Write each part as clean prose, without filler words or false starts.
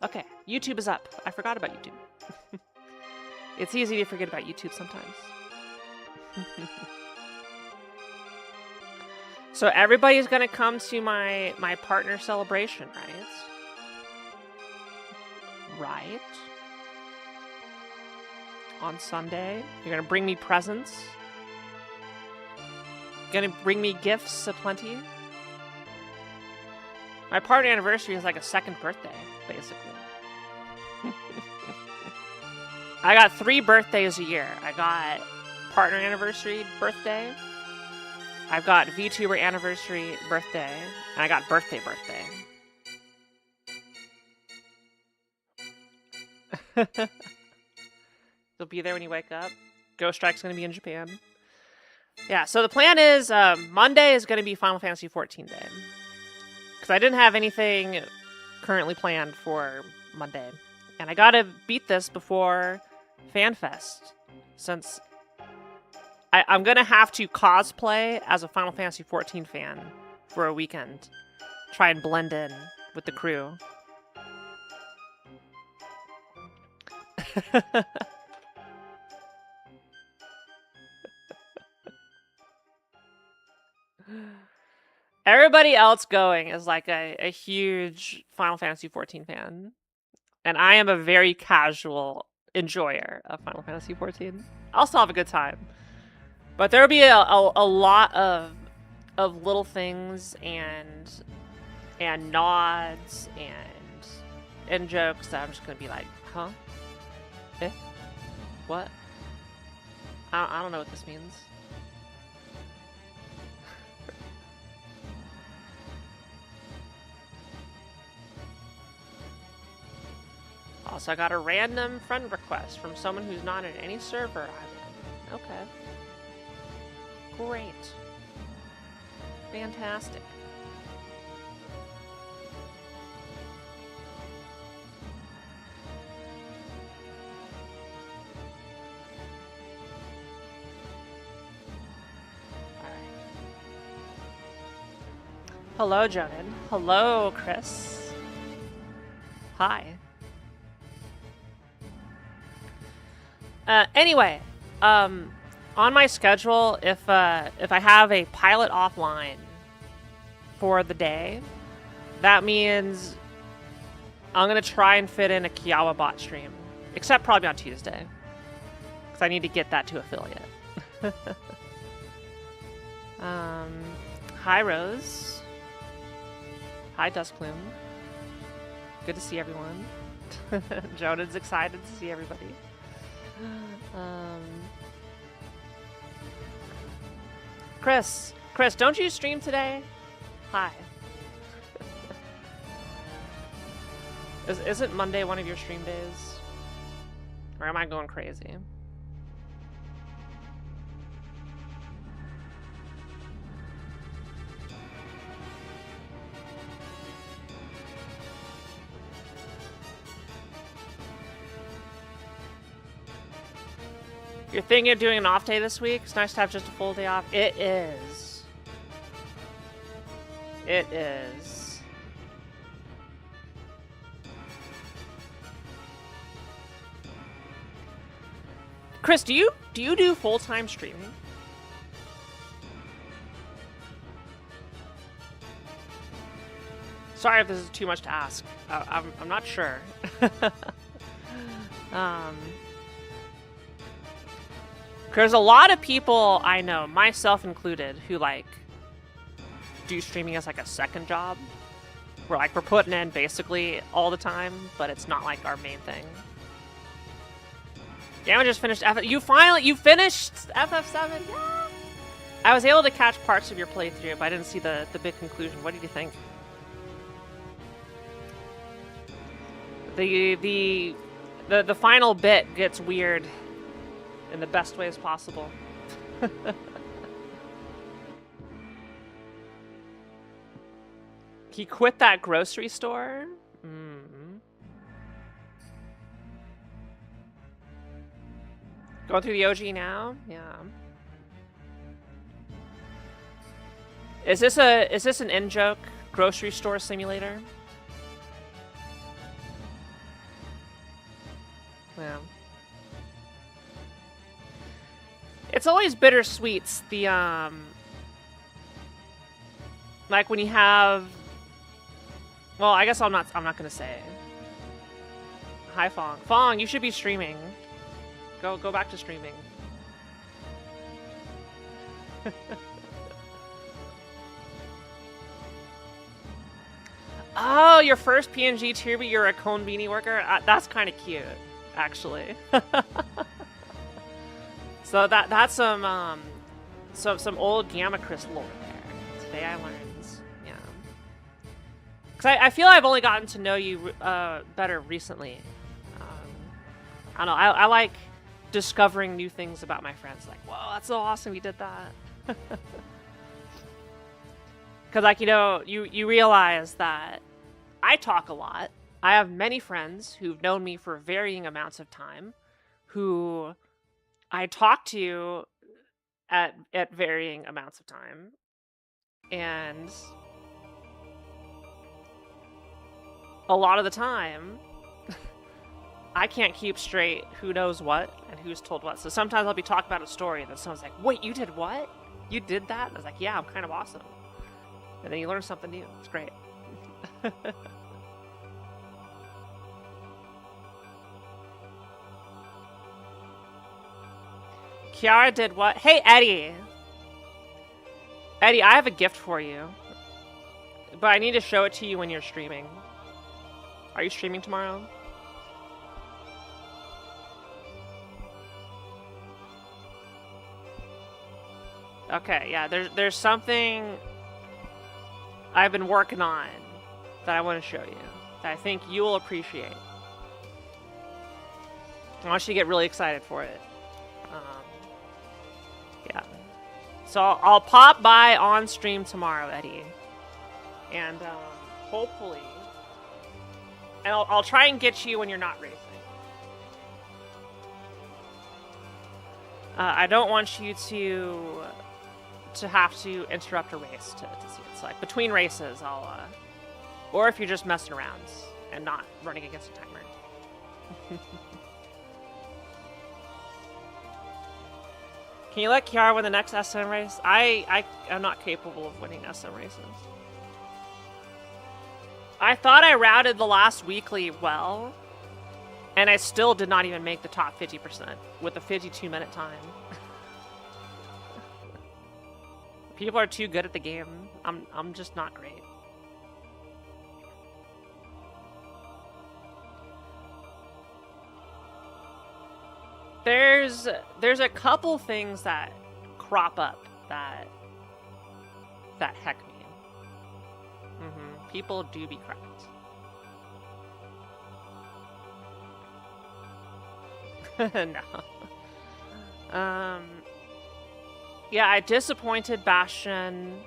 Okay, YouTube is up. I forgot about YouTube. It's easy to forget about YouTube sometimes. So everybody's gonna come to my partner celebration, right? Right. On Sunday, you're gonna bring me presents. Gonna bring me gifts aplenty. My partner anniversary is like a second birthday, basically. I got 3 birthdays a year. I got partner anniversary birthday. I've got VTuber anniversary birthday. And I got birthday. You'll be there when you wake up. Ghost Strike's gonna be in Japan. Yeah, so the plan is Monday is gonna be Final Fantasy XIV day. Because I didn't have anything currently planned for Monday. And I gotta beat this before FanFest. Since I'm gonna have to cosplay as a Final Fantasy XIV fan for a weekend. Try and blend in with the crew. Everybody else going is like a huge Final Fantasy XIV fan. And I am a very casual enjoyer of Final Fantasy XIV. I'll still have a good time. But there'll be a lot of little things and nods and jokes that I'm just gonna be like, huh? Eh? What? I don't know what this means. Also, I got a random friend request from someone who's not in any server I'm in. Okay. Great. Fantastic. Alright. Hello, Jonan. Hello, Chris. Hi. Anyway, on my schedule, if I have a pilot offline for the day, that means I'm gonna try and fit in a Kiara bot stream, except probably on Tuesday, because I need to get that to affiliate. Hi Rose. Hi Duskplume. Good to see everyone. Jonah's excited to see everybody. Chris, don't you stream today? Hi. Isn't Monday one of your stream days? Or am I going crazy? You're thinking of doing an off day this week? It's nice to have just a full day off. It is. It is. Chris, do you do full-time streaming? Sorry if this is too much to ask. I'm not sure. There's a lot of people I know, myself included, who like do streaming as like a second job. We're putting in basically all the time, but it's not like our main thing. Yeah, I just finished you finished FF7? Yeah. I was able to catch parts of your playthrough, but I didn't see the big conclusion. What did you think? The final bit gets weird in the best ways possible. He quit that grocery store? Going through the OG now? Yeah. Is this an in-joke grocery store simulator? Yeah. It's always bittersweet, the, like when you have... Well, I guess I'm not gonna say. Hi, Fong. Fong, you should be streaming. Go back to streaming. Oh, your first PNG tier, but you're a cone beanie worker? That's kind of cute, actually. So that's some old Gamma Chris lore there. Today I learned. Yeah. Because I feel I've only gotten to know you better recently. I don't know, I like discovering new things about my friends. Like, whoa, that's so awesome you did that. Because, like, you know, you realize that I talk a lot. I have many friends who've known me for varying amounts of time, who I talk to at varying amounts of time. And a lot of the time, I can't keep straight who knows what and who's told what. So sometimes I'll be talking about a story and then someone's like, wait, you did what? You did that? And I was like, yeah, I'm kind of awesome. And then you learn something new. It's great. Kiara did what? Hey, Eddie! Eddie, I have a gift for you. But I need to show it to you when you're streaming. Are you streaming tomorrow? Okay, yeah, there's something I've been working on that I want to show you that I think you will appreciate. I want you to get really excited for it. Yeah. So I'll pop by on stream tomorrow, Eddie. And hopefully... And I'll try and get you when you're not racing. I don't want you to have to interrupt a race to see it. So, like, between races, I'll... or if you're just messing around and not running against a timer. Can you let Kiara win the next SM race? I am not capable of winning SM races. I thought I routed the last weekly well, and I still did not even make the top 50% with a 52-minute time. People are too good at the game. I'm just not great. There's a couple things that crop up that heck me. People do be cracked. No. Yeah, I disappointed Bastion.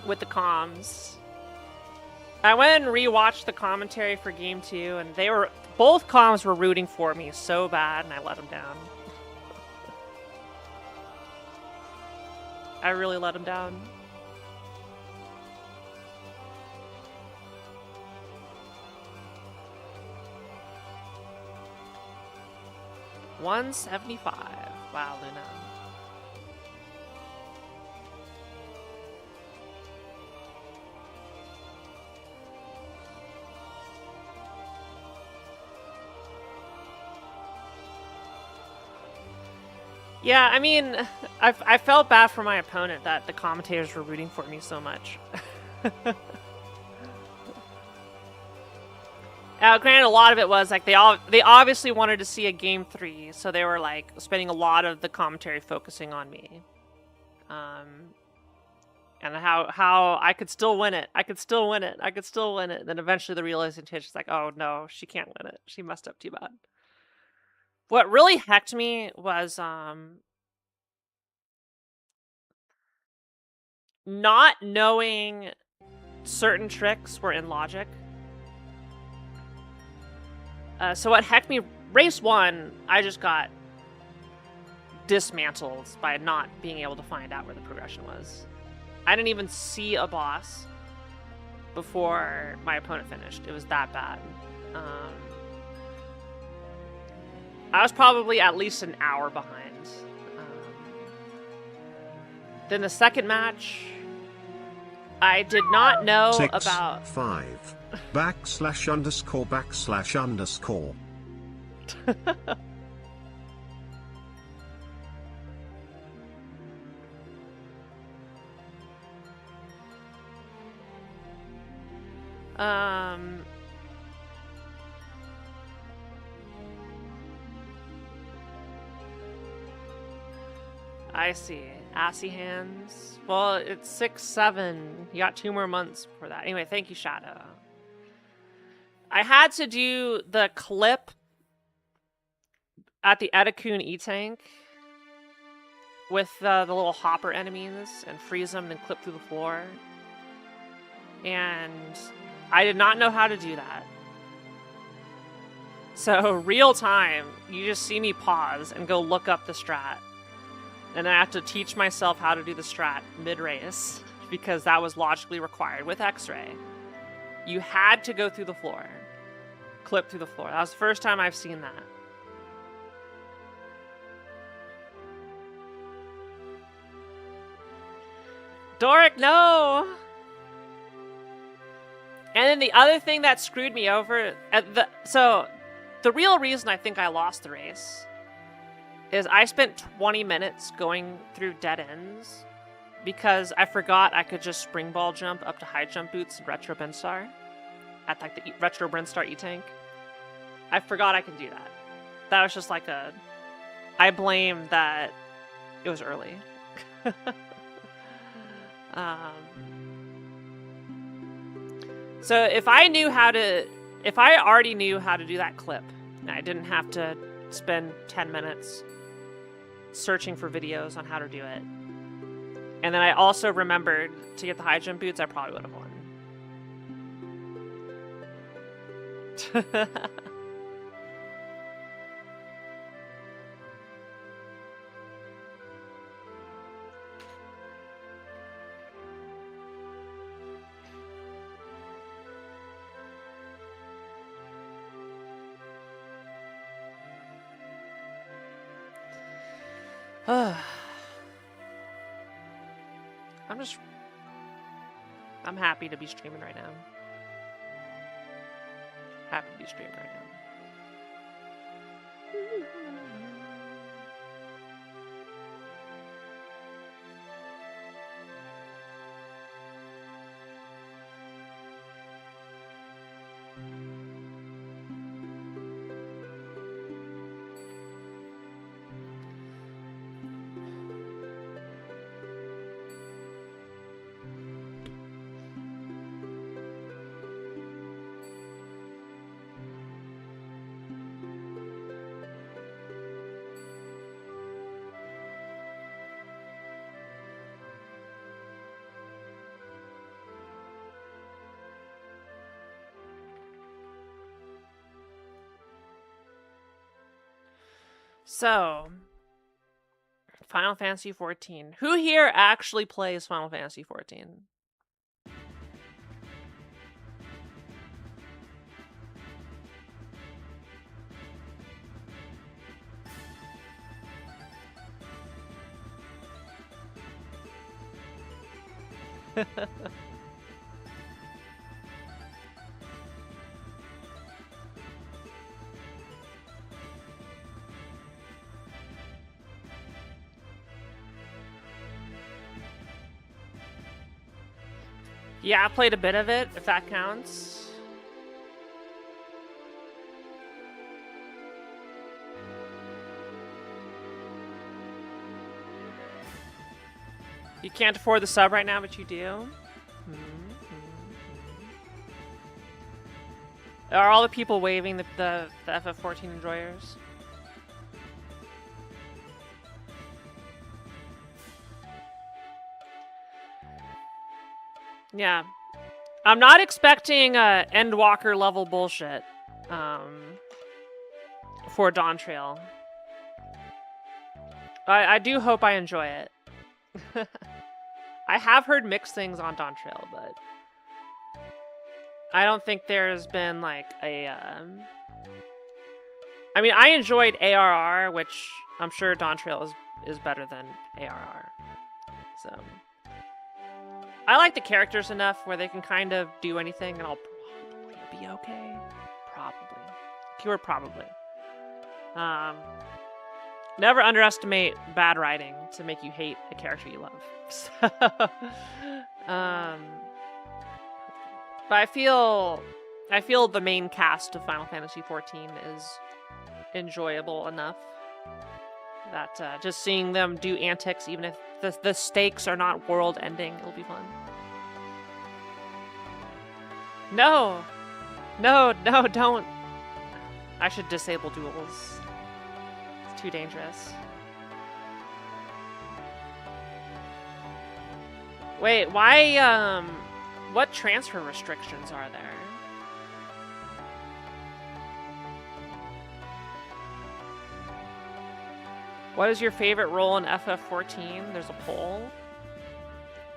With the comms. I went and rewatched the commentary for Game 2, and both comms were rooting for me so bad, and I let them down. I really let them down. $175. Wow, Luna. Yeah, I mean, I felt bad for my opponent that the commentators were rooting for me so much. Granted, a lot of it was like they obviously wanted to see a Game 3, so they were like spending a lot of the commentary focusing on me, and how I could still win it. I could still win it. I could still win it. And then eventually the realization is like, oh no, she can't win it. She messed up too bad. What really hecked me was not knowing certain tricks were in logic. So what hecked me, race 1, I just got dismantled by not being able to find out where the progression was. I didn't even see a boss before my opponent finished. It was that bad. I was probably at least an hour behind. Then the second match, I did not know 6, about 5 /____. I see. Assy hands. Well, it's 6, 7. You got 2 more months for that. Anyway, thank you, Shadow. I had to do the clip at the Etikun E-Tank with the little hopper enemies and freeze them and then clip through the floor. And I did not know how to do that. So, real time, you just see me pause and go look up the strat. And I have to teach myself how to do the strat mid-race, because that was logically required with X-Ray. You had to go through the floor. Clip through the floor. That was the first time I've seen that. Doric, no! And then the other thing that screwed me over... So, the real reason I think I lost the race is I spent 20 minutes going through dead ends because I forgot I could just spring ball jump up to high jump boots and retro Brinstar at like the retro Brinstar E-Tank. I forgot I could do that. That was just like a... I blame that it was early. So if I already knew how to do that clip, and I didn't have to spend 10 minutes searching for videos on how to do it, and then I also remembered to get the high jump boots, I probably would have won. I'm happy to be streaming right now. Happy to be streaming right now. So, Final Fantasy XIV. Who here actually plays Final Fantasy XIV? Yeah, I played a bit of it, if that counts. You can't afford the sub right now, but you do. Are all the people waving the FF14 enjoyers? Yeah. I'm not expecting Endwalker level bullshit. for Dawntrail. I do hope I enjoy it. I have heard mixed things on Dawntrail, but I don't think there's been like a. I mean, I enjoyed ARR, which I'm sure Dawntrail is better than ARR. So I like the characters enough where they can kind of do anything, and I'll probably be okay. Probably. Keyword probably. Never underestimate bad writing to make you hate a character you love. So, but I feel the main cast of Final Fantasy XIV is enjoyable enough that just seeing them do antics, even if the stakes are not world-ending, it'll be fun. No, don't. I should disable duels. It's too dangerous. Wait, why, what transfer restrictions are there? What is your favorite role in FF14? There's a poll.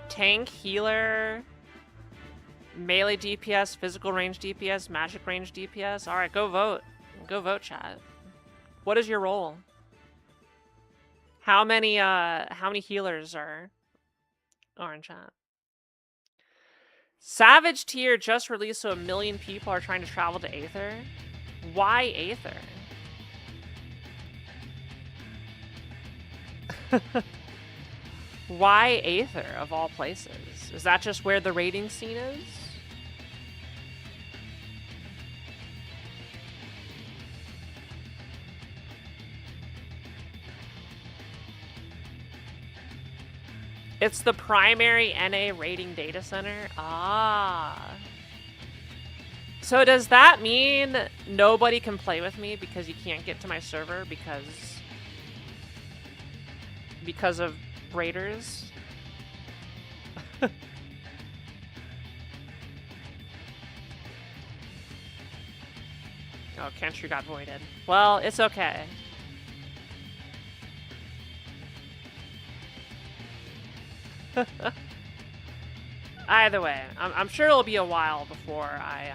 Tank, healer, melee DPS, physical range DPS, magic range DPS. Alright, go vote. Go vote, chat. What is your role? How many healers are in chat? Savage tier just released, so 1 million people are trying to travel to Aether. Why Aether? Why Aether, of all places? Is that just where the raiding scene is? It's the primary NA raiding data center? Ah. So does that mean nobody can play with me because you can't get to my server because of raiders? Oh, Kentry got voided. Well, it's okay. Either way, I'm sure it'll be a while before I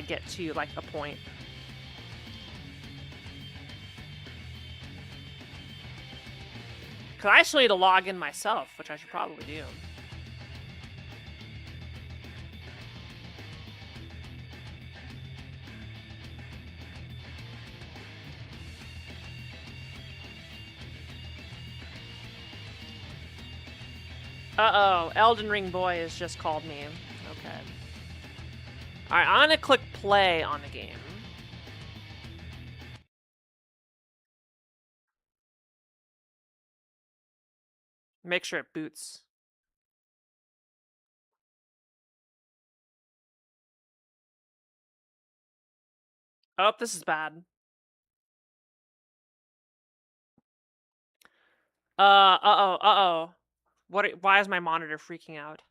get to like a point. Cause I actually need to log in myself, which I should probably do. Uh-oh, Elden Ring boy has just called me. Okay. Alright, I'm gonna click play on the game. Make sure it boots. Oh, this is bad. Uh-oh. Why is my monitor freaking out?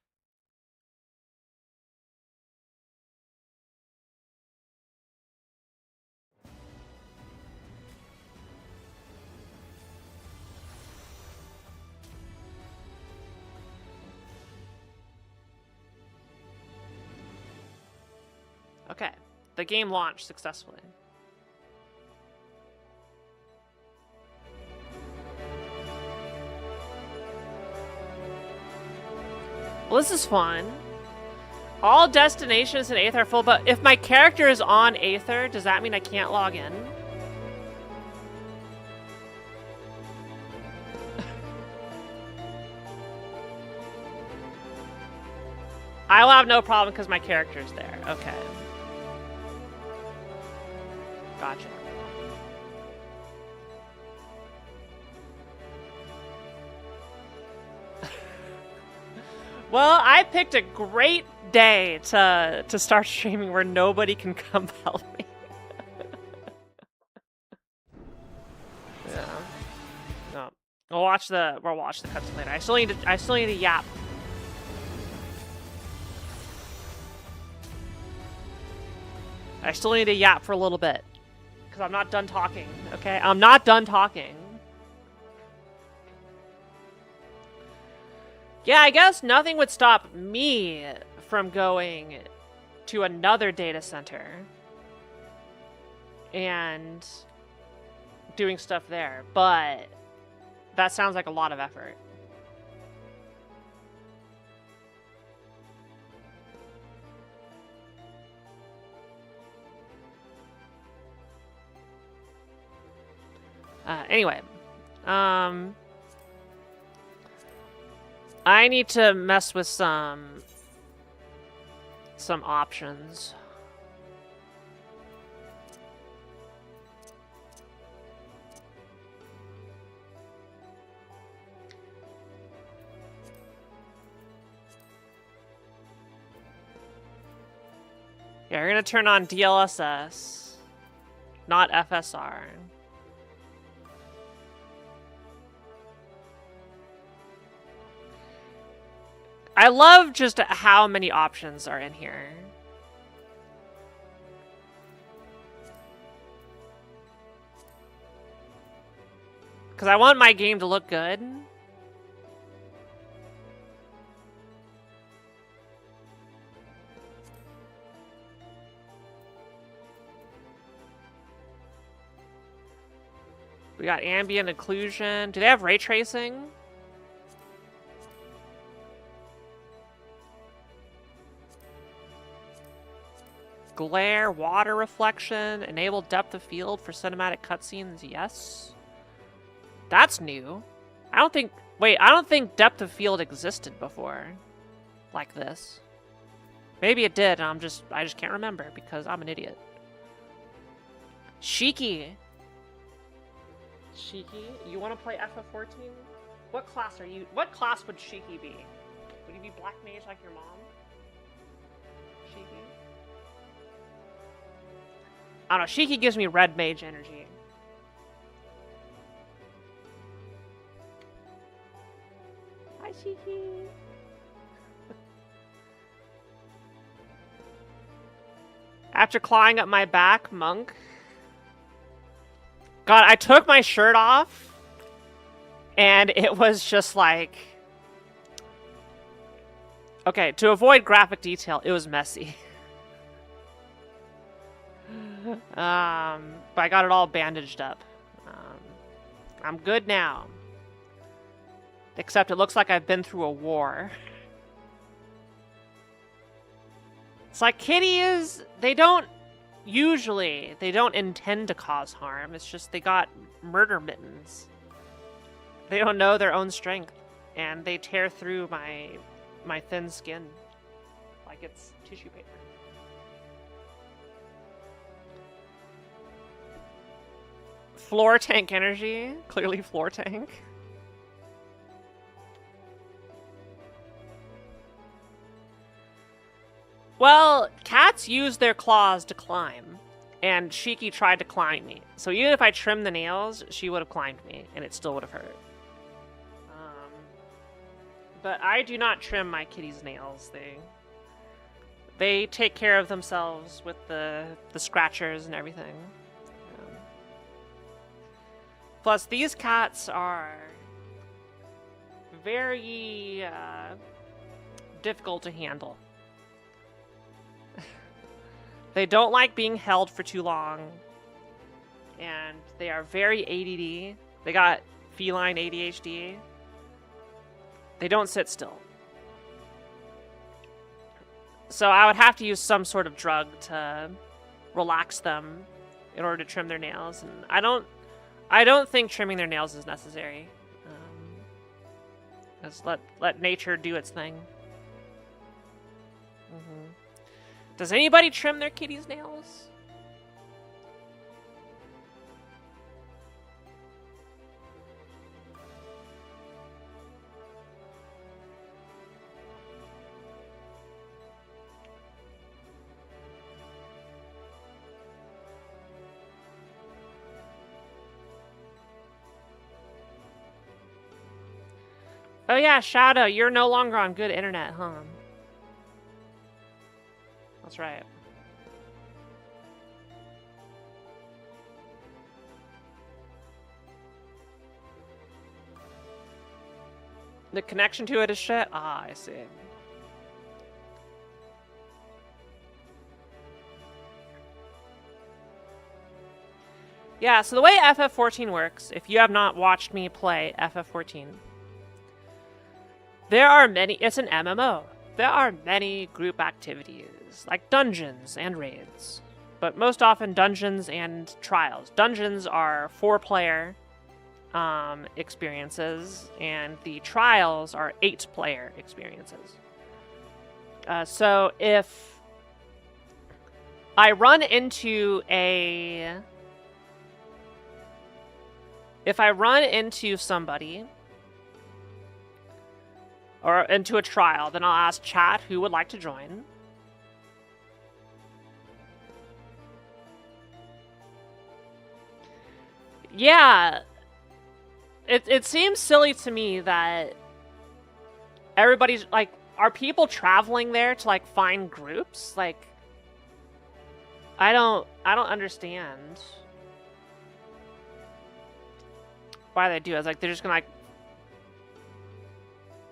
Okay, the game launched successfully. Well, this is fun. All destinations in Aether are full, but if my character is on Aether, does that mean I can't log in? I'll have no problem because my character's there. Okay. Gotcha. Well, I picked a great day to start streaming where nobody can come help me. Yeah. No. We'll watch the cutscene later. I still need to yap. I still need to yap for a little bit. Because I'm not done talking, okay? I'm not done talking. Yeah, I guess nothing would stop me from going to another data center and doing stuff there, but that sounds like a lot of effort. Anyway, I need to mess with some options. Yeah, we're gonna turn on DLSS, not FSR. I love just how many options are in here. Because I want my game to look good. We got ambient occlusion. Do they have ray tracing? Glare, water reflection, enable depth of field for cinematic cutscenes, yes. That's new. I don't think depth of field existed before. Like this. Maybe it did, and I just can't remember because I'm an idiot. Shiki. Shiki, you want to play FF14? What class are you? What class would Shiki be? Would you be Black Mage like your mom? Shiki? I don't know, Shiki gives me Red Mage energy. Hi, Shiki. After clawing up my back, Monk. God, I took my shirt off, and it was just like... Okay, to avoid graphic detail, it was messy. But I got it all bandaged up. I'm good now. Except it looks like I've been through a war. It's like kitties, they don't intend to cause harm. It's just they got murder mittens. They don't know their own strength, and they tear through my thin skin like it's tissue paper. Floor tank energy. Clearly floor tank. Well, cats use their claws to climb, and Shiki tried to climb me. So even if I trimmed the nails, she would have climbed me, and it still would have hurt. But I do not trim my kitty's nails. They take care of themselves with the scratchers and everything. Plus, these cats are very difficult to handle. They don't like being held for too long, and they are very ADD. They got feline ADHD. They don't sit still. So I would have to use some sort of drug to relax them in order to trim their nails, and I don't think trimming their nails is necessary. Just let nature do its thing. Does anybody trim their kitty's nails? Oh yeah, Shadow, you're no longer on good internet, huh? That's right. The connection to it is shit? Ah, I see. Yeah, so the way FF14 works, if you have not watched me play FF14, there are many, it's an MMO. There are many group activities, like dungeons and raids. But most often dungeons and trials. Dungeons are 4-player experiences, and the trials are 8-player experiences. So if I run into somebody or into a trial, then I'll ask chat who would like to join. Yeah, it seems silly to me that everybody's like, are people traveling there to like find groups? Like, I don't understand why they do it. It's like they're just gonna like,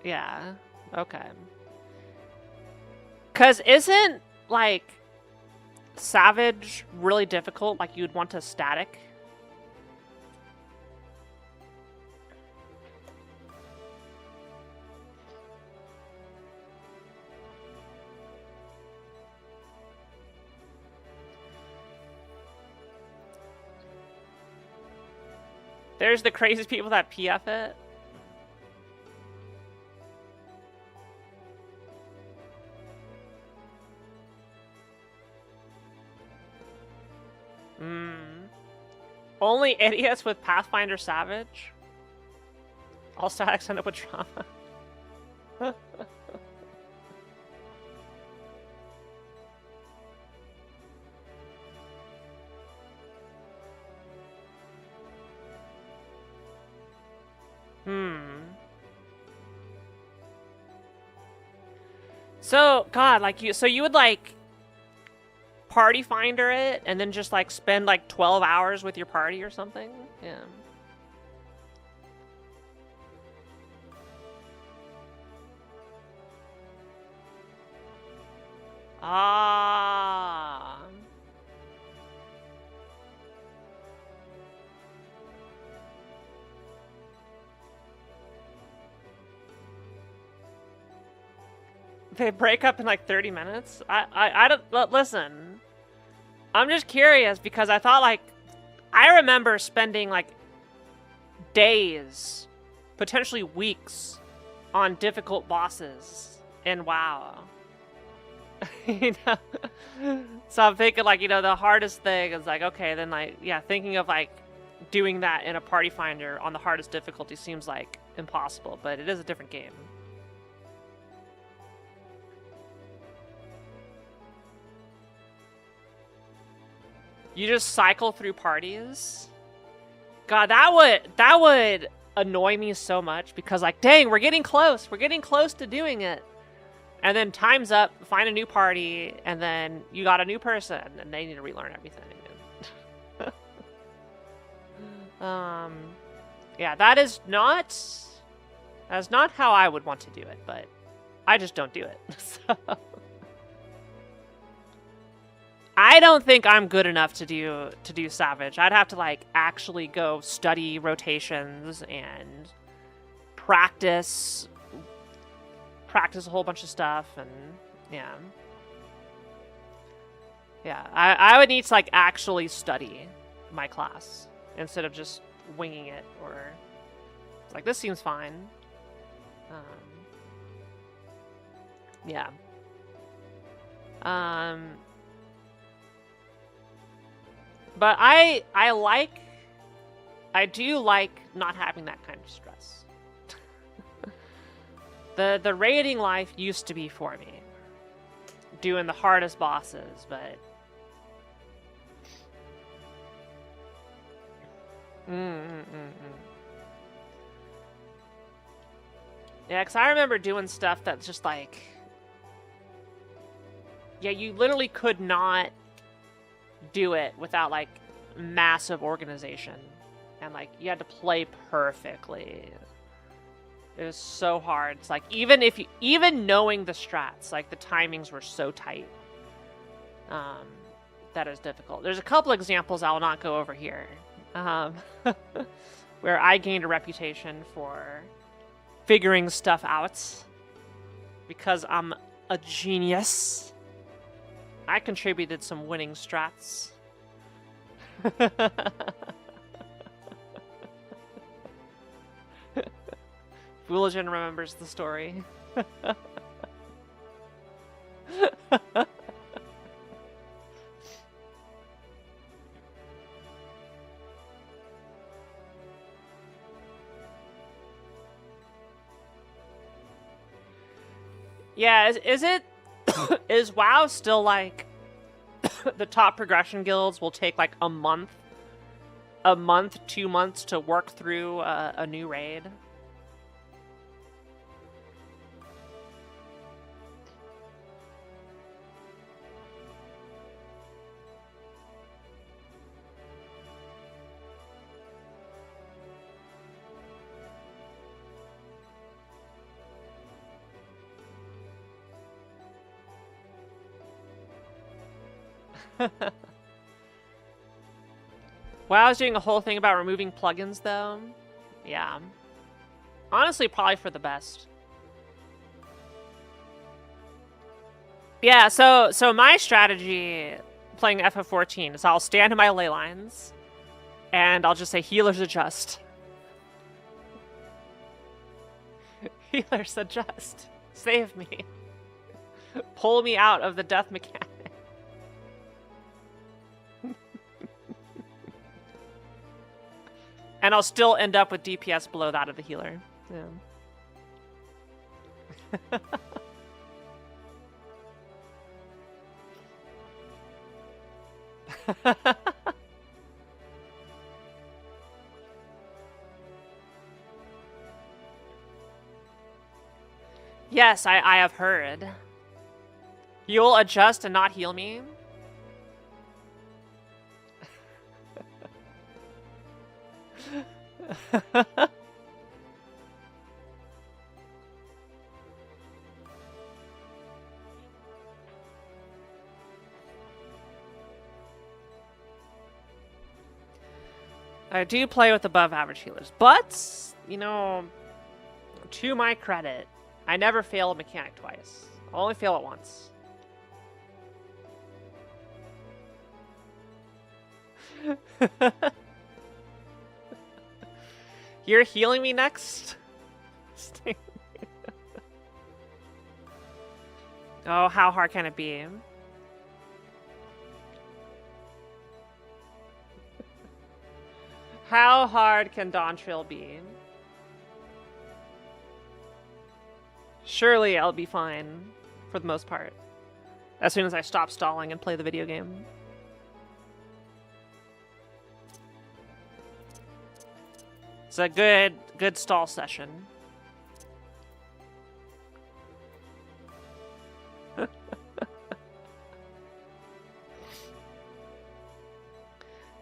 yeah, okay. 'Cause isn't like Savage really difficult? Like you'd want to static. There's the crazy people that PF it. Only idiots with Pathfinder Savage? All statics end up with trauma. So, God, like you would like party finder it and then just like spend like 12 hours with your party or something? Yeah. Ah. They break up in like 30 minutes? I don't, listen. I'm just curious because I thought like, I remember spending like days, potentially weeks on difficult bosses in WoW. You know? So I'm thinking like, you know, the hardest thing is like, okay, then like, yeah, thinking of like doing that in a party finder on the hardest difficulty seems like impossible, but it is a different game. You just cycle through parties? God, that would annoy me so much because like, dang, we're getting close. We're getting close to doing it. And then time's up, find a new party, and then you got a new person, and they need to relearn everything. Yeah, that's not how I would want to do it, but I just don't do it. So. I don't think I'm good enough to do Savage. I'd have to like actually go study rotations and practice a whole bunch of stuff, and yeah. Yeah, I would need to like actually study my class instead of just winging it, or like, this seems fine. Yeah. But I do like not having that kind of stress. The raiding life used to be for me. Doing the hardest bosses, but yeah, because I remember doing stuff that's just like, yeah, you literally could not do it without like massive organization, and like you had to play perfectly. It was so hard. It's like even knowing the strats, like the timings were so tight. That is difficult. There's a couple examples I will not go over here, where I gained a reputation for figuring stuff out because I'm a genius. I contributed some winning strats. Fooligen remembers the story. Yeah, is WoW still like the top progression guilds will take like a month, 2 months to work through a new raid? WoW is doing a whole thing about removing plugins, though. Yeah. Honestly, probably for the best. Yeah, so my strategy playing FF14 is I'll stand in my ley lines, and I'll just say, healers adjust. Healers adjust. Save me. Pull me out of the death mechanic. And I'll still end up with DPS below that of the healer. Yeah. Yes, I have heard. You'll adjust and not heal me? I do play with above average healers, but, you know, to my credit, I never fail a mechanic twice. I'll only fail it once. You're healing me next? Oh, how hard can it be? How hard can Dawntrail be? Surely I'll be fine, for the most part. As soon as I stop stalling and play the video game. It's a good stall session.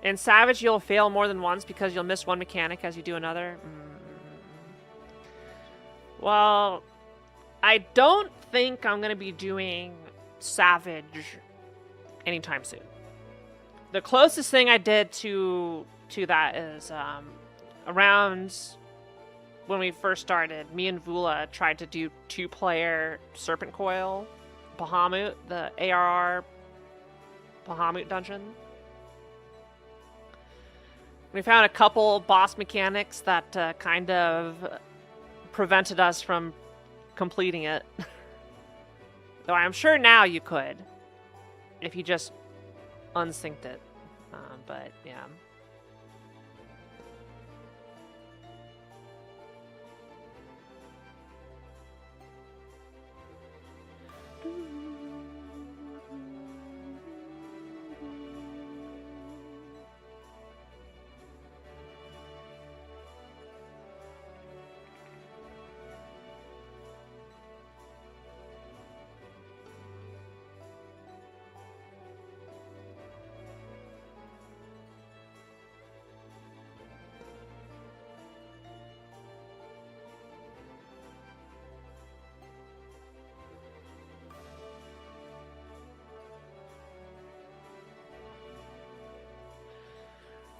In Savage, you'll fail more than once because you'll miss one mechanic as you do another. Well, I don't think I'm going to be doing Savage anytime soon. The closest thing I did to that is around when we first started, me and Vula tried to do 2-player Serpent Coil, Bahamut, the ARR Bahamut dungeon. We found a couple boss mechanics that kind of prevented us from completing it. Though I'm sure now you could, if you just unsynced it. But yeah.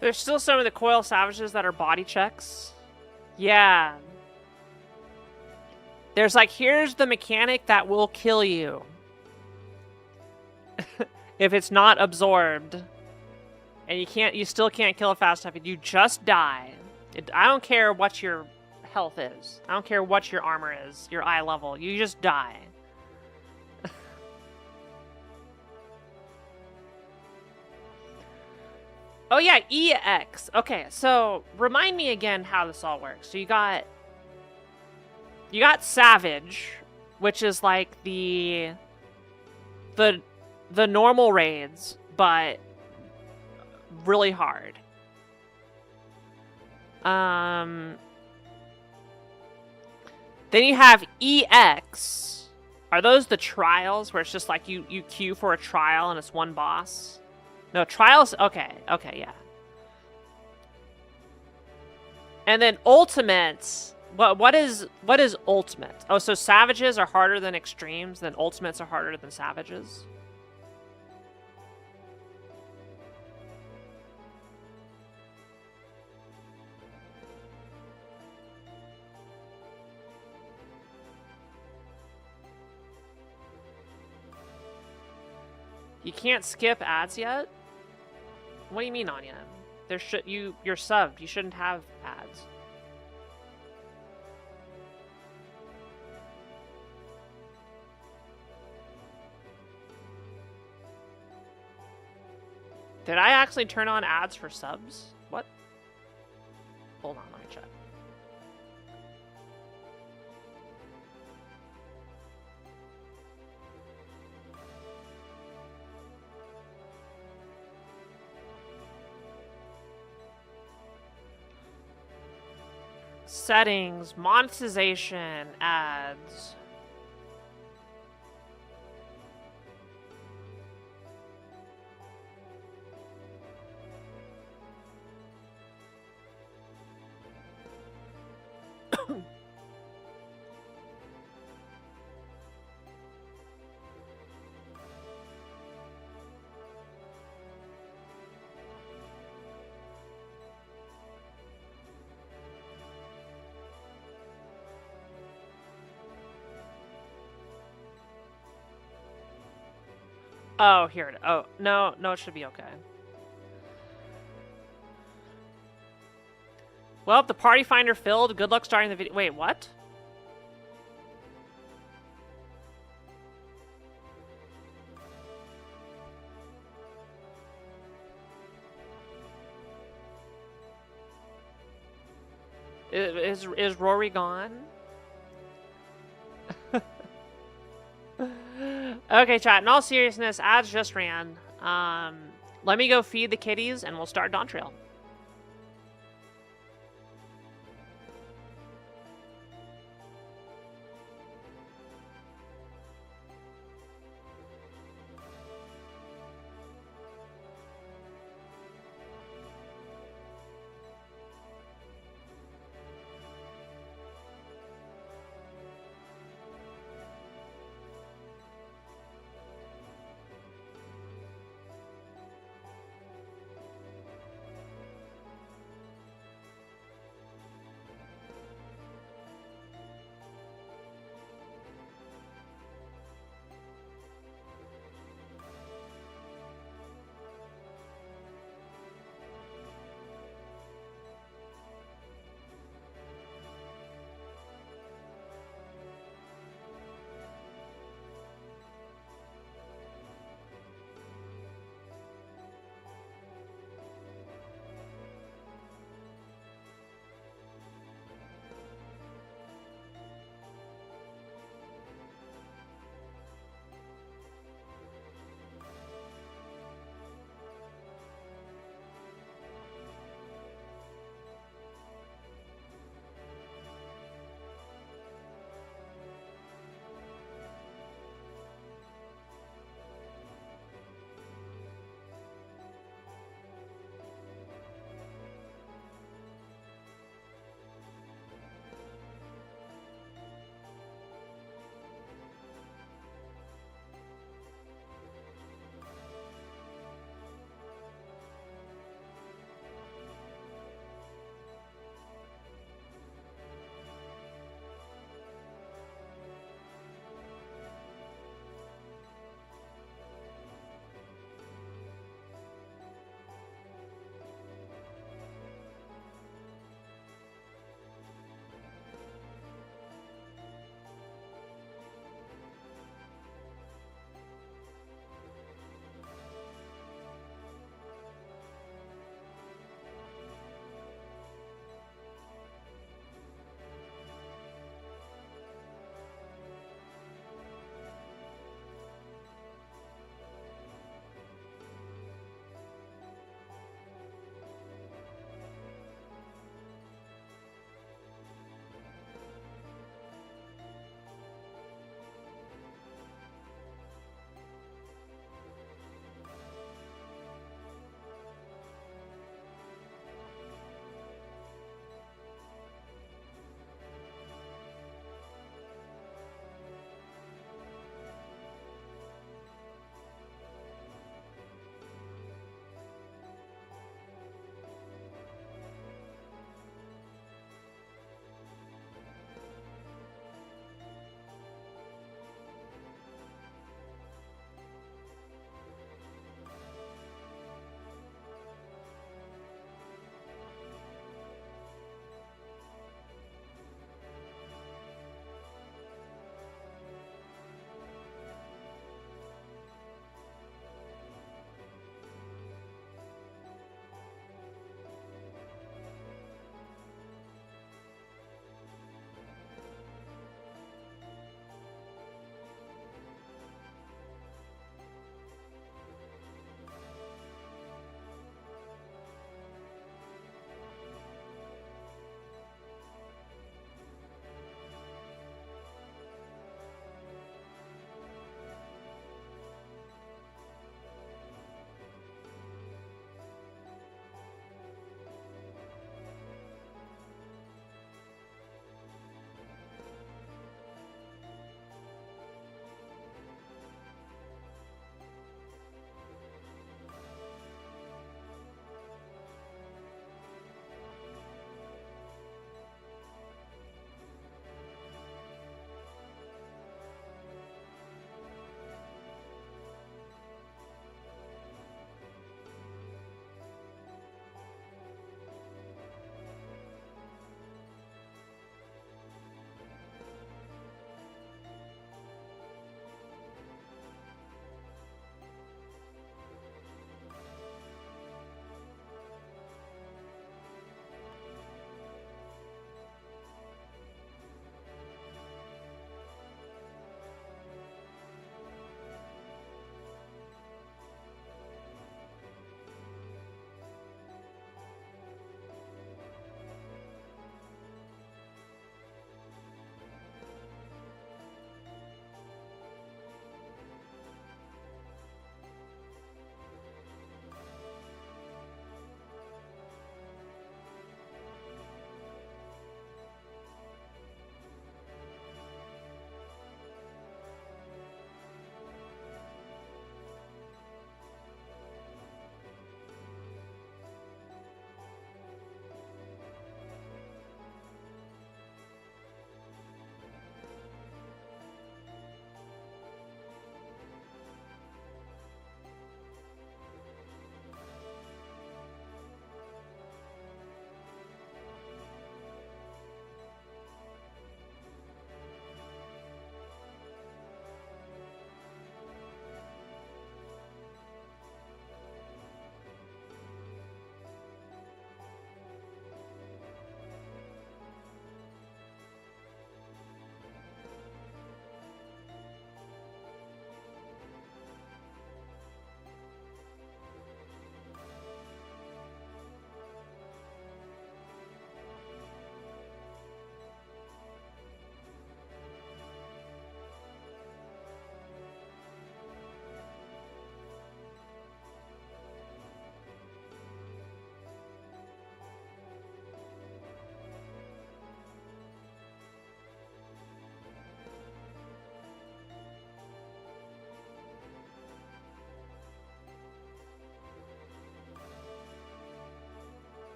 There's still some of the Coil Savages that are body checks. Yeah. There's like, here's the mechanic that will kill you. If it's not absorbed. And you still can't kill it fast enough. You just die. I don't care what your health is. I don't care what your armor is, your eye level. You just die. Oh yeah, EX. Okay, so remind me again how this all works. So you got Savage, which is like the normal raids, but really hard. Then you have EX. Are those the trials where it's just like you queue for a trial and it's one boss? No, trials. Okay, yeah. And then ultimates. What is ultimate? Oh, so savages are harder than extremes, then ultimates are harder than savages. You can't skip ads yet? What do you mean, Anya? You're subbed. You shouldn't have ads. Did I actually turn on ads for subs? What? Hold on, let me check. Settings, monetization, ads. Oh, here it is. Oh, no, it should be okay. Well, the party finder filled. Good luck starting the video. Wait, what? Is Rory gone? Okay, chat. In all seriousness, ads just ran. Let me go feed the kitties, and we'll start Dawntrail.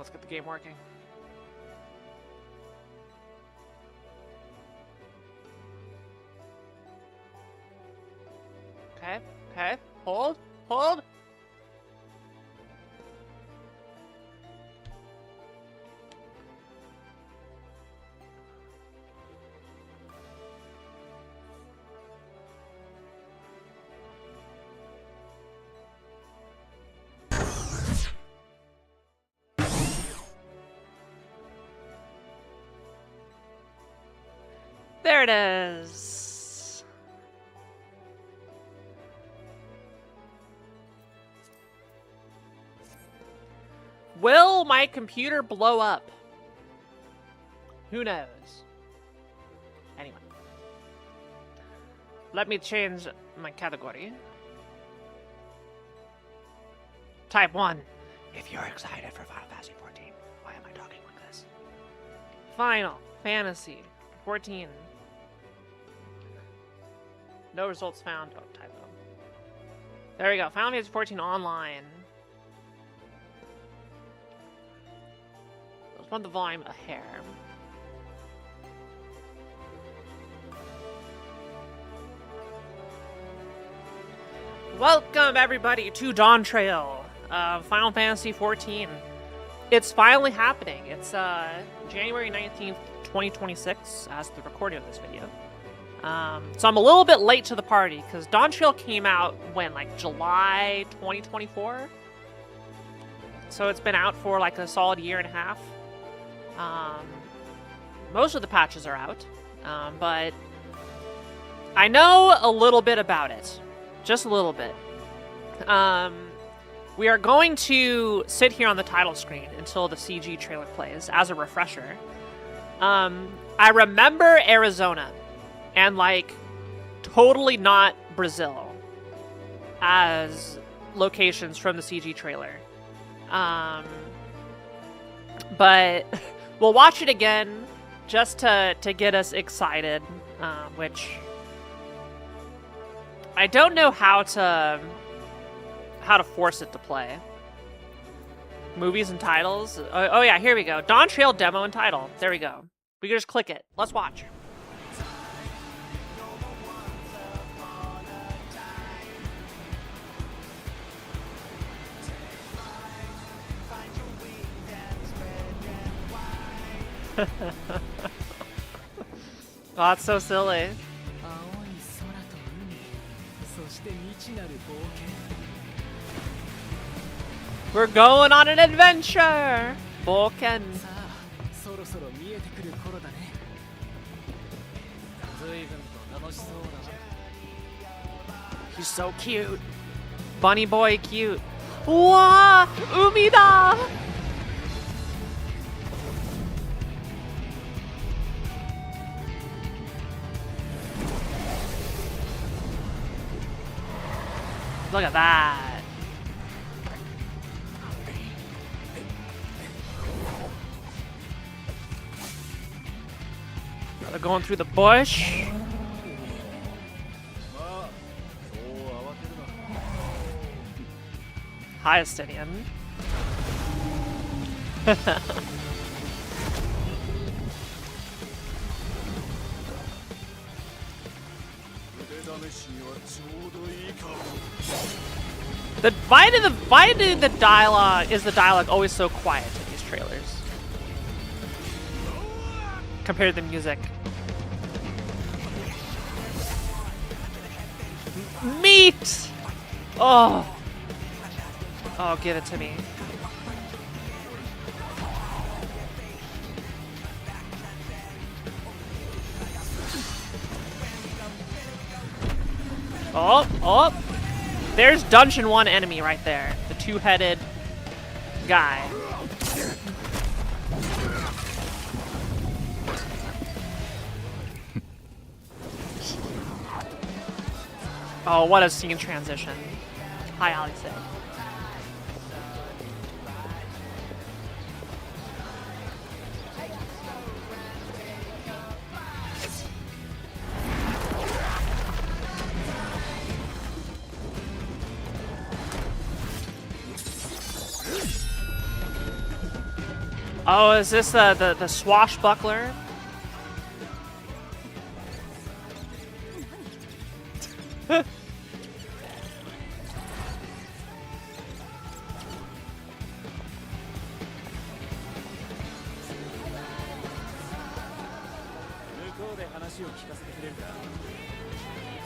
Let's get the game working. Okay, okay. Hold, hold. There it is. Will my computer blow up? Who knows? Anyway. Let me change my category. Type 1. If you're excited for Final Fantasy 14. Why am I talking like this? Final Fantasy 14. No results found. Oh, typo. There we go. Final Fantasy 14 online. Let's run the volume a hair. Welcome everybody to Dawntrail, Final Fantasy 14. It's finally happening. It's January 19th, 2026, as the recording of this video. So I'm a little bit late to the party, because Dawntrail came out when, like, July 2024? So it's been out for, like, a solid year and a half. Most of the patches are out, but I know a little bit about it. Just a little bit. We are going to sit here on the title screen until the CG trailer plays, as a refresher. I remember Arizona. And, like, totally not Brazil as locations from the CG trailer. But we'll watch it again just to get us excited, which I don't know how to force it to play. Movies and titles. Oh yeah, here we go. Dawntrail demo and title. There we go. We can just click it. Let's watch. Oh, that's so silly. We're going on an adventure! Boken. He's so cute. Bunny boy cute. Wow! Umida! Look at that. They're going through the bush. Hi, Estinian. Why do the dialogue is the dialogue always so quiet in these trailers compared to the music? Meat! Oh, give it to me. Oh! There's Dungeon 1 enemy right there. The two-headed guy. Oh, what a scene transition. Hi, Alice. Oh, is this the swashbuckler?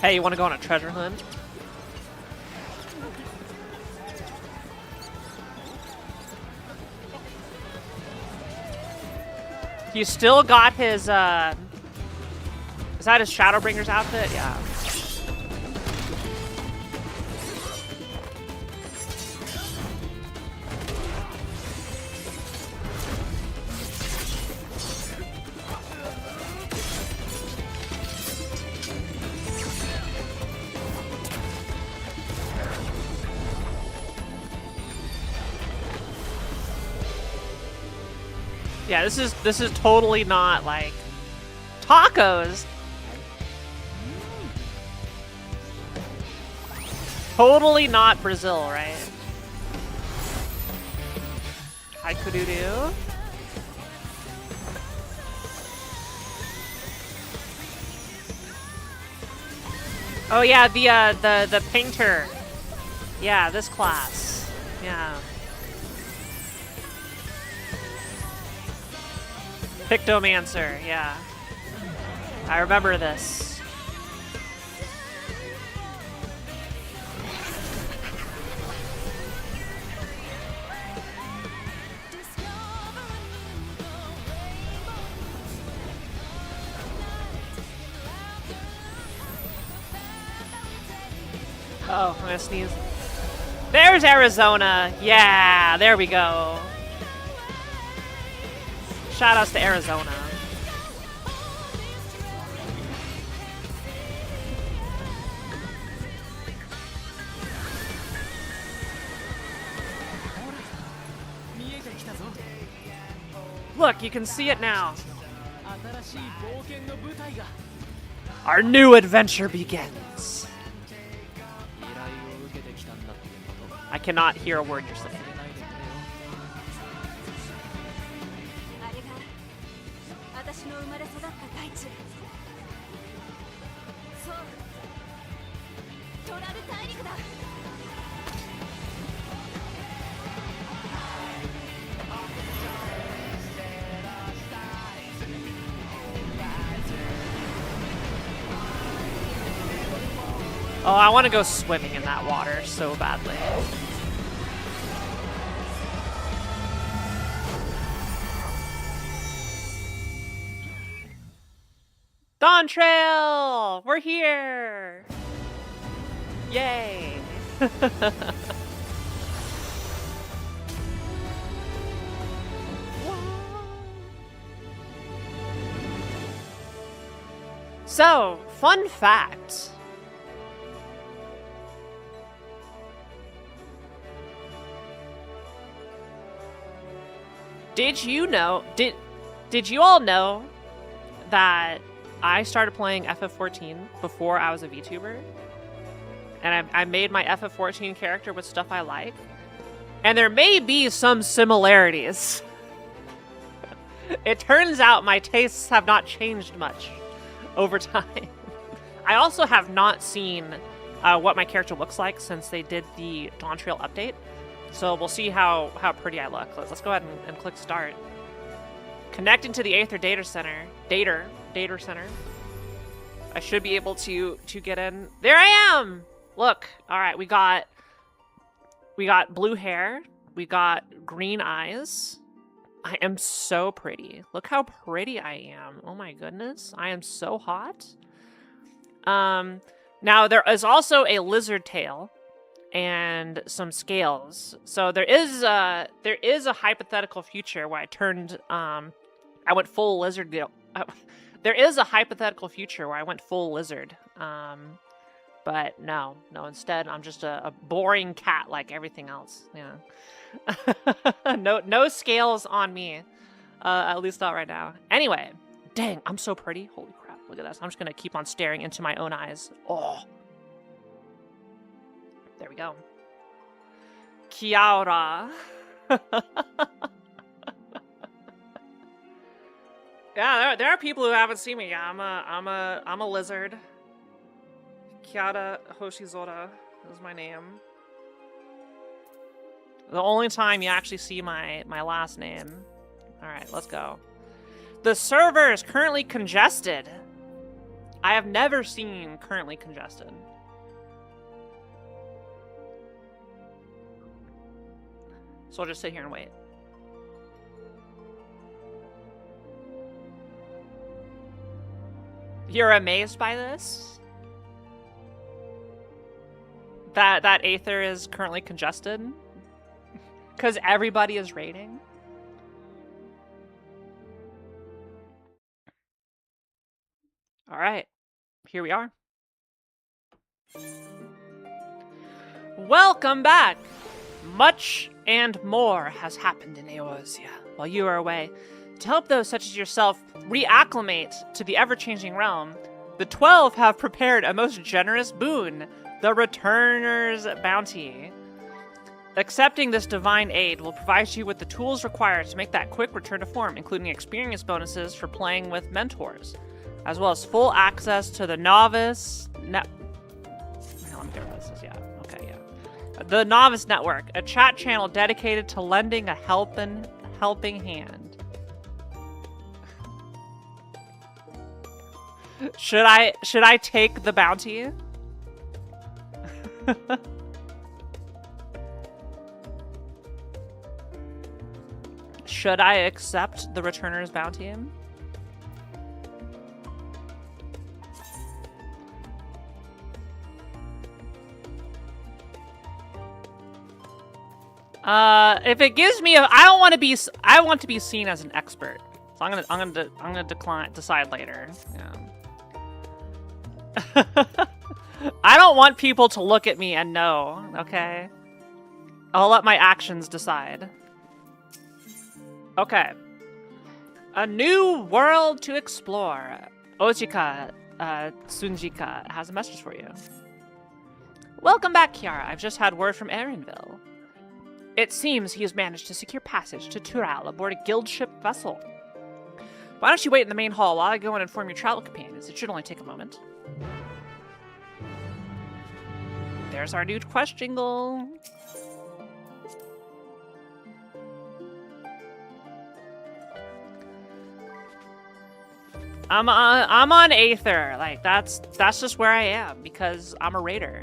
Hey, you want to go on a treasure hunt? He still got his, is that his Shadowbringer's outfit? Yeah. Yeah, this is totally not like tacos. Totally not Brazil, right? Hi, Kududu. Oh yeah, the painter. Yeah, this class. Yeah. Pictomancer, yeah. I remember this. Oh, I'm gonna sneeze. There's Arizona. Yeah, there we go. Shoutouts to Arizona. Look, you can see it now. Our new adventure begins. I cannot hear a word you're saying. Oh, I want to go swimming in that water so badly. Dawntrail! We're here! Yay! So, fun fact. Did you know, did you all know that I started playing FF14 before I was a VTuber? And I made my FF14 character with stuff I like? And there may be some similarities. It turns out my tastes have not changed much over time. I also have not seen what my character looks like since they did the Dawntrail update. So we'll see how pretty I look. Let's go ahead and click start. Connecting to the Aether Data Center. Data Center. I should be able to get in. There I am! Look. Alright, we got blue hair. We got green eyes. I am so pretty. Look how pretty I am. Oh my goodness. I am so hot. Now there is also a lizard tail and some scales. So there is a hypothetical future where I turned I went full lizard. There is a hypothetical future where I went full lizard. But no, instead I'm just a boring cat like everything else. Yeah. no scales on me. At least not right now. Anyway, dang, I'm so pretty. Holy crap, look at this. I'm just gonna keep on staring into my own eyes. Oh. There we go. Kiara. Yeah, there are people who haven't seen me. I'm a lizard. Kiara Hoshizora is my name. The only time you actually see my last name. All right, let's go. The server is currently congested. I have never seen currently congested. So I'll just sit here and wait. You're amazed by this? That Aether is currently congested? Because everybody is raiding? Alright. Here we are. Welcome back! Much and more has happened in Eorzea while you are away. To help those such as yourself reacclimate to the ever-changing realm, the 12 have prepared a most generous boon, the Returner's Bounty. Accepting this divine aid will provide you with the tools required to make that quick return to form, including experience bonuses for playing with mentors, as well as full access to the Novice Net. Let me get rid of this. Yeah. Okay. Yeah. The Novice Network, a chat channel dedicated to lending a helping hand. Should I take the bounty? Should I accept the Returner's Bounty? If it gives me I want to be seen as an expert. So I'm gonna decide later. Yeah. I don't want people to look at me and know, okay? I'll let my actions decide. Okay. A new world to explore. Ojika Sunjika has a message for you. Welcome back, Kiara. I've just had word from Erenville. It seems he has managed to secure passage to Tural aboard a guild ship vessel. Why don't you wait in the main hall while I go and inform your travel companions? It should only take a moment. There's our new quest jingle. I'm on Aether. Like that's just where I am because I'm a raider.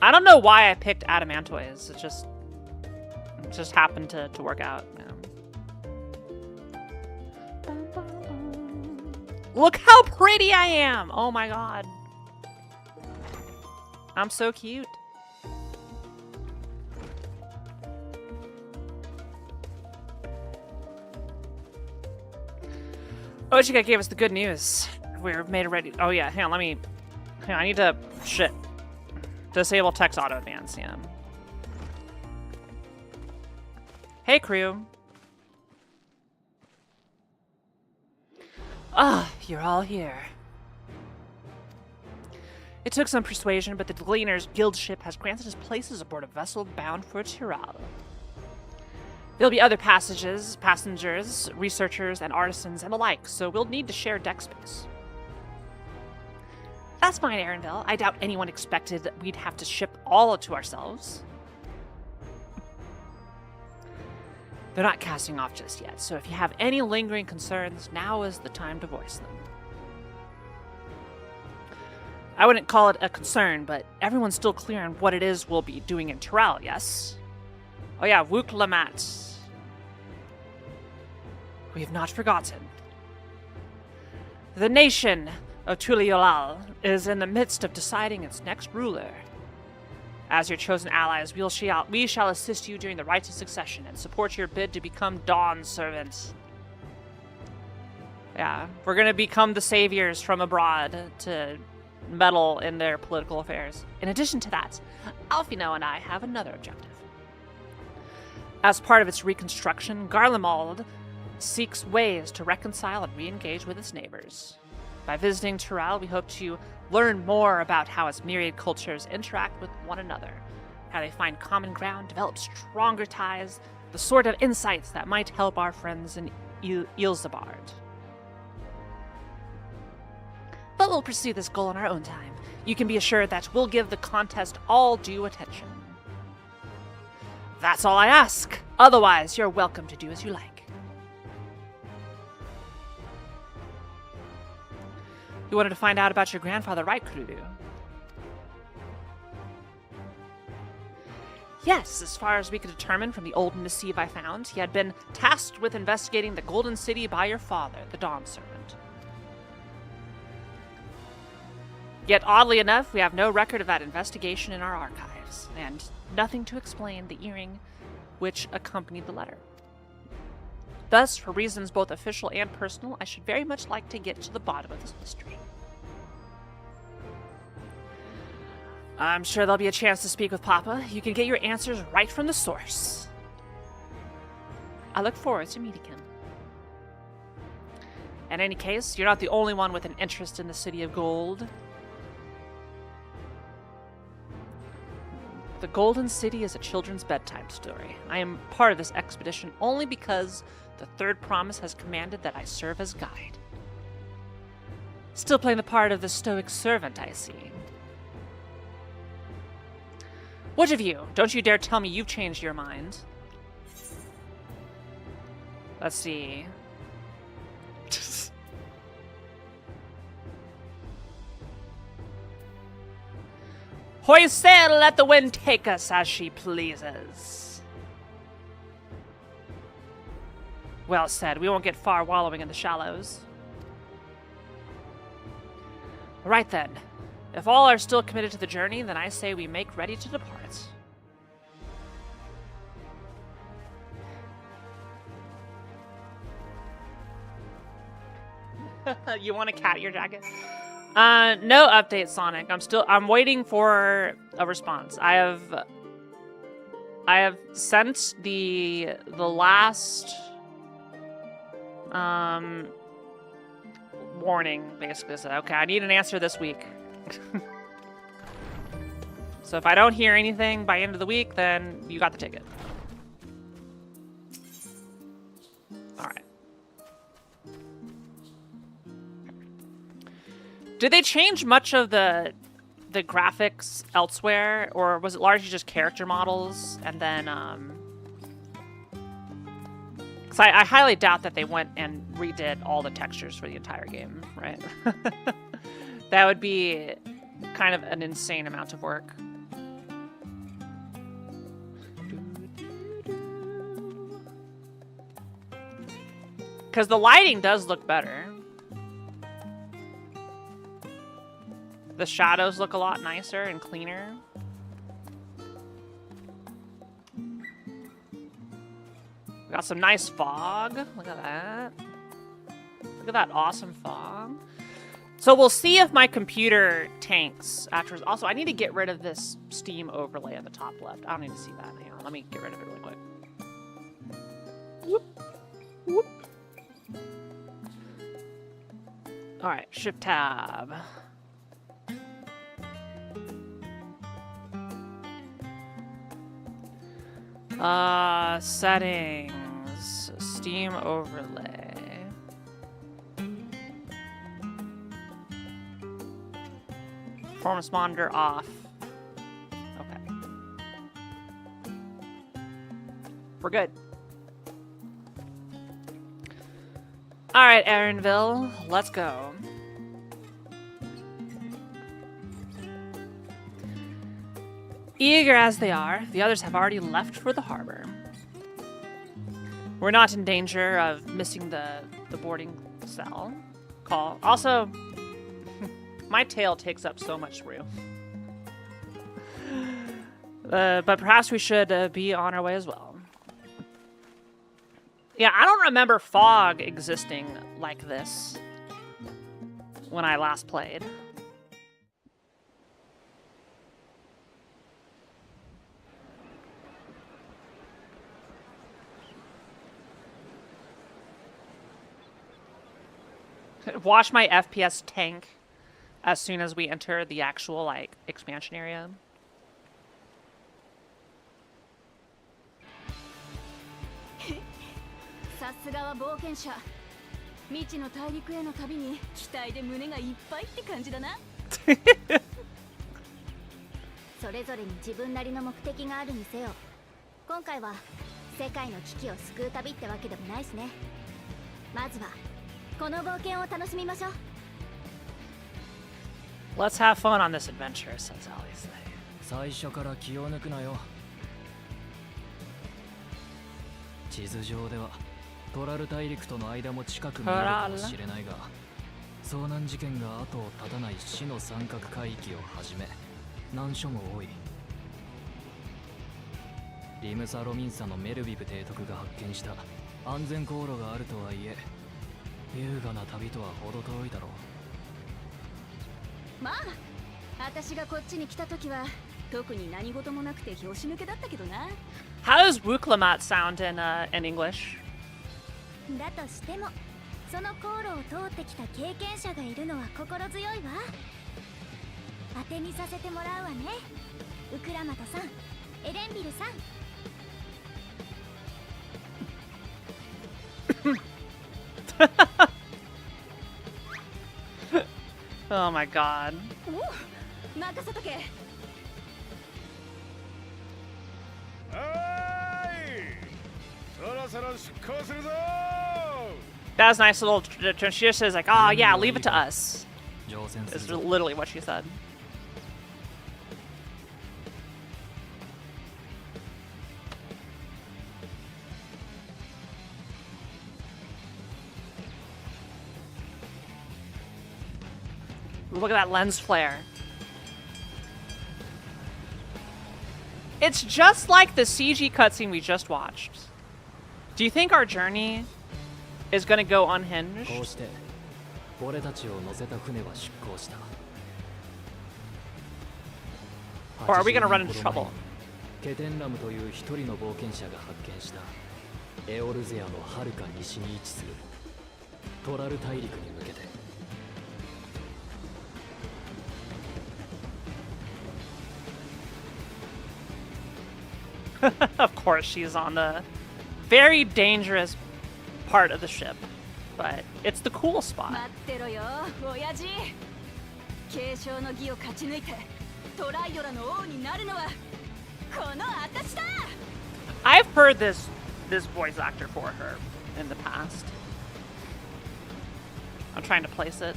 I don't know why I picked Adamantoise. It just happened to work out. Yeah. Look how pretty I am! Oh my god. I'm so cute. Ojika gave us the good news. We're made it ready. Oh yeah, hang on, I need to disable text auto advance, yeah. Hey crew. Ah, you're all here. It took some persuasion, but the Gleaner's guild ship has granted us places aboard a vessel bound for Tural. There'll be other passengers, researchers, and artisans and the like, so we'll need to share deck space. That's fine, Erenville. I doubt anyone expected that we'd have to ship all to ourselves. They're not casting off just yet, so if you have any lingering concerns, now is the time to voice them. I wouldn't call it a concern, but everyone's still clear on what it is we'll be doing in Tural, yes? Oh yeah, Wuklamat. We have not forgotten. The nation of Tuliolal is in the midst of deciding its next ruler. As your chosen allies, we shall assist you during the rites of succession and support your bid to become Dawn servants. Yeah, we're gonna become the saviors from abroad to meddle in their political affairs. In addition to that, Alfino and I have another objective. As part of its reconstruction, Garlemald seeks ways to reconcile and re-engage with its neighbors. By visiting Tural, we hope to learn more about how its myriad cultures interact with one another, how they find common ground, develop stronger ties, The sort of insights that might help our friends in Ilzabard. But we'll pursue this goal in our own time. You can be assured that we'll give the contest all due attention. That's all I ask. Otherwise, you're welcome to do as you like. You wanted to find out about your grandfather, right, Kurudu? Yes, as far as we could determine from the old missive I found, he had been tasked with investigating the Golden City by your father, the Dawn Servant. Yet, oddly enough, we have no record of that investigation in our archives, and nothing to explain the earring which accompanied the letter. Thus, for reasons both official and personal, I should very much like to get to the bottom of this mystery. I'm sure there'll be a chance to speak with Papa. You can get your answers right from the source. I look forward to meeting him. In any case, you're not the only one with an interest in the City of Gold. The Golden City is a children's bedtime story. I am part of this expedition only because the Third Promise has commanded that I serve as guide. Still playing the part of the stoic servant, I see. Which of you? Don't you dare tell me you've changed your mind. Let's see. Hoist sail, let the wind take us as she pleases. Well said, we won't get far wallowing in the shallows. Right then. If all are still committed to the journey, then I say we make ready to depart. You want a cat ear jacket? No update, Sonic. I'm waiting for a response. I have sent the last warning, basically. Said, okay, I need an answer this week. So if I don't hear anything by end of the week, then you got the ticket. Alright. Did they change much of the graphics elsewhere, or was it largely just character models? And then, because I highly doubt that they went and redid all the textures for the entire game, right? That would be kind of an insane amount of work. Because the lighting does look better. The shadows look a lot nicer and cleaner. We got some nice fog. Look at that. Look at that awesome fog. So we'll see if my computer tanks afterwards. Also, I need to get rid of this Steam overlay at the top left. I don't need to see that. Hang on, let me get rid of it really quick. Whoop. Whoop. All right, Shift Tab. Settings, Steam overlay. Performance monitor off. Okay. We're good. All right, Erinville, let's go. Eager as they are, the others have already left for the harbor. We're not in danger of missing the boarding call. Also, my tail takes up so much room. But perhaps we should be on our way as well. Yeah, I don't remember fog existing like this when I last played. Watch my FPS tank as soon as we enter the actual, like, expansion area. さすがは冒険者。未知の大陸への旅に期待で胸がいっぱいって感じだな。それぞれに自分なりの目的があるにせよ、今回は世界の危機を救う旅ってわけでもないしね。まずはこの冒険を楽しみましょう。 Let's have fun on this adventure, says Alice. 最初から気を抜くなよ。地図上ではトラル大陸との間も近く見えるかもしれないが、遭難事件が後を絶たない死の三角海域をはじめ難所も多い。リムサロミンサのメルビブ提督が発見した安全航路があるとはいえ、優雅な旅とは程遠いだろう。まあ私がこっちに来た時は特に何事もなくて拍子抜けだったけどな。 How does Wuklamat sound in English? だとしてもその航路を通ってきた経験者がいるのは心強いわ。当てにさせてもらうわね、ウクラマトさん、エレンビルさん。Oh my god. お、任せとけ。That was nice little. She just says like, "Oh yeah, leave it to us." Is literally what she said. Look at that lens flare. It's just like the CG cutscene we just watched. Do you think our journey is going to go unhinged? Or are we going to run into trouble? Of course, she's on the very dangerous part of the ship, but it's the cool spot. I've heard this voice actor for her in the past. I'm trying to place it.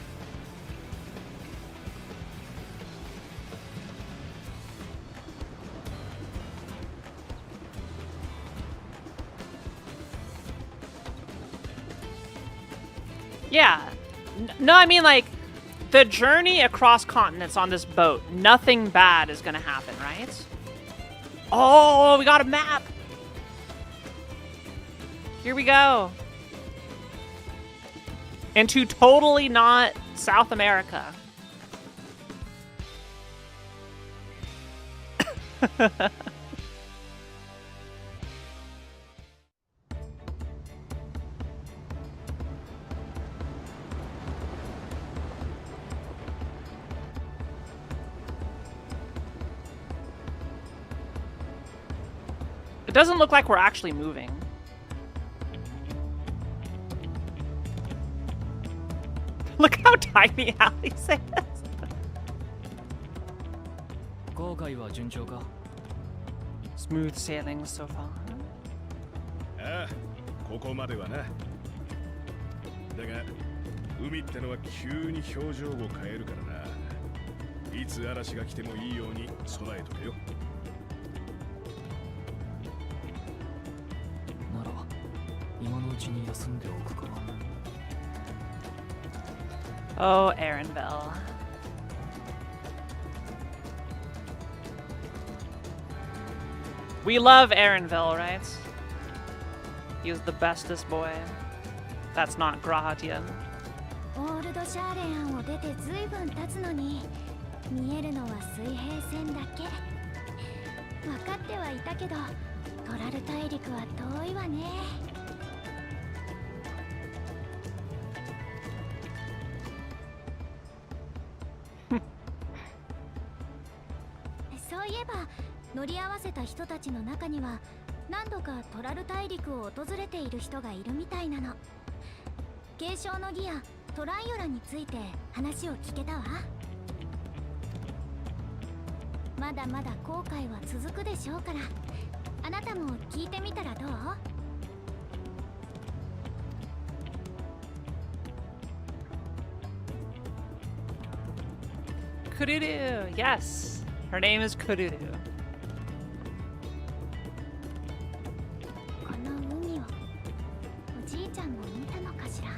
Yeah. No, I mean, like, the journey across continents on this boat, nothing bad is gonna happen, right? Oh, we got a map! Here we go. Into totally not South America. It doesn't look like we're actually moving. Look how tiny Alice is. Smooth sailing so far. ここまではな。だが海ってのは急に表情を変えるからな。いつ嵐が来てもいいように備えとけよ。 Oh, Erenville. We love Erenville, right? He was the bestest boy. That's not Grahatian. オールドシャーレアンを出てずいぶん経つのに見えるのは水平線だけ。分かってはいたけどトラル大陸は遠いわね。そういえば乗り合わせた人たちの中には何度かトラル大陸を訪れている人がいるみたいなの。継承の儀やトライオラについて話を聞けたわ。まだまだ後悔は続くでしょうから、あなたも聞いてみたらどう？Kururu, yes. Her name is Kururu. この海をおじいちゃんも見たのかしら。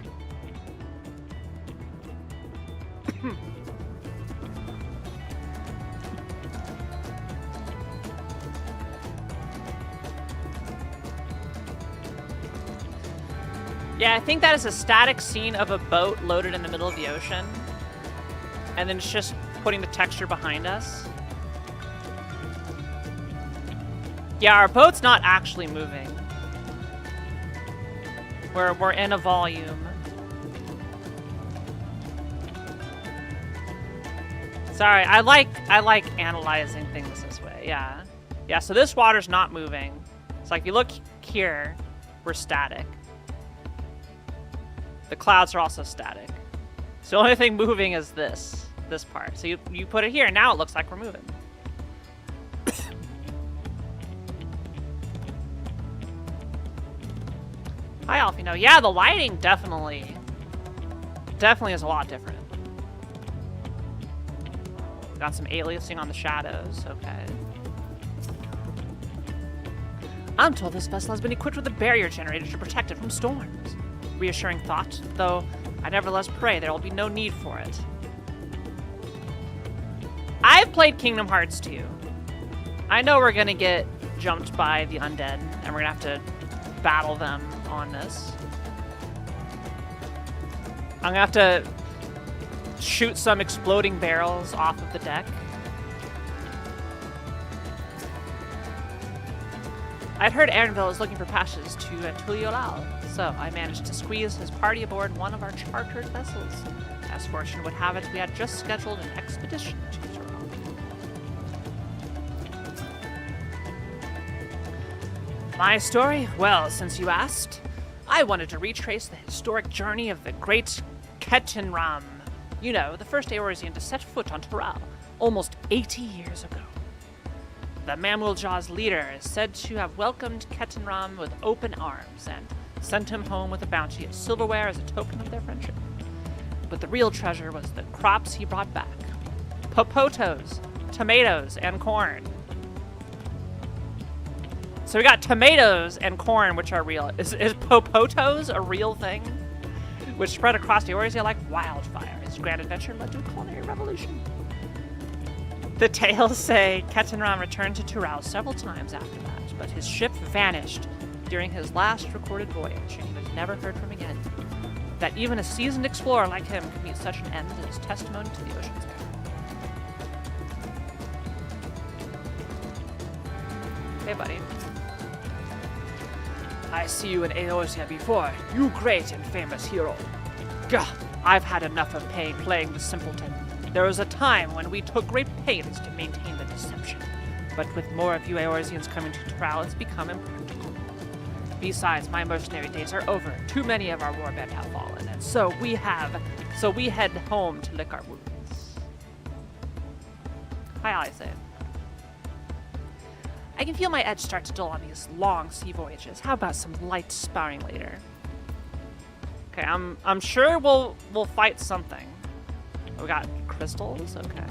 Yeah, I think that is a static scene of a boat loaded in the middle of the ocean. And then it's just putting the texture behind us. Yeah, our boat's not actually moving. We're in a volume. Sorry, I like analyzing things this way. Yeah. Yeah, so this water's not moving. It's like if you look here, we're static. The clouds are also static. So the only thing moving is this part. So you put it here, and now it looks like we're moving. Hi, Alfino. Yeah, the lighting definitely is a lot different. Got some aliasing on the shadows. Okay. I'm told this vessel has been equipped with a barrier generator to protect it from storms. Reassuring thought, though I nevertheless pray there will be no need for it. I've played Kingdom Hearts 2. I know we're gonna get jumped by the undead, and we're gonna have to battle them on this. I'm gonna have to shoot some exploding barrels off of the deck. I'd heard Aaronville is looking for passages to Tuliolal, so I managed to squeeze his party aboard one of our chartered vessels. As fortune would have it, we had just scheduled an expedition to Tural. My story? Well, since you asked, I wanted to retrace the historic journey of the great Ketenram. You know, the first Eorzean to set foot on Tural, almost 80 years ago. The Mamuljaw's leader is said to have welcomed Ketenram with open arms and sent him home with a bounty of silverware as a token of their friendship. But the real treasure was the crops he brought back. Popotos, tomatoes, and corn. So we got tomatoes and corn, which are real. Is popotos a real thing? Which spread across the Eorzea like wildfire. His grand adventure led to a culinary revolution. The tales say Ketenram returned to Tural several times after that, but his ship vanished during his last recorded voyage, and he was never heard from again. That even a seasoned explorer like him could meet such an end is testimony to the ocean's peril. Hey, buddy. I see you in Eorzea before, you great and famous hero. Gah, I've had enough of playing the simpleton. There was a time when we took great pains to maintain the deception, but with more of you Eorzeans coming to Tural, it's become impractical. Besides, my mercenary days are over. Too many of our warband have fallen, and so we head home to lick our wounds. Hi, Alice. I can feel my edge start to dull on these long sea voyages. How about some light sparring later? Okay, I'm sure we'll fight something. We got crystals, okay.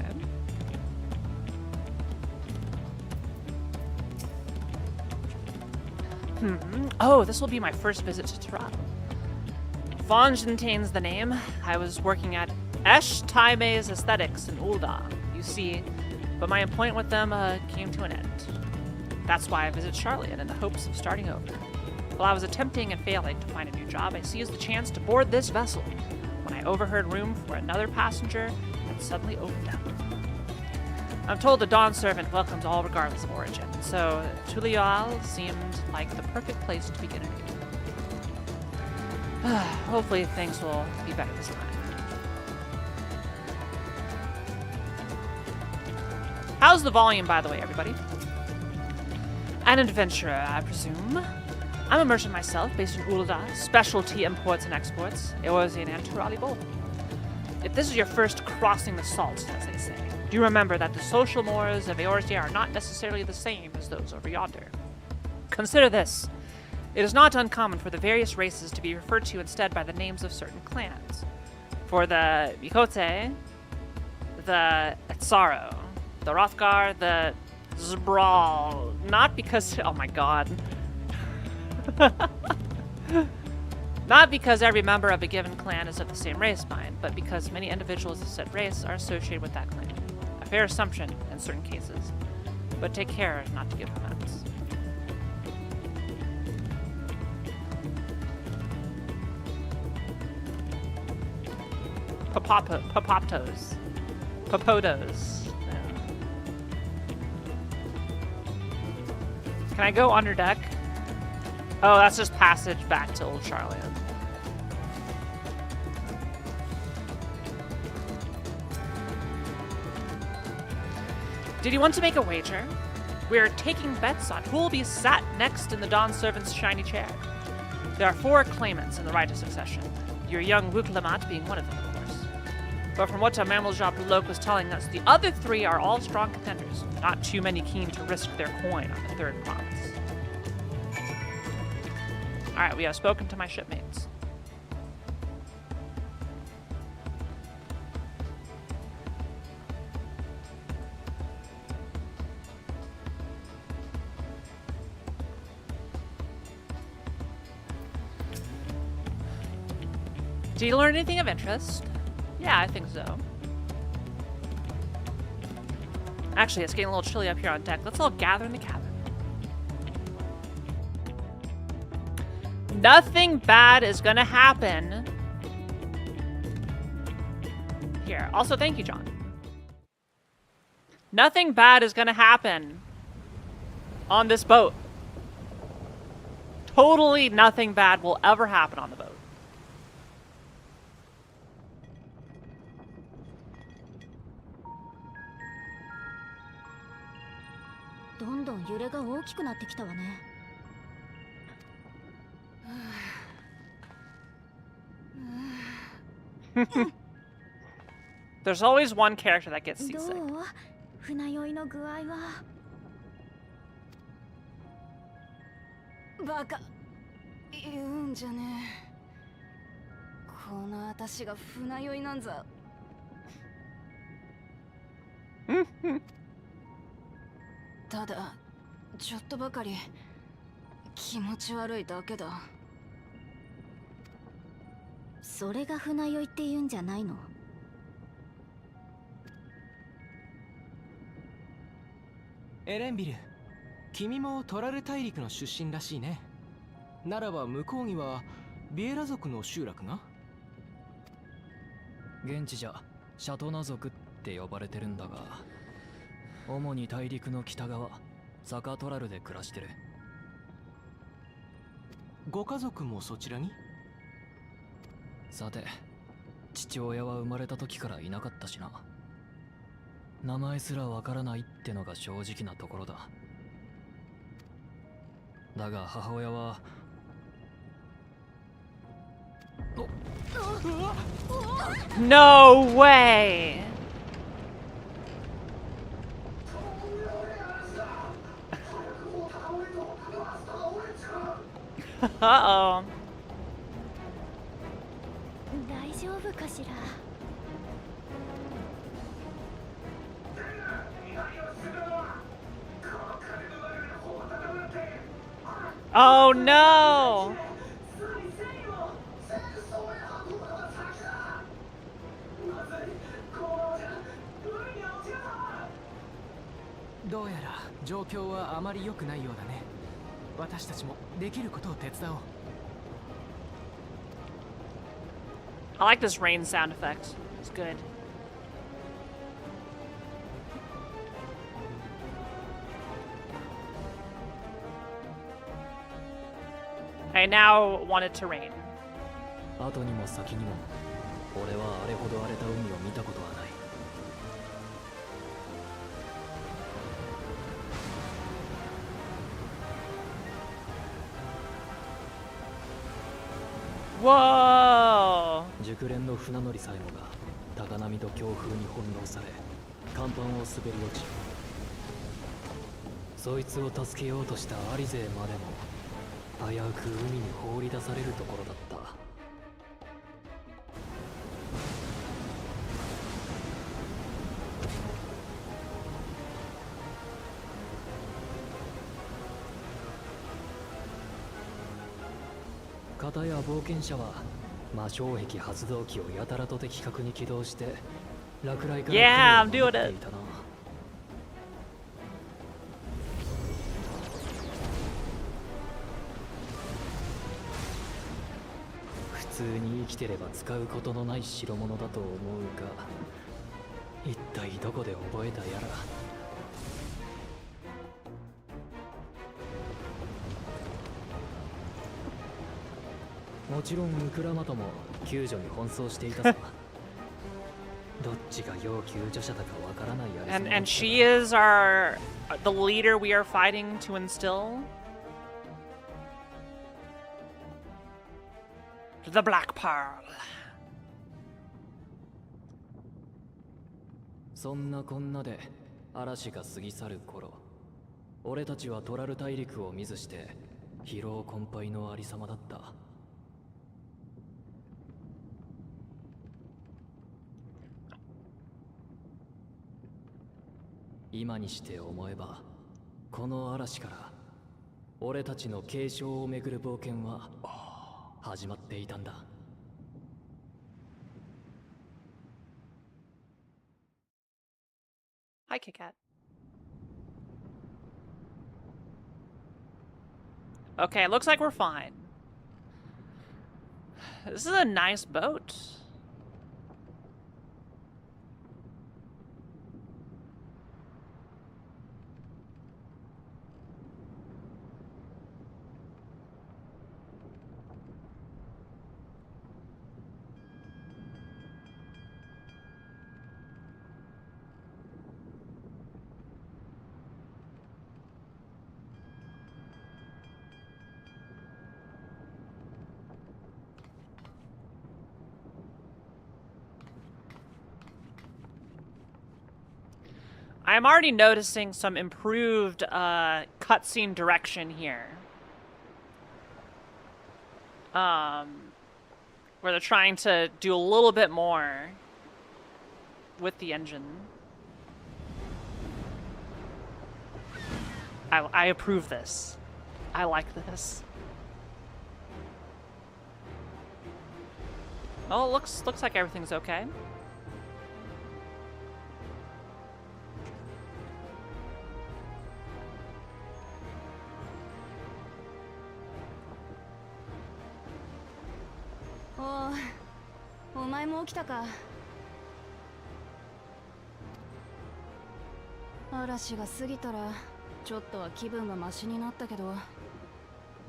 Oh, this will be my first visit to Tural. Vonjentain's the name. I was working at Esh Taime's Aesthetics in Ulda, you see, but my employment with them came to an end. That's why I visit Charlian in the hopes of starting over. While I was attempting and failing to find a new job, I seized the chance to board this vessel when I overheard room for another passenger had suddenly opened up. I'm told the Dawn Servant welcomes all regardless of origin, so Tulial seemed like the perfect place to begin anew. Hopefully things will be better this time. How's the volume, by the way, everybody? An adventurer, I presume. I'm a merchant myself, based in Ulda, specialty imports and exports, Eorzean and Turali both. If this is your first crossing the salt, as they say, do remember that the social mores of Eorzea are not necessarily the same as those over yonder. Consider this. It is not uncommon for the various races to be referred to instead by the names of certain clans. For the Mikote, the Etsaro, the Rothgar, the Zbrawl. Not because... Oh my god. Not because every member of a given clan is of the same race, mind, but because many individuals of said race are associated with that clan. A fair assumption in certain cases, but take care not to give offense. Popoptos. Popodos. Yeah. Can I go under deck? Oh, that's just passage back to Old Charlotte. Did you want to make a wager? We are taking bets on who will be sat next in the Dawn Servant's shiny chair. There are 4 claimants in the right of succession, your young Wuklamat being one of them, of course. But from what Mamelja Blok was telling us, the other 3 are all strong contenders, not too many keen to risk their coin on the 3rd promise. Alright, we have spoken to my shipmates. Did you learn anything of interest? Yeah, I think so. Actually, it's getting a little chilly up here on deck. Let's all gather in the cabin. Nothing bad is gonna happen. Here. Also, thank you, John. Nothing bad is gonna happen on this boat. Totally nothing bad will ever happen on the boat. There's always one character that gets seasick. 船酔いの具合はバカ言うんじゃねえこの私が船酔いなんざただちょっとばかり気持ち悪いだけだそれが船酔いって言うんじゃないのエレンビル、君もトラル大陸の出身らしいね。ならば向こうにはビエラ族の集落が？現地じゃシャトナ族って呼ばれてるんだが、主に大陸の北側、サカトラルで暮らしてる。ご家族もそちらに？さて、父親は生まれた時からいなかったしな。名前すらわからないってのが正直なところだ。だが母親はNo way! Uh-oh. 大丈夫かしら Oh no! どうやら状況はあまり良くないようだね。私たちもできることを手伝おう。I like this rain sound effect. It's good. I now want it to rain. 後にも先にも俺はあれほど荒れた海を見たことはない。Whoa! 熟練の船乗りさえもが高波と強風に翻弄され甲板を滑り落ち、そいつを助けようとしたアリ勢までも危うく海に放り出されるところだった。片や冒険者は魔性壁発動機をやたらと的確に起動して落雷から Yeah, I'm 船を doing 守っ it. ていたな。普通に生きてれば使うことのない代物だと思うが、一体どこで覚えたやら。もちろんウクラマトも救助に奔走していたさ。どっちが要救助者だかわからないやり And she is the leader we are fighting to instill. The Black Pearl. そんなこんなで嵐が過ぎ去る頃、俺たちはトラル大陸を見ずして疲労困憊のありさまだった。今にして思えば、この嵐から俺たちの継承をめぐる冒険は始まっていたんだ。Hi, Kit Kat. Okay, looks like we're fine. This is a nice boat. I'm already noticing some improved cutscene direction here. Where they're trying to do a little bit more with the engine. I approve this. I like this. Oh, it looks like everything's okay. Oh, お前も起きたか。嵐が過ぎたらちょっとは気分がマシになったけど、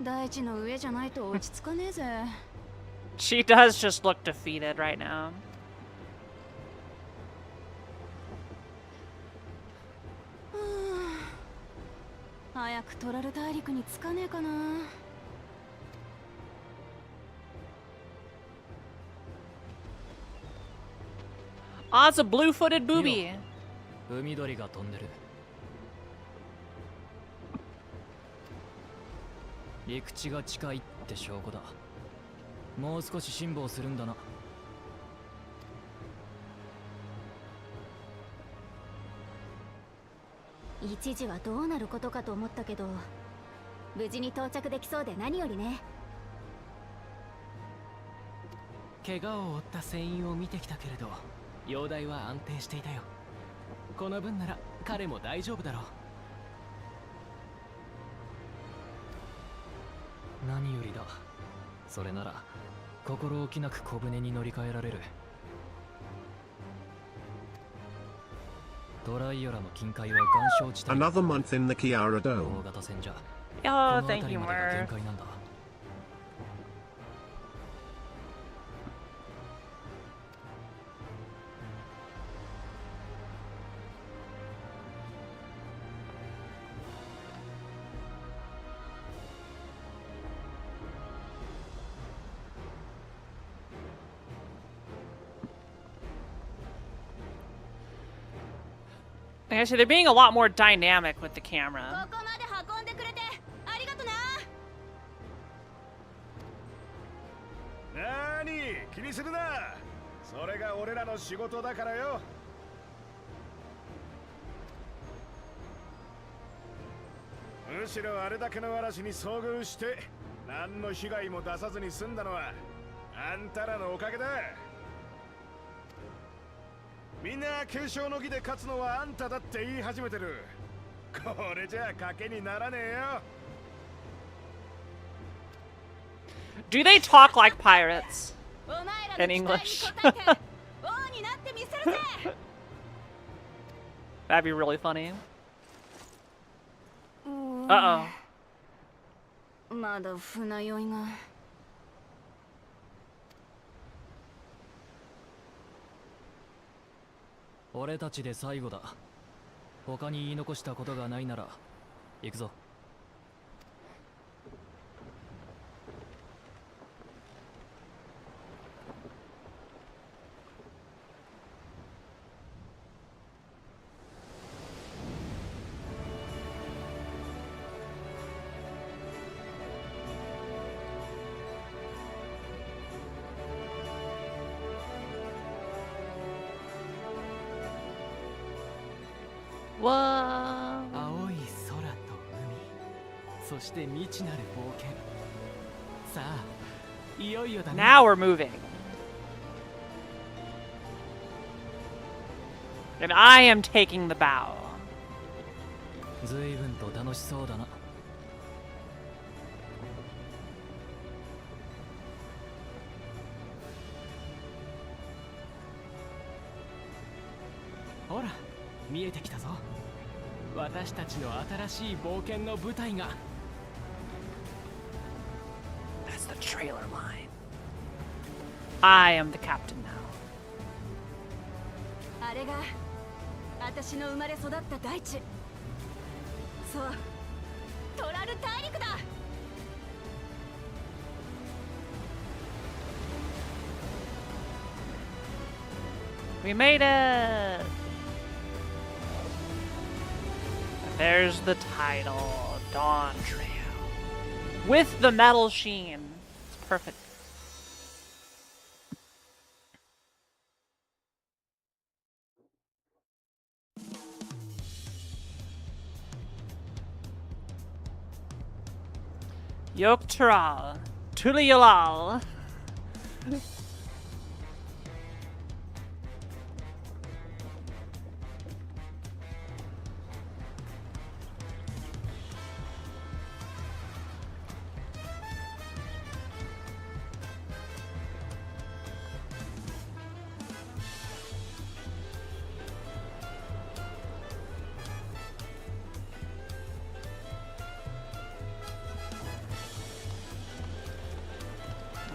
大地の上じゃないと落ち着かねえぜ。She does just look defeated right now. 早くトラル大陸に着かねえかな。Ah, it's a blue-footed booby. 海鳥が飛んでる。陸地が近いって証拠だ。もう少し辛抱するんだな。一時はどうなることかと思ったけど、無事に到着できそうで何よりね。怪我を負った船員を見てきたけれど、容体は安定していたよ。この分なら彼も大丈夫だろう。何よりだ。それなら心置きなく小舟に乗り換えられる。トライオラの近海は岩礁地帯。 Another month in the Kiara 大 Dome. 型船じゃ。 Oh, この thank 辺り you, までが限 Murph. 界なんだ。Like I said, they're being a lot more dynamic with the camera. ここまで運んでくれてありがとな。なーに気にするな。それが俺らの仕事だからよ。むしろあれだけの嵐に遭遇して何の被害も出さずに済んだのはあんたらのおかげだ。みんな継承の儀で勝つのはあんただって言い始めてる。これじゃあ賭けにならねえよ。 Do they talk like pirates お前ら in の期 English? 待に応えて王になってみせるぜ。That'd be really funny. Uh-oh. まだ船酔いが。俺たちで最後だ。他に言い残したことがないなら行くぞ。Whoa. 青い空と海、そして未知なる冒険。さあ、いよいよだね。 Now we're moving. And I am taking the bow. 随分と楽しそうだな。ほら、見えてきたぞ。私たちの新しい冒険の舞台が。 That's the trailer line. I am the captain now. あれが私の生まれ育った大地。そう、トラル大陸だ。We made it! There's the title, Dawntrail. With the metal sheen. It's perfect. Yoktaral. Tuliyalal.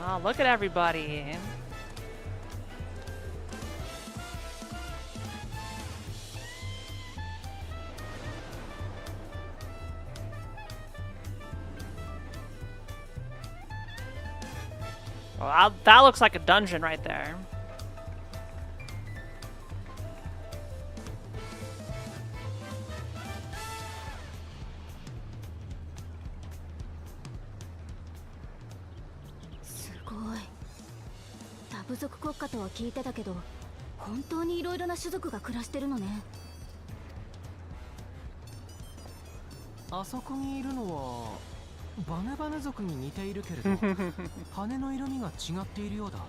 Oh, look at everybody. Well, that looks like a dungeon right there.すごい。多部族国家とは聞いてたけど、本当にいろいろな種族が暮らしてるのね。あそこにいるのはバネバネ族に似ているけれど羽の色味が違っているようだ。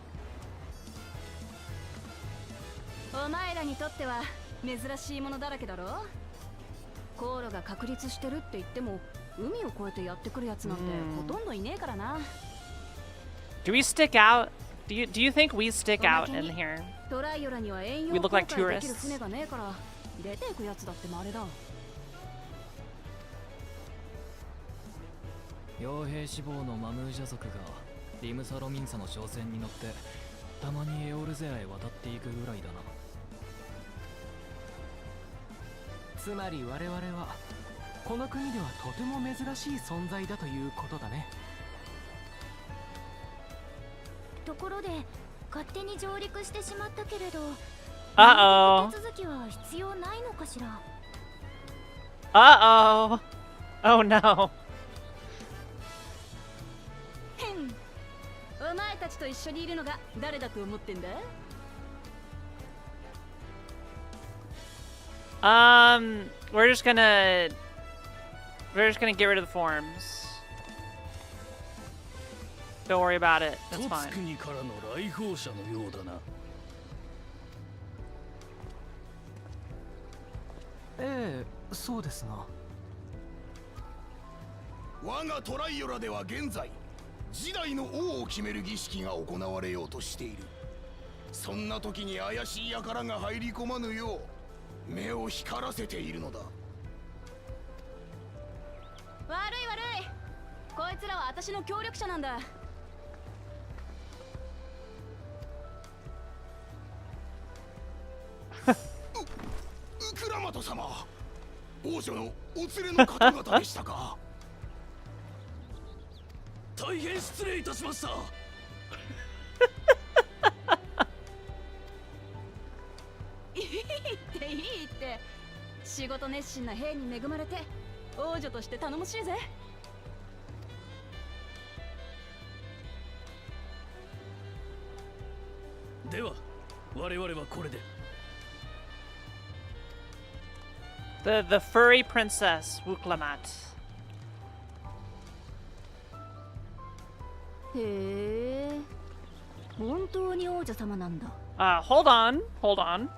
お前らにとっては珍しいものだらけだろ。航路が確立してるって言っても海を越えてやってくるやつなんてほとんどいねえからな。Do we stick out? Do you think we stick out in here? トライオラには遠洋 We 航 look like 海できる tourists. 船がねえから出ていくやつだって稀だ。傭兵志望のマムージャ族がリムサロミンサの商船に乗ってたまにエオルゼアへ渡っていくぐらいだな。つまり我々はこの国ではとても珍しい存在だということだね。ところで勝手に上陸してしまったけれど、 Uh-oh. 手続きは必要ないのかしら。Uh-oh. Oh no. へん。お前たちと一緒にいるのが誰だと思ってんだ？ We're just gonna get rid of the forms. Don't worry about it. That's fine. 国からの来訪者のようだな。ええ、そうですが。我がトライオラでは現在、次代の王を決める儀式が行われようとしている。そんな時に怪しい輩が入り込まぬよう目を光らせているのだ。悪い悪い。こいつらは私の協力者なんだ。ウクラマト様、王女のお連れの方々でしたか。大変失礼いたしました。いいっていいって。仕事熱心な兵に恵まれて王女として頼もしいぜ。では我々はこれで。The furry princess Wuklamat. へえ。本当に王女様なんだ。Hold on. Hold on.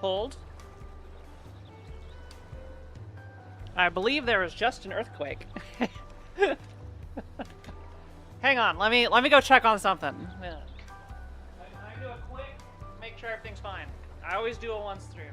Hold. I believe there was just an earthquake. Hang on, let me go check on something. Yeah. I do a quick, make sure everything's fine. I always do it once through.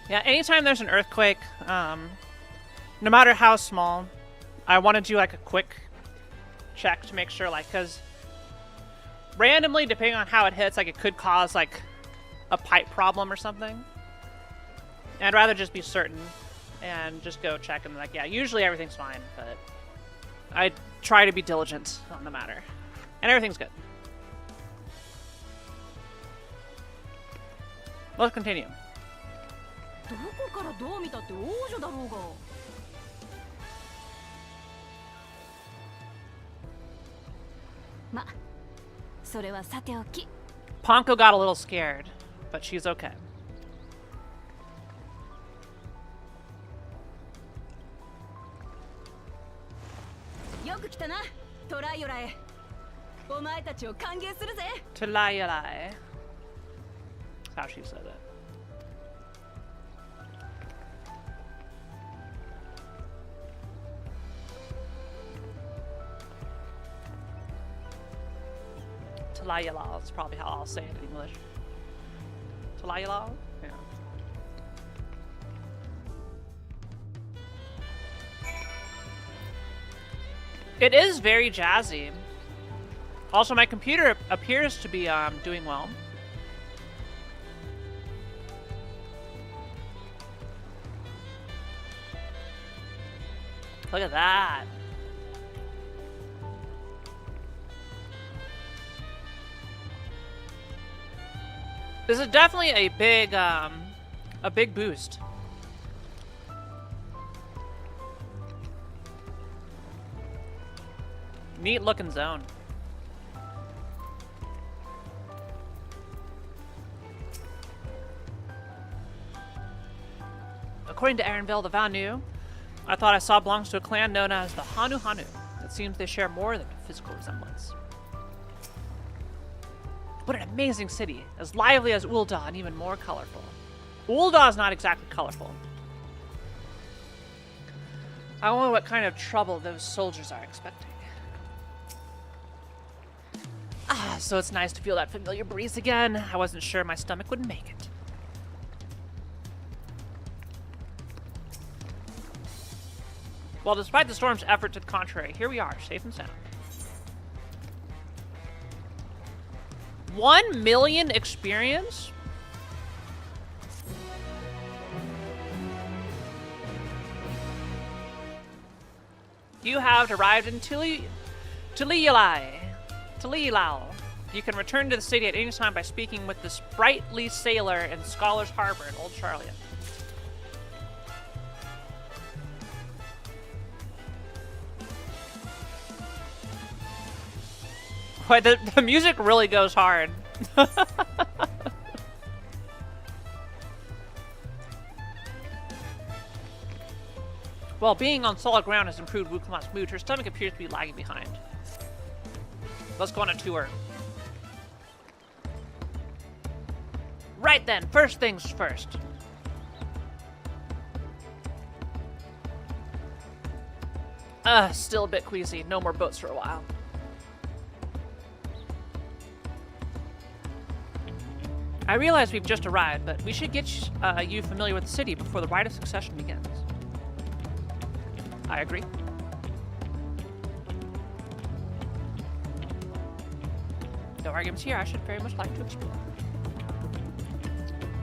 Yeah, anytime there's an earthquake, no matter how small, I want to do like a quick check to make sure, like, because randomly, depending on how it hits, like it could cause like a pipe problem or something. And I'd rather just be certain and just go check and like, yeah, usually everything's fine, but I try to be diligent on the matter. And everything's good. Let's continue. どこからどう見たって王女だろうが。ま、それはさておき。 Ponko got a little scared, but she's okay. よく来たな、トライオラへ。お前たちを歓迎するぜ。Talayalai. That's how she said it. Talayala is probably how I'll say it in English. Talayala? Yeah. It is very jazzy. Also, my computer appears to be doing well. Look at that. This is definitely a big boost. Neat looking zone. According to Erenville, the Vanu, I thought I saw belongs to a clan known as the Hanu Hanu. It seems they share more than a physical resemblance. What an amazing city, as lively as Ul'dah and even more colorful. Ul'dah is not exactly colorful. I wonder what kind of trouble those soldiers are expecting. Ah, so it's nice to feel that familiar breeze again. I wasn't sure my stomach would make it. Well, despite the storm's effort to the contrary, here we are, safe and sound. 1 million experience? You have arrived in Tulilau. You can return to the city at any time by speaking with the sprightly sailor in Scholar's Harbor in Old Charlotte. Boy, the music really goes hard. While being on solid ground has improved Wuklamat's mood, her stomach appears to be lagging behind. Let's go on a tour. Right then, first things first. Still a bit queasy. No more boats for a while. I realize we've just arrived, but we should get you familiar with the city before the rite of succession begins. I agree. No arguments here. I should very much like to explore.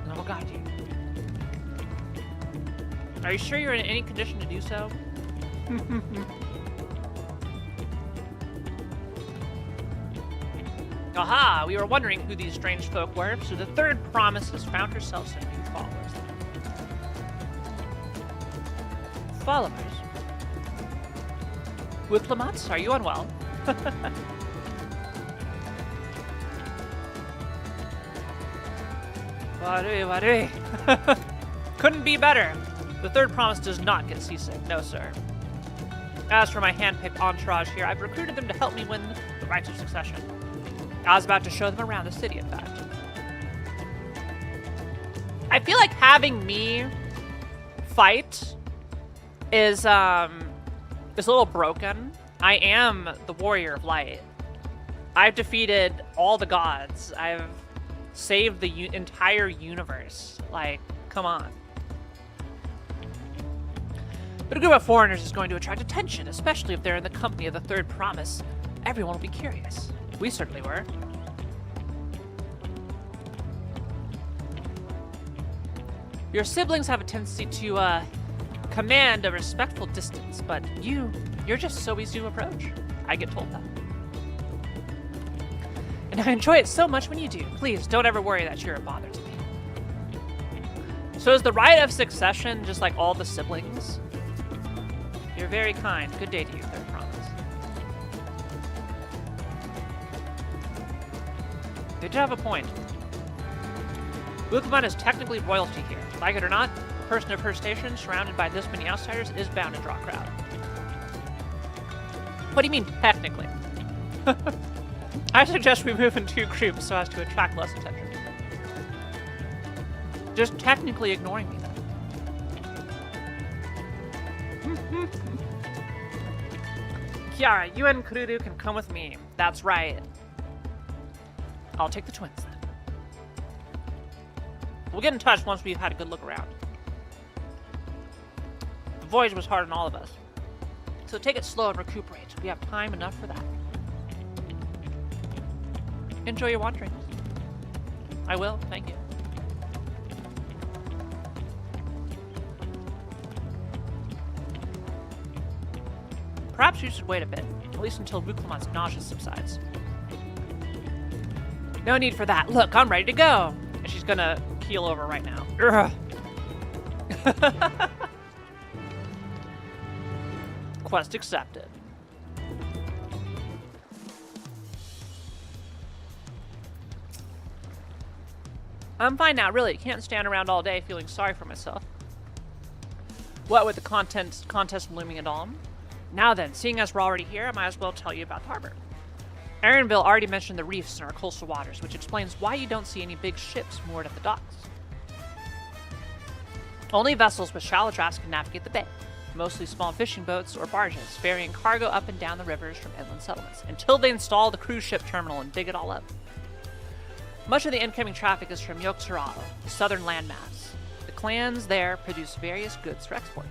And I will guide you. Are you sure you're in any condition to do so? Aha! We were wondering who these strange folk were, so the third promise has found herself some new followers. Followers? Wuklamats, are you unwell? Wari. Couldn't be better. The third promise does not get seasick, no sir. As for my hand-picked entourage here, I've recruited them to help me win the rites of succession. I was about to show them around the city, in fact. I feel like having me fight is a little broken. I am the warrior of light. I've defeated all the gods. I've saved the entire universe. Like, come on. But a group of foreigners is going to attract attention, especially if they're in the company of the third promise. Everyone will be curious. We certainly were. Your siblings have a tendency to command a respectful distance, but you're just so easy to approach. I get told that. And I enjoy it so much when you do. Please, don't ever worry that you're a bother to me. So is the rite of succession just like all the siblings? You're very kind. Good day to you, third promise. They do have a point. Wuklamat is technically royalty here. Like it or not, a person of her station, surrounded by this many outsiders, is bound to draw a crowd. What do you mean, technically? I suggest we move in 2 groups so as to attract less attention. Just technically ignoring me, then. Kiara, you and Kururu can come with me. That's right. I'll take the twins, then. We'll get in touch once we've had a good look around. The voyage was hard on all of us. So take it slow and recuperate. We have time enough for that. Enjoy your wanderings. I will, thank you. Perhaps you should wait a bit, at least until Wuklamon's nausea subsides. No need for that. Look, I'm ready to go. And she's gonna keel over right now. Quest accepted. I'm fine now, really. Can't stand around all day feeling sorry for myself. What with the contest looming and all. Now then, seeing as we're already here, I might as well tell you about the harbor. Erenville already mentioned the reefs in our coastal waters, which explains why you don't see any big ships moored at the docks. Only vessels with shallow drafts can navigate the bay, mostly small fishing boats or barges, ferrying cargo up and down the rivers from inland settlements, until they install the cruise ship terminal and dig it all up. Much of the incoming traffic is from Yogg-Saron, the southern landmass. The clans there produce various goods for export.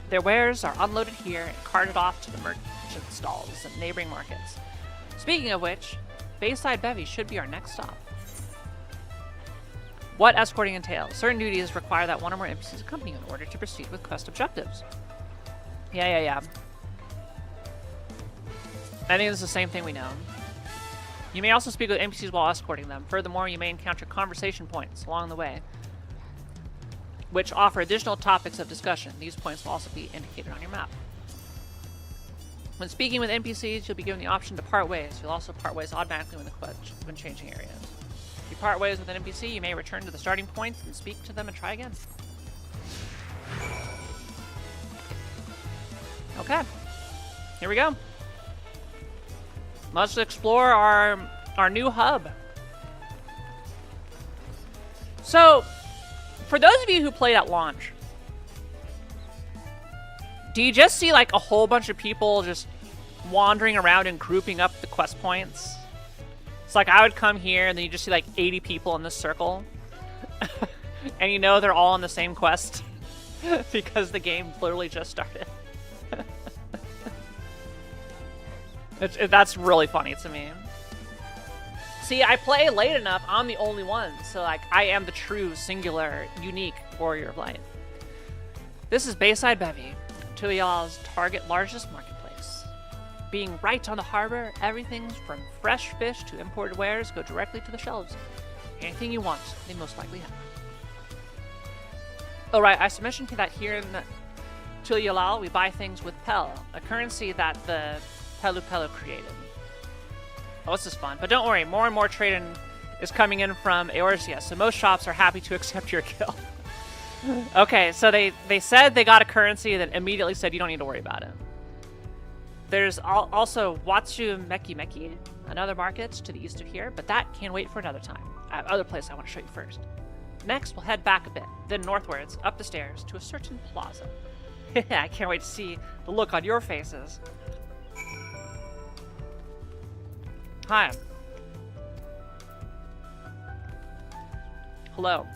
Their wares are unloaded here and carted off to the merchant stalls and neighboring markets. Speaking of which, Bayside Bevy should be our next stop. What escorting entails? Certain duties require that one or more NPCs accompany you in order to proceed with quest objectives. Yeah. I think it's the same thing we know. You may also speak with NPCs while escorting them. Furthermore, you may encounter conversation points along the way, which offer additional topics of discussion. These points will also be indicated on your map. When speaking with NPCs, you'll be given the option to part ways. You'll also part ways automatically when changing areas. If you part ways with an NPC, you may return to the starting point and speak to them and try again. Okay, here we go. Let's explore our new hub. So, for those of you who played at launch, do you just see like a whole bunch of people just wandering around and grouping up the quest points? It's like I would come here and then you just see like 80 people in this circle. And you know they're all on the same quest because the game literally just started. That's really funny to me. See, I play late enough, I'm the only one, so like I am the true, singular, unique warrior of light. This is Bayside Bevy, Tulial's target largest marketplace. Being right on the harbor, everything from fresh fish to imported wares go directly to the shelves. Anything you want, they most likely have. Oh right, I mentioned that here in Tulial, we buy things with Pel, a currency that the Pelu created. Oh, this is fun. But don't worry, more and more trading is coming in from Eorzea, so most shops are happy to accept your kill. Okay, so they said they got a currency, then immediately said you don't need to worry about it. There's also Watsu Meki, another market to the east of here, but that can wait for another time. I have other places I want to show you first. Next, we'll head back a bit, then northwards, up the stairs, to a certain plaza. I can't wait to see the look on your faces. Hi. Hello.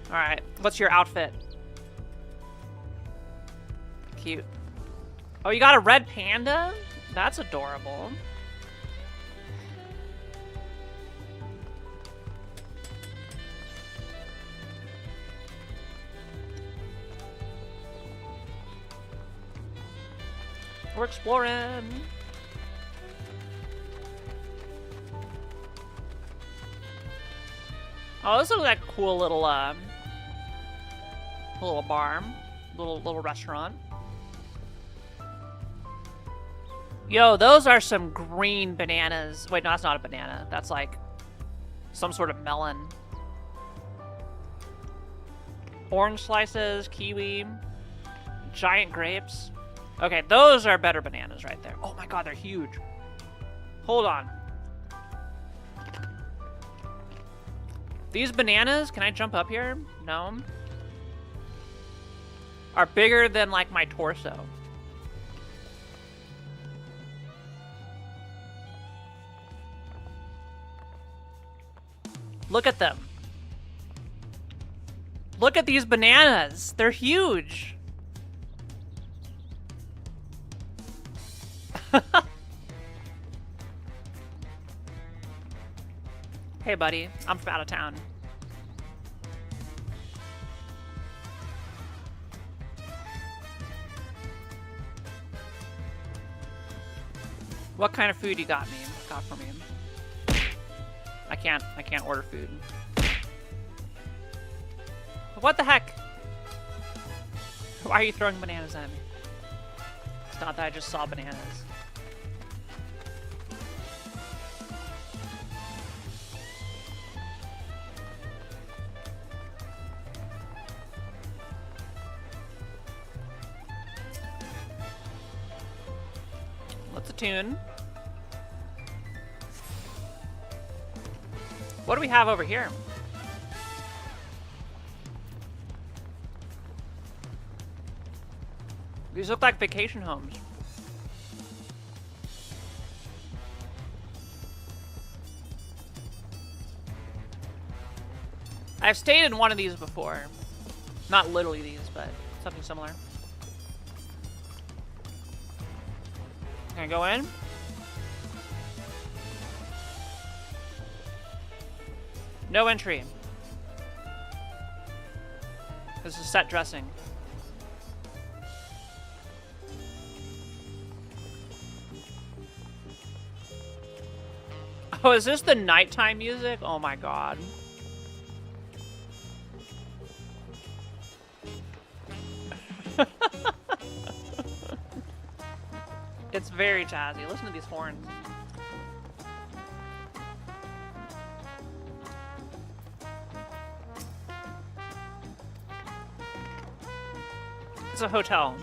Alright, what's your outfit? Cute. Oh, you got a red panda? That's adorable. We're exploring. Oh, this looks like a cool little bar, little restaurant. Yo, those are some green bananas. Wait, no, that's not a banana. That's like Some sort of melon. Orange slices, kiwi, giant grapes. Okay, those are better bananas right there. Oh my god, they're huge. Hold on. These bananas, can I jump up here? No. Are bigger than like my torso. Look at them. Look at these bananas. They're huge. Hey, buddy. I'm from out of town. What kind of food you got for me? I can't order food. What the heck? Why are you throwing bananas at me? It's not that I just saw bananas. What's the tune? What do we have over here? These look like vacation homes. I've stayed in one of these before. Not literally these, but something similar. Can I go in? No entry. This is set dressing. Oh, is this the nighttime music? Oh my god. It's very jazzy. Listen to these horns. It's a hotel.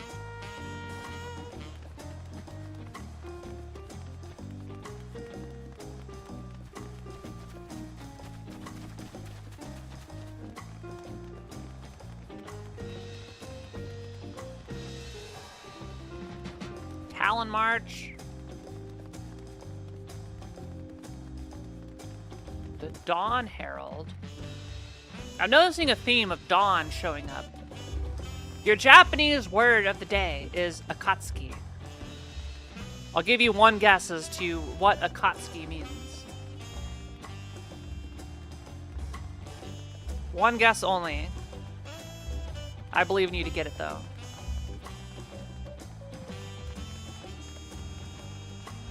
Talon March. The Dawn Herald. I'm noticing a theme of dawn showing up. Your Japanese word of the day is akatsuki. I'll give you one guess as to what akatsuki means. One guess only. I believe in you to get it though.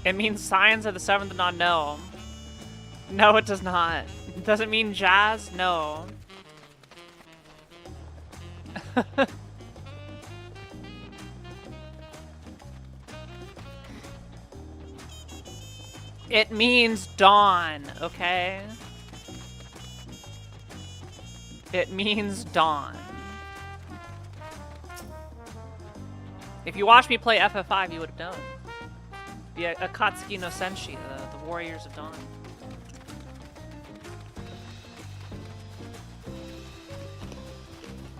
It means signs of the seventh dawn. No. No, it does not. Does it mean jazz? No. It means dawn, okay? It means dawn. If you watched me play FF5, you would have known. The Akatsuki no Senshi, the Warriors of Dawn.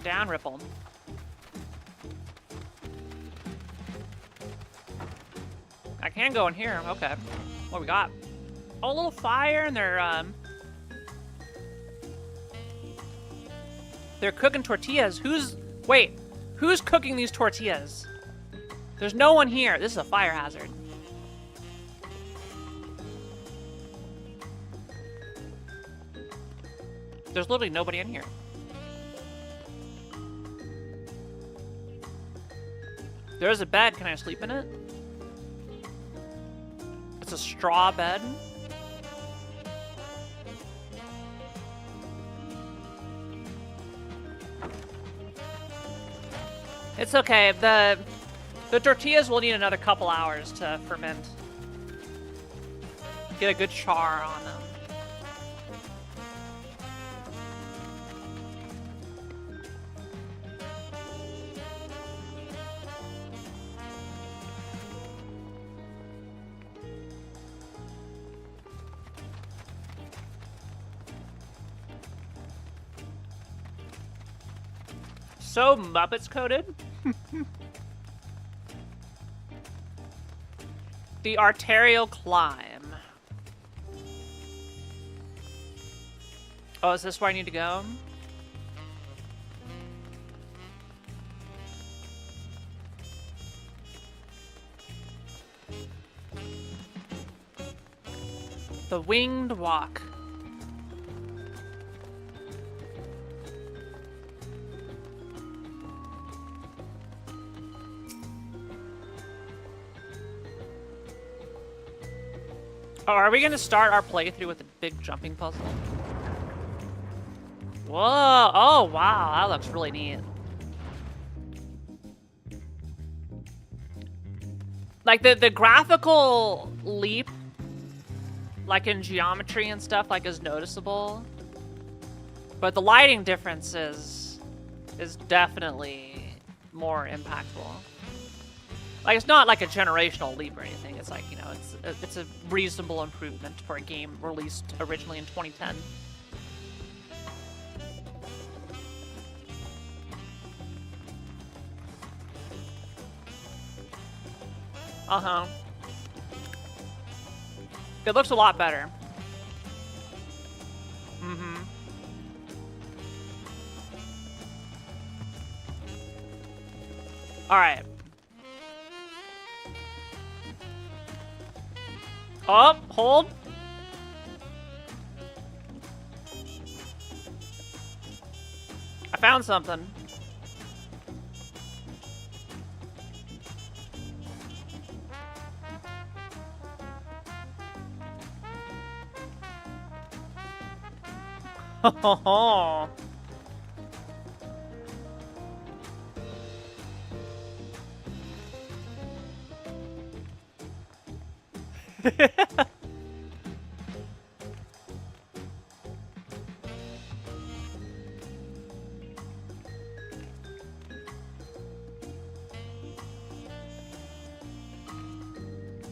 Down, Ripple. I can go in here. Okay. What we got? Oh, a little fire, and they're cooking tortillas. Wait, who's cooking these tortillas? There's no one here. This is a fire hazard. There's literally nobody in here. There's a bed. Can I sleep in it? It's a straw bed. It's okay. The tortillas will need another couple hours to ferment. Get a good char on them. so Muppets coded. The arterial climb. Oh, is this where I need to go? The winged walk. Oh, are we gonna start our playthrough with a big jumping puzzle? Whoa! Oh, wow, that looks really neat. Like the graphical leap, like in geometry and stuff, like is noticeable. But the lighting difference is definitely more impactful. Like, it's not like a generational leap or anything. It's like, you know, it's a reasonable improvement for a game released originally in 2010. Uh-huh. It looks a lot better. Mm-hmm. All right. Oh, hold. I found something. Oh.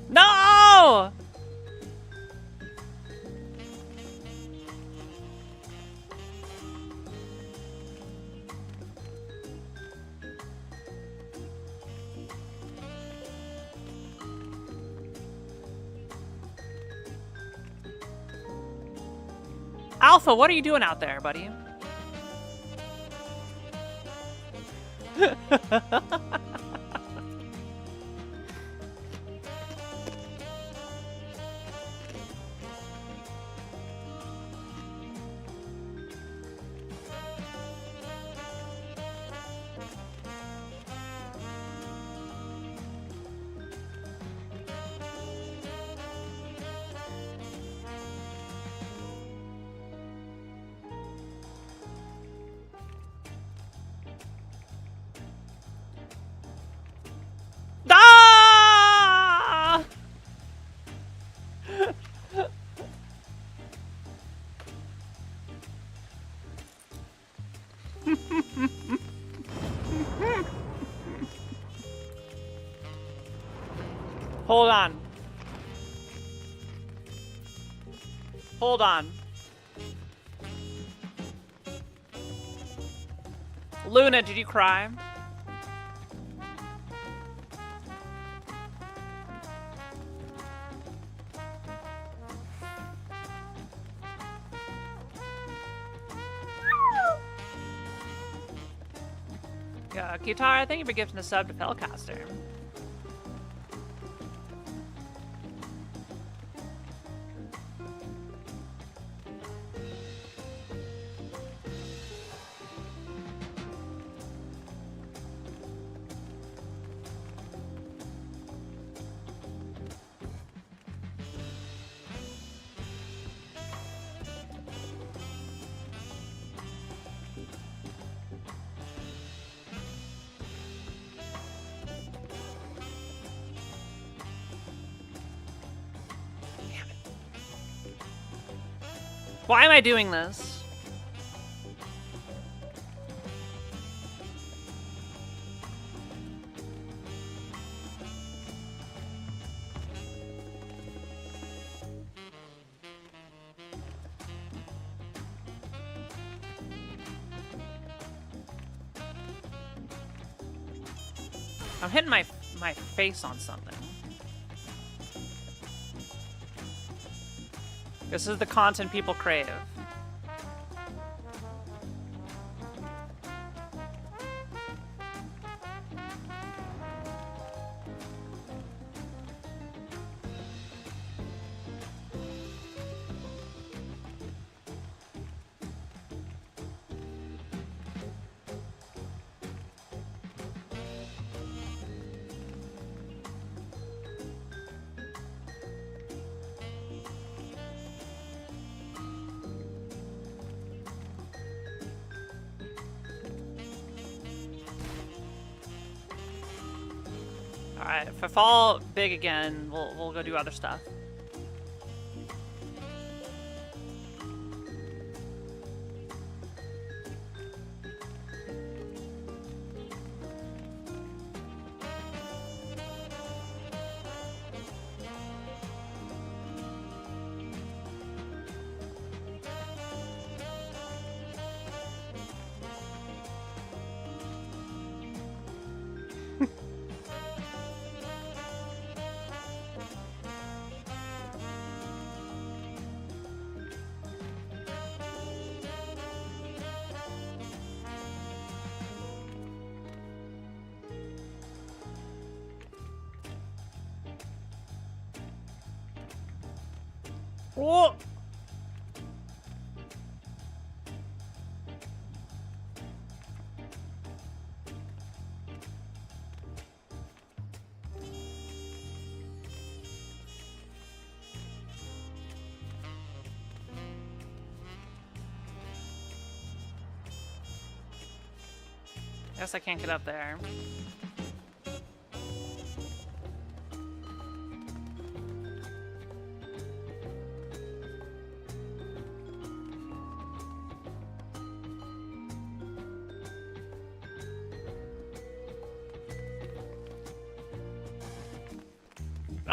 No! Alpha, what are you doing out there, buddy? Ah! Hold on. Hold on. Luna, did you cry? Yeah, Kiara, thank you for gifting a sub to Felcaster. Why am I doing this? I'm hitting my face on something. This is the content people crave. Alright, if I fall big again, we'll go do other stuff. Whoa! Guess I can't get up there.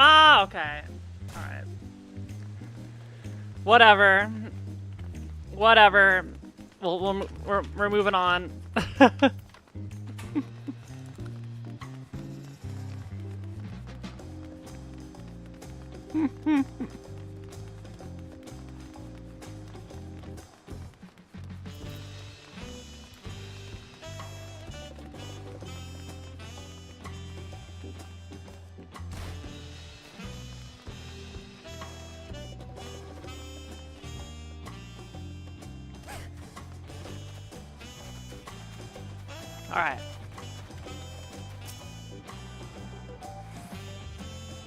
Ah, okay. All right. Whatever. Whatever. We're moving on. Alright.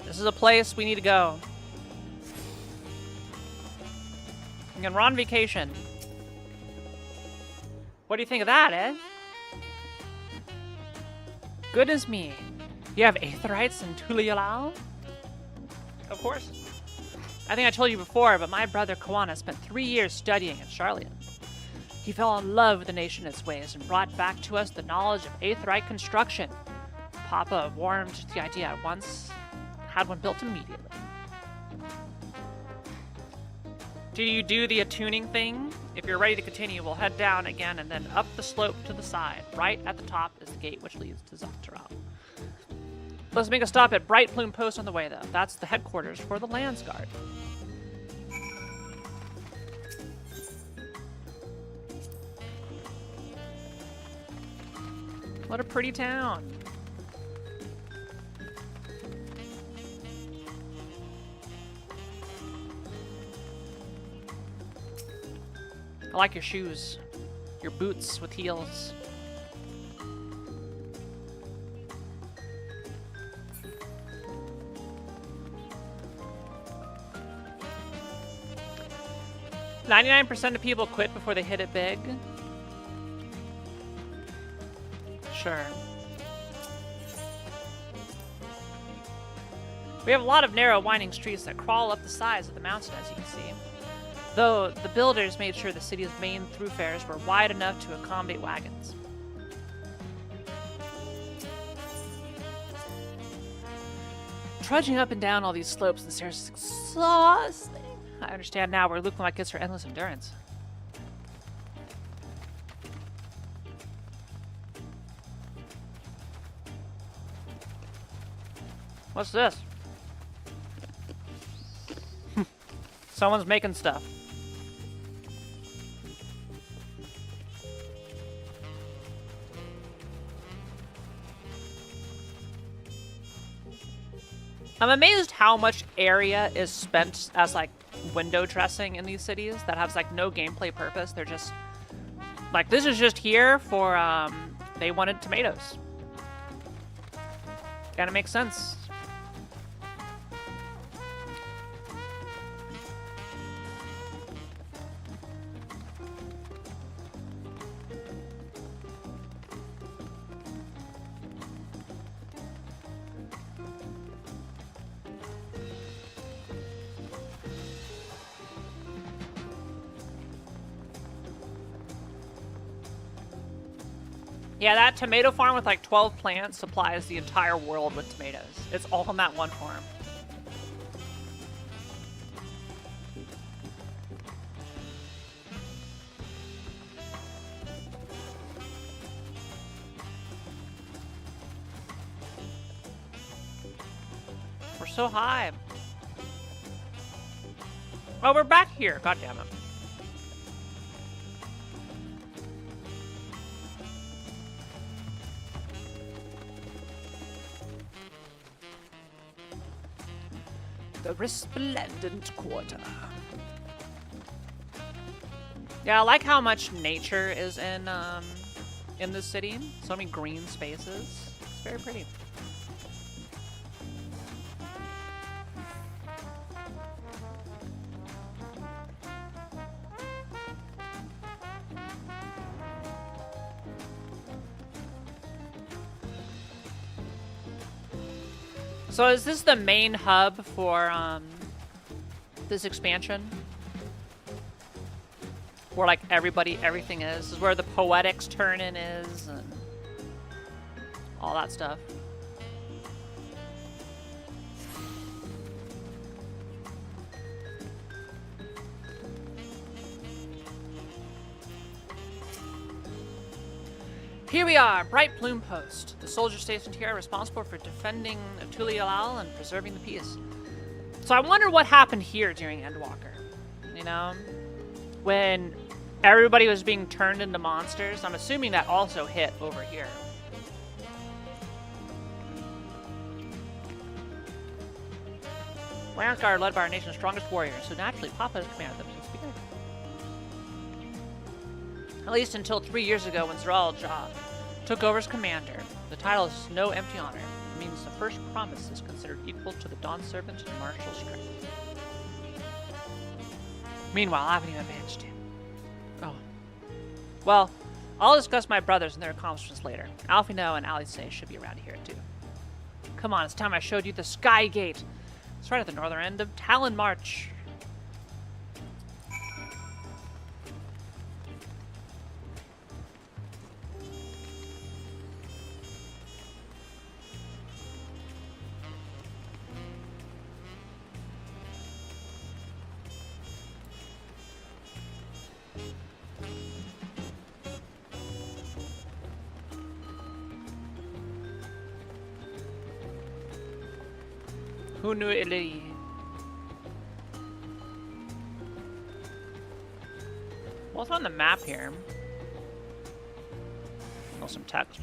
This is a place we need to go. And we're on vacation. What do you think of that, eh? Goodness me. You have Aetherites in Tulialal? Of course. I think I told you before, but my brother Kawana spent 3 years studying at Charlian. He fell in love with the nation and its ways and brought back to us the knowledge of Aetherite construction. Papa warmed to the idea at once, had one built immediately. Do you do the attuning thing? If you're ready to continue, we'll head down again and then up the slope to the side. Right at the top is the gate which leads to Dawntrail. Let's make a stop at Bright Plume Post on the way, though. That's the headquarters for the Landsguard. What a pretty town. I like your shoes. Your boots with heels. "99% of people quit before they hit it big." Sure. We have a lot of narrow, winding streets that crawl up the sides of the mountain, as you can see. Though the builders made sure the city's main thoroughfares were wide enough to accommodate wagons. Trudging up and down all these slopes and stairs is exhausting. I understand now where Luke gets her endless endurance. What's this? Someone's making stuff. I'm amazed how much area is spent as like window dressing in these cities that has like no gameplay purpose. They're just like, this is just here for they wanted tomatoes. Kinda makes sense. Yeah, that tomato farm with like 12 plants supplies the entire world with tomatoes. It's all in that one farm. We're so high. Oh, we're back here. God damn it. The resplendent quarter. Yeah, I like how much nature is in this city. So many green spaces. It's very pretty. So is this the main hub for this expansion? Where like everything is? This is where the poetics turn-in is and all that stuff. Here we are, Bright Plume Post. The soldiers stationed here are responsible for defending Tulialal and preserving the peace. So I wonder what happened here during Endwalker. You know? When everybody was being turned into monsters, I'm assuming that also hit over here. Lansguard led by our nation's strongest warriors, so naturally Papa has commanded them since the beginning. At least until 3 years ago when Zeral Jah took over as commander. The title is no empty honor. It means the first promise is considered equal to the Dawn Servant in martial strength. Meanwhile, I haven't even managed him. Oh. Well, I'll discuss my brothers and their accomplishments later. Alfino and Alice should be around here too. Come on, it's time I showed you the Sky Gate. It's right at the northern end of Talon March. Who knew Ili? What's on the map here? Oh, some text.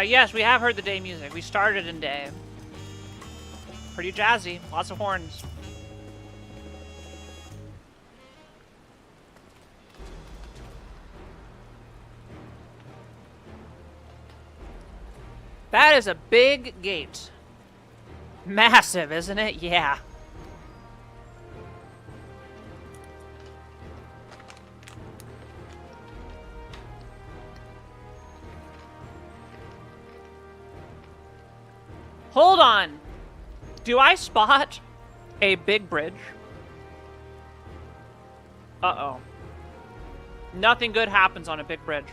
Yes, we have heard the day music. We started in day. Pretty jazzy. Lots of horns. That is a big gate. Massive, isn't it? Yeah. Hold on. Do I spot a big bridge? Uh-oh. Nothing good happens on a big bridge.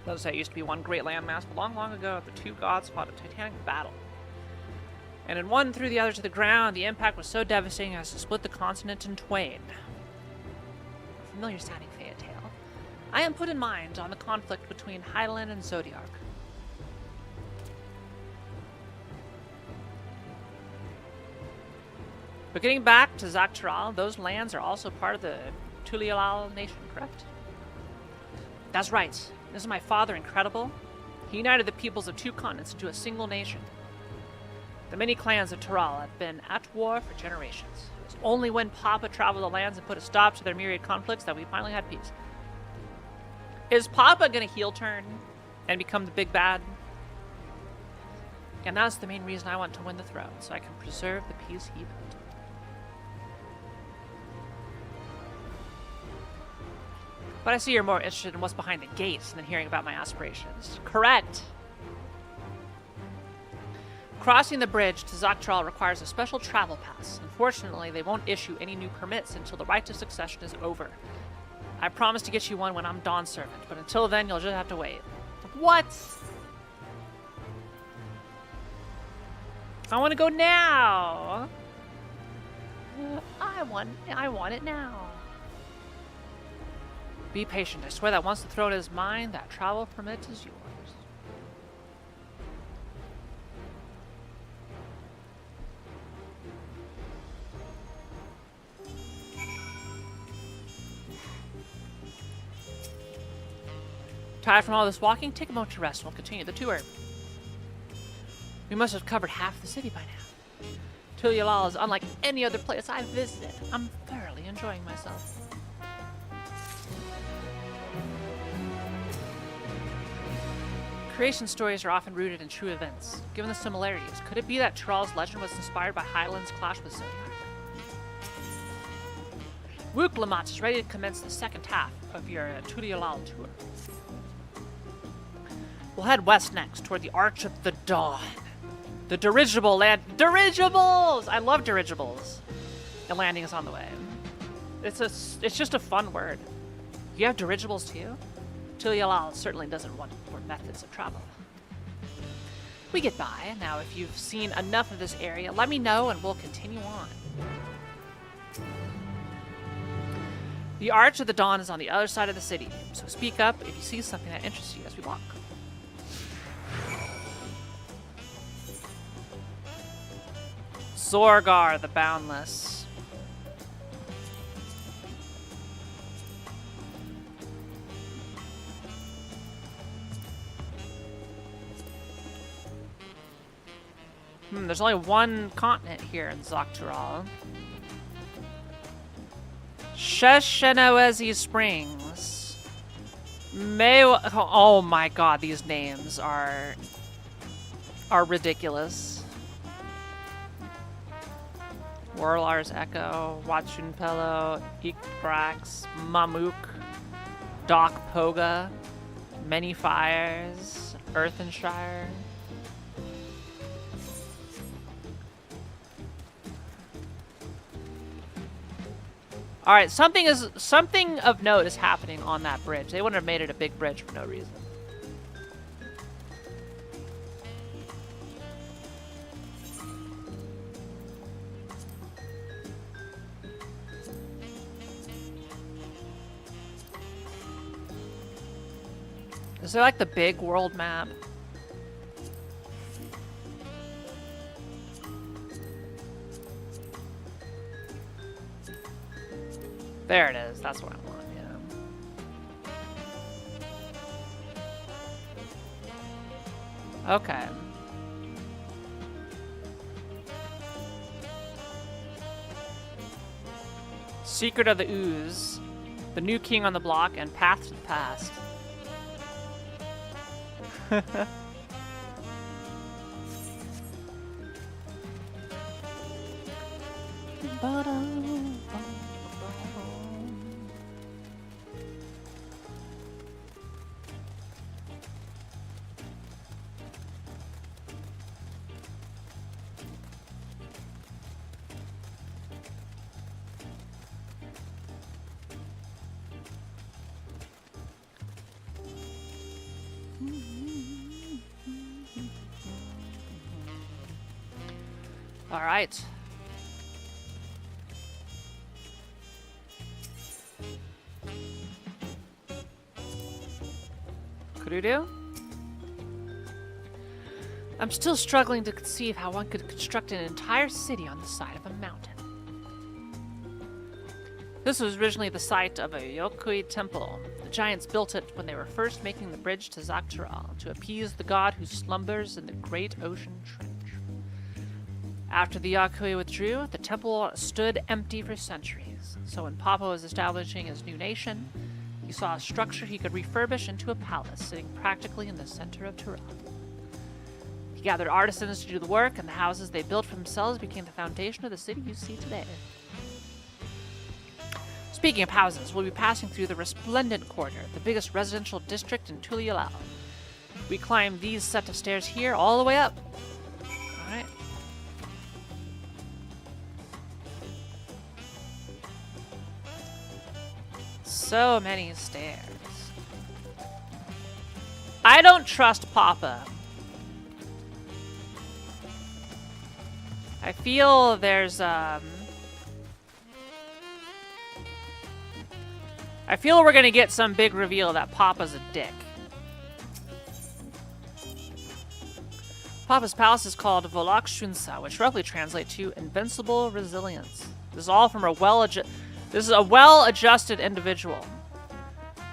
Does say it used to be one great landmass, but long, long ago, the two gods fought a titanic battle. And in one threw the other to the ground, the impact was so devastating as to split the continent in twain. A familiar sounding fairy tale. I am put in mind on the conflict between Hydaelyn and Zodiac. But getting back to Dawntrail, those lands are also part of the Tulialal nation, correct? That's right. This is my father, Incredible. He united the peoples of two continents into a single nation. The many clans of Tural have been at war for generations. It was only when Papa traveled the lands and put a stop to their myriad conflicts that we finally had peace. Is Papa gonna heel turn and become the big bad? And that's the main reason I want to win the throne, so I can preserve the peace he built. But I see you're more interested in what's behind the gates than hearing about my aspirations. Correct! Crossing the bridge to Dawntrail requires a special travel pass. Unfortunately, they won't issue any new permits until the right to succession is over. I promise to get you one when I'm Dawn Servant, but until then, you'll just have to wait. What? I want to go now! I want it now. Be patient. I swear that once the throne is mine, that travel permit is yours. Tired from all this walking? Take a moment to rest and we'll continue the tour. We must have covered half the city by now. Tulialal is unlike any other place I've visited. I'm thoroughly enjoying myself. Creation stories are often rooted in true events. Given the similarities, could it be that Tural's legend was inspired by Hydaelyn's clash with Zodiac? Wook is ready to commence the second half of your Tulialal tour. We'll head west next, toward the Arch of the Dawn. The dirigible land... Dirigibles! I love dirigibles. The landing is on the way. It's just a fun word. You have dirigibles too? Tulialal certainly doesn't want more methods of travel. We get by. Now, if you've seen enough of this area, let me know and we'll continue on. The Arch of the Dawn is on the other side of the city, so speak up if you see something that interests you as we walk. Zorgar the Boundless. There's only one continent here in Dawntrail. Sheshenawezi Springs. Oh my god, these names are ridiculous. Warlar's Echo, Wachunpelo, Ikbrax, Mamuk, Doc Poga, Many Fires, Earthenshire. All right, something of note is happening on that bridge. They wouldn't have made it a big bridge for no reason. Is there like the big world map? There it is. That's what I want, yeah. Okay. Secret of the Ooze, the new king on the block, and Path to the Past. All right. Kurudu? I'm still struggling to conceive how one could construct an entire city on the side of a mountain. This was originally the site of a Yokui temple. The giants built it when they were first making the bridge to Dawntrail to appease the god who slumbers in the great ocean trench. After the Yokui withdrew, the temple stood empty for centuries. So when Papa was establishing his new nation, he saw a structure he could refurbish into a palace sitting practically in the center of Tirana. He gathered artisans to do the work, and the houses they built for themselves became the foundation of the city you see today. Speaking of houses, we'll be passing through the Resplendent Quarter, the biggest residential district in Tulialao. We climb these set of stairs here all the way up. Alright. So many stairs. I don't trust Papa. I feel there's I feel we're gonna get some big reveal that Papa's a dick. Papa's palace is called Volak Shunsa, which roughly translates to invincible resilience. This is all from a well-adjusted individual.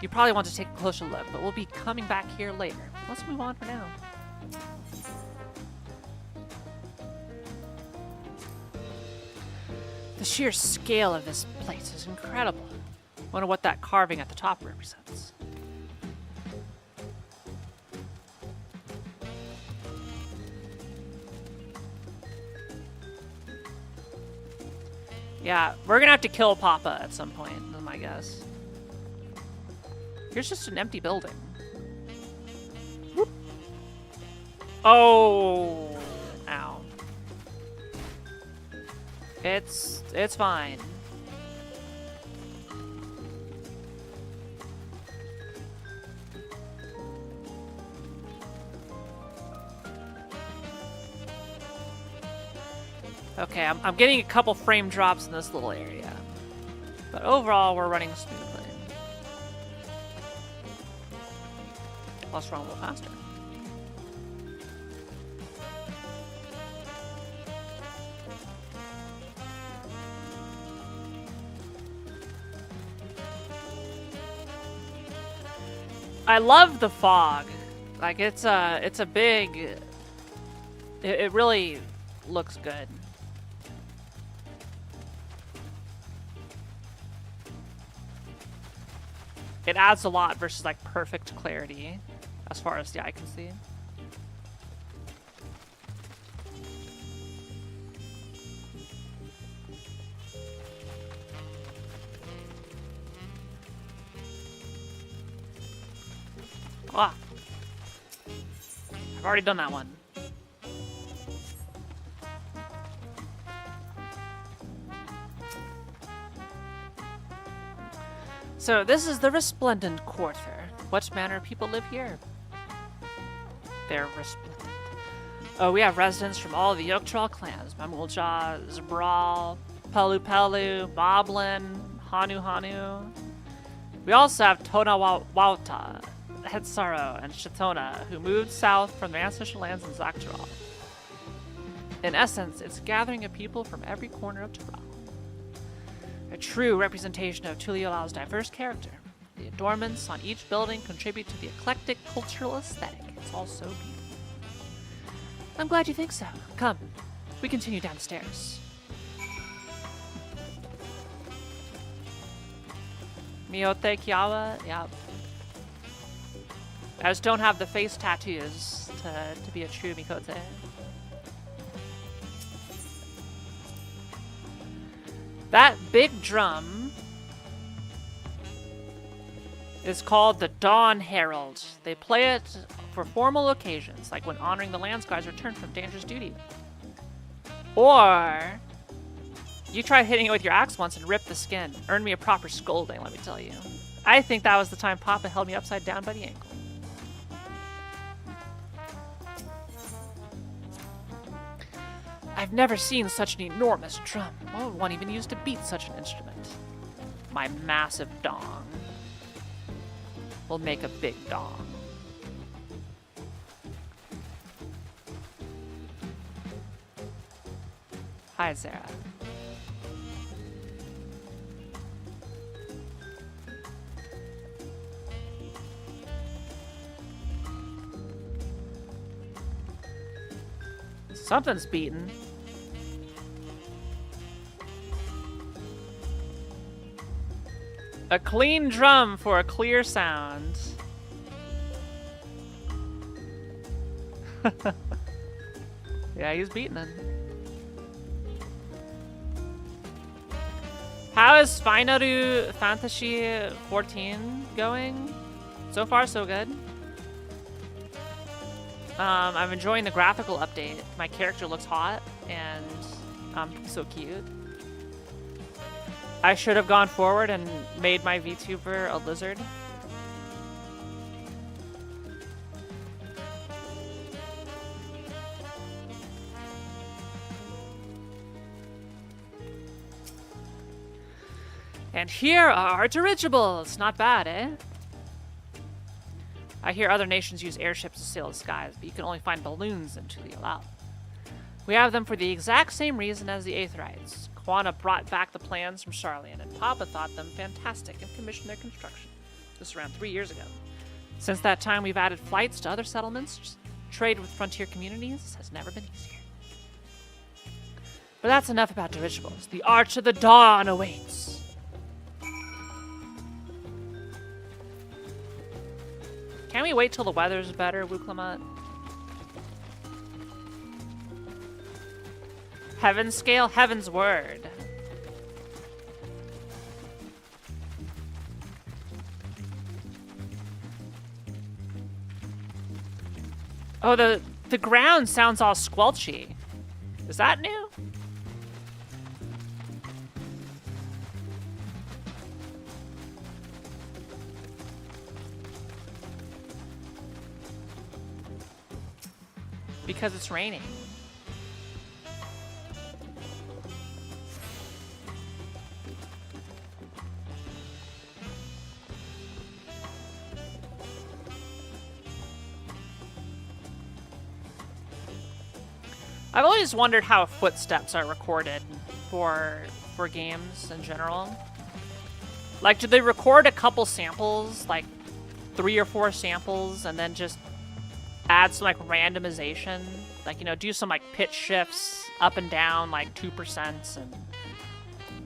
You probably want to take a closer look, but we'll be coming back here later. Let's move on for now. The sheer scale of this place is incredible. Wonder what that carving at the top represents. Yeah, we're gonna have to kill Papa at some point, is my guess. Here's just an empty building. Whoop. Oh, ow. It's fine. Okay, I'm getting a couple frame drops in this little area. But overall, we're running smoothly. Let's run a little faster. I love the fog. Like, it's a big... It really looks good. It adds a lot versus like perfect clarity as far as the eye can see. Ah. I've already done that one. So this is the Resplendent Quarter. What manner of people live here? They're resplendent. Oh, we have residents from all the Dawntrail clans. Mamulja, Zabral, Pelu Pelu, Moblin, Hanu Hanu. We also have Tonawauta, Hetsaro, and Shatona, who moved south from their ancestral lands in Dawntrail. In essence, it's a gathering of people from every corner of Tirana. A true representation of Tulialao's diverse character. The adornments on each building contribute to the eclectic cultural aesthetic. It's all so beautiful. I'm glad you think so. Come, we continue downstairs. Miyote Kiawa, yep. I just don't have the face tattoos to be a true Mikote. That big drum is called the Dawn Herald. They play it for formal occasions, like when honoring the Landsky's return from dangerous duty. Or you tried hitting it with your axe once and ripped the skin. Earned me a proper scolding, let me tell you. I think that was the time Papa held me upside down by the ankle. I've never seen such an enormous drum. What would one even use to beat such an instrument? My massive dong will make a big dong. Hi, Sarah. Something's beaten. A clean drum for a clear sound. Yeah, he's beating it. How is Final Fantasy 14 going? So far, so good. I'm enjoying the graphical update. My character looks hot and so cute. I should have gone forward and made my VTuber a lizard. And here are dirigibles. Not bad, eh? I hear other nations use airships to sail the skies, but you can only find balloons in Tulialal. We have them for the exact same reason as the Aetherites. Kwana brought back the plans from Sharlayan, and Papa thought them fantastic and commissioned their construction. This was around 3 years ago. Since that time, we've added flights to other settlements. Trade with frontier communities has never been easier. But that's enough about dirigibles. The Arch of the Dawn awaits. Can we wait till the weather's better, Wuklamat? Heaven's scale, heaven's word. Oh, the ground sounds all squelchy. Is that new? Because it's raining. I've always wondered how footsteps are recorded for games in general. Like, do they record a couple samples, like 3 or 4 samples, and then just add some like randomization, like, you know, do some like pitch shifts up and down like 2% and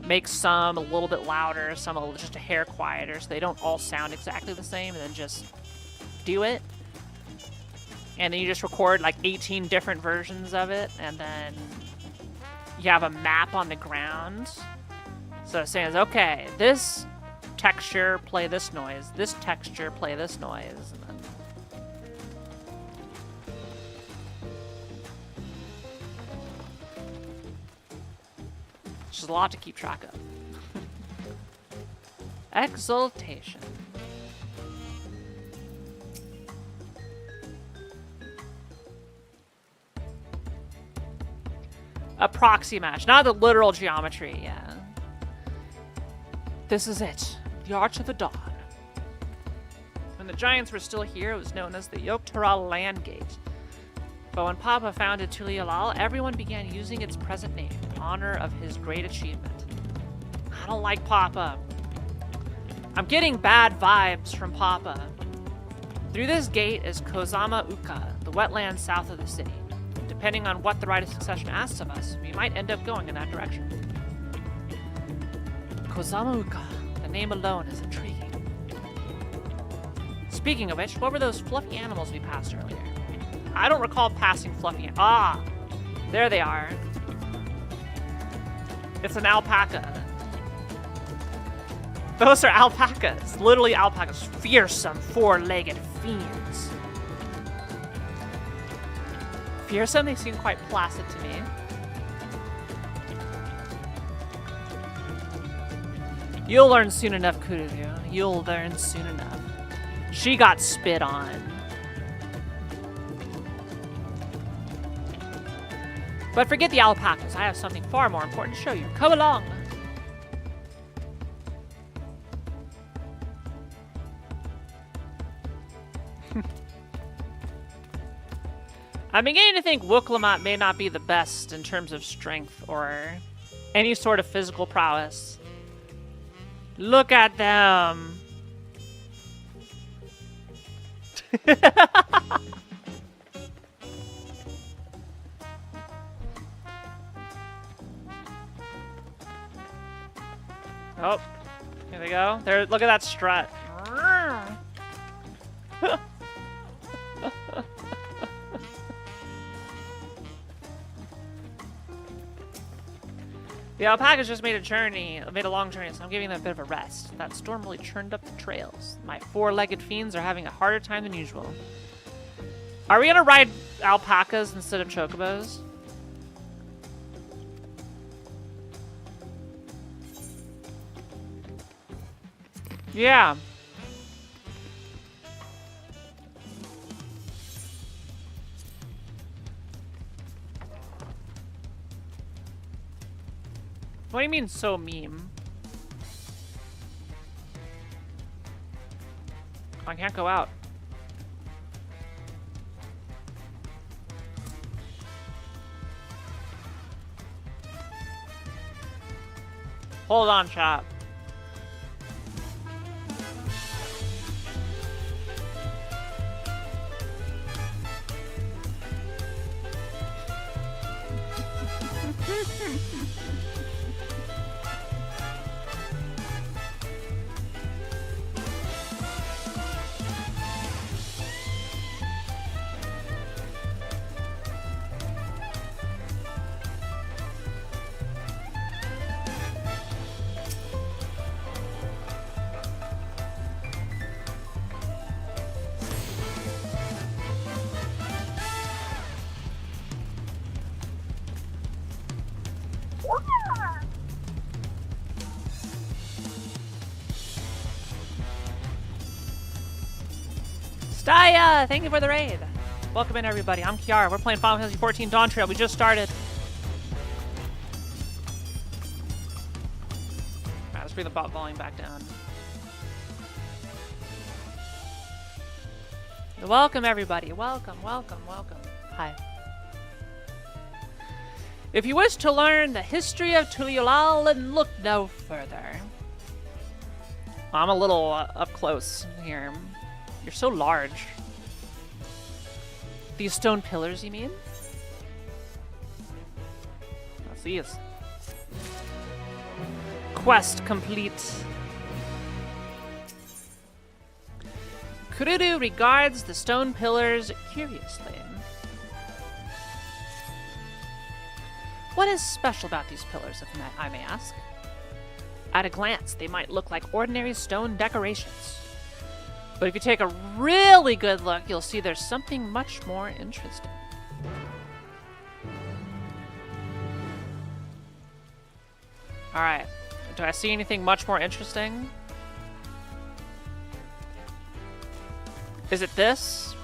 make some a little bit louder, some just a hair quieter, so they don't all sound exactly the same, and then just do it. And then you just record like 18 different versions of it, and then you have a map on the ground. So it says, okay, this texture, play this noise. This texture, play this noise. And then there's a lot to keep track of. Exaltation. A proxy match, not the literal geometry, yeah. This is it. The Arch of the Dawn. When the Giants were still here, it was known as the Yogg-Taral Land Gate. But when Papa founded Tulialal, everyone began using its present name in honor of his great achievement. I don't like Papa. I'm getting bad vibes from Papa. Through this gate is Kozama Uka, the wetland south of the city. Depending on what the Rite of Succession asks of us, we might end up going in that direction. Kozama Uka, the name alone is intriguing. Speaking of which, what were those fluffy animals we passed earlier? I don't recall passing fluffy. Ah, there they are. It's an alpaca. Those are alpacas. Literally alpacas. Fearsome, four-legged fiends. Fearsome? They seem quite placid to me. You'll learn soon enough, Kururu. You'll learn soon enough. She got spit on. But forget the alpacas. I have something far more important to show you. Come along. I'm beginning to think Wooklamat may not be the best in terms of strength or any sort of physical prowess. Look at them. Oh, here they go. There, look at that strut. The alpacas just made a long journey, so I'm giving them a bit of a rest. That storm really churned up the trails. My four-legged fiends are having a harder time than usual. Are we gonna ride alpacas instead of chocobos? Yeah. What do you mean, so meme? I can't go out. Hold on, chat. Staya, thank you for the raid. Welcome in, everybody. I'm Kiara. We're playing Final Fantasy 14 Dawntrail. We just started. Alright, let's bring the bot volume back down. Welcome, everybody. Welcome, welcome, welcome. Hi. If you wish to learn the history of Tuliolal, then look no further. I'm a little up close here. You're so large. These stone pillars, you mean? That's these. Quest complete. Kururu regards the stone pillars curiously. What is special about these pillars, if I may ask? At a glance, they might look like ordinary stone decorations. But if you take a really good look, you'll see there's something much more interesting. Alright. Do I see anything much more interesting? Is it this?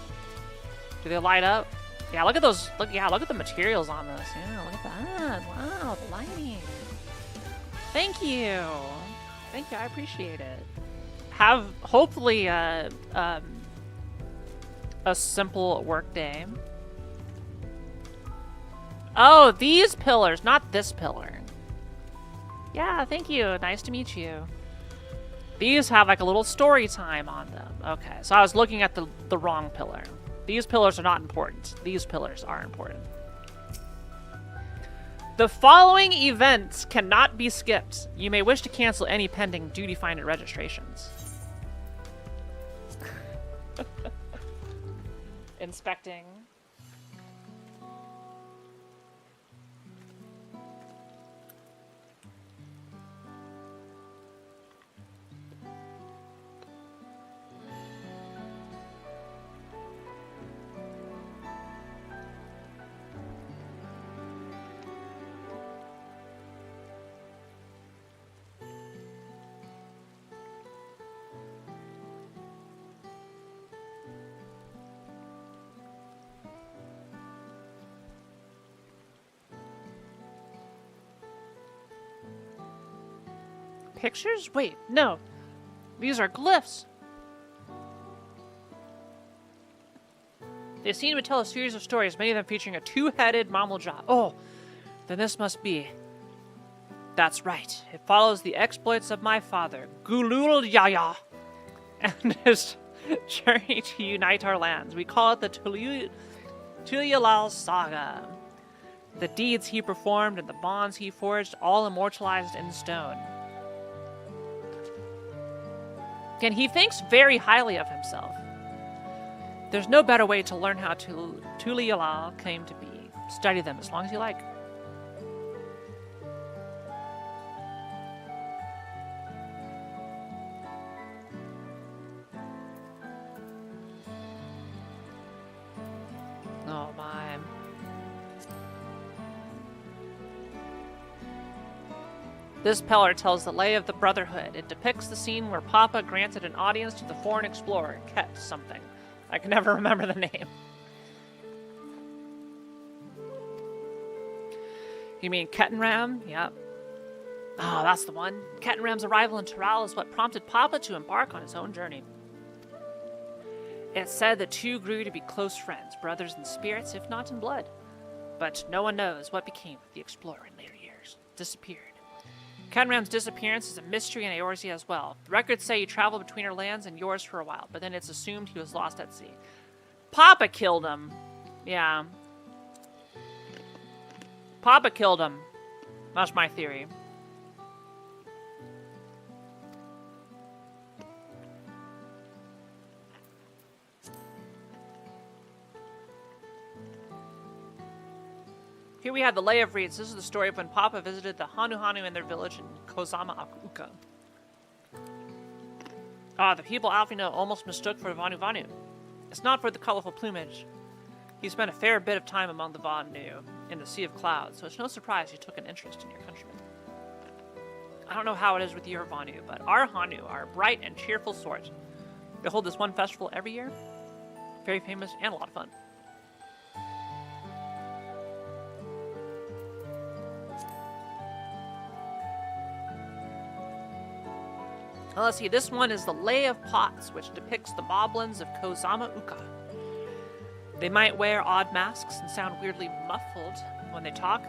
Do they light up? Yeah, look at those. Look at the materials on this. Yeah, look at that. Wow, the lighting. Thank you. Thank you, I appreciate it. Have hopefully a simple work day. Oh, these pillars, not this pillar. Yeah, thank you. Nice to meet you. These have like a little story time on them. Okay, so I was looking at the wrong pillar. These pillars are not important. These pillars are important. The following events cannot be skipped. You may wish to cancel any pending duty finder registrations. inspecting. Pictures? Wait, no. These are glyphs. The scene would tell a series of stories, many of them featuring a two-headed Mamuja. Oh, then this must be. That's right. It follows the exploits of my father, Gulul Yaya, and his journey to unite our lands. We call it the Tulialal Saga. The deeds he performed and the bonds he forged, all immortalized in stone. And he thinks very highly of himself. There's no better way to learn how Tulialal came to be. Study them as long as you like. Oh my. This pillar tells the lay of the Brotherhood. It depicts the scene where Papa granted an audience to the foreign explorer, Ket something. I can never remember the name. You mean Ketenram? Yep. Oh, that's the one. Ketenram's arrival in Tural is what prompted Papa to embark on his own journey. It's said the two grew to be close friends, brothers in spirits, if not in blood. But no one knows what became of the explorer in later years. Disappeared. Ketenram's disappearance is a mystery in Eorzea as well. The records say he traveled between her lands and yours for a while, but then it's assumed he was lost at sea. Papa killed him. Yeah. Papa killed him. That's my theory. Here we have the Lay of Reeds. This is the story of when Papa visited the Hanu in their village in Kozama Akuka. The people Alfino almost mistook for Vanu. It's not for the colorful plumage. He spent a fair bit of time among the Vanu in the Sea of Clouds, so it's no surprise he took an interest in your countrymen. I don't know how it is with your Vanu, but our Hanu are a bright and cheerful sort. They hold this one festival every year. Very famous and a lot of fun. Let's see, this one is the Lay of Pots, which depicts the moblins of Kozama Uka. They might wear odd masks and sound weirdly muffled when they talk,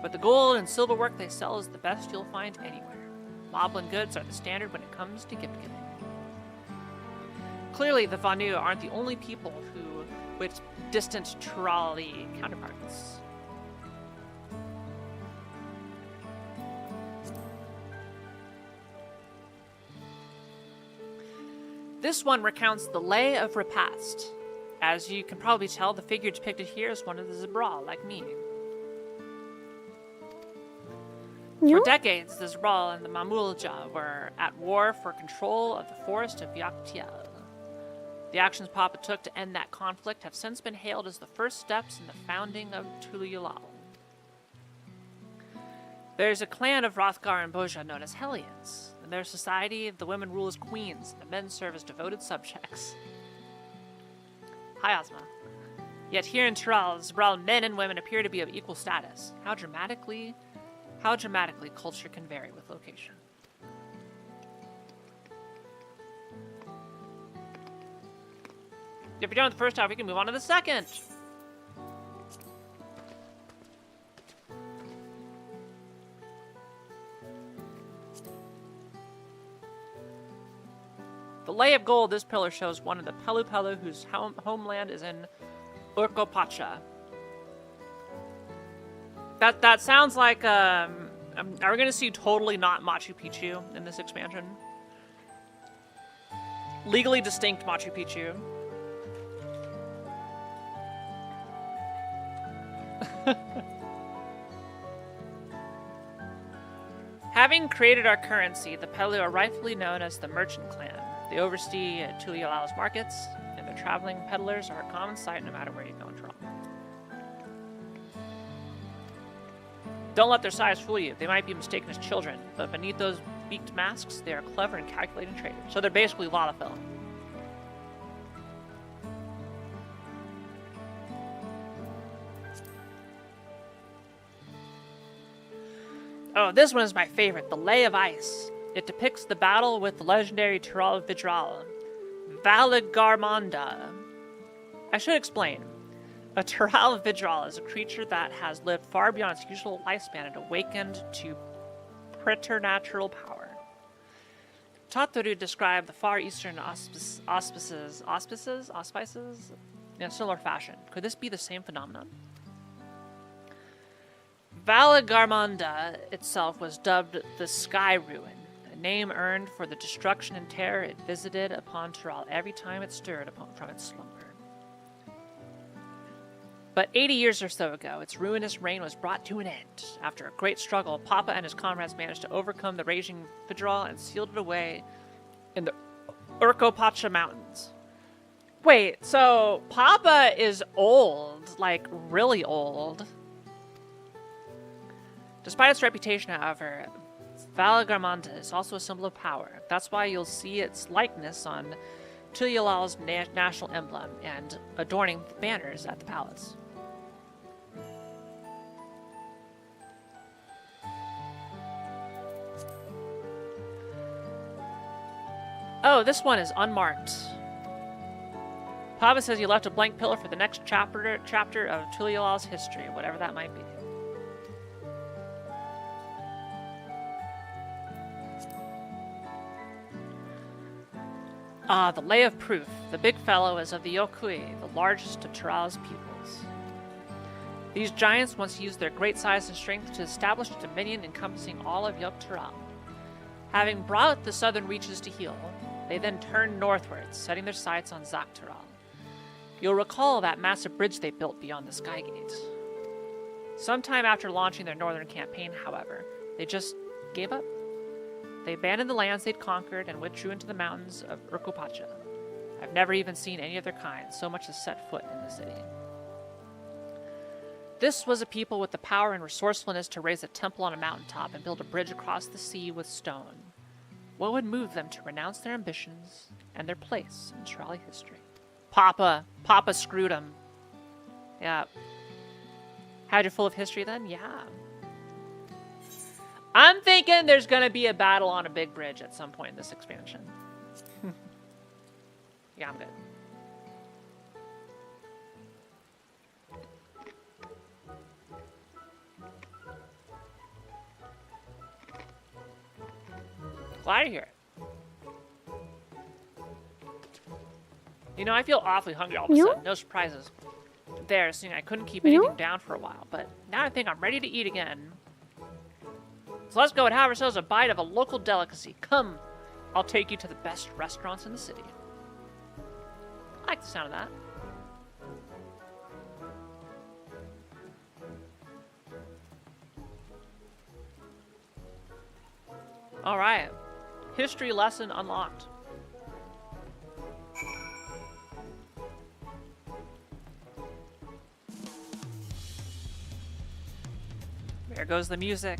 but the gold and silver work they sell is the best you'll find anywhere. Moblin goods are the standard when it comes to gift giving. Clearly, the Vanu aren't the only people who with distant Turali counterparts. This one recounts the Lay of Repast. As you can probably tell, the figure depicted here is one of the Zabral, like me. For decades, the Zabral and the Mamulja were at war for control of the forest of Yaktiel. The actions Papa took to end that conflict have since been hailed as the first steps in the founding of Tulialal. There's a clan of Hrothgar and Boja known as Hellions. In their society, the women rule as queens, and the men serve as devoted subjects. Hi, Ozma. Yet here in Tural, Zabral men and women appear to be of equal status. How dramatically culture can vary with location. If you're done with the first half, we can move on to the second. The Lay of Gold, this pillar shows one of the Pelu Pelu whose homeland is in Urkopacha. That sounds like, are we going to see totally not Machu Picchu in this expansion? Legally distinct Machu Picchu. Having created our currency, the peddler are rightfully known as the Merchant Clan. They oversee Tulialao's markets, and their traveling peddlers are a common sight no matter where you go in Toronto. Don't let their size fool you. They might be mistaken as children, but beneath those beaked masks, they are clever and calculating traders. So they're basically Lalafell. Oh, this one is my favorite, the Lay of Ice. It depicts the battle with the legendary Tural Vidral, Valagarmanda. I should explain. A Tural Vidral is a creature that has lived far beyond its usual lifespan and awakened to preternatural power. Tatoru described the Far Eastern auspices in a similar fashion. Could this be the same phenomenon? Valagarmanda itself was dubbed the Sky Ruin, a name earned for the destruction and terror it visited upon Tural every time it stirred from its slumber. But 80 years or so ago, its ruinous reign was brought to an end. After a great struggle, Papa and his comrades managed to overcome the raging Vidral and sealed it away in the Urkopacha Mountains. Wait, so Papa is old, like really old. Despite its reputation, however, Valagarmanda is also a symbol of power. That's why you'll see its likeness on Tulialao's national emblem and adorning the banners at the palace. Oh, this one is unmarked. Papa says you left a blank pillar for the next chapter of Tulialao's history, whatever that might be. Ah, the Lay of Proof. The big fellow is of the Yokui, the largest of Tural's peoples. These giants once used their great size and strength to establish a dominion encompassing all of Yok Tural. Having brought the southern reaches to heel, they then turned northwards, setting their sights on Zak Tural. You'll recall that massive bridge they built beyond the Skygate. Sometime after launching their northern campaign, however, they just gave up. They abandoned the lands they'd conquered and withdrew into the mountains of Urkopacha. I've never even seen any of their kind, so much as set foot in the city. This was a people with the power and resourcefulness to raise a temple on a mountaintop and build a bridge across the sea with stone. What would move them to renounce their ambitions and their place in Turali history? Papa screwed them. Yeah. Had you full of history then? Yeah. I'm thinking there's going to be a battle on a big bridge at some point in this expansion. Yeah, I'm good. Glad to hear it. You know, I feel awfully hungry all of a sudden. No surprises there, seeing I couldn't keep anything down for a while. But now I think I'm ready to eat again. So let's go and have ourselves a bite of a local delicacy. Come, I'll take you to the best restaurants in the city. I like the sound of that. Alright. History lesson unlocked. There goes the music.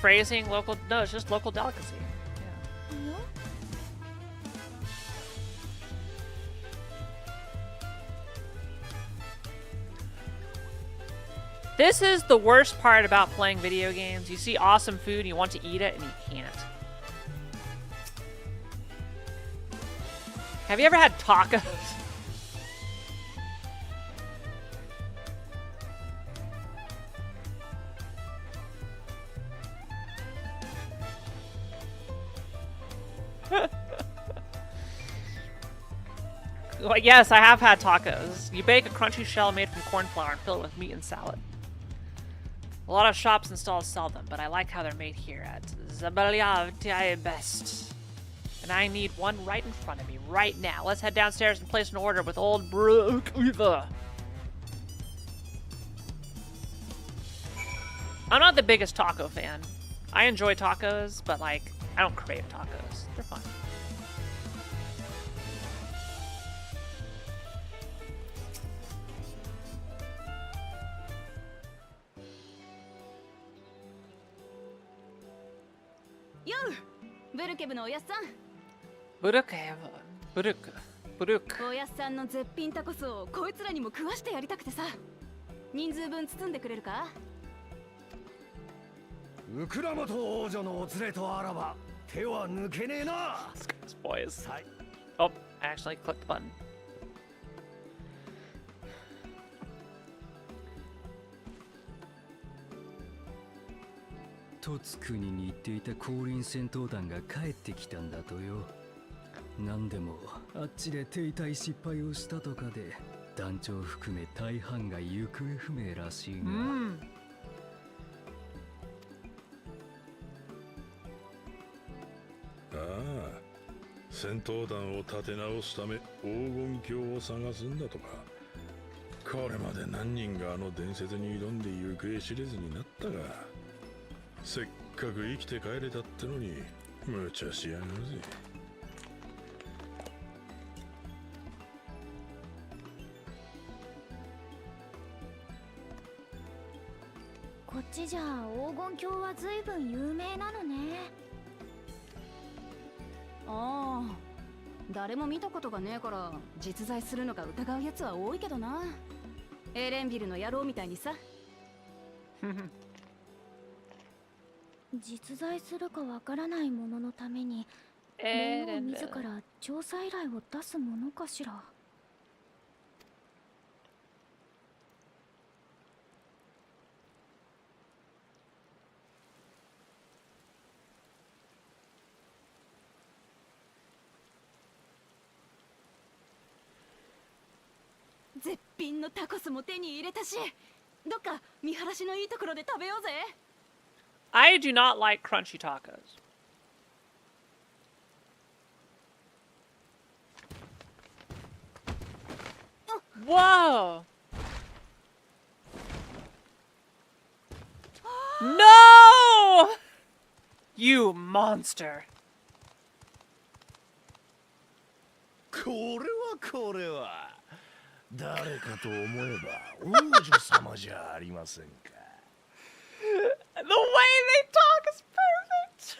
Phrasing local, no, it's just local delicacy. Yeah. This is the worst part about playing video games. You see awesome food and you want to eat it and you can't. Have you ever had tacos? Well, yes, I have had tacos. You bake a crunchy shell made from corn flour and fill it with meat and salad. A lot of shops and stalls sell them, but I like how they're made here at vtuberEN Best. And I need one right in front of me right now. Let's head downstairs and place an order with old Brooke Weaver. I'm not the biggest taco fan. I enjoy tacos, but like, I don't crave tacos. They're fun. Yo, ブルケブのおやっさん。ブルク、ブルク、ブルク。おやっさんの絶品タコスをこいつらにも食わしてやりたくてさ。人数分包んでくれるか？ウクラマと王女のお連れとあらば手は抜けねえな。This boys. Oh, I actually clicked the button. トツ国に行っていた降臨戦闘団が帰ってきたんだとよ。なんでもあっちで停滞失敗をしたとかで団長含め大半が行方不明らしいが、ああ、戦闘団を立て直すため黄金鏡を探すんだとか。これまで何人があの伝説に挑んで行方知れずになったが、せっかく生きて帰れたってのに無茶しやがるぜ。こっちじゃ黄金鏡は随分有名なのね。ああ、誰も見たことがねえから実在するのか疑うやつは多いけどな。エレンビルの野郎みたいにさ。実在するかわからないもののために霊王自ら調査依頼を出すものかしら。絶品のタコスも手に入れたし、どっか見晴らしのいいところで食べようぜ。I do not like crunchy tacos. Whoa! No! You monster. これは誰かと思えば王女様じゃありませんか。The way they talk is perfect.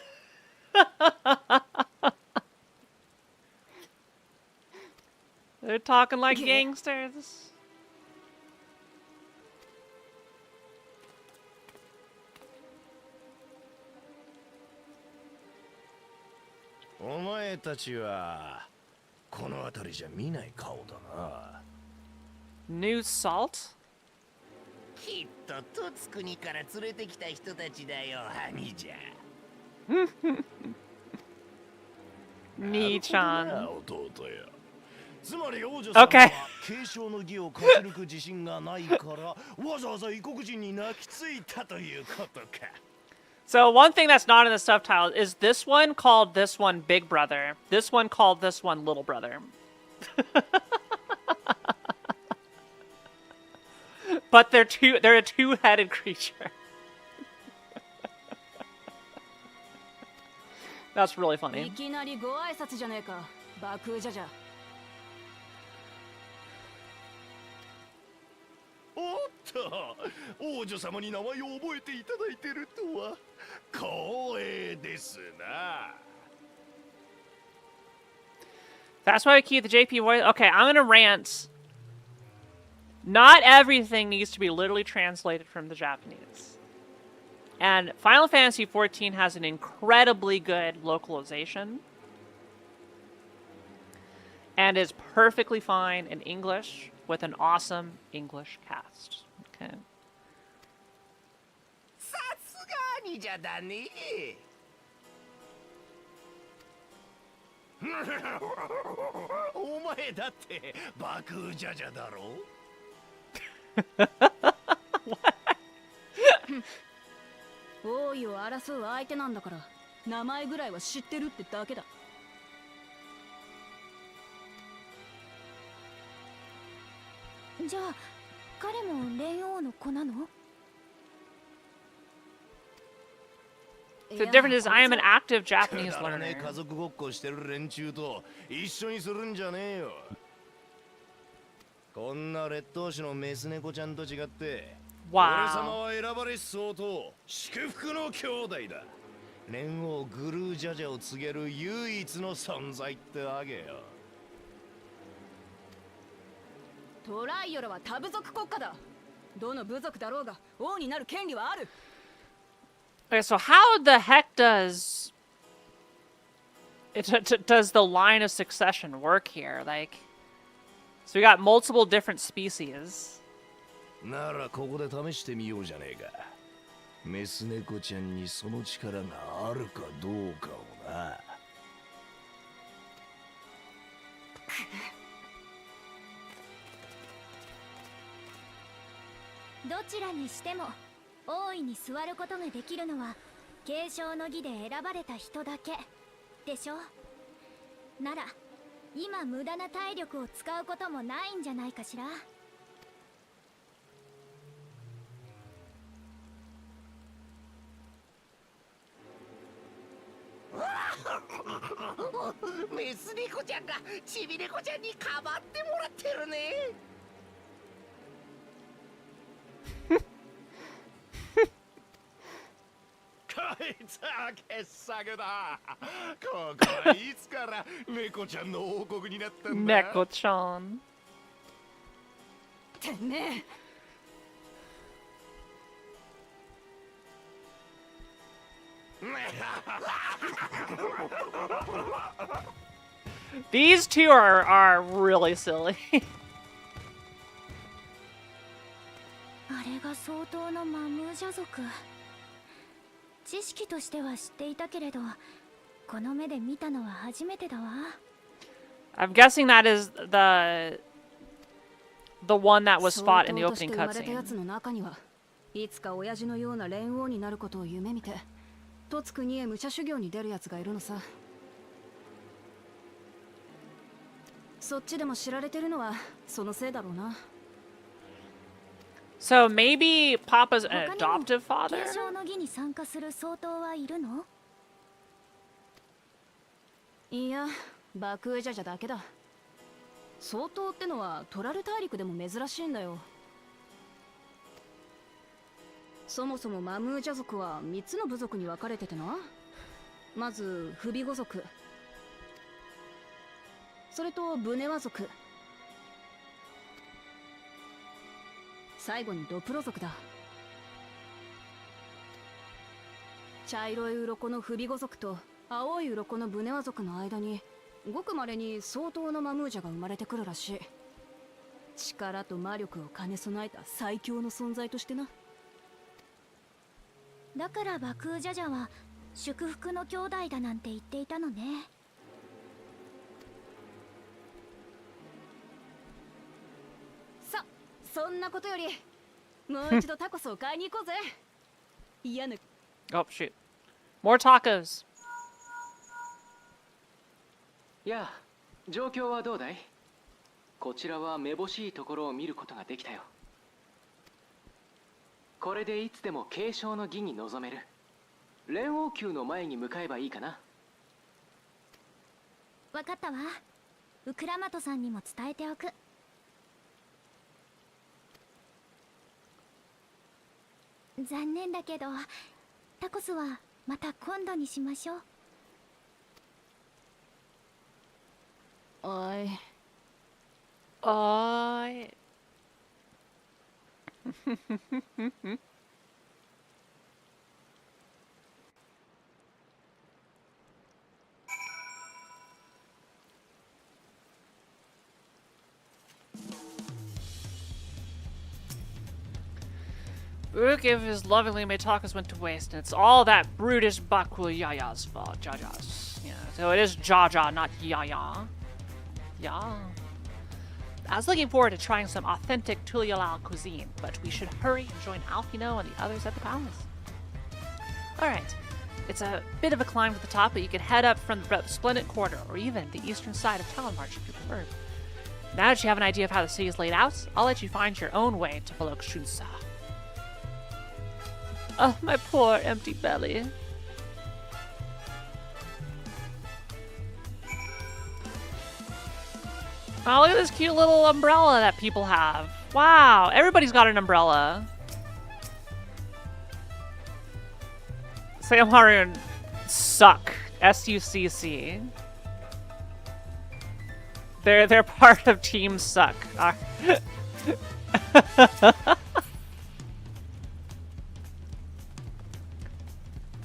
They're talking like gangsters.お前たちはこの辺りじゃ見ない顔だな。New salt? きっとトツ国から連れてきた人たちだよ、ハニじゃ。兄ちゃん。弟よ。つまり王女様は継承の儀を勝ち抜く自信がないからわざわざ異国人に泣きついたということか。So one thing that's not in the subtitle is this one called this one Big Brother. This one called this one Little Brother. But they're a two-headed creature. That's really funny. いきなりご挨拶じゃねえか、バクージャジャ。おっと、王女様に名前を覚えていただいてるとは光栄ですな。That's why we keep the JP voice. Okay, I'm gonna rant. Not everything needs to be literally translated from the Japanese. And Final Fantasy XIV has an incredibly good localization. And is perfectly fine in English with an awesome English cast. Okay. さすがにじゃだね。お前だって爆風ジャジャだろ。王位を争う相手なんだから名前ぐらいは知ってるってだけだ。じゃあ彼も蓮王の子なの？ The difference is I am an active Japanese くだらねえ learner. 家族ごっこしてる連中と一緒にするんじゃねえよ。こんな劣等種のメス猫ちゃんと違って、俺様 Wow. は選ばれし相当祝福の兄弟だ。蓮王グルージャジャを告げる唯一の存在ってわけよ。トライオラは多部族国家だ。どの部族だろうが王になる権利はある。 Okay, so how the heck does does the line of succession work here? Like, so we got multiple different species. ならここで試してみようじゃねえか。メス猫ちゃんにその力があるかどうかをな。どちらにしても王位に座ることができるのは継承の儀で選ばれた人だけでしょ。なら今無駄な体力を使うこともないんじゃないかしら。メス猫ちゃんがチビ猫ちゃんにかばってもらってるね。こいつは傑作だ。ここはいつから猫ちゃんの王国になったんだ。 Neko-chan. てめえ These two are really silly. あれが相当のマムージャ族。知識としては知っていたけれどこの目で見たのは初めてだわ。 I'm guessing that is the one that was fought in the 相当として opening 生まれたや cutscene. つの中にはいつか親父のような蓮王になることを夢見て凸国へ武者修行に出るやつがいるのさ。そっちでも知られてるのはそのせいだろうな。 So maybe Papa's an 他にも adoptive father? 継承の儀に参加する相当はいるの？いや、バクエジャジャだけだ。相当ってのはトラル大陸でも珍しいんだよ。そもそもマムージャ族は3つの部族に分かれててな。まずフビゴ族、それとブネワ族、最後にドプロ族だ。茶色い鱗のフビゴ族と青い鱗のブネワ族の間にごくまれに相当のマムージャが生まれてくるらしい。力と魔力を兼ね備えた最強の存在としてな。だからバクージャジャは祝福の兄弟だなんて言っていたのね。さ、そんなことよりもう一度タコスを買いに行こうぜ。嫌な Oh, shoot. More tacos. やあ、状況はどうだい？こちらはめぼしいところを見ることができたよ。これでいつでも継承の儀に臨める。蓮王宮の前に向かえばいいかな。わかったわ。ウクラマトさんにも伝えておく。残念だけどタコスはまた今度にしましょう。おい。I. Uruk, if his lovingly may talk us went to waste, and it's all that brutish Bakul Yaya's fault. Jaja's. Yeah, so it is Jaja, not Yaya. Yeah. I was looking forward to trying some authentic Tulialal cuisine, but we should hurry and join Alfino and the others at the palace. Alright. It's a bit of a climb to the top, but you can head up from the Splendid Quarter, or even the eastern side of Talonmarch if you prefer. Now that you have an idea of how the city is laid out, I'll let you find your own way to Balok Shunsa. Oh, my poor empty belly. Oh, look at this cute little umbrella that people have. Wow, everybody's got an umbrella. Sam Haroon suck. S-U-C-C. They're part of Team Suck.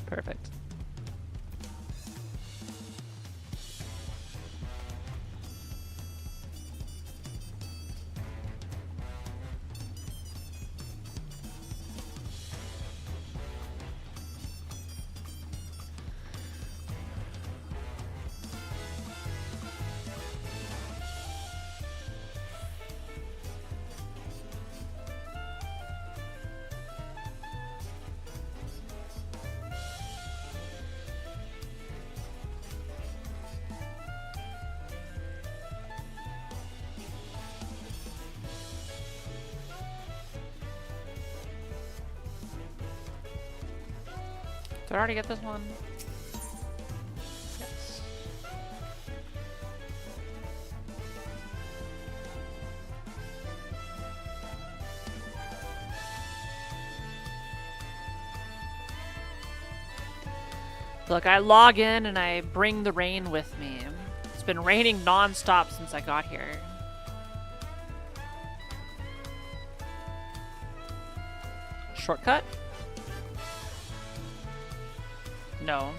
Perfect. Did I already get this one? Yes. Look, I log in and I bring the rain with me. It's been raining non-stop since I got here. Shortcut? No.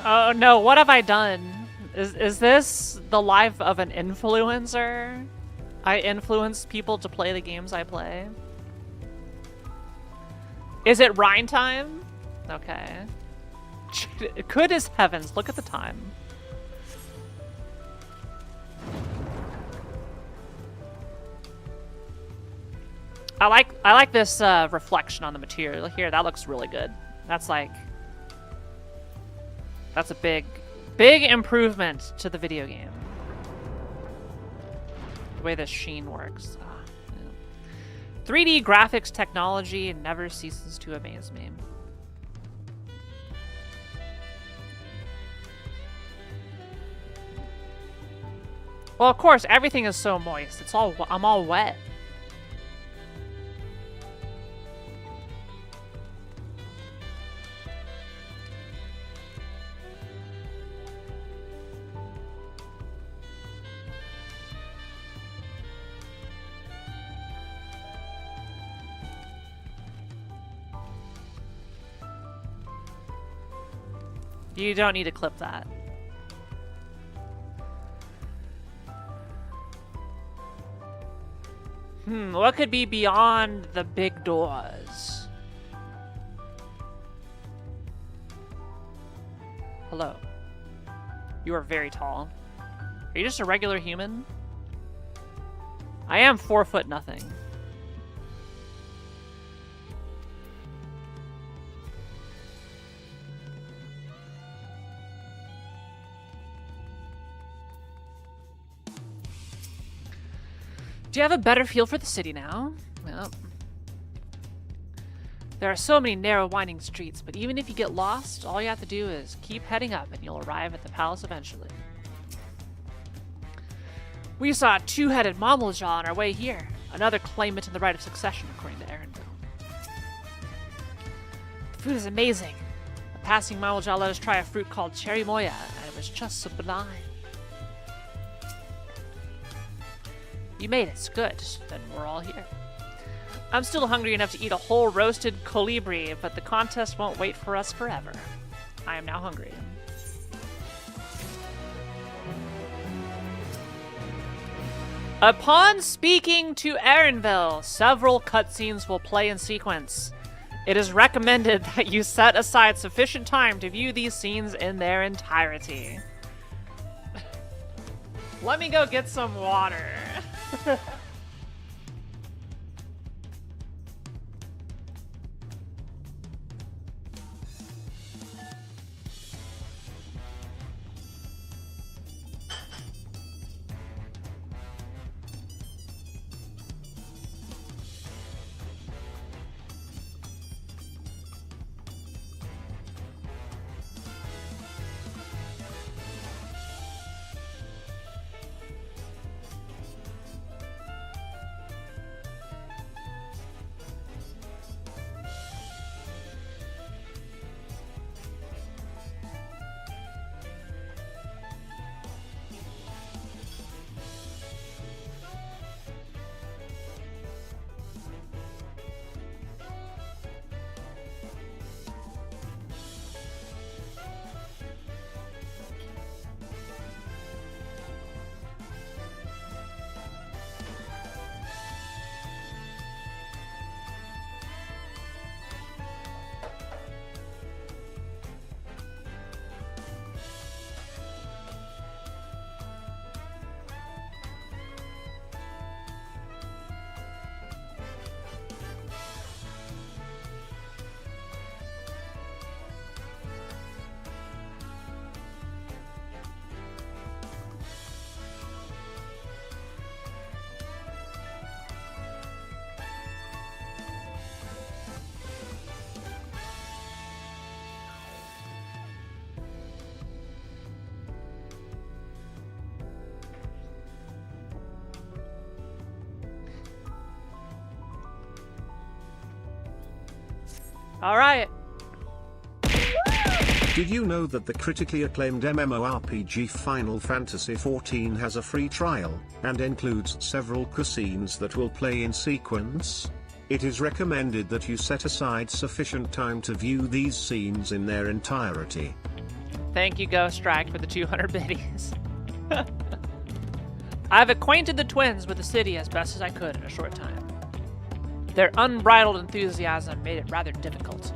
Oh no, what have I done? Is this the life of an influencer? I influence people to play the games I play. Is it Rhine time? Okay. Good as heavens, look at the time. I like this reflection on the material here. That looks really good. That's like, that's a big improvement to the video game. The way this sheen works. Yeah. 3D graphics technology never ceases to amaze me. Well, of course, everything is so moist. I'm all wet. You don't need to clip that. What could be beyond the big doors? Hello. You are very tall. Are you just a regular human? I am 4 foot nothing. Do you have a better feel for the city now? Well, there are so many narrow, winding streets, but even if you get lost, all you have to do is keep heading up and you'll arrive at the palace eventually. We saw a two-headed Mamalja on our way here, another claimant in the right of succession, according to Arendelle. The food is amazing. A passing Mamalja let us try a fruit called cherry moya, and it was just sublime. You made it. It's good. Then we're all here. I'm still hungry enough to eat a whole roasted colibri, but the contest won't wait for us forever. I am now hungry. Upon speaking to Erenville, several cutscenes will play in sequence. It is recommended that you set aside sufficient time to view these scenes in their entirety. Let me go get some water. All right. Did you know that the critically acclaimed MMORPG Final Fantasy XIV has a free trial, and includes several cutscenes that will play in sequence? It is recommended that you set aside sufficient time to view these scenes in their entirety. Thank you, Ghostrike, for the 200 biddies. I've acquainted the twins with the city as best as I could in a short time. Their unbridled enthusiasm made it rather difficult.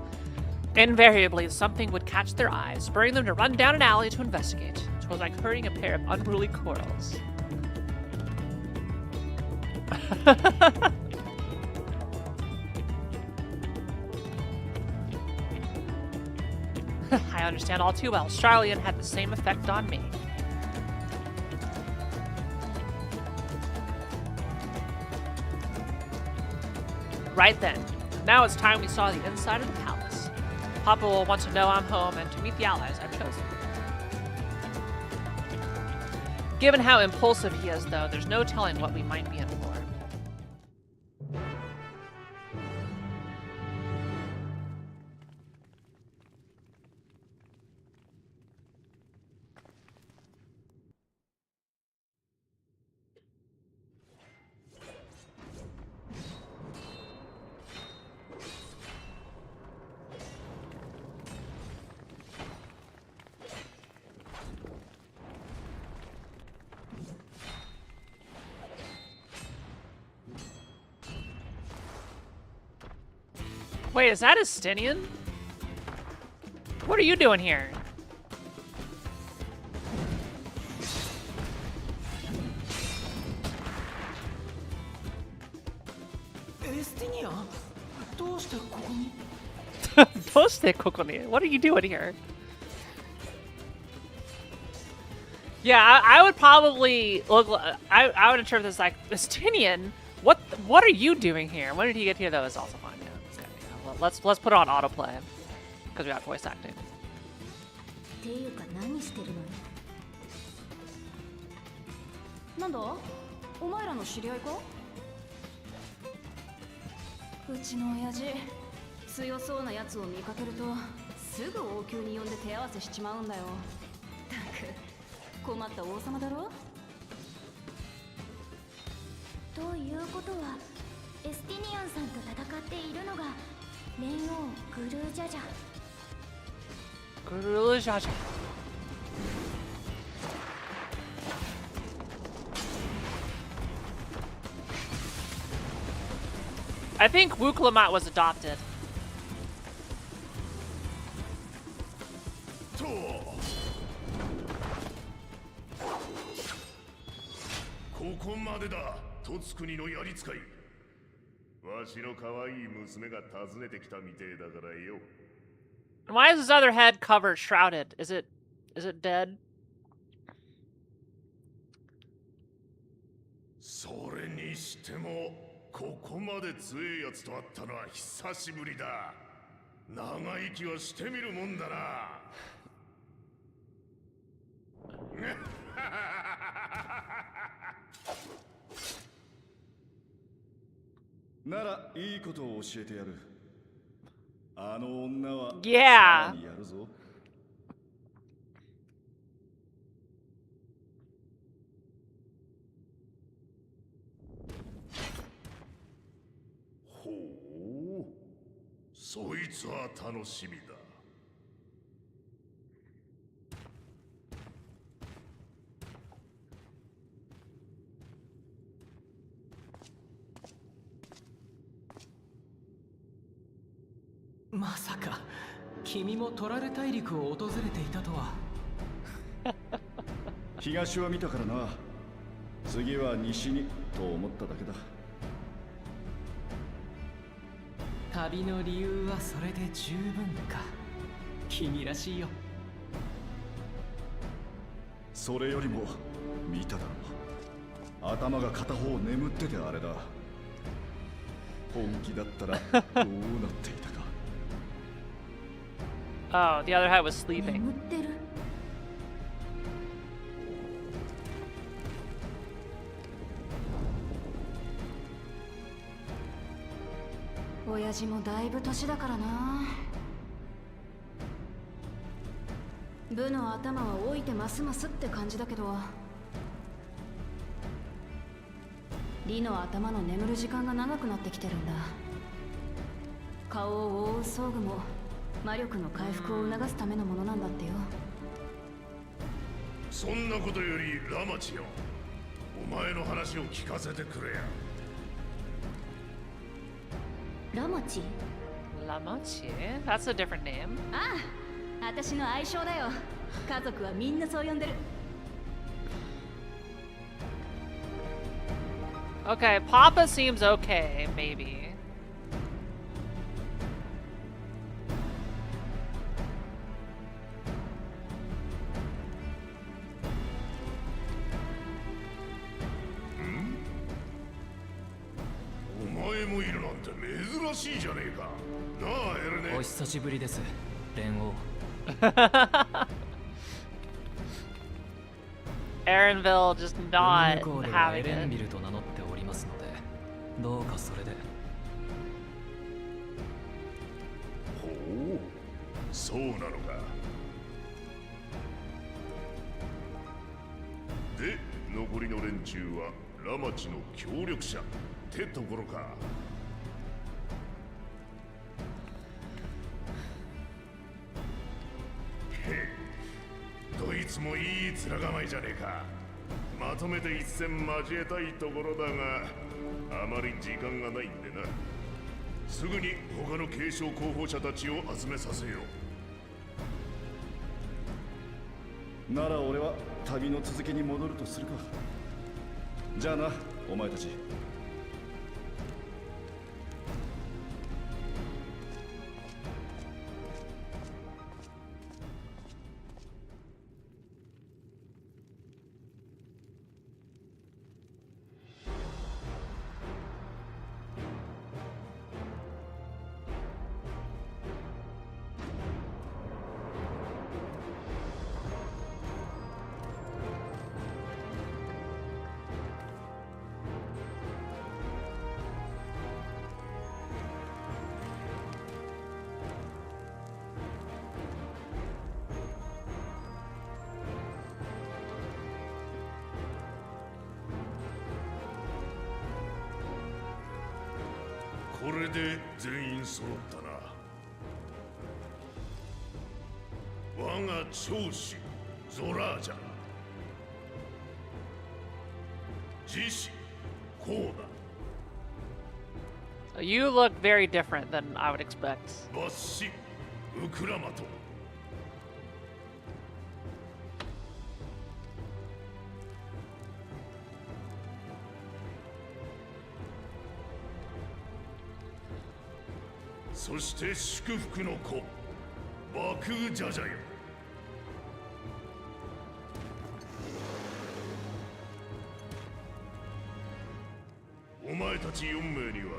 Invariably, something would catch their eye, spurring them to run down an alley to investigate. It was like herding a pair of unruly corals. I understand all too well. Charlian had the same effect on me. Right then. Now it's time we saw the inside of the palace. Papa will want to know I'm home and to meet the allies I've chosen. Given how impulsive he is, though, there's no telling what we might be in for. Wait, is that Estinian? What are you doing here? What are you doing here? Yeah, I would probably look. I would interpret this like Estinian. What are you doing here? When did he get here? That was also fine. Yeah, well, let's put it on autoplay because we got voice acting. っていうか何してるのよ。なんだ？お前らの知り合いか？うちの親父、強そうなやつを見かけるとすぐ王宮に呼んで手合わせしちまうんだよ。たく困った王様だろ？ということはエスティニアンさんと戦っているのが連王グルージャジャ。グルージャジャ。I think Wuklamat was adopted. ここまでだ、とつ国のやり使い。わしの可愛い娘が訪ねてきたみてえだからよ。Why is his other head covered, shrouded? Is it dead? それにしても、ここまで強いやつと会ったのは久しぶりだ。長生きはしてみるもんだな。ならいいことを教えてやる。あの女は Yeah. さらにやるぞ。ほう、そいつは楽しみだ。まさか君もトラル大陸を訪れていたとは。東は見たからな。次は西にと思っただけだ。旅の理由はそれで十分か。君らしいよ。それよりも見ただろ。頭が片方眠っててあれだ。本気だったらどうなっていたか。Oh, the other head was sleeping. 眠ってる。親父もだいぶ年だからな。部の頭は老いてますますって感じだけど、リの頭の眠る時間が長くなってきてるんだ。顔を覆う装具も魔力の回復を促すためのものなんだってよ。そんなことよりラマチよ、お前の話を聞かせてくれや。ラマチ？ Lamachi? That's a different name. ああ、私の愛称だよ。家族はみんなそう呼んでる。Okay, Papa seems okay, maybe. Oh, お久しぶりです、連王。Erenville just 向 not こうではエ having レンビ it. ルと名乗っておりますので、どうかそれで。ほう、そうなのか。で、残りの連中はラマチの協力者ってところか。どいつもいい面構えじゃねえか。まとめて一戦交えたいところだが、あまり時間がないんでな。すぐに他の継承候補者たちを集めさせよう。なら俺は旅の続きに戻るとするか。じゃあな、お前たち。れで全員揃ったな。我が長子ゾラージャ、自子コーダ、 You look very different than I would expect. バッシウクラマト、そして祝福の子バクージャジャよ。お前たち4名には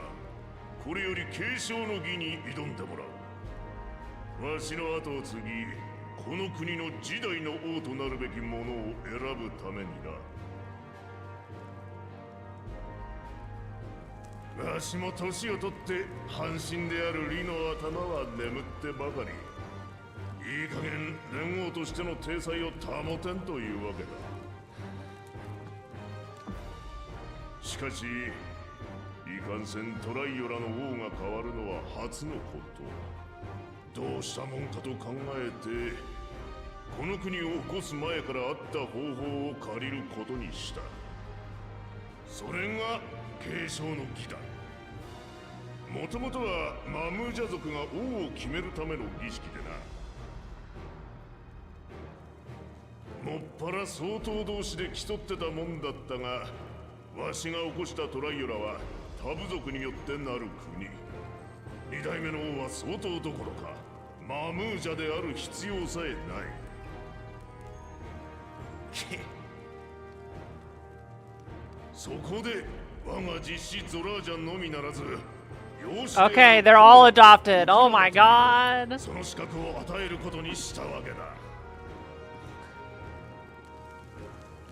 これより継承の儀に挑んでもらう。わしの後を継ぎ、この国の次代の王となるべき者を選ぶためにな。わしも年を取って半身である李の頭は眠ってばかり。いい加減連王としての体裁を保てんというわけだ。しかしいかんせんトライオラの王が変わるのは初のこと。どうしたもんかと考えて、この国を起こす前からあった方法を借りることにした。それが継承の儀だ。もともとはマムージャ族が王を決めるための儀式でな。もっぱら総統同士で競ってたもんだったが、わしが起こしたトライオラは他部族によってなる国。二代目の王は総統どころかマムージャである必要さえない。そこで我が実子ゾラージャンのみならず、Okay, they're all adopted. Oh my god. その資格を与えることにしたわけだ。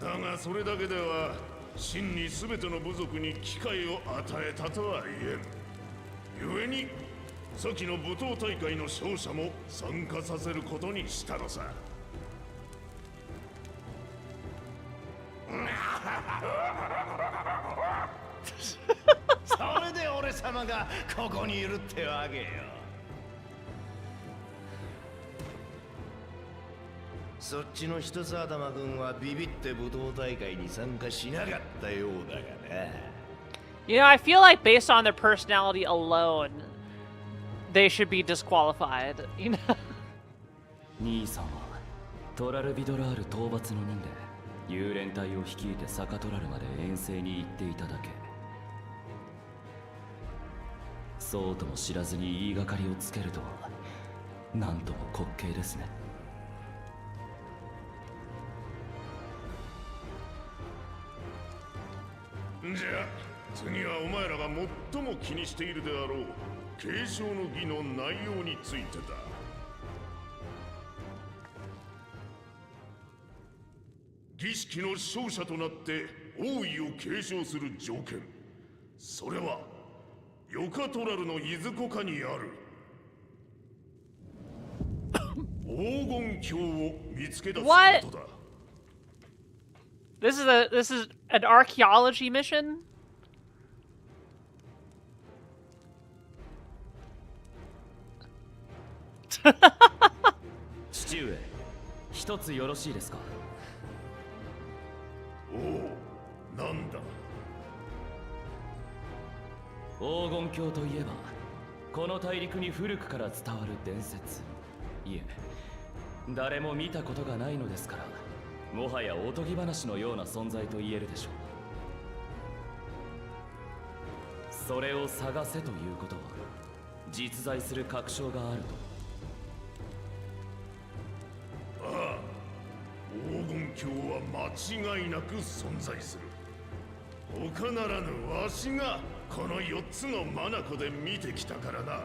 だがそれだけでは真に全ての部族に機会を与えたとは言えん。故に先の舞踏大会の勝者も参加させることにしたのさ。それで俺様がここにいるってわけよ。そっちの一つ頭君はビビって舞踏大会に参加しなかったようだがな。You know, I feel like based on their personality alone, they should be disqualified. You know. 兄さんはトラルビドラール討伐の任で幽連隊を率いてサカトラルまで遠征に行っていただけ。そうとも知らずに言いがかりをつけるとは、なんとも滑稽ですね。じゃあ次はお前らが最も気にしているであろう継承の儀の内容についてだ。儀式の勝者となって王位を継承する条件、それはヨカトラルのいずこかにある黄金鏡を見つけ出すことだ。This is an archaeology mission? 父上、一つよろしいですか。おお、なんだ。黄金鏡といえば、この大陸に古くから伝わる伝説。いえ、誰も見たことがないのですから、もはやおとぎ話のような存在と言えるでしょう。それを探せということは、実在する確証があると。ああ、黄金鏡は間違いなく存在する。他ならぬわしがこの4つの眼で見てきたからな。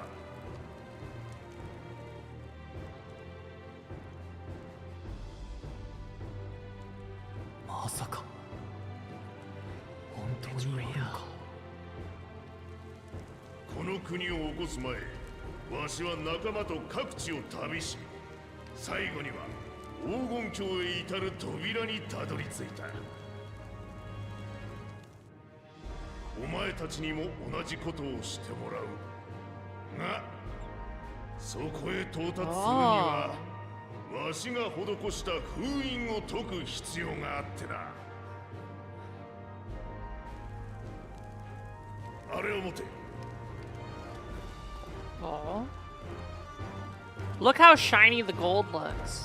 まさか本当にあるのか。この国を起こす前、わしは仲間と各地を旅し、最後には黄金鏡へ至る扉にたどり着いた。お前たちにも同じことをしてもらう。がそこへ到達するにはわしが施した封印を解く必要があってな。あれを持て。 Oh. Look how shiny the gold looks.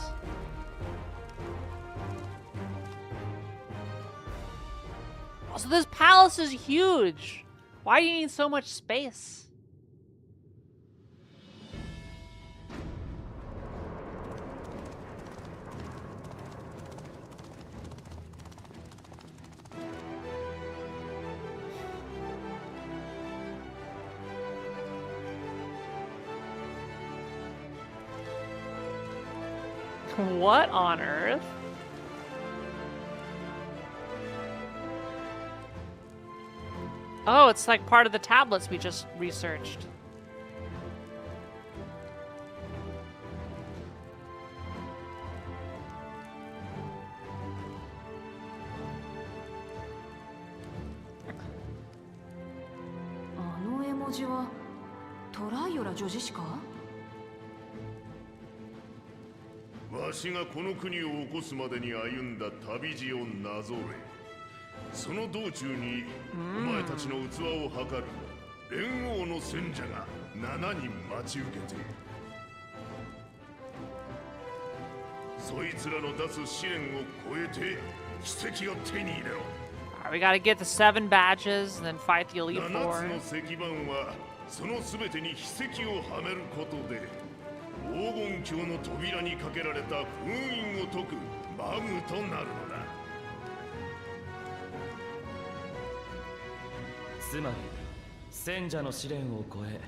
Also, this palace is huge. Why do you need so much space? What on earth? Oh, it's like part of the tablets we just researched. Dawntrail 女子しか？わしがこの国を起こすまでに歩んだ旅路をなぞれ、その道中にお前たちの器を測る連王の戦者が7人待ち受けている。そいつらの出す試練を超えて奇跡を手に入れろ。 Alright, we gotta get the 7 badges and then fight the Elite 7 つ Four. の石板はその全てに奇跡をはめることで黄金鏡の扉にかけられた封印を解くマグとなるのだ。つまり戦者の試練を超え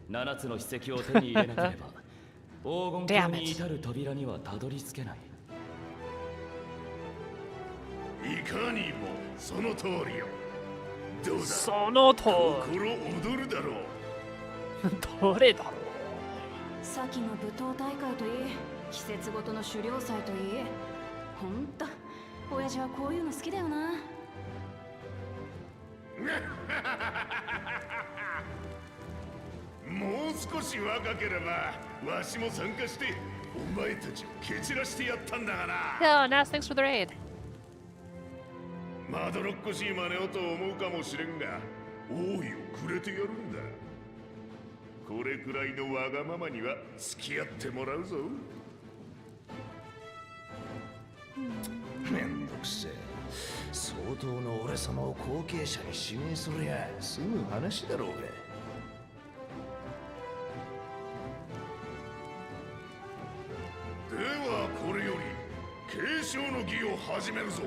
7つの秘跡を手に入れなければ黄金鏡に至る扉にはたどり着けない。いかにもその通りよ。どうだ、その通り。心躍るだろう。どれだろう。先の舞踏大会といい、季節ごとの狩猟祭といい、ほんと親父はこういうの好きだよな。もう少し若ければわしも参加してお前たちを蹴散らしてやったんだがな。 Yeah, Nas, thanks for the raid. まどろっこしい真似をと思うかもしれんが、王位をくれてやるんだ。これくらいのわがままには付き合ってもらうぞ。めんどくせえ。相当の俺様を後継者に指名すりゃすぐ話だろうが。ではこれより継承の儀を始めるぞ。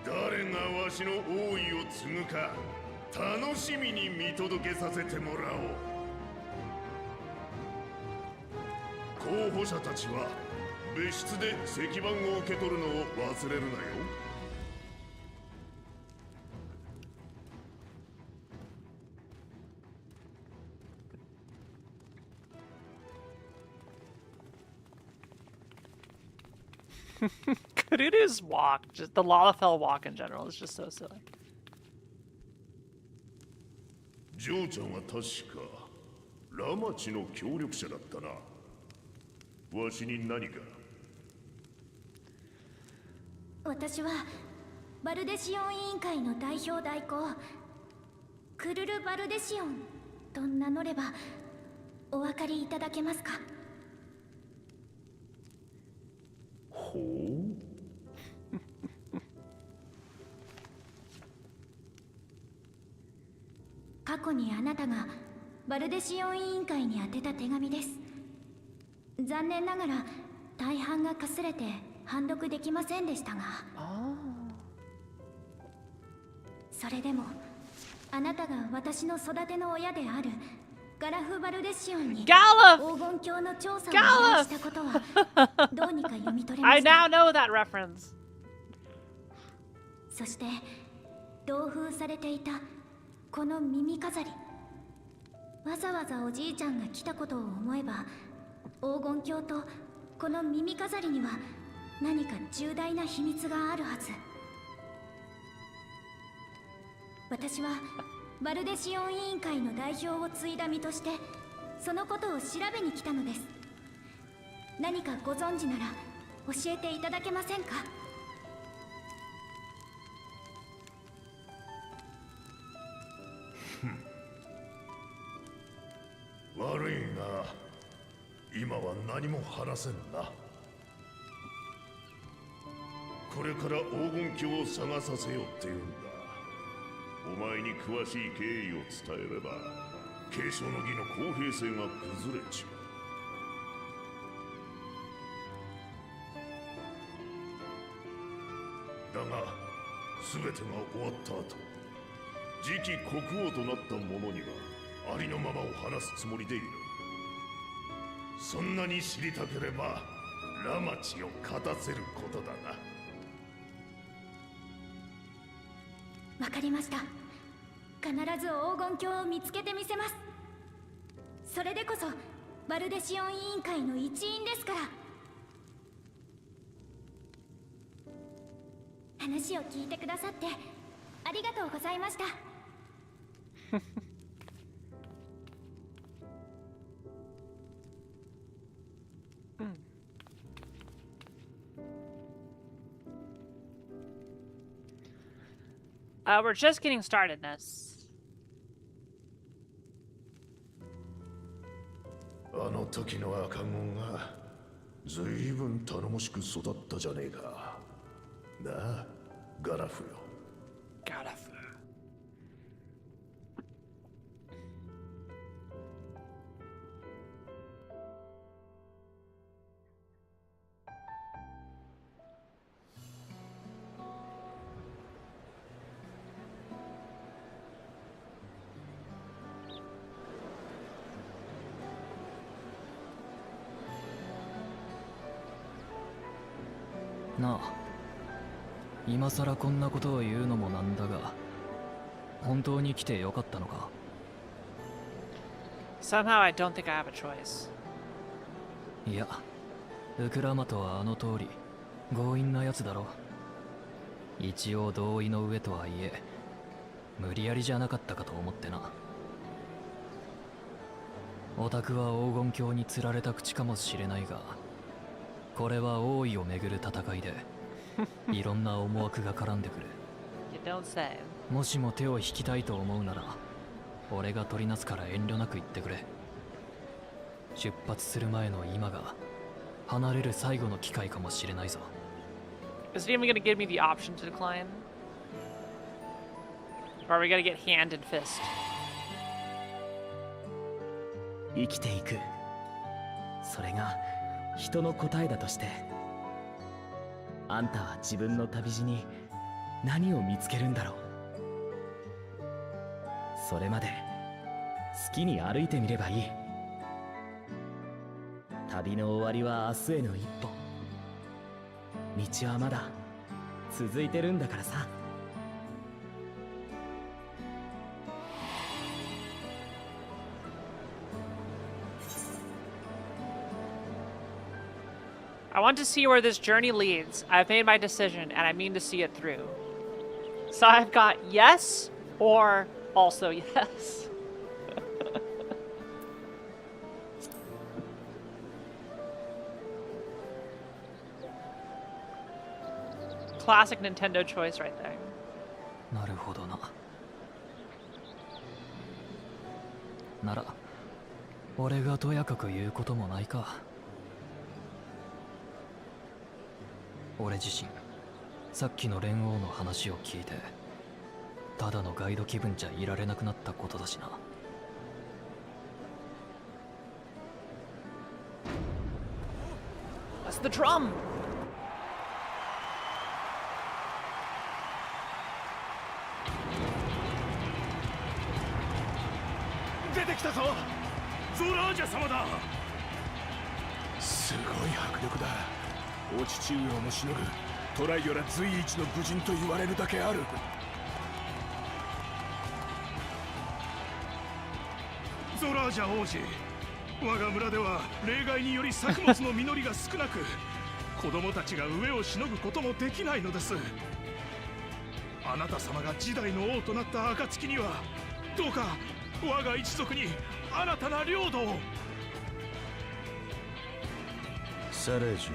誰がわしの王位を継ぐか楽しみに見届けさせてもらおう。候補者たちは別室で石板を受け取るのを忘れるなよ。Kururu's walk, just the Lalafell walk in general, is just so silly. ジョーちゃんは確かラマチの協力者だったな。わしに何か？私はバルデシオン委員会の代表代行クルル・バルデシオンと名乗ればお分かりいただけますか？ほう。過去にあなたがバルデシオン委員会に宛てた手紙です。残念ながら大半がかすれて判読できませんでしたが、それでもあなたが私の育ての親であるガラフ・バルデシオンに黄金鏡の調査を依頼したことはどうにか読み取れました。 I now know that reference. そして同封されていたこの耳飾り、わざわざおじいちゃんが来たことを思えば黄金鏡とこの耳飾りには何か重大な秘密があるはず。私はバルデシオン委員会の代表を継いだ身としてそのことを調べに来たのです。何かご存知なら教えていただけませんか？悪いが今は何も話せんな。これから黄金鏡を探させようって言うんだ。お前に詳しい経緯を伝えれば継承の儀の公平性が崩れちまう。だが全てが終わった後、次期国王となった者にはありのままを話すつもりでいる。そんなに知りたければラマチを勝たせることだな。わかりました。必ず黄金鏡を見つけてみせます。それでこそバルデシオン委員会の一員ですから。話を聞いてくださってありがとうございました。We're just getting started this. あの時の赤子がずいぶん頼もしく育ったじゃねえか。なあ、ガラフよ。ガラフ。なあ、今さらこんなことを言うのもなんだが、本当に来てよかったのか？ Somehow I don't think I have a choice. いや、ウクラマとはあの通り強引なやつだろ。一応同意の上とはいえ無理やりじゃなかったかと思ってな。オタクは黄金鏡に釣られた口かもしれないが、これは王位をめぐる戦いでいろんな思惑が絡んでくる。You don't say. もしも手を引きたいと思うなら俺が取りなすから遠慮なく言ってくれ。出発する前の今が離れる最後の機会かもしれないぞ。 Is it even gonna give me the option to decline? Or are we gonna get hand and fist? 生きていく、それが人の答えだとして、あんたは自分の旅路に何を見つけるんだろう。それまで好きに歩いてみればいい。旅の終わりは明日への一歩。道はまだ続いてるんだからさ。I want to see where this journey leads. I've made my decision, and I mean to see it through. So I've got yes, or also yes. Classic Nintendo choice right there. なるほどな。なら俺がとやかく言うこともないか。俺自身さっきの連王の話を聞いてただのガイド気分じゃいられなくなったことだしな。That's the drum! 出てきたぞ、ゾラージャ様だ。すごい迫力だ。お父上をもしのぐトライオラ随一の武人と言われるだけある。ゾラージャ王子、我が村では例外により作物の実りが少なく子供たちが上をしのぐこともできないのです。あなた様が次代の王となった暁にはどうか我が一族に新たな領土を。サレージュ、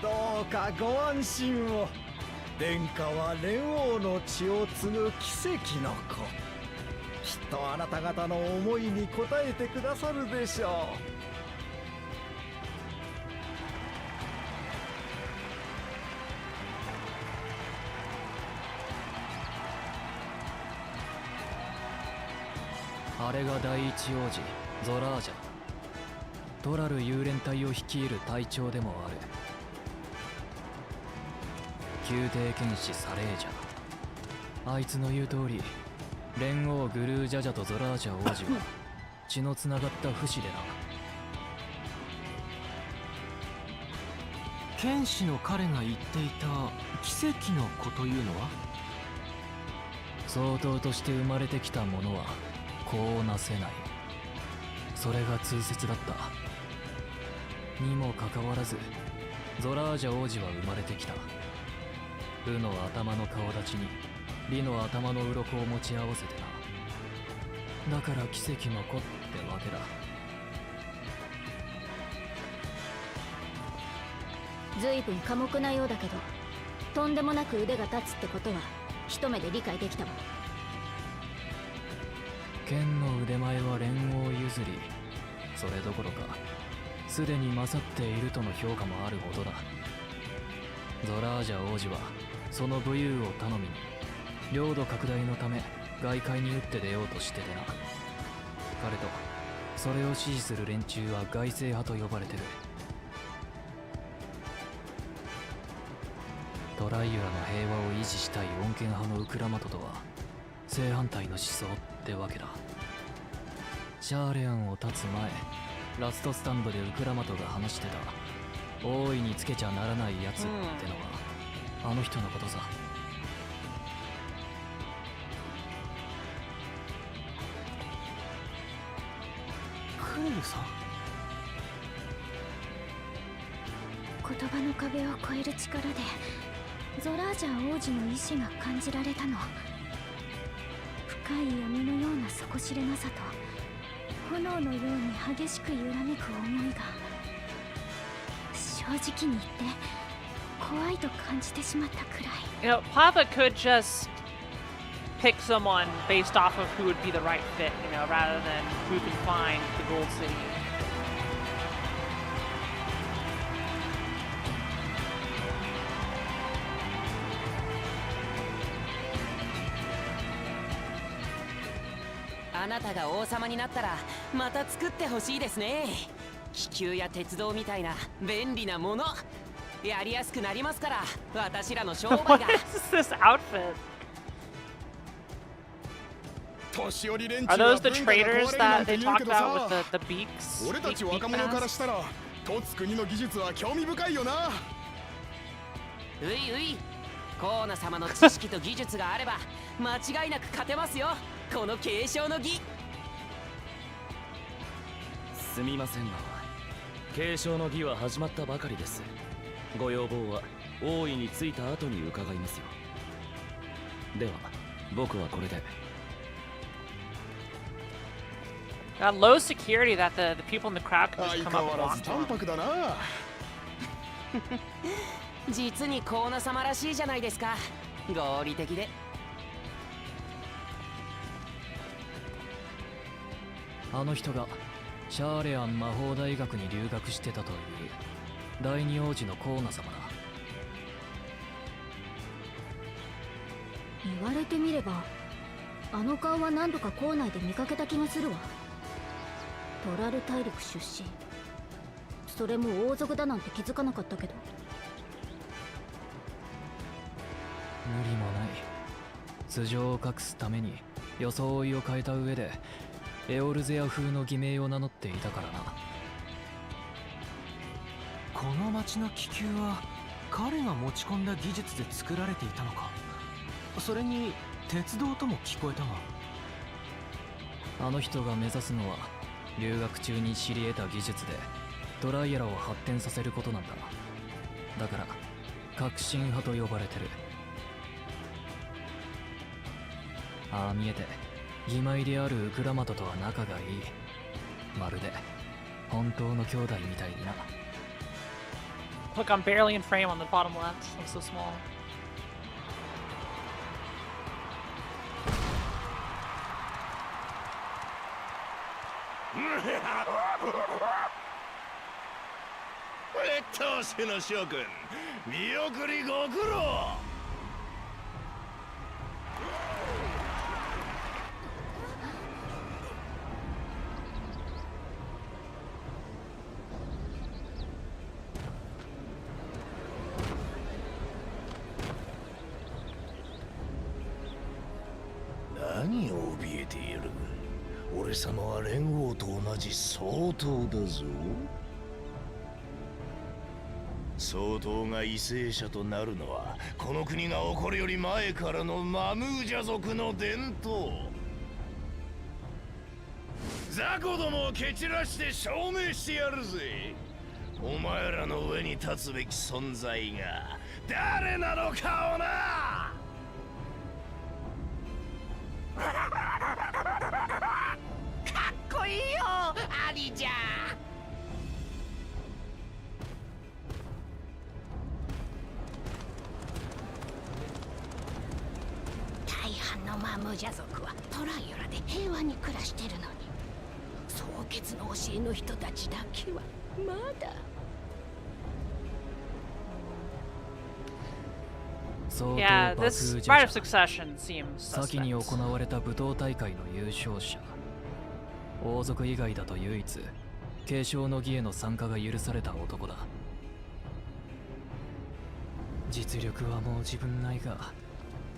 どうかご安心を。殿下は蓮王の血を継ぐ奇跡の子。きっとあなた方の思いに応えてくださるでしょう。あれが第一王子ゾラージャだ。ドラル幽連隊を率いる隊長でもある。宮廷剣士サレージャ。あいつの言う通り、連王グルージャジャとゾラージャ王子は血のつながった不死でな。剣士の彼が言っていた奇跡の子というのは、相当として生まれてきた者はこうなせない。それが通説だった。にもかかわらずゾラージャ王子は生まれてきた。ウの頭の顔立ちにリの頭の鱗を持ち合わせてな。だから奇跡の子ってわけだ。随分寡黙なようだけど、とんでもなく腕が立つってことは一目で理解できたわ。剣の腕前は連王譲り。それどころかすでに勝っているとの評価もあるほどだ。ゾラージャ王子はその武勇を頼みに領土拡大のため外界に打って出ようとしててな。彼とそれを支持する連中は外政派と呼ばれてる。トライユラの平和を維持したい穏健派のウクラマトとは正反対の思想ってわけだ。シャーレアンを立つ前、ラストスタンドでウクラマトが話してた大いにつけちゃならないやつってのは、あの人のことさ。クールさん。言葉の壁を越える力でゾラージャ王子の意志が感じられたの。深い闇のような底知れなさと炎のように激しく揺らめく思いが、正直に言って怖いと感じてしまったくらい。You know, Papa could just pick someone based off of who would be the right fit, you know, rather than who can find the Gold City. あなたが王様になったらまた作ってほしいですね。気球や鉄道みたいな便利なものやりやすくなりますから、私らの商売が。What is this outfit? Are those the traders that they talked about with the beaks? 俺たち若者からしたらトツ国の技術は興味深いよな。ういうい、コーナ様の知識と技術があれば間違いなく勝てますよ、この継承の儀。すみませんが、継承の儀は始まったばかりです。ご要望は王位に着いた後に伺いますよ。では僕はこれで。Got low security that the people in the crowd could just come up and walk to 淡 him. 白だな。実にコーナ様らしいじゃないですか。合理的で。あの人がシャーレアン魔法大学に留学してたという第二王子のコーナ様だ。言われてみればあの顔は何度か校内で見かけた気がするわ。トラル大陸出身、それも王族だなんて気づかなかったけど。無理もない。素性を隠すために装いを変えた上でエオルゼア風の偽名を名乗っていたからな。この町の気球は彼が持ち込んだ技術で作られていたのか。それに鉄道とも聞こえたが。あの人が目指すのは留学中に知り得た技術でトライアラを発展させることなんだ。だから革新派と呼ばれてる。ああ見えて義妹であるウクラマトとは仲がいい。まるで本当の兄弟みたいにな。 Look, I'm barely in frame on the bottom left. I'm so small.「何を怯えている？俺様は連王と同じ総統だぞ。総統が為政者となるのはこの国が起こるより前からのマムージャ族の伝統。雑魚どもを蹴散らして証明してやるぜ。お前らの上に立つべき存在が誰なのかをな。かっこいいよ兄ちゃん。大半のマムージャ族はトライオラで平和に暮らしてるのに、蒼血の教えの人たちだけはまだ。Yeah, this Rite of Succession seems 先に suspect. 行われた武闘大会の優勝者、王族以外だと唯一継承の儀への参加が許された男だ。実力はもう自分ないが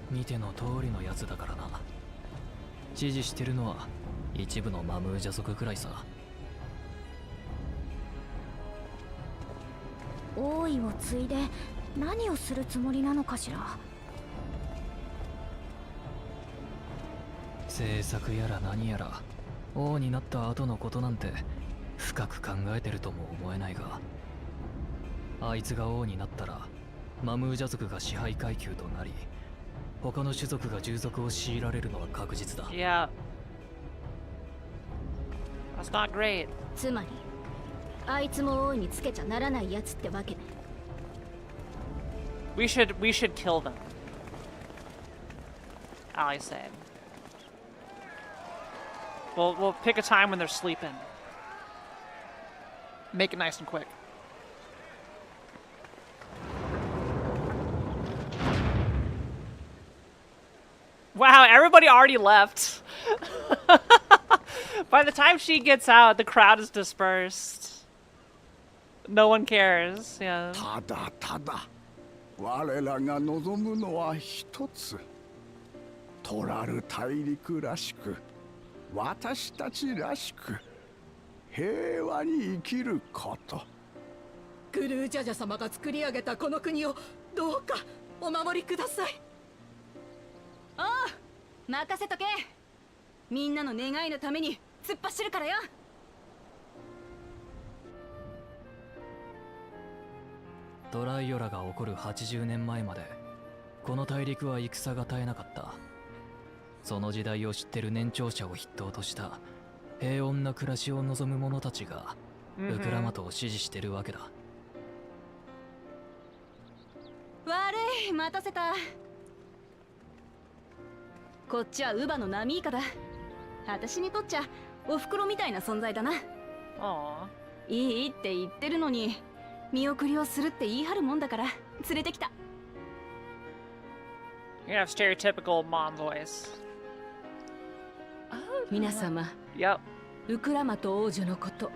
見ての通りのやつだからな。支持してるのは一部のマムージャ族くらいさ。王位を継いで何をするつもりなのかしら。政策やら何やら王になった後のことなんて深く考えてるとも思えないが、あいつが王になったらマムージャ族が支配階級となり、他の種族が従属を強いられるのは確実だ。Yeah. That's not great. つまりあいつも王につけちゃならないやつってわけね。We should kill them. Ali said. We'll pick a time when they're sleeping. Make it nice and quick. Wow, everybody already left. By the time she gets out, the crowd is dispersed. No one cares. Yeah. ただただ我らが望むのは一つ。トラル大陸らしく、私たちらしく、平和に生きること。グルージャジャ様が作り上げたこの国をどうかお守りください。おう、任せとけ。みんなの願いのために突っ走るからよ。トライオラが起こる80年前までこの大陸は戦が絶えなかった。その時代を知ってる年長者を筆頭とした平穏な暮らしを望む者たちがウクラマトを支持してるわけだ。悪い、待たせた。こっちはウバのナミーカだ。私にとっちゃおふくろみたいな存在だな。いいって言ってるのに見送りをするって言い張るもんだから連れてきた。 You have stereotypical mom voice. 皆様、Yep. ウクラマト王女のこと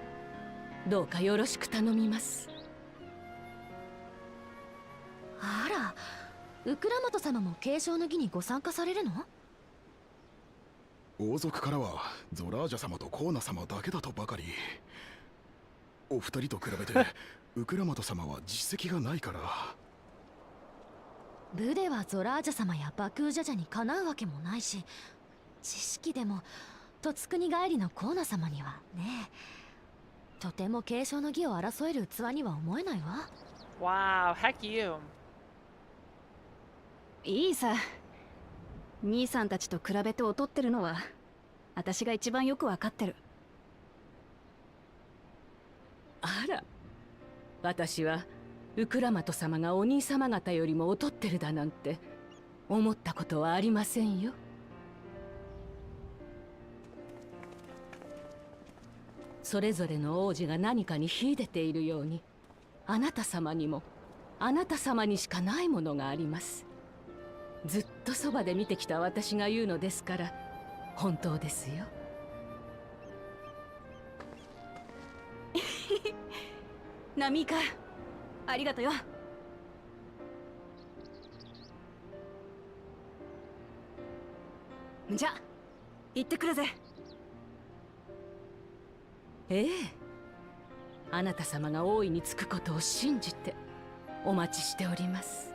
どうかよろしく頼みます。あら、ウクラマト様も継承の儀にご参加されるの？王族からはゾラージャ様とコーナ様だけだとばかり。お二人と比べてウクラマト様は実績がないから。部ではゾラージャ様やバクージャジャにかなうわけもないし、知識でもとつくに帰りのコーナ様にはね、とても継承の儀を争える器には思えないわ。Wow, heck you. いいさ。兄さんたちと比べて劣ってるのは私が一番よくわかってる。あら、私はウクラマト様がお兄様方よりも劣ってるだなんて思ったことはありませんよ。それぞれの王子が何かに秀でているように、あなた様にもあなた様にしかないものがあります。ずっとそばで見てきた私が言うのですから本当ですよ。ナミカ、ありがとよ。じゃ、行ってくるぜ。ええ、あなた様が大いにつくことを信じてお待ちしております。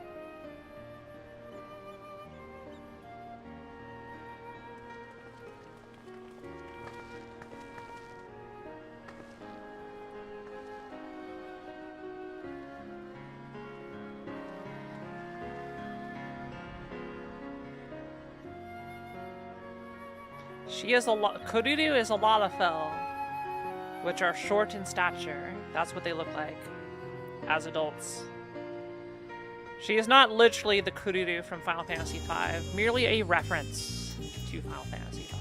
She is Kururu is a Lalafell, which are short in stature. That's what they look like as adults. She is not literally the Kururu from Final Fantasy V, merely a reference to Final Fantasy V.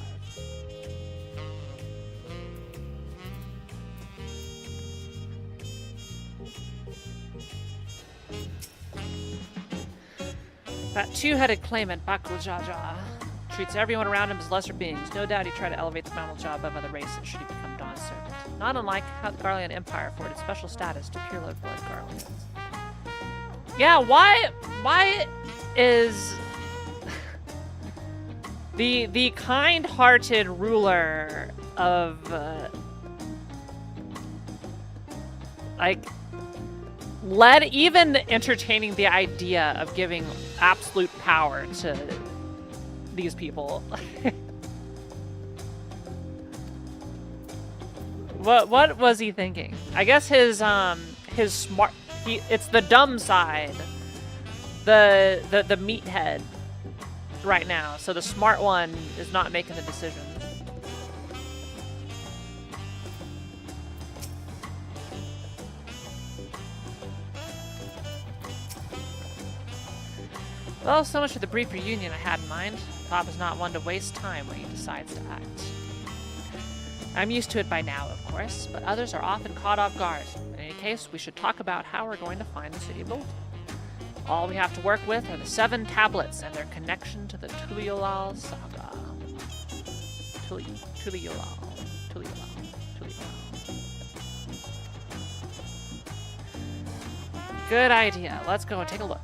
That two-headed claimant, Bakujaja, treats everyone around him as lesser beings. No doubt he tried to elevate the Mamalja above other races should he become Dawn's servant. Not unlike how the Garlean Empire afforded special status to pure blood Garleans. Yeah, why is the kind-hearted ruler of even entertaining the idea of giving absolute power to these people? What was he thinking? I guess his smart, it's the dumb side, the meathead right now. So the smart one is not making the decision. Well, so much for the brief reunion I had in mind. Papa's not one to waste time when he decides to act. I'm used to it by now, of course, but others are often caught off guard. In any case, we should talk about how we're going to find the City of Gold. All we have to work with are the 7 tablets and their connection to the Tuliolal saga. Tuliolal. Good idea. Let's go and take a look.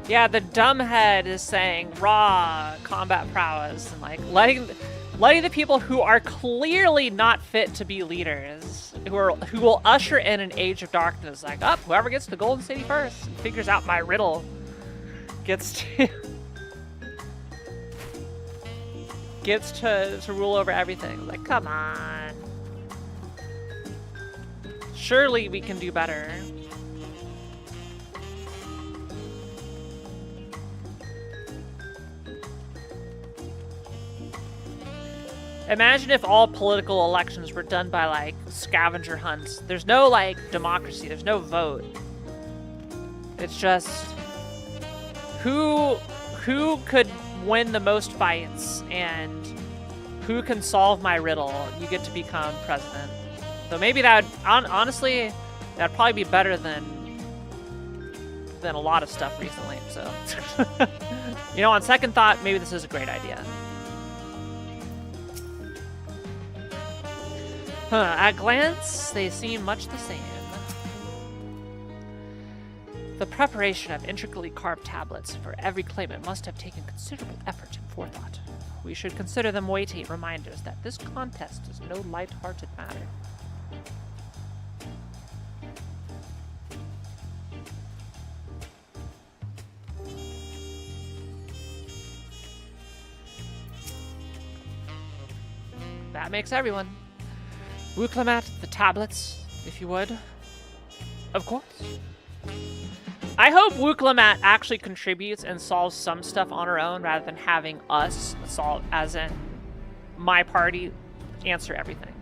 Yeah, the dumbhead is saying raw combat prowess and like letting the people who are clearly not fit to be leaders, who will usher in an age of darkness, like, oh, whoever gets to Golden City first and figures out my riddle gets to rule over everything. Like, come on. Surely we can do better. Imagine if all political elections were done by, like, scavenger hunts. There's no, like, democracy. There's no vote. It's just who could win the most fights and who can solve my riddle. You get to become president. So maybe that would, honestly, that'd probably be better than a lot of stuff recently. So, you know, on second thought, maybe this is a great idea. At a glance, they seem much the same. The preparation of intricately carved tablets for every claimant must have taken considerable effort and forethought. We should consider them weighty reminders that this contest is no light-hearted matter. That makes everyone. Wuklamat, the tablets, if you would. Of course. I hope Wooklamat actually contributes and solves some stuff on her own rather than having us solve, as in my party, answer everything.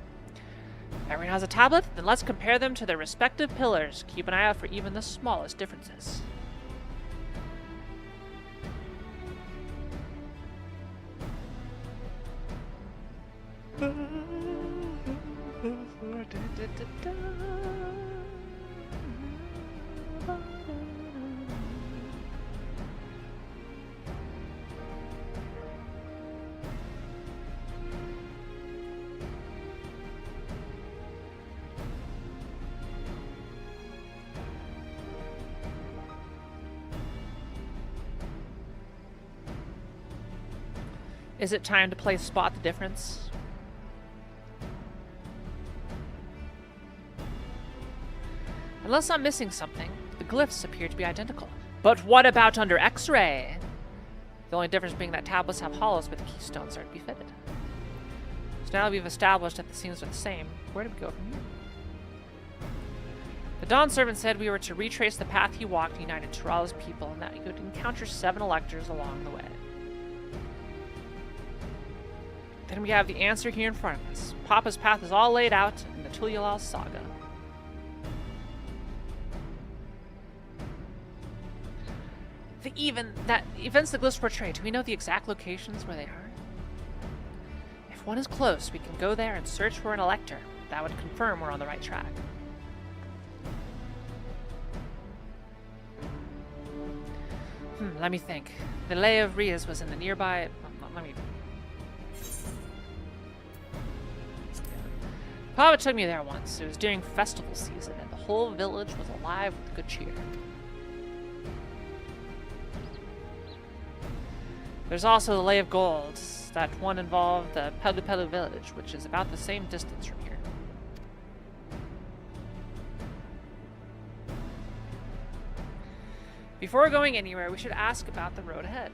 Everyone has a tablet? Then let's compare them to their respective pillars. Keep an eye out for even the smallest differences. Is it time to play Spot the Difference? Unless I'm missing something, the glyphs appear to be identical. But what about under X-ray? The only difference being that tablets have hollows where the keystones are to be fitted. So now that we've established that the scenes are the same, where do we go from here? The Dawn Servant said we were to retrace the path he walked and united Turalla's people, and that he would encounter 7 electors along the way. Then we have the answer here in front of us. Papa's path is all laid out in the Tulialal saga. The events the glyphs portray, do we know the exact locations where they are? If one is close, we can go there and search for an elector. That would confirm we're on the right track. Let me think. The Lay of Rias was in the nearby... Let me... Papa took me there once. It was during festival season, and the whole village was alive with good cheer. There's also the Lay of Gold. That one involved the Pelu Pelu village, which is about the same distance from here. Before going anywhere, we should ask about the road ahead.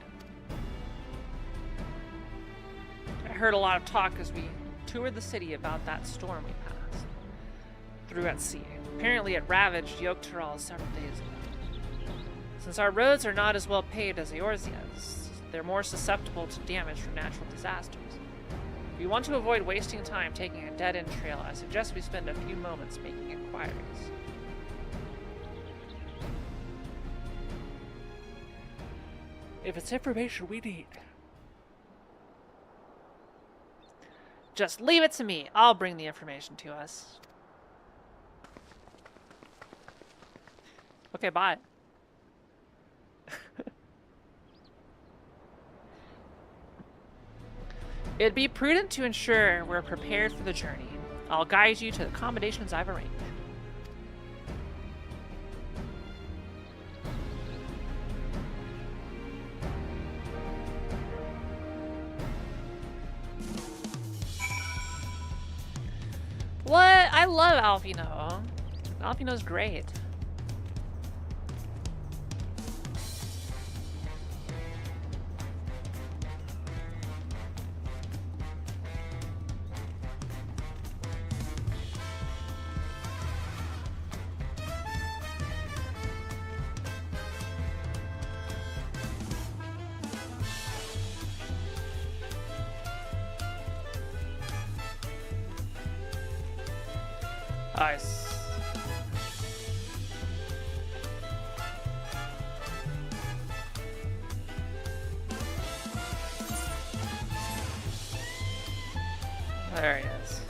I heard a lot of talk as we toured the city about that storm we passed through at sea. Apparently it ravaged Yogg-Tural several days ago. Since our roads are not as well paved as Eorzea's, they're more susceptible to damage from natural disasters. If we want to avoid wasting time taking a dead-end trail, I suggest we spend a few moments making inquiries. If it's information we need, just leave it to me. I'll bring the information to us. Okay, bye. It'd be prudent to ensure we're prepared for the journey. I'll guide you to the accommodations I've arranged. What? I love Alfino. Alfino's great. Nice. There he is.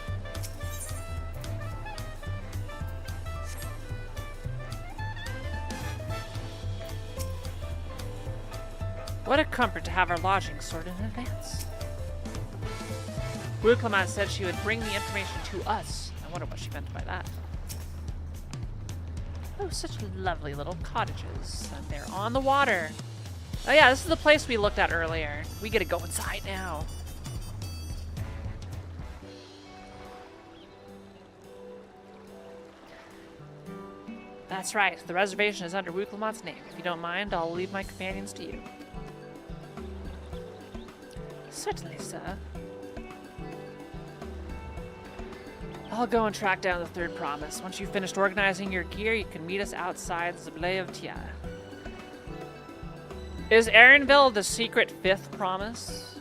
What a comfort to have our lodging sorted in advance. Wuklamad said she would bring the information to us. I wonder what she meant by that. Oh, such lovely little cottages. And they're on the water. Oh yeah, this is the place we looked at earlier. We get to go inside now. That's right. The reservation is under Wuklamad's name. If you don't mind, I'll leave my companions to you. Certainly, sir. I'll go and track down the third promise. Once you've finished organizing your gear, you can meet us outside the Zablé of Tiara. Is Erenville the secret fifth promise?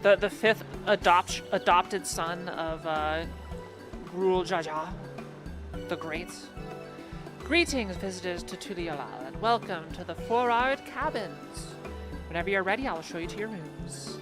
The fifth adopted son of Gruul Jaja the Great. Greetings, visitors to Tuliolal, and welcome to the Four-Hour Cabins. Whenever you're ready, I'll show you to your rooms.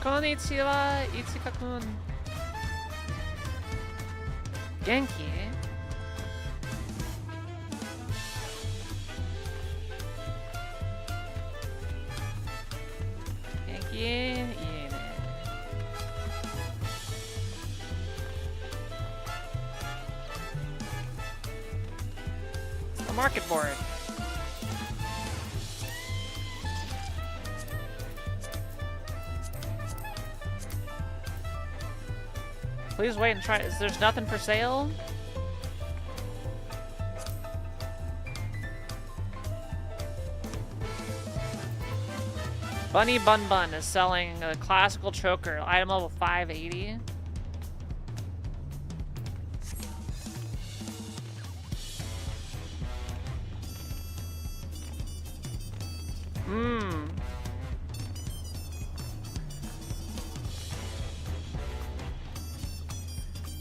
Konnichiwa, Ichika-kun. Genki? Genki? The market board. Please wait and try. There's nothing for sale? Bunny Bun Bun is selling a classical choker, item level 580.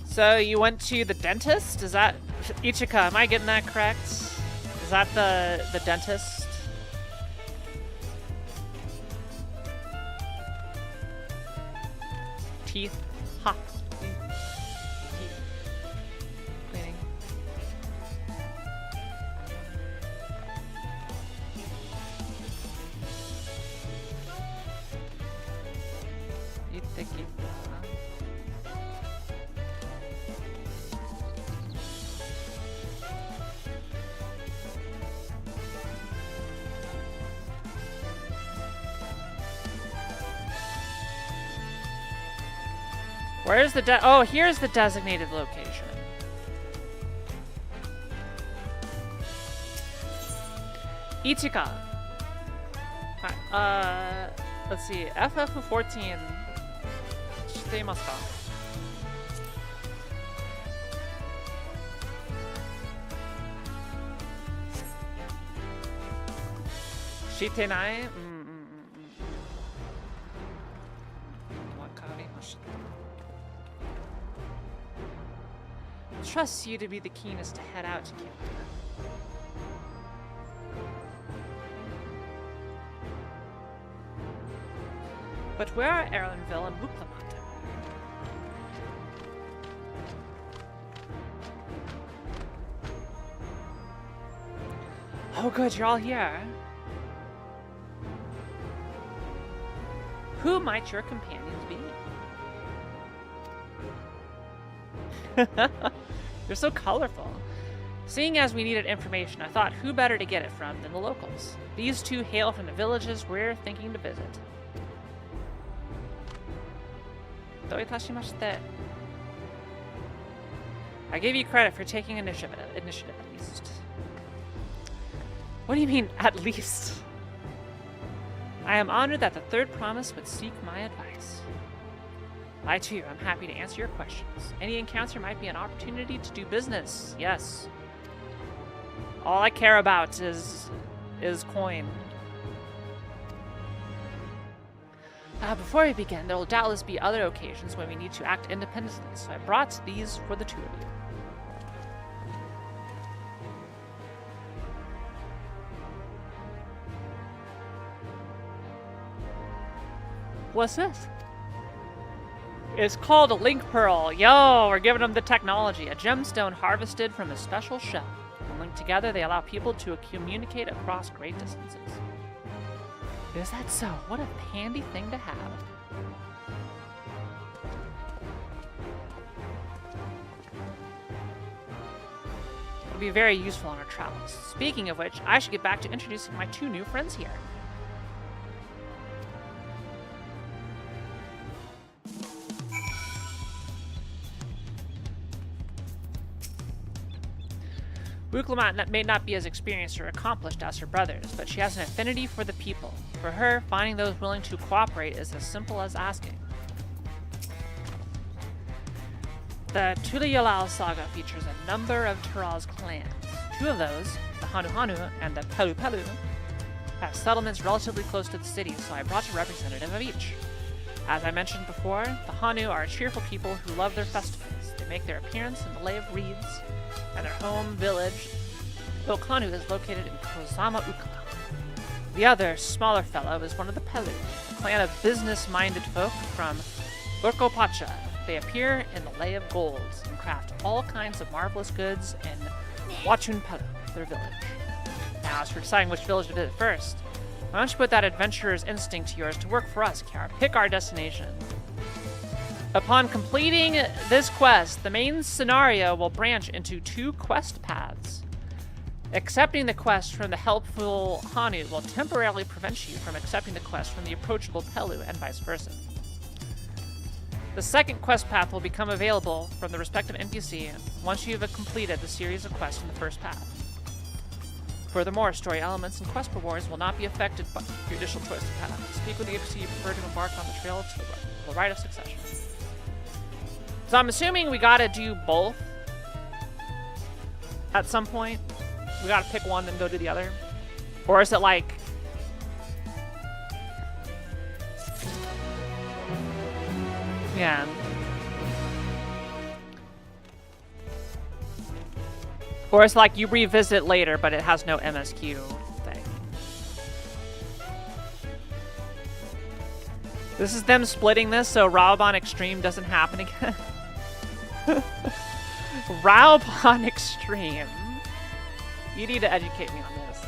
So you went to the dentist? Is that Ichika? Am I getting that correct? Is that the dentist? Teeth. Ha. Teeth. Cleaning. Where's the oh, here's the designated location. Ichika. Hi. Let's see. FF14. 知っていますか? Shitenai? Trust you to be the keenest to head out to Kiara. But where are Erlenville and Buklamata? Oh good, you're all here. Who might your companions be? You're so colorful. Seeing as we needed information, I thought who better to get it from than the locals. These two hail from the villages we're thinking to visit. Doitashimashite. I give you credit for taking initiative at least. What do you mean, at least? I am honored that the third promise would seek my advice. I too am happy to answer your questions. Any encounter might be an opportunity to do business. Yes. All I care about is coin. Before we begin, there will doubtless be other occasions when we need to act independently, so I brought these for the two of you. What's this? It's called a link pearl. Yo, we're giving them the technology. A gemstone harvested from a special shell. When linked together, they allow people to communicate across great distances. Is that so? What a handy thing to have. It'll be very useful on our travels. Speaking of which, I should get back to introducing my 2 new friends here. Wuklamat may not be as experienced or accomplished as her brothers, but she has an affinity for the people. For her, finding those willing to cooperate is as simple as asking. The Tulayalal saga features a number of Tural's clans. 2 of those, the Hanu Hanu and the Pelu Pelu, have settlements relatively close to the city, so I brought a representative of each. As I mentioned before, the Hanu are cheerful people who love their festivals. They make their appearance in the Lay of Reeds, and their home village, Ilkanu, is located in Kozama Ukala. The other, smaller fellow, is one of the Pelu, a clan of business-minded folk from Urkopacha. They appear in the Lay of Golds and craft all kinds of marvelous goods in Wachun Pelu, their village. Now, as for deciding which village to visit first, why don't you put that adventurer's instinct of yours to work for us, Kiara? Pick our destination. Upon completing this quest, the main scenario will branch into 2 quest paths. Accepting the quest from the helpful Hanu will temporarily prevent you from accepting the quest from the approachable Pelu, and vice versa. The second quest path will become available from the respective NPC once you have completed the series of quests in the first path. Furthermore, story elements and quest rewards will not be affected by your initial choice of path. Speak with the NPC you prefer to embark on the trail to the right of succession. So I'm assuming we gotta do both at some point. We gotta pick one, then go to the other. Or is it like... Yeah. Or it's like you revisit later, but it has no MSQ thing. This is them splitting this so Raubon Extreme doesn't happen again. Raubon Extreme. You need to educate me on this.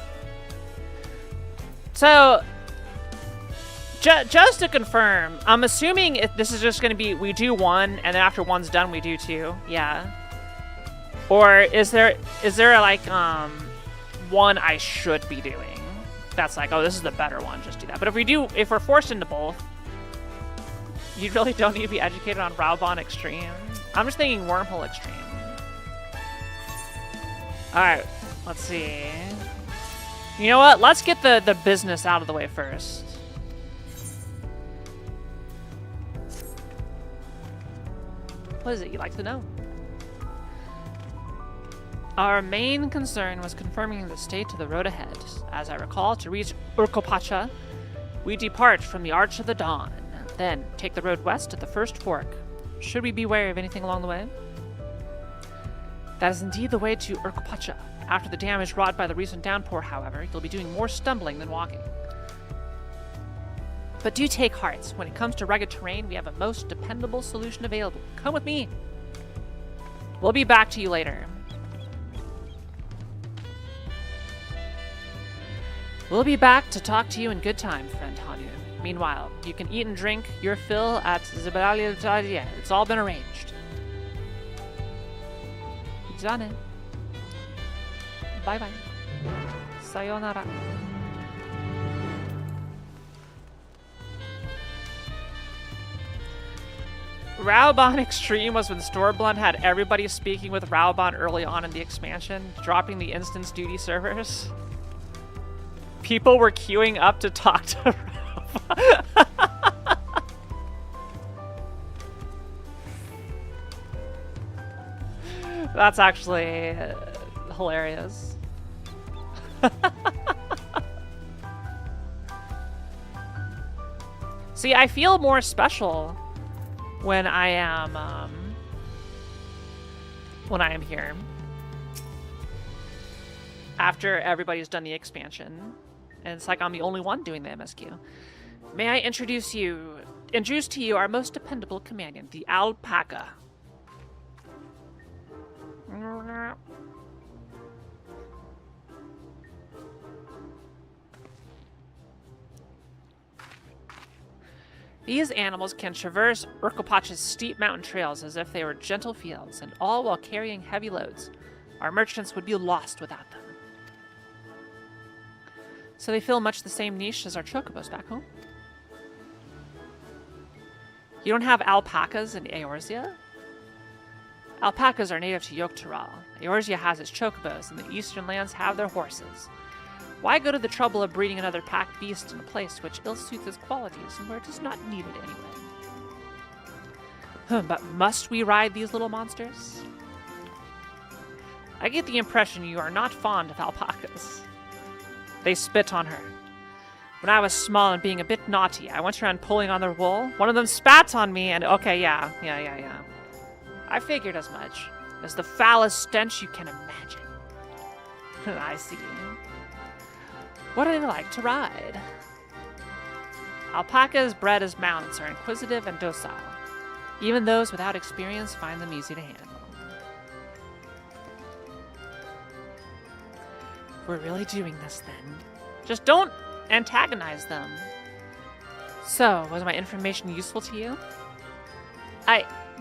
So, just to confirm, I'm assuming this is just going to be we do 1, and then after 1's done, we do 2. Yeah. Or is there like one I should be doing? That's like, oh, this is the better one. Just do that. But if we're forced into both, you really don't need to be educated on Raubon Extreme. I'm just thinking Wormhole Extreme. All right. Let's see. You know what? Let's get the business out of the way first. What is it you'd like to know? Our main concern was confirming the state of the road ahead. As I recall, to reach Urkopacha, we depart from the Arch of the Dawn, then take the road west to the first fork. Should we be wary of anything along the way? That is indeed the way to Urkopacha. After the damage wrought by the recent downpour, however, you'll be doing more stumbling than walking. But do take heart. When it comes to rugged terrain, we have a most dependable solution available. Come with me. We'll be back to you later. We'll be back to talk to you in good time, friend Hanu. Meanwhile, you can eat and drink your fill at Zibalalia. It's all been arranged. Done. Bye-bye. Sayonara. Raubon Extreme was when Stormblunt had everybody speaking with Raubon early on in the expansion, dropping the instance duty servers. People were queuing up to talk to Raubon. That's actually hilarious. See, I feel more special when I am here. After everybody's done the expansion. And it's like I'm the only one doing the MSQ. May I introduce to you our most dependable companion, the alpaca. These animals can traverse Urkelpach's steep mountain trails as if they were gentle fields, and all while carrying heavy loads. Our merchants would be lost without them. So they fill much the same niche as our chocobos back home. You don't have alpacas in Eorzea? Alpacas are native to Yogg-Toral. Eorzea has its chocobos, and the eastern lands have their horses. Why go to the trouble of breeding another pack beast in a place which ill-suits its qualities and where it is not needed anyway? But must we ride these little monsters? I get the impression you are not fond of alpacas. They spit on her. When I was small and being a bit naughty, I went around pulling on their wool. One of them spat on me and okay, yeah. I figured as much. It's the foulest stench you can imagine. I see. What do they like to ride? Alpacas bred as mounts are inquisitive and docile. Even those without experience find them easy to handle. We're really doing this then. Just don't antagonize them. So, was my information useful to you?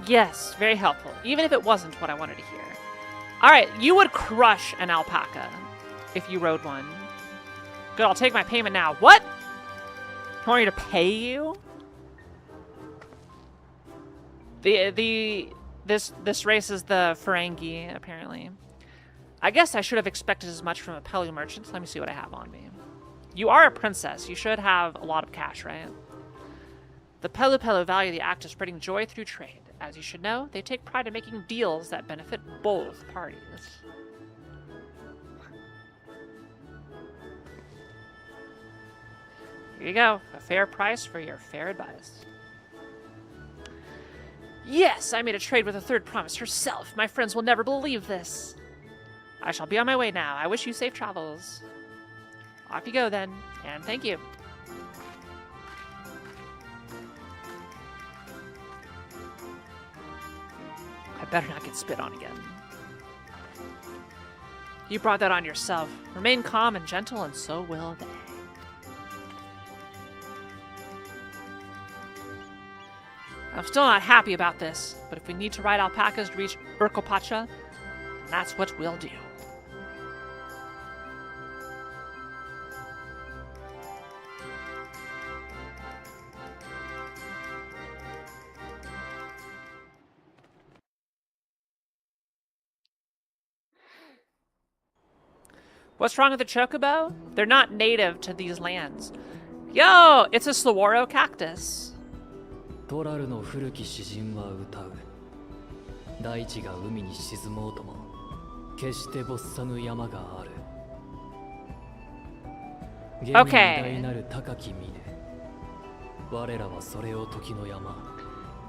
Yes, very helpful. Even if it wasn't what I wanted to hear. Alright, you would crush an alpaca if you rode one. Good, I'll take my payment now. What? You want me to pay you? This race is the Ferengi, apparently. I guess I should have expected as much from a Pelu merchant. Let me see what I have on me. You are a princess. You should have a lot of cash, right? The Pelu value the act of spreading joy through trade. As you should know, they take pride in making deals that benefit both parties. Here you go. A fair price for your fair advice. Yes, I made a trade with a third promise herself. My friends will never believe this. I shall be on my way now. I wish you safe travels. Off you go then, and thank you. I better not get spit on again. You brought that on yourself. Remain calm and gentle, and so will they. I'm still not happy about this, but if we need to ride alpacas to reach Urkelpacha, that's what we'll do. What's wrong with the chocobo? They're not native to these lands. Yo, it's a saguaro cactus. トラルの古き詩人は歌う。大地が海に沈もうとも、決して没さぬ山がある。現に偉大なる高き峰。我らはそれを時の山。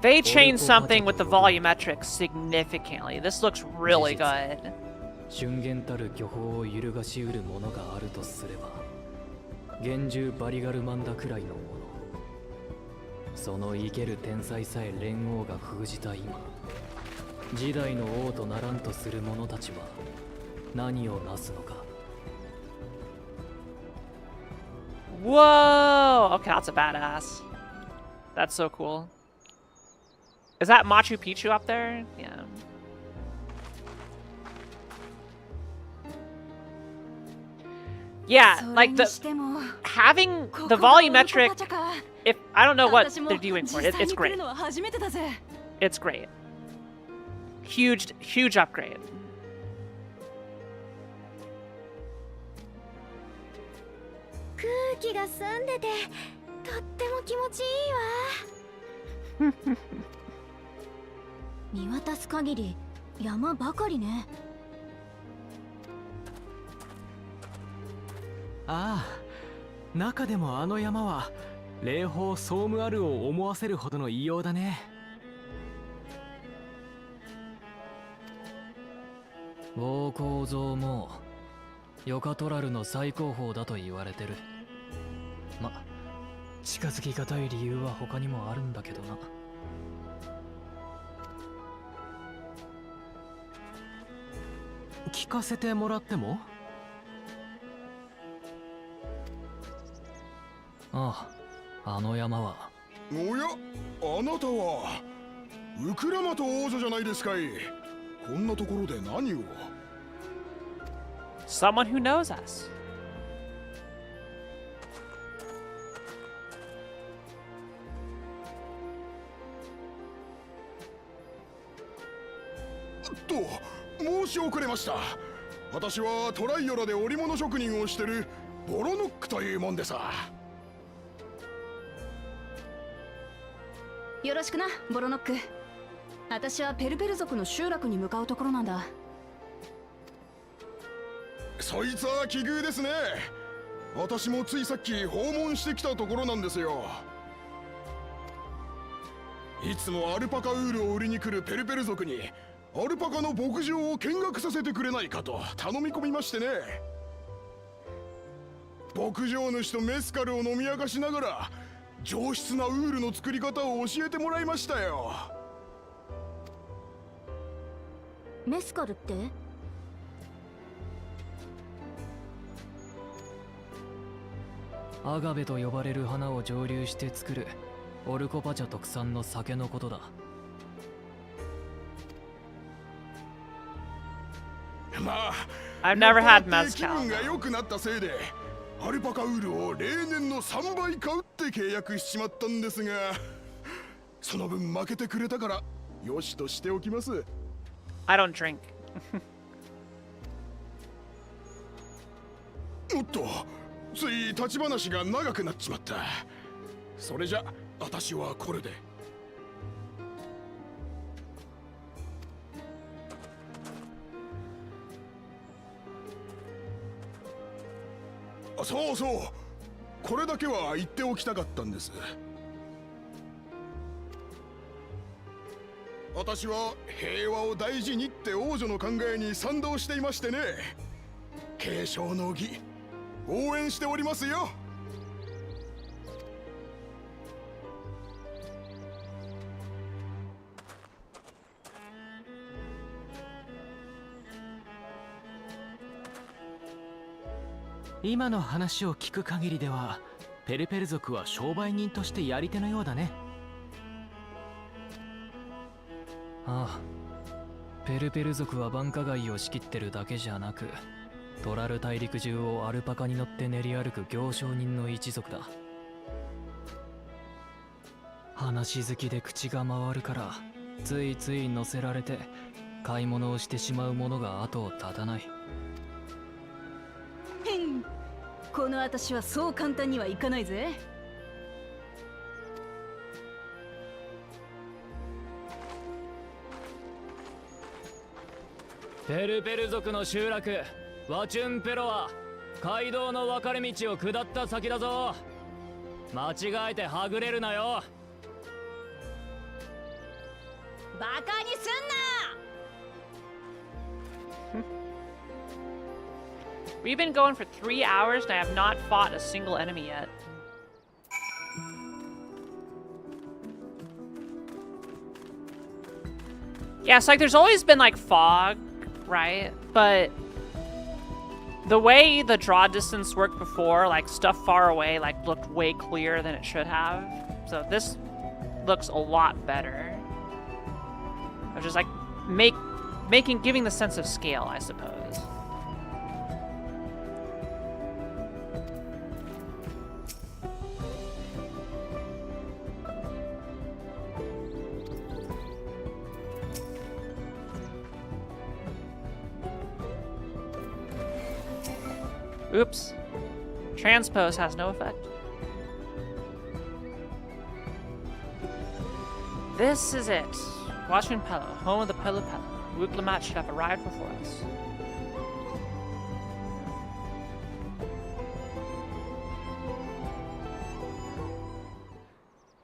They changed something with the volumetrics significantly. This looks really good. 瞬間たる巨峰を揺るがしうるものがあるとすれば、幻獣バリガルマンダくらいのもの。その生ける天才さえ連王が封じた今、時代の王とならんとする者たちは何をなすのか。Whoa! Okay, that's a badass. That's so cool. Is that Machu Picchu up there? Yeah. Yeah, like having the volumetric. If I don't know what they're doing for it, it's great. It's great. Huge upgrade. Ah, 中でもあの山は霊峰ソームアルを思わせるほどの異様だね。暴行像もヨカトラルの最高峰だと言われてる。ま、近づきがたい理由は他にもあるんだけどな。聞かせてもらっても？ああ、あの山はおや、あなたはウクラマト王女じゃないですかい。こんなところで何を。 Someone who knows us. 申し遅れました。私はトライオラで織物職人をしてるボロノックというもんでさ。よろしくな、ボロノック。私はペルペル族の集落に向かうところなんだ。そいつは奇遇ですね。私もついさっき訪問してきたところなんですよ。いつもアルパカウールを売りに来るペルペル族にアルパカの牧場を見学させてくれないかと頼み込みましてね。牧場主とメスカルを飲み明かしながら上質なウールの作り方を教えてもらいましたよ。メスカルって？アガベと呼ばれる花を蒸留して作るオルコパチャ特産の酒のことだ。まあ、I've never had 気分が良くなったせいでアルパカウールを例年の3倍買うって契約しちまったんですが、その分負けてくれたからよしとしておきます。 I don't drink. おっと、つい立ち話が長くなっちまった。それじゃ私はこれで。そうそう、これだけは言っておきたかったんです。私は平和を大事にって王女の考えに賛同していましてね。継承の儀応援しておりますよ。今の話を聞く限りではペルペル族は商売人としてやり手のようだね。ああ、ペルペル族は繁華街を仕切ってるだけじゃなく、トラル大陸中をアルパカに乗って練り歩く行商人の一族だ。話好きで口が回るからついつい乗せられて買い物をしてしまうものが後を絶たない。この私はそう簡単にはいかないぜ。ペルペル族の集落ワチュンペロは街道の分かれ道を下った先だぞ。間違えてはぐれるなよ。バカにすんな。We've been going for 3 hours and I have not fought a single enemy yet. Yeah, it's like there's always been like fog, right? But the way the draw distance worked before, like stuff far away like looked way clearer than it should have. So this looks a lot better. Of just like giving the sense of scale, I suppose. Oops. Transpose has no effect. This is it. Watchman Pello, home of the Pello Pello. Wuklamat should have arrived before us.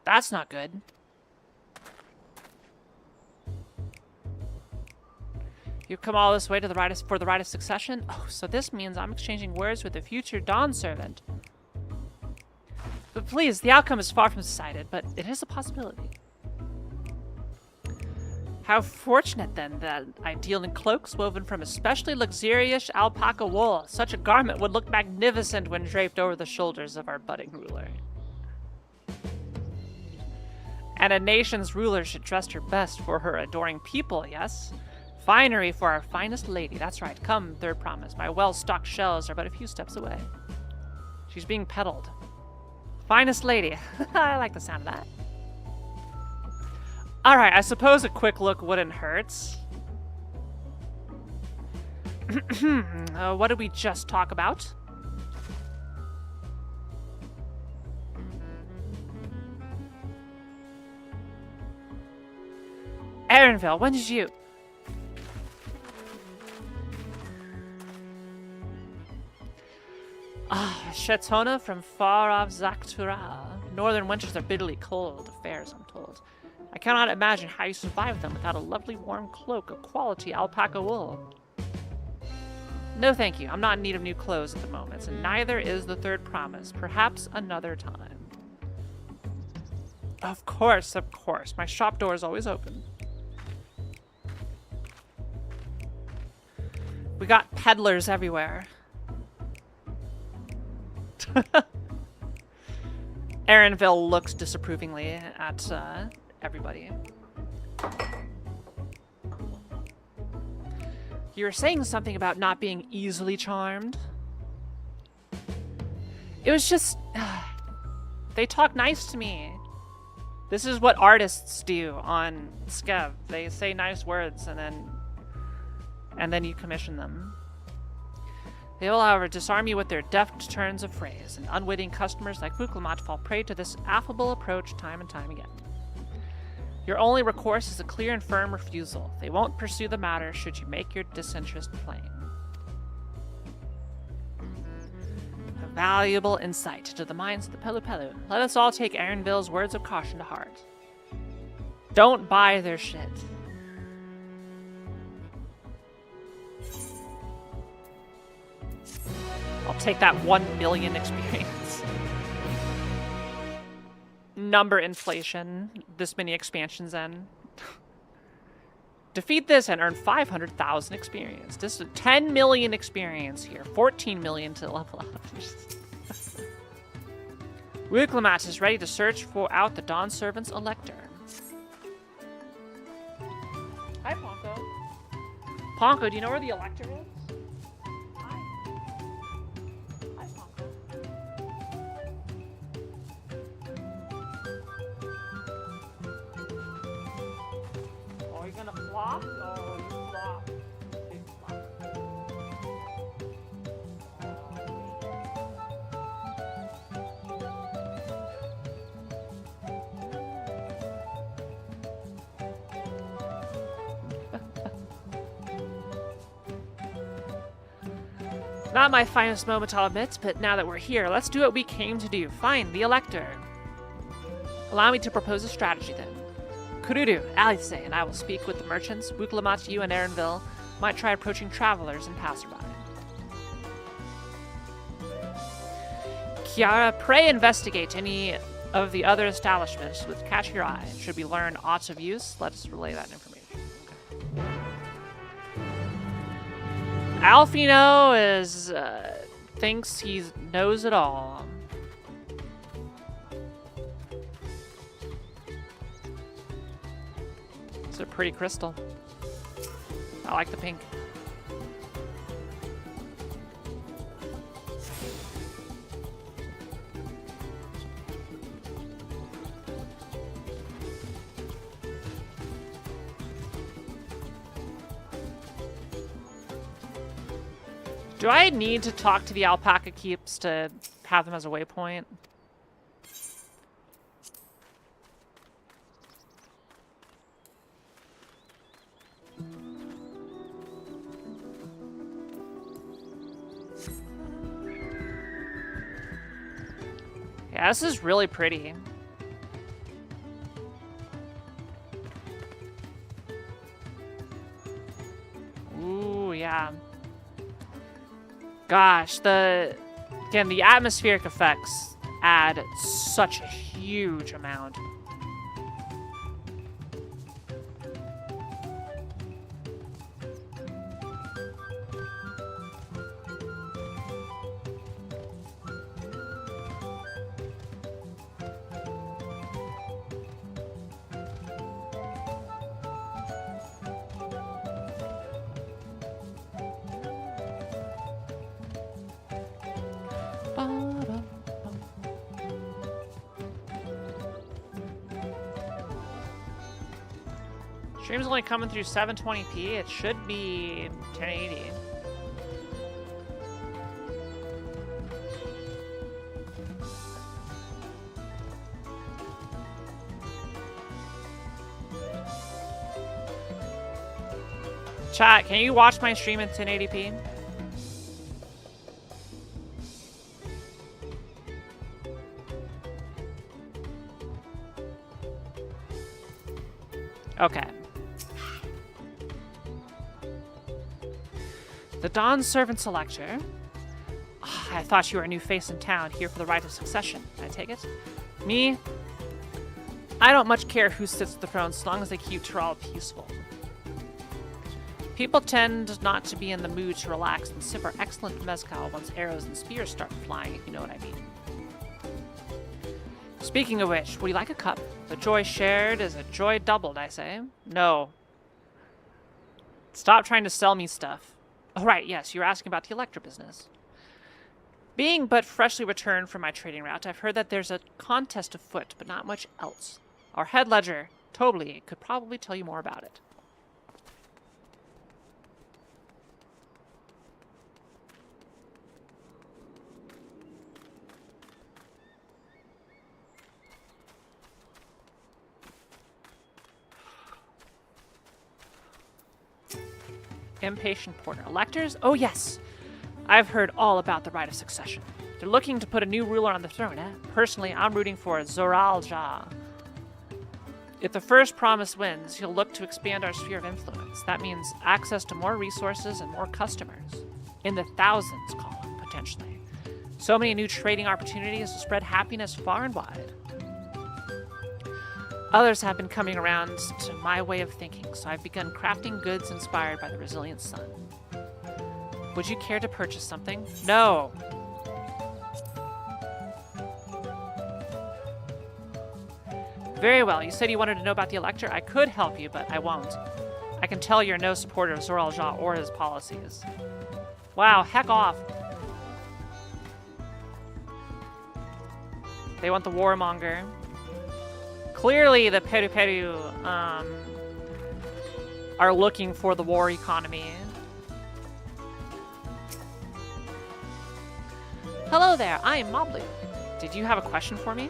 That's not good. You've come all this way to the rite for the rite of succession? Oh, so this means I'm exchanging words with the future Dawn servant. But please, the outcome is far from decided, but it is a possibility. How fortunate, then, that I deal in cloaks woven from especially luxurious alpaca wool. Such a garment would look magnificent when draped over the shoulders of our budding ruler. And a nation's ruler should dress her best for her adoring people, yes? Finery for our finest lady. That's right. Come, third promise. My well-stocked shelves are but a few steps away. She's being peddled. Finest lady. I like the sound of that. Alright, I suppose a quick look wouldn't hurt. What did we just talk about? Erenville, when did you... Shetona from far off Zaktura. Northern winters are bitterly cold affairs, I'm told. I cannot imagine how you survive them without a lovely warm cloak of quality alpaca wool. No thank you, I'm not in need of new clothes at the moment, and neither is the third promise. Perhaps another time. Of course, my shop door is always open. We got peddlers everywhere. Erenville looks disapprovingly at everybody. You were saying something about not being easily charmed. It was just... they talk nice to me. This is what artists do on Skev. They say nice words and then you commission them. They will, however, disarm you with their deft turns of phrase, and unwitting customers like Vuklamat fall prey to this affable approach time and time again. Your only recourse is a clear and firm refusal. They won't pursue the matter should you make your disinterest plain. A valuable insight into the minds of the Pelu Pelu. Let us all take Erenville's words of caution to heart. Don't buy their shit. I'll take that 1 million experience. Number inflation. This many expansions in. Defeat this and earn 500,000 experience. This is 10 million experience here. 14 million to level up. Wuklamat is ready to search out the Dawn Servant's Elector. Hi, Ponko. Ponko, do you know where the Elector is? Flop? Oh, you flop. Big flop. Not my finest moment, I'll admit, but now that we're here, let's do what we came to do. Find the Elector. Allow me to propose a strategy, then. Kururu, Alice, and I will speak with the merchants. Wuklamat, you and Erenville might try approaching travelers and passerby. Kiara, pray investigate any of the other establishments with catch your eye. Should we learn aught of use, let us relay that information. Okay. Alfino is thinks he knows it all. It's a pretty crystal. I like the pink. Do I need to talk to the alpaca keeps to have them as a waypoint? Yeah, this is really pretty. Ooh, yeah. Gosh, the atmospheric effects add such a huge amount. Stream's only coming through 720p. It should be 1080. Chat, can you watch my stream in 1080p? Okay. The Dawn Servant Selector. Oh, I thought you were a new face in town, here for the right of succession. I take it? Me? I don't much care who sits at the throne, so long as they keep Tural peaceful. People tend not to be in the mood to relax and sip our excellent mezcal once arrows and spears start flying, if you know what I mean. Speaking of which, would you like a cup? The joy shared is a joy doubled, I say. No. Stop trying to sell me stuff. Oh, right, yes, you were asking about the Electra business. Being but freshly returned from my trading route, I've heard that there's a contest afoot, but not much else. Our head ledger, Tobli, could probably tell you more about it. Impatient Porter. Electors? Oh, yes. I've heard all about the right of succession. They're looking to put a new ruler on the throne, eh? Personally, I'm rooting for Zoral Ja. If the first promise wins, he'll look to expand our sphere of influence. That means access to more resources and more customers. In the thousands, Colin, potentially. So many new trading opportunities to spread happiness far and wide. Others have been coming around to my way of thinking, so I've begun crafting goods inspired by the resilient sun. Would you care to purchase something? No! Very well, you said you wanted to know about the Elector. I could help you, but I won't. I can tell you're no supporter of Zoral Ja or his policies. Wow, heck off! They want the warmonger. Clearly, the Peru Peru are looking for the war economy. Hello there, I'm Moblu. Did you have a question for me?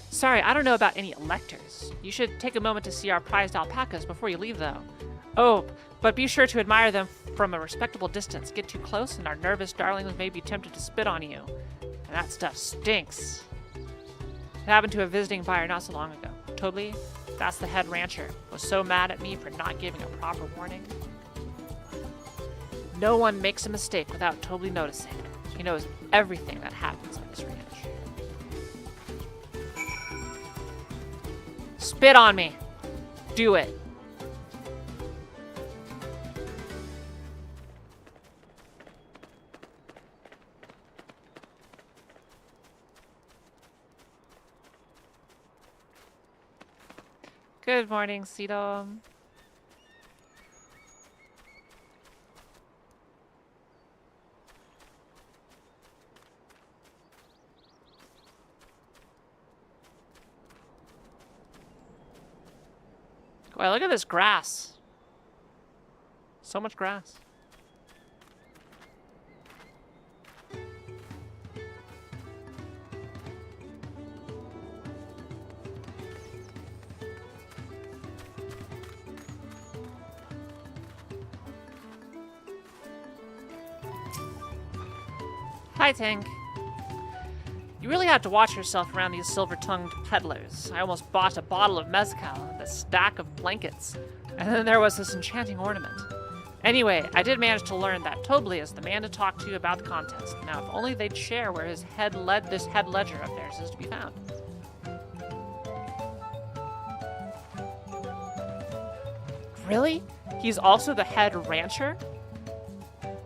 Sorry, I don't know about any electors. You should take a moment to see our prized alpacas before you leave, though. Oh, but be sure to admire them from a respectable distance. Get too close and our nervous darlings may be tempted to spit on you. And that stuff stinks. It happened to a visiting buyer not so long ago. Tobli, that's the head rancher, was so mad at me for not giving a proper warning. No one makes a mistake without Tobli noticing. He knows everything that happens on this ranch. Spit on me. Do it. Good morning, Sidom. Wow, look at this grass. So much grass. Hi, Tank. You really have to watch yourself around these silver-tongued peddlers. I almost bought a bottle of mezcal and a stack of blankets. And then there was this enchanting ornament. Anyway, I did manage to learn that Tobli is the man to talk to about the contest. Now, if only they'd share where his this head ledger of theirs is to be found. Really? He's also the head rancher?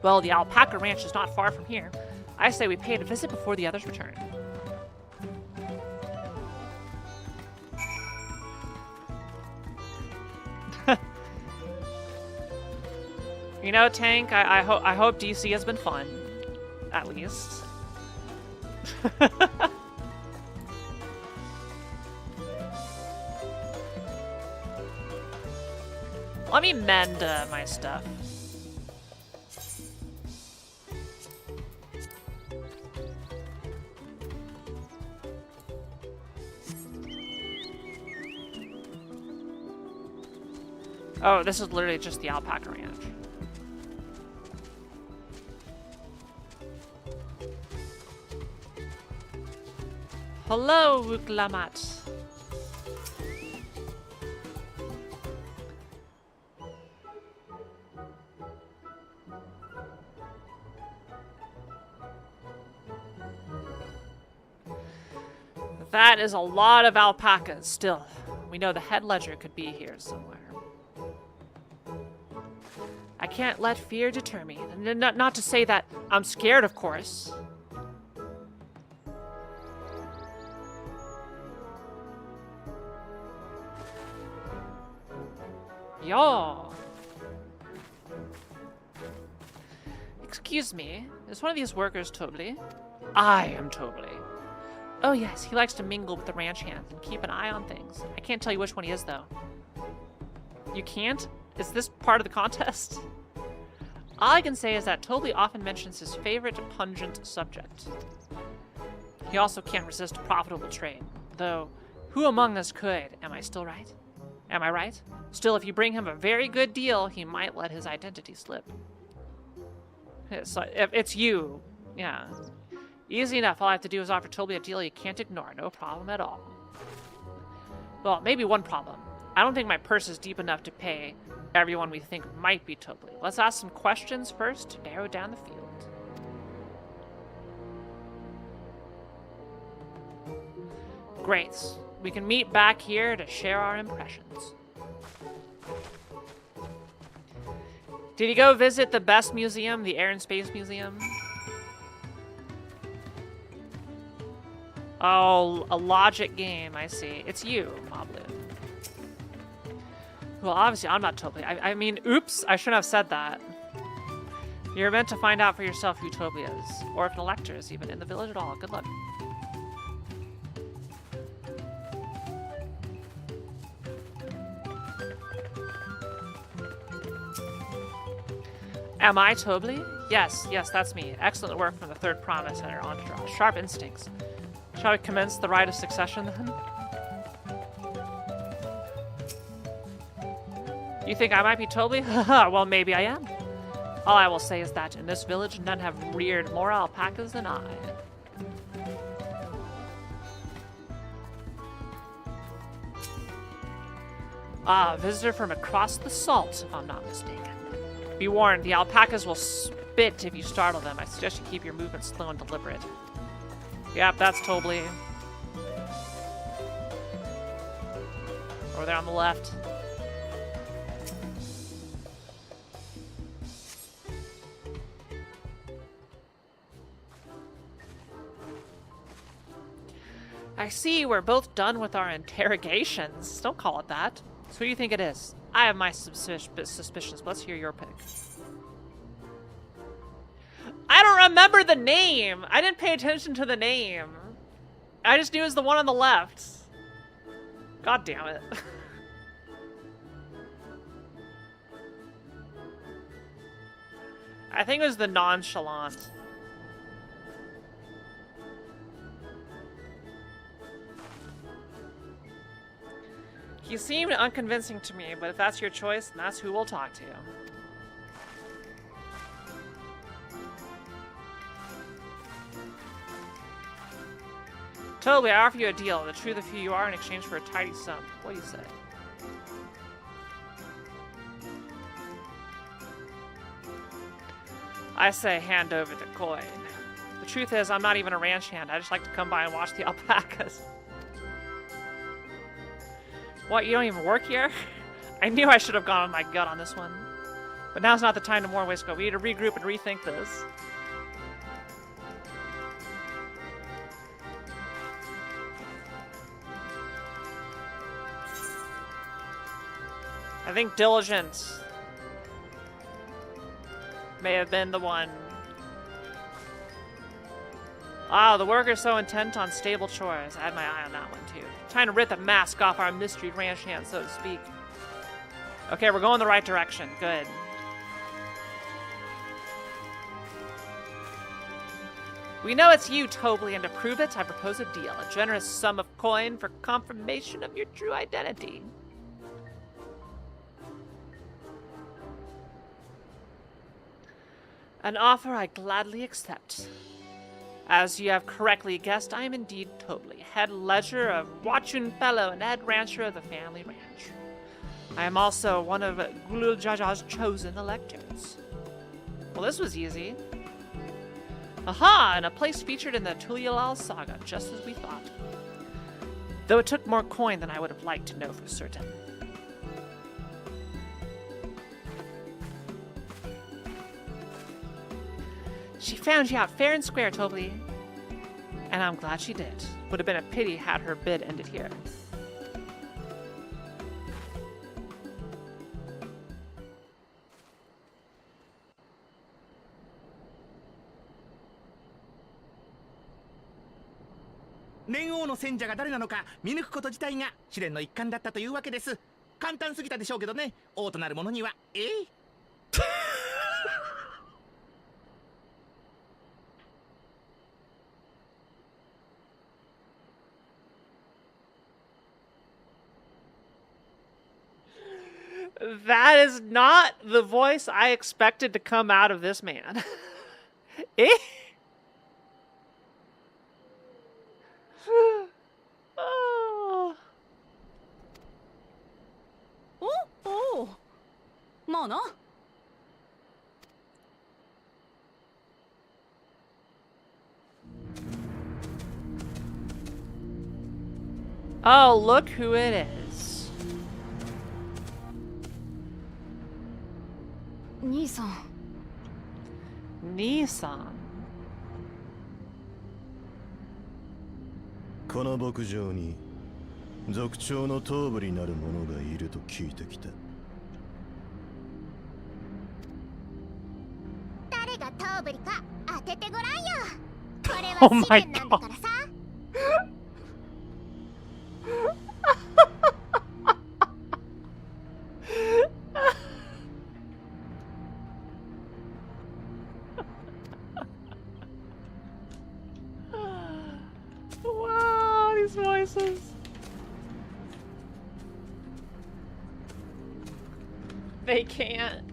Well, the alpaca ranch is not far from here. I say we pay it a visit before the others return. You know, Tank, I hope DC has been fun. At least. Let me mend my stuff. Oh, this is literally just the alpaca ranch. Hello, Wuklamat. That is a lot of alpacas still. We know the head ledger could be here somewhere. I can't let fear deter me. Not to say that I'm scared, of course. Yo. Excuse me. Is one of these workers Tobly? I am Tobly. Oh yes, he likes to mingle with the ranch hands and keep an eye on things. I can't tell you which one he is, though. You can't? Is this part of the contest? All I can say is that Tobly often mentions his favorite pungent subject. He also can't resist a profitable trade. Though, who among us could? Am I still right? Am I right? Still, if you bring him a very good deal, he might let his identity slip. It's you. Yeah. Easy enough. All I have to do is offer Tobly a deal you can't ignore. No problem at all. Well, maybe one problem. I don't think my purse is deep enough to pay everyone we think might be Tobly. Let's ask some questions first to narrow down the field. Great. We can meet back here to share our impressions. Did you go visit the best museum, the Air and Space Museum? Oh, a logic game, I see. It's you, Moblin. Well, obviously, I'm not Tobly. I mean, oops, I shouldn't have said that. You're meant to find out for yourself who Tobly is, or if an elector is even in the village at all. Good luck. Am I Tobly? Yes, that's me. Excellent work from the third promise and our entourage. Sharp instincts. Shall we commence the rite of succession then? You think I might be Tobly? Well, maybe I am. All I will say is that in this village, none have reared more alpacas than I. Ah, visitor from across the salt, if I'm not mistaken. Be warned, the alpacas will spit if you startle them. I suggest you keep your movements slow and deliberate. Yep, that's Tobly. Over there on the left. I see we're both done with our interrogations. Don't call it that. So who do you think it is? I have my suspicions, but let's hear your pick. I don't remember the name! I didn't pay attention to the name. I just knew it was the one on the left. God damn it. I think it was the nonchalant. He seemed unconvincing to me, but if that's your choice, then that's who we'll talk to. Totally, I offer you a deal. The truth of who you are in exchange for a tidy sum. What do you say? I say hand over the coin. The truth is, I'm not even a ranch hand. I just like to come by and watch the alpacas. What, you don't even work here? I knew I should have gone on my gut on this one. But now's not the time to more waste go. We need to regroup and rethink this. I think diligence may have been the one. Ah, the worker's so intent on stable chores. I had my eye on that one too. Trying to rip the mask off our mystery ranch hand, so to speak. Okay, we're going the right direction. Good. We know it's you, Tobly, and to prove it, I propose a deal. A generous sum of coin for confirmation of your true identity. An offer I gladly accept. As you have correctly guessed, I am indeed Tobly, head ledger of Watchun Fellow and head rancher of the family ranch. I am also one of Gulul Jaja's chosen electors. Well, this was easy. Aha! And a place featured in the Tulialal saga, just as we thought. Though it took more coin than I would have liked to know for certain. She found you out fair and square, Tobly. And I'm glad she did. Would have been a pity had her bid ended here.「年王の戦者が誰なのか見抜くこと自体が試練の一環だったというわけです。簡単すぎたでしょうけどね、王となる者には。That is not the voice I expected to come out of this man. Eh? Oh. おお、まあな。Oh, look who it is. 兄さん。兄さん。この牧場に族長の頭部になる者がいると聞いてきた。誰が頭部か当ててごらんよ。これは試練なんだからさ。Wow, these voices. They can't.「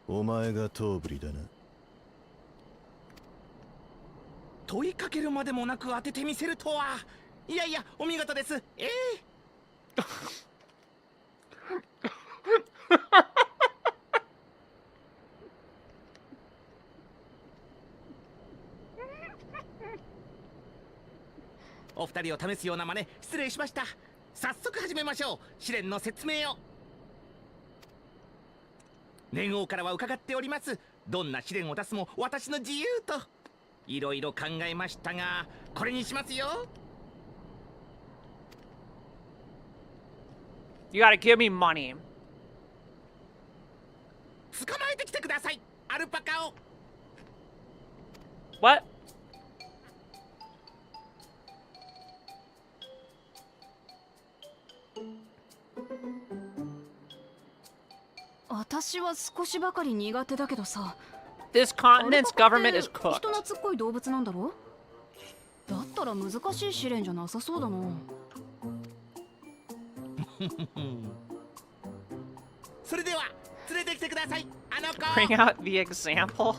お前が頭部だな。問いかけるまでもなく当ててみせるとは。いやいや、お見事です。お二人を試すような真似失礼しました。早速始めましょう。試練の説明を。年王からは伺っております。どんな試練を出すも私の自由と。いろいろ考えましたが、これにしますよ。You gotta give me money. 捕まえてきてください、アルパカを。What? 私は少しばかり苦手だけどさ。This continent's government is cooked. 人懐っこい動物なんだろ。だったら難しい試練じゃなさそうだな。それでは連れてきてください、あの子。 Bring out the example.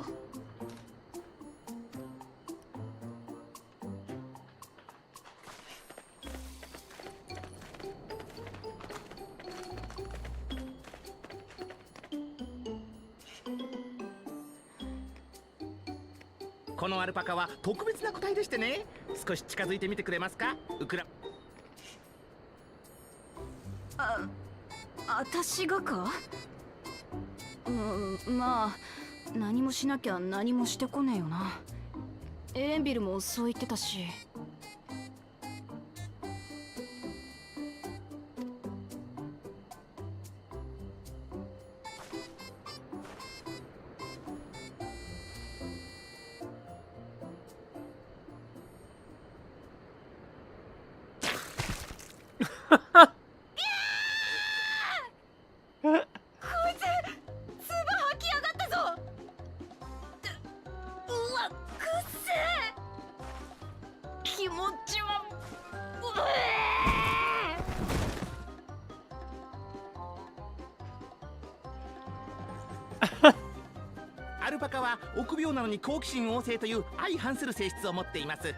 このアルパカは特別な個体でしてね。少し近づいてみてくれますか、ウクラ。私がか。まあ何もしなきゃ何もしてこねえよな。エレンビルもそう言ってたし。パカは臆病なのに好奇心旺盛という相反する性質を持っています。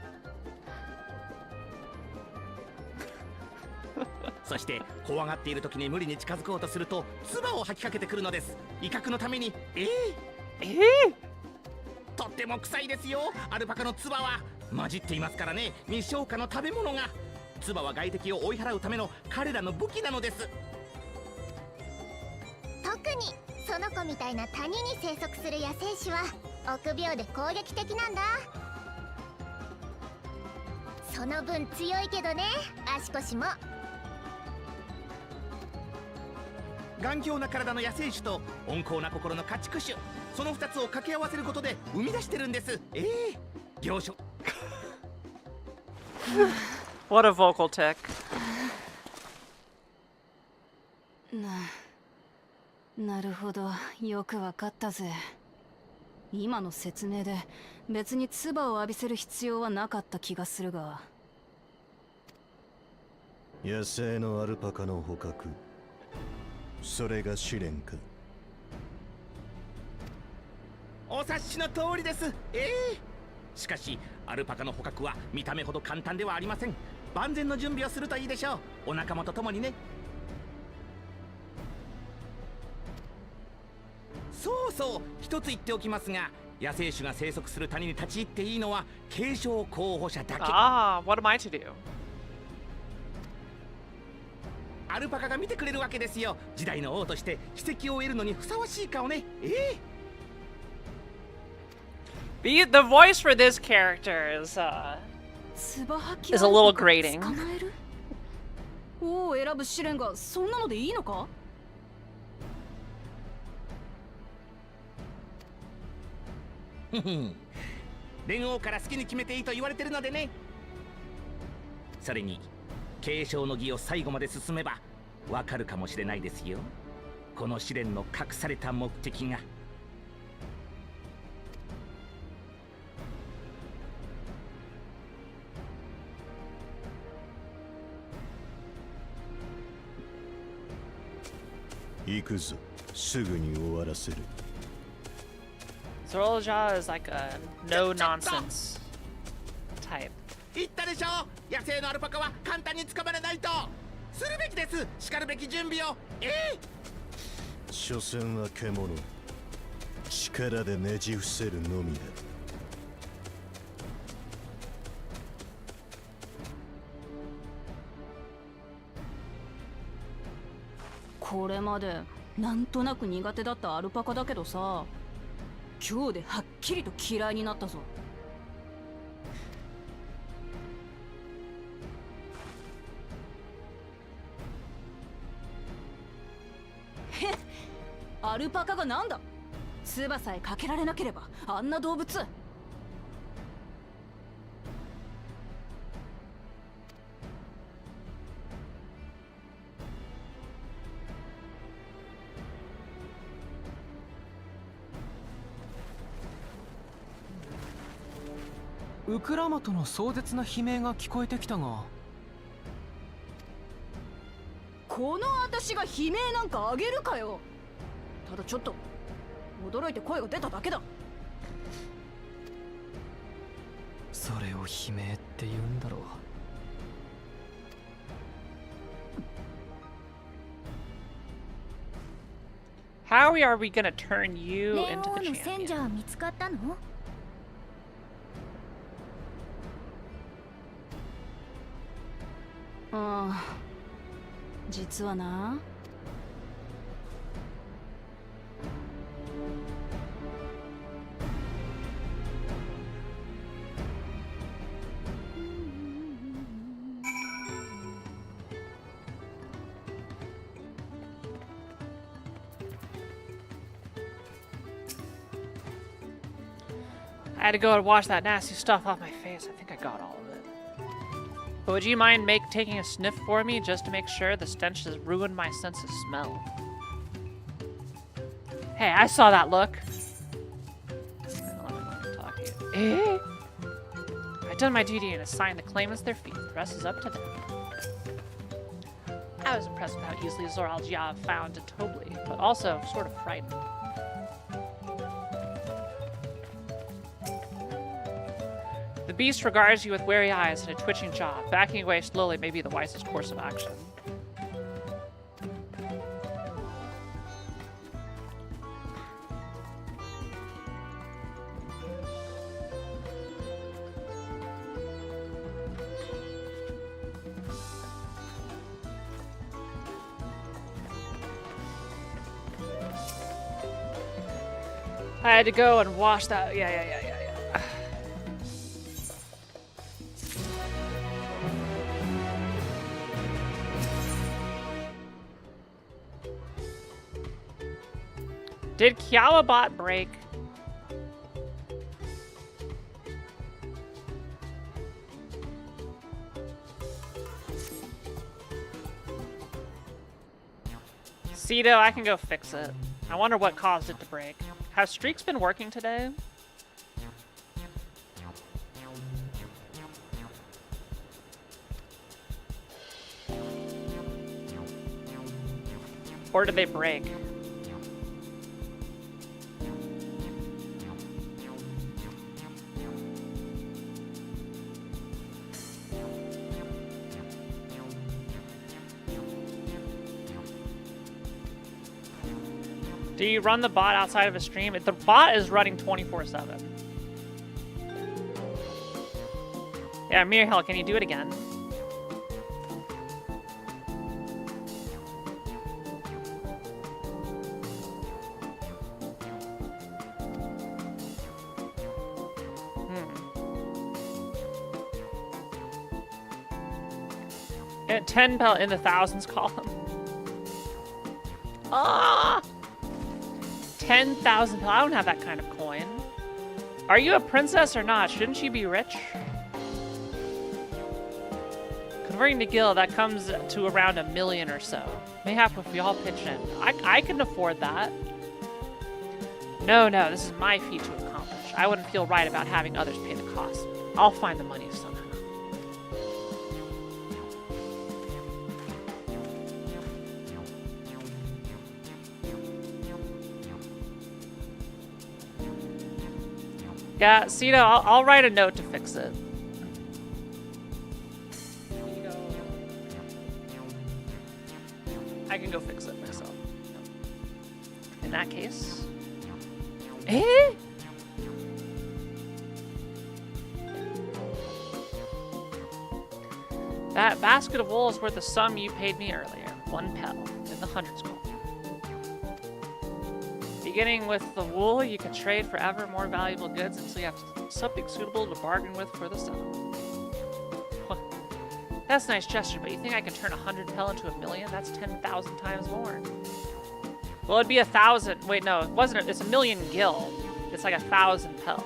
そして怖がっている時に無理に近づこうとすると唾を吐きかけてくるのです。威嚇のために。とっても臭いですよ。アルパカの唾は混じっていますからね。未消化の食べ物が。唾は外敵を追い払うための彼らの武器なのです。特にその子みたいな谷に生息する野生種は臆病で攻撃的なんだ。その分強いけどね、足腰も。頑強な体の野生種と温厚な心の家畜種、その2つを掛け合わせることで生み出してるんです。行書What a vocal tick. なるほど、よくわかったぜ。今の説明で別に唾を浴びせる必要はなかった気がするが。野生のアルパカの捕獲、それが試練か。お察しの通りです。しかしアルパカの捕獲は見た目ほど簡単ではありません。万全の準備をするといいでしょう。お仲間と共にね。そうそう、一つ言っておきますが、野生種が生息する谷に立ち入っていいのは継承候補者だけ。What am I to do? アルパカが見てくれるわけですよ。時代の王として奇跡を得るのにふさわしい顔ね。The voice for this character is a little grating. 王を選ぶ試練がそんなのでいいのか？連王から好きに決めていいと言われてるのでね。それに継承の儀を最後まで進めばわかるかもしれないですよ。この試練の隠された目的が。行くぞ、すぐに終わらせる。Zorolja is like a no nonsense type. 言ったでしょ、野生のアルパカは簡単に捕まらないと。するべきです。しかるべき準備を。所詮は獣、力でねじ伏せるのみだ。これまでなんとなく苦手だったアルパカだけどさ、今日ではっきりと嫌いになったぞ。へっ、アルパカがなんだ。唾さえかけられなければあんな動物。ウクラマとの壮絶な悲鳴が聞こえてきたが、この私が悲鳴なんかあげるかよ。ただちょっと驚いて声が出ただけだ。それを悲鳴って言うんだろう。How are we gonna turn you 連 into 王 the の戦 champion? 者は見つかったの？実はな。I had to go and wash that nasty stuff off my face. I think I got all of it. But would you mind taking a sniff for me just to make sure the stench has ruined my sense of smell? Hey, I saw that look. I've done my duty and assigned the claimants their fee. The rest is up to them. I was impressed with how easily Zoralja found Tobli, but also sort of frightened. The beast regards you with wary eyes and a twitching jaw. Backing away slowly may be the wisest course of action. I had to go and wash that. Yeah. Did Kiara bot break? Cedo, I can go fix it. I wonder what caused it to break. Have streaks been working today? Or did they break? Do you run the bot outside of a stream? The bot is running 24/7. Yeah, Mirhel, can you do it again? At 10 pel in the thousands column. Ah! 10,000 pel. I don't have that kind of coin. Are you a princess or not? Shouldn't you be rich? Converting to gil, that comes to around 1 million or so. Mayhap if we all pitch in. I can afford that. No, this is my feat to accomplish. I wouldn't feel right about having others pay the cost. I'll find the money somehow. Yeah, Cedo, I'll write a note to fix it. I can go fix it myself. In that case. Eh? That basket of wool is worth the sum you paid me earlier. 1 pel in the hundreds column. Beginning with the wool, you can trade for ever more valuable goods until you have something suitable to bargain with for the sum. That's a nice gesture, but you think I can turn 100 pel into 1 million? That's 10,000 times more. Well, it'd be 1,000. Wait, no, it wasn't. It's 1 million gil. It's like 1,000 pel.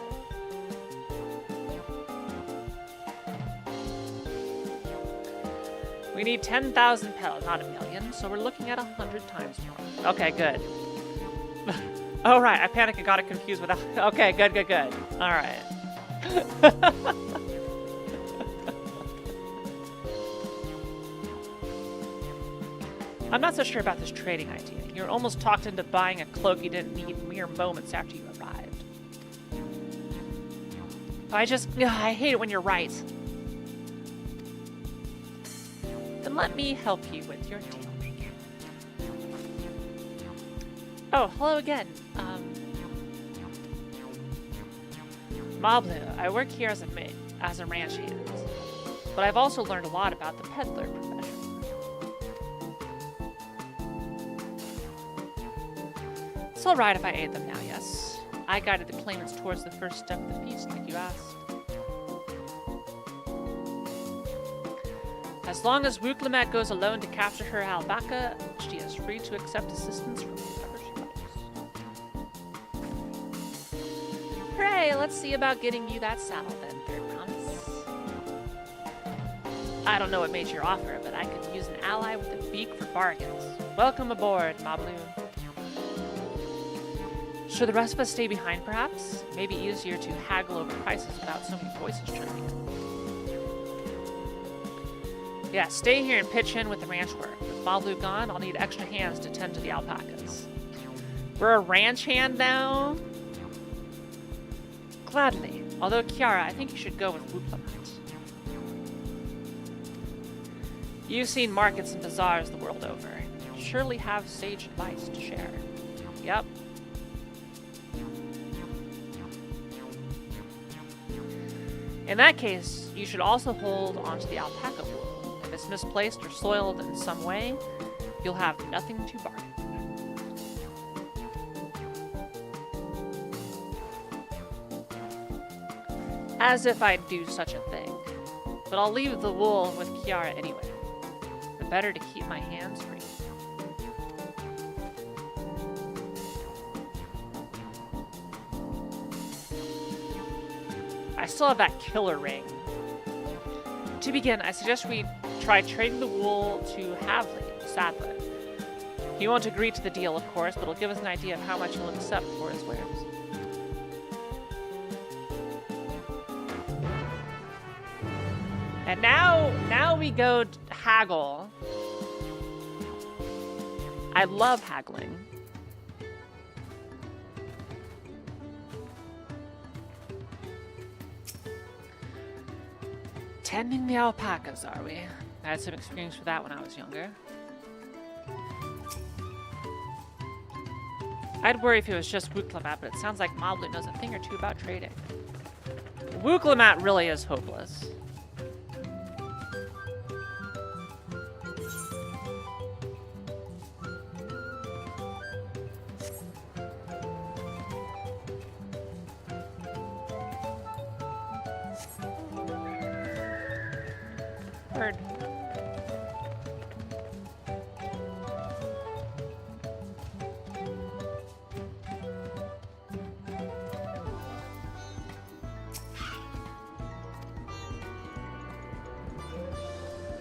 We need 10,000 pel, not 1 million, so we're looking at 100 times more. Okay, good. Oh, right, I panicked and got it confused with... Okay, good. All right. I'm not so sure about this trading idea. You're almost talked into buying a cloak you didn't need mere moments after you arrived. I hate it when you're right. Then let me help you with your deal. Oh, hello again. Mablu, I work here as a ranch hand, but I've also learned a lot about the peddler profession. It's alright if I aid them now, yes. I guided the claimants towards the first step of the feast, like you asked. As long as Wuklemet goes alone to capture her alpaca, she is free to accept assistance from whoever she likes. Hooray! Let's see about getting you that saddle then, Third Promise. I don't know what made your offer, but I could use an ally with a beak for bargains. Welcome aboard, Mablu. Should the rest of us stay behind, perhaps? Maybe easier to haggle over prices without so many voices chiming in. Yeah, stay here and pitch in with the ranch work. With Mablu gone, I'll need extra hands to tend to the alpacas. We're a ranch hand now? Gladly. Although, Kiara, I think you should go with Wuklemat. You've seen markets and bazaars the world over. You surely have sage advice to share. Yep. In that case, you should also hold onto the alpaca wool. If it's misplaced or soiled in some way, you'll have nothing to bargain. As if I'd do such a thing. But I'll leave the wool with Kiara anyway. The better to keep my hands free. I still have that killer ring. To begin, I suggest we try trading the wool to Havli, Sadler. He won't agree to the deal, of course, but it'll give us an idea of how much he'll accept for his wares. And now we go to haggle. I love haggling. Tending the alpacas, are we? I had some experience with that when I was younger. I'd worry if it was just Wuklemat, but it sounds like Mobley knows a thing or two about trading. Wuklemat really is hopeless. Bird.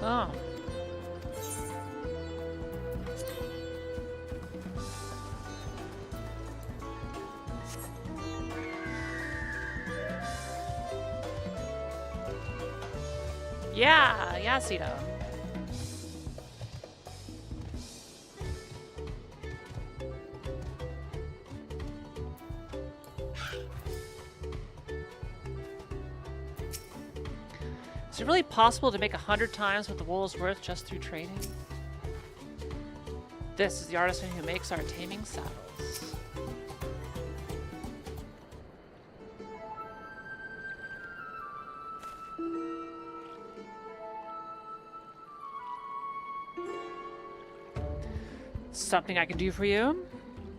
Oh. Yeah, Sito. Is it really possible to make 100 times what the wool is worth just through trading? This is the artisan who makes our taming saddles. Something I can do for you?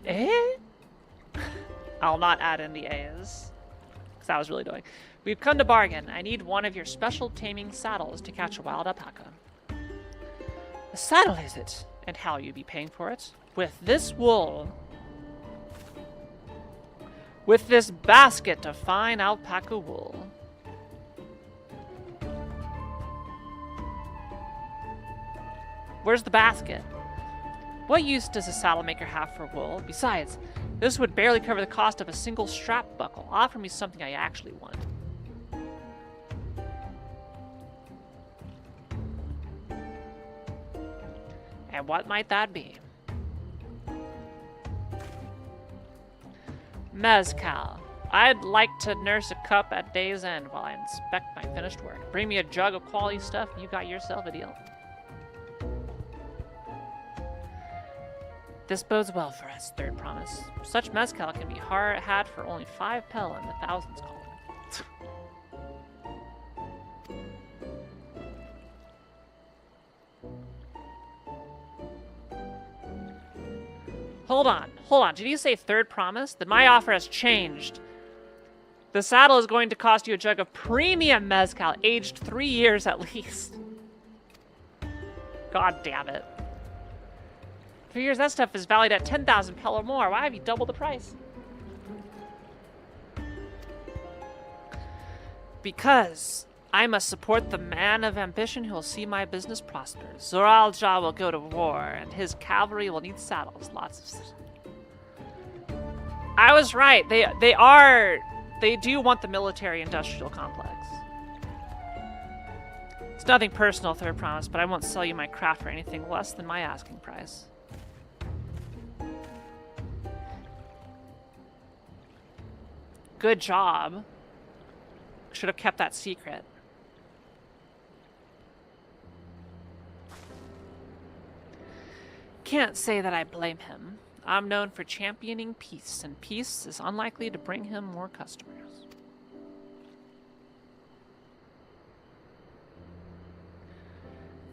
Eh? I'll not add in the A's. Because that was really annoying. We've come to bargain. I need one of your special taming saddles to catch a wild alpaca. A saddle, is it? And how will you be paying for it? With this wool. With this basket of fine alpaca wool. Where's the basket? What use does a saddle maker have for wool? Besides, this would barely cover the cost of a single strap buckle. Offer me something I actually want. And what might that be? Mezcal. I'd like to nurse a cup at day's end while I inspect my finished work. Bring me a jug of quality stuff and you got yourself a deal. This bodes well for us, third promise. Such mezcal can be had for only 5 pel in the thousands column. Hold on. Did you say third promise? Then my offer has changed. The saddle is going to cost you a jug of premium mezcal, aged 3 years at least. God damn it. 3 years, that stuff is valued at 10,000 pel or more. Why have you doubled the price? Because I must support the man of ambition who will see my business prosper. Zoral Ja will go to war, and his cavalry will need saddles. Lots of... I was right. They do want the military-industrial complex. It's nothing personal, third promise, but I won't sell you my craft for anything less than my asking price. Good job. Should have kept that secret. Can't say that I blame him. I'm known for championing peace, and peace is unlikely to bring him more customers.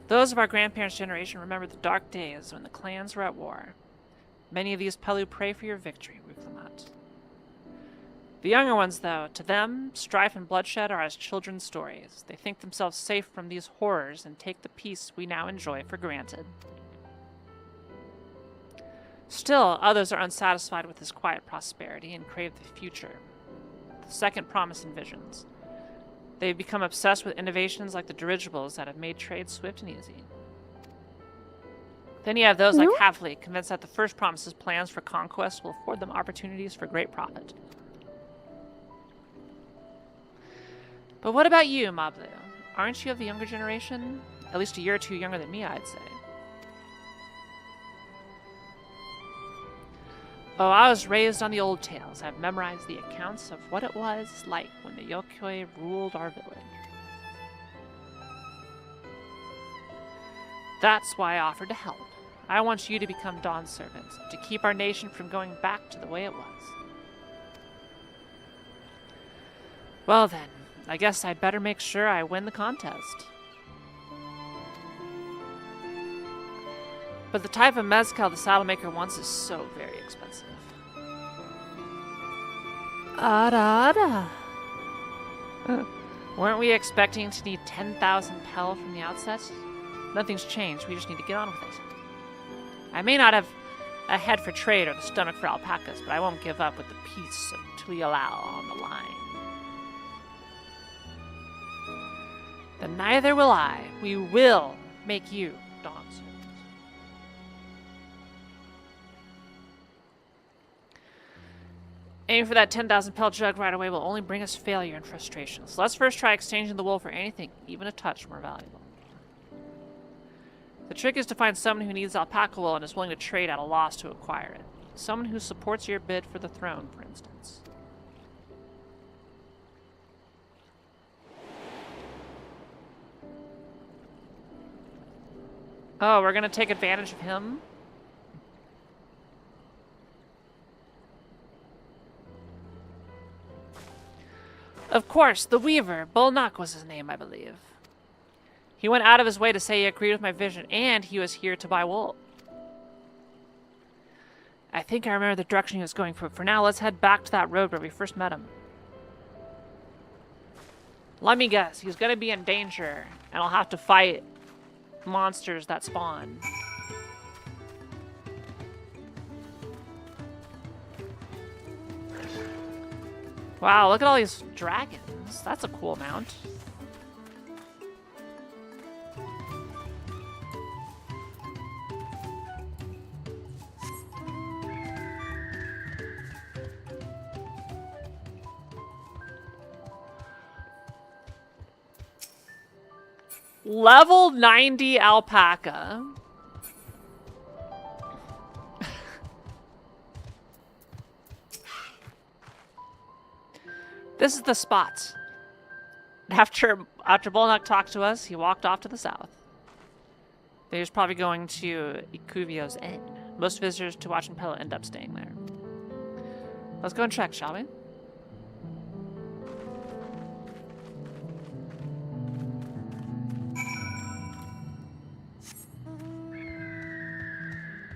Those of our grandparents' generation remember the dark days when the clans were at war. Many of these Pelu pray for your victory, Ruflamat. The younger ones, though, to them, strife and bloodshed are as children's stories. They think themselves safe from these horrors and take the peace we now enjoy for granted. Still, others are unsatisfied with this quiet prosperity and crave the future. The second promise and visions. They've become obsessed with innovations like the dirigibles that have made trade swift and easy. Then you have those like Havli, convinced that the first promise's plans for conquest will afford them opportunities for great profit. But what about you, Mablu? Aren't you of the younger generation? At least a year or two younger than me, I'd say. Oh, I was raised on the old tales. I've memorized the accounts of what it was like when the Yokoi ruled our village. That's why I offered to help. I want you to become Dawn's servants, to keep our nation from going back to the way it was. Well then, I guess I'd better make sure I win the contest. But the type of mezcal the saddlemaker wants is so very expensive. Ada. Weren't we expecting to need 10,000 pel from the outset? Nothing's changed, we just need to get on with it. I may not have a head for trade or the stomach for alpacas, but I won't give up with the peace of Tulialao on the line. Then neither will I. We will make you Dawn's servant. Aiming for that 10,000 pel jug right away will only bring us failure and frustration. So let's first try exchanging the wool for anything, even a touch more valuable. The trick is to find someone who needs alpaca wool and is willing to trade at a loss to acquire it. Someone who supports your bid for the throne, for instance. Oh, we're gonna take advantage of him? Of course, the Weaver. Bolnak was his name, I believe. He went out of his way to say he agreed with my vision, and he was here to buy wool. I think I remember the direction he was going for. For now, let's head back to that road where we first met him. Let me guess, he's gonna be in danger, and I'll have to fight monsters that spawn. Wow, look at all these dragons. That's a cool mount. Level 90 alpaca. This is the spot. After Bolnak talked to us, he walked off to the south. He was probably going to Ikuvio's Inn. Most visitors to watch Impella end up staying there. Let's go and check, shall we?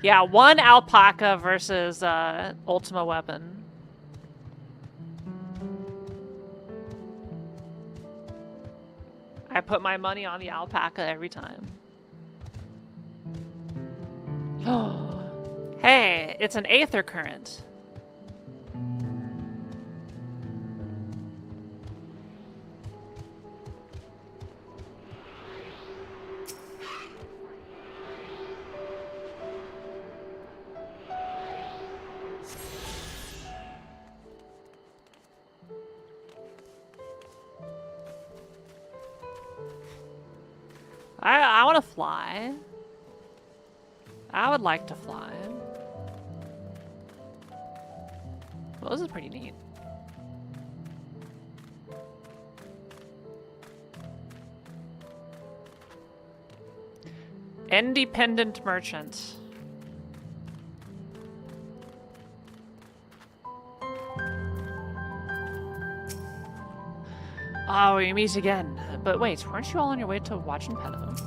Yeah, one alpaca versus Ultima weapon. I put my money on the alpaca every time. Hey, it's an aether current. I want to fly. I would like to fly. Well, this is pretty neat. Independent merchant. Oh, we meet again. But wait, weren't you all on your way to Wajinpedo?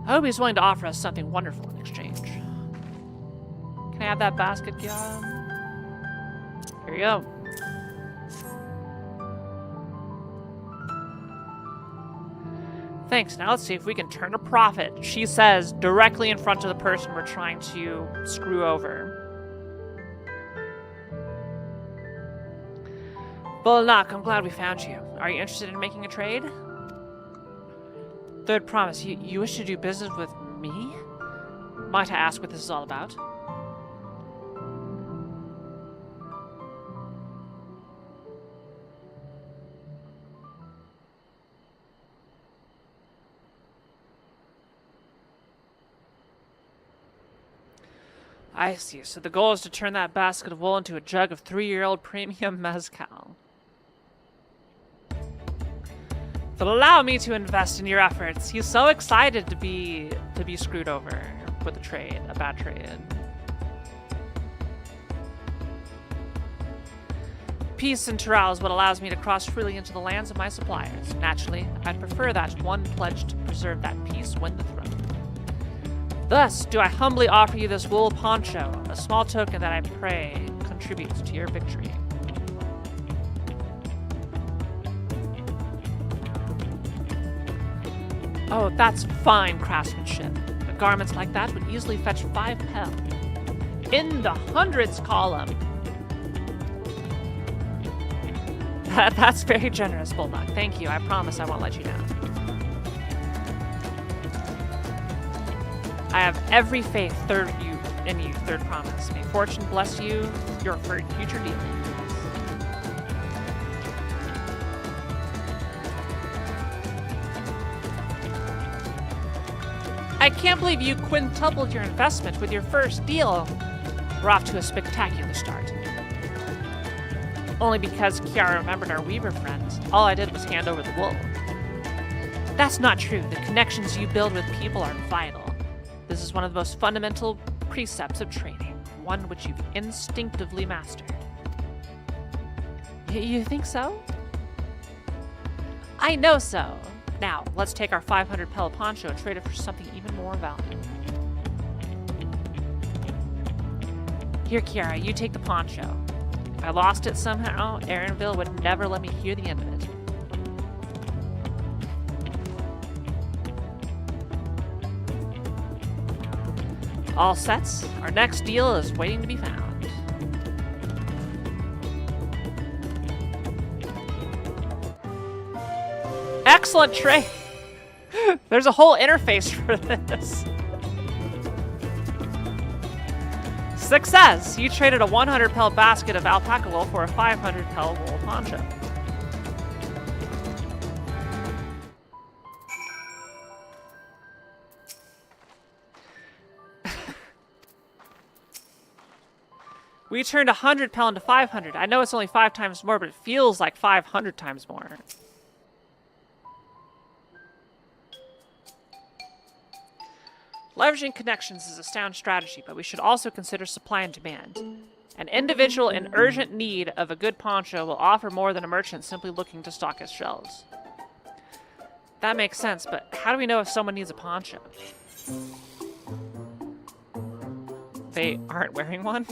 I hope he's willing to offer us something wonderful in exchange. Can I have that basket, Kiara? Here you go. Thanks. Now let's see if we can turn a profit. She says directly in front of the person we're trying to screw over. Bolnak, I'm glad we found you. Are you interested in making a trade? Third promise, you wish to do business with me? Might I ask what this is all about? I see. So the goal is to turn that basket of wool into a jug of 3-year-old premium mezcal. It'll allow me to invest in your efforts. He's so excited to be screwed over with a trade, a bad trade. Peace in Tural is what allows me to cross freely into the lands of my suppliers. Naturally, I'd prefer that one pledge to preserve that peace win the throne. Thus, do I humbly offer you this wool poncho, a small token that I pray contributes to your victory. Oh, that's fine craftsmanship. A garment like that would easily fetch 5 pel. In the hundreds column. That's very generous, Bulldog. Thank you. I promise I won't let you down. I have every faith in you, third promise. May fortune bless you, your future dealings. I can't believe you quintupled your investment with your first deal. We're off to a spectacular start. Only because Kiara remembered our Weaver friends, all I did was hand over the wool. That's not true. The connections you build with people are vital. This is one of the most fundamental precepts of trading, one which you've instinctively mastered. You think so? I know so. Now, let's take our 500 pel poncho and trade it for something even more valuable. Here, Kiara, you take the poncho. If I lost it somehow, Aaronville would never let me hear the end of it. All sets. Our next deal is waiting to be found. Excellent trade. There's a whole interface for this. Success! You traded a 100 pel basket of alpaca wool for a 500 pel wool poncho. We turned 100 pel into 500. I know it's only 5 times more, but it feels like 500 times more. Leveraging connections is a sound strategy, but we should also consider supply and demand. An individual in urgent need of a good poncho will offer more than a merchant simply looking to stock his shelves. That makes sense, but how do we know if someone needs a poncho? They aren't wearing one?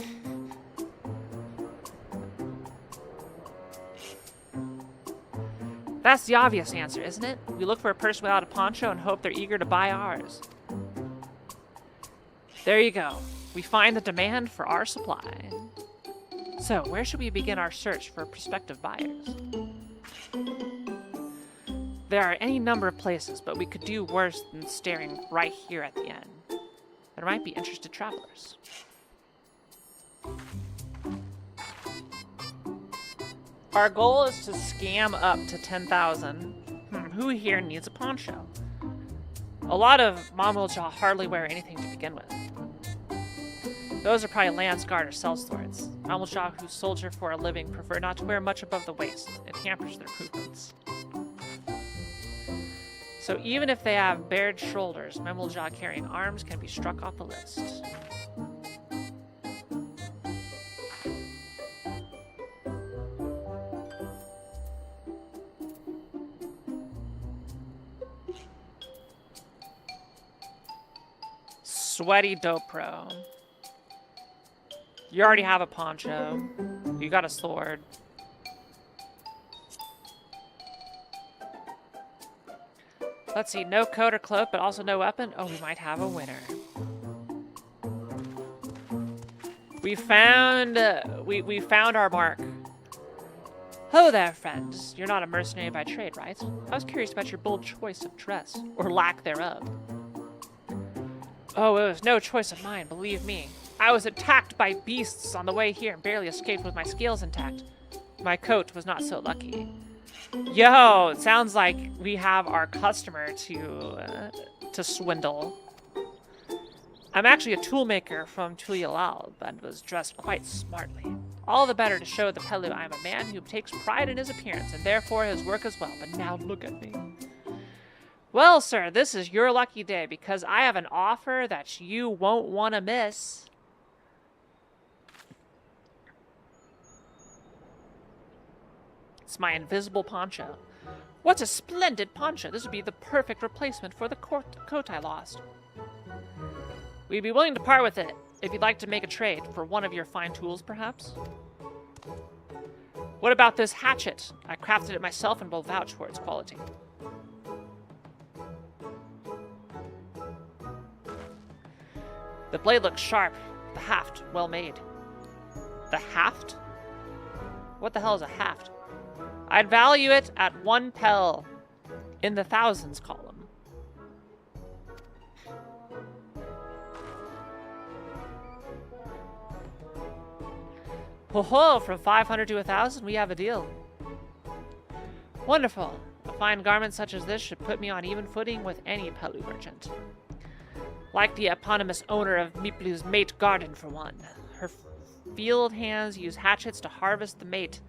That's the obvious answer, isn't it? We look for a person without a poncho and hope they're eager to buy ours. There you go. We find the demand for our supply. So, where should we begin our search for prospective buyers? There are any number of places, but we could do worse than staring right here at the end. There might be interested travelers. Our goal is to scam up to 10,000. Who here needs a poncho? A lot of Mamulja hardly wear anything to begin with. Those are probably Lance Guard or sellswords. Mamulja who soldier for a living prefer not to wear much above the waist. It hampers their movements. So even if they have bared shoulders, Memulja carrying arms can be struck off the list. Sweaty dope pro. You already have a poncho. You got a sword. Let's see, no coat or cloak, but also no weapon. Oh, we might have a winner. We found our mark. Hello there, friends. You're not a mercenary by trade, right? I was curious about your bold choice of dress, or lack thereof. Oh, it was no choice of mine, believe me. I was attacked by beasts on the way here and barely escaped with my scales intact. My coat was not so lucky. Yo, it sounds like we have our customer to swindle. I'm actually a toolmaker from Tulialal, but was dressed quite smartly. All the better to show the Pelu I'm a man who takes pride in his appearance and therefore his work as well. But now look at me. Well, sir, this is your lucky day because I have an offer that you won't want to miss. It's my invisible poncho. What a splendid poncho! This would be the perfect replacement for the coat I lost. We'd be willing to part with it if you'd like to make a trade for one of your fine tools, perhaps. What about this hatchet? I crafted it myself and will vouch for its quality. The blade looks sharp. The haft, well made. The haft? What the hell is a haft? I'd value it at 1 pel in the thousands column. Ho ho, from 500 to 1,000, we have a deal. Wonderful. A fine garment such as this should put me on even footing with any Pelu merchant. Like the eponymous owner of Miplu's mate garden, for one. Her field hands use hatchets to harvest the mate,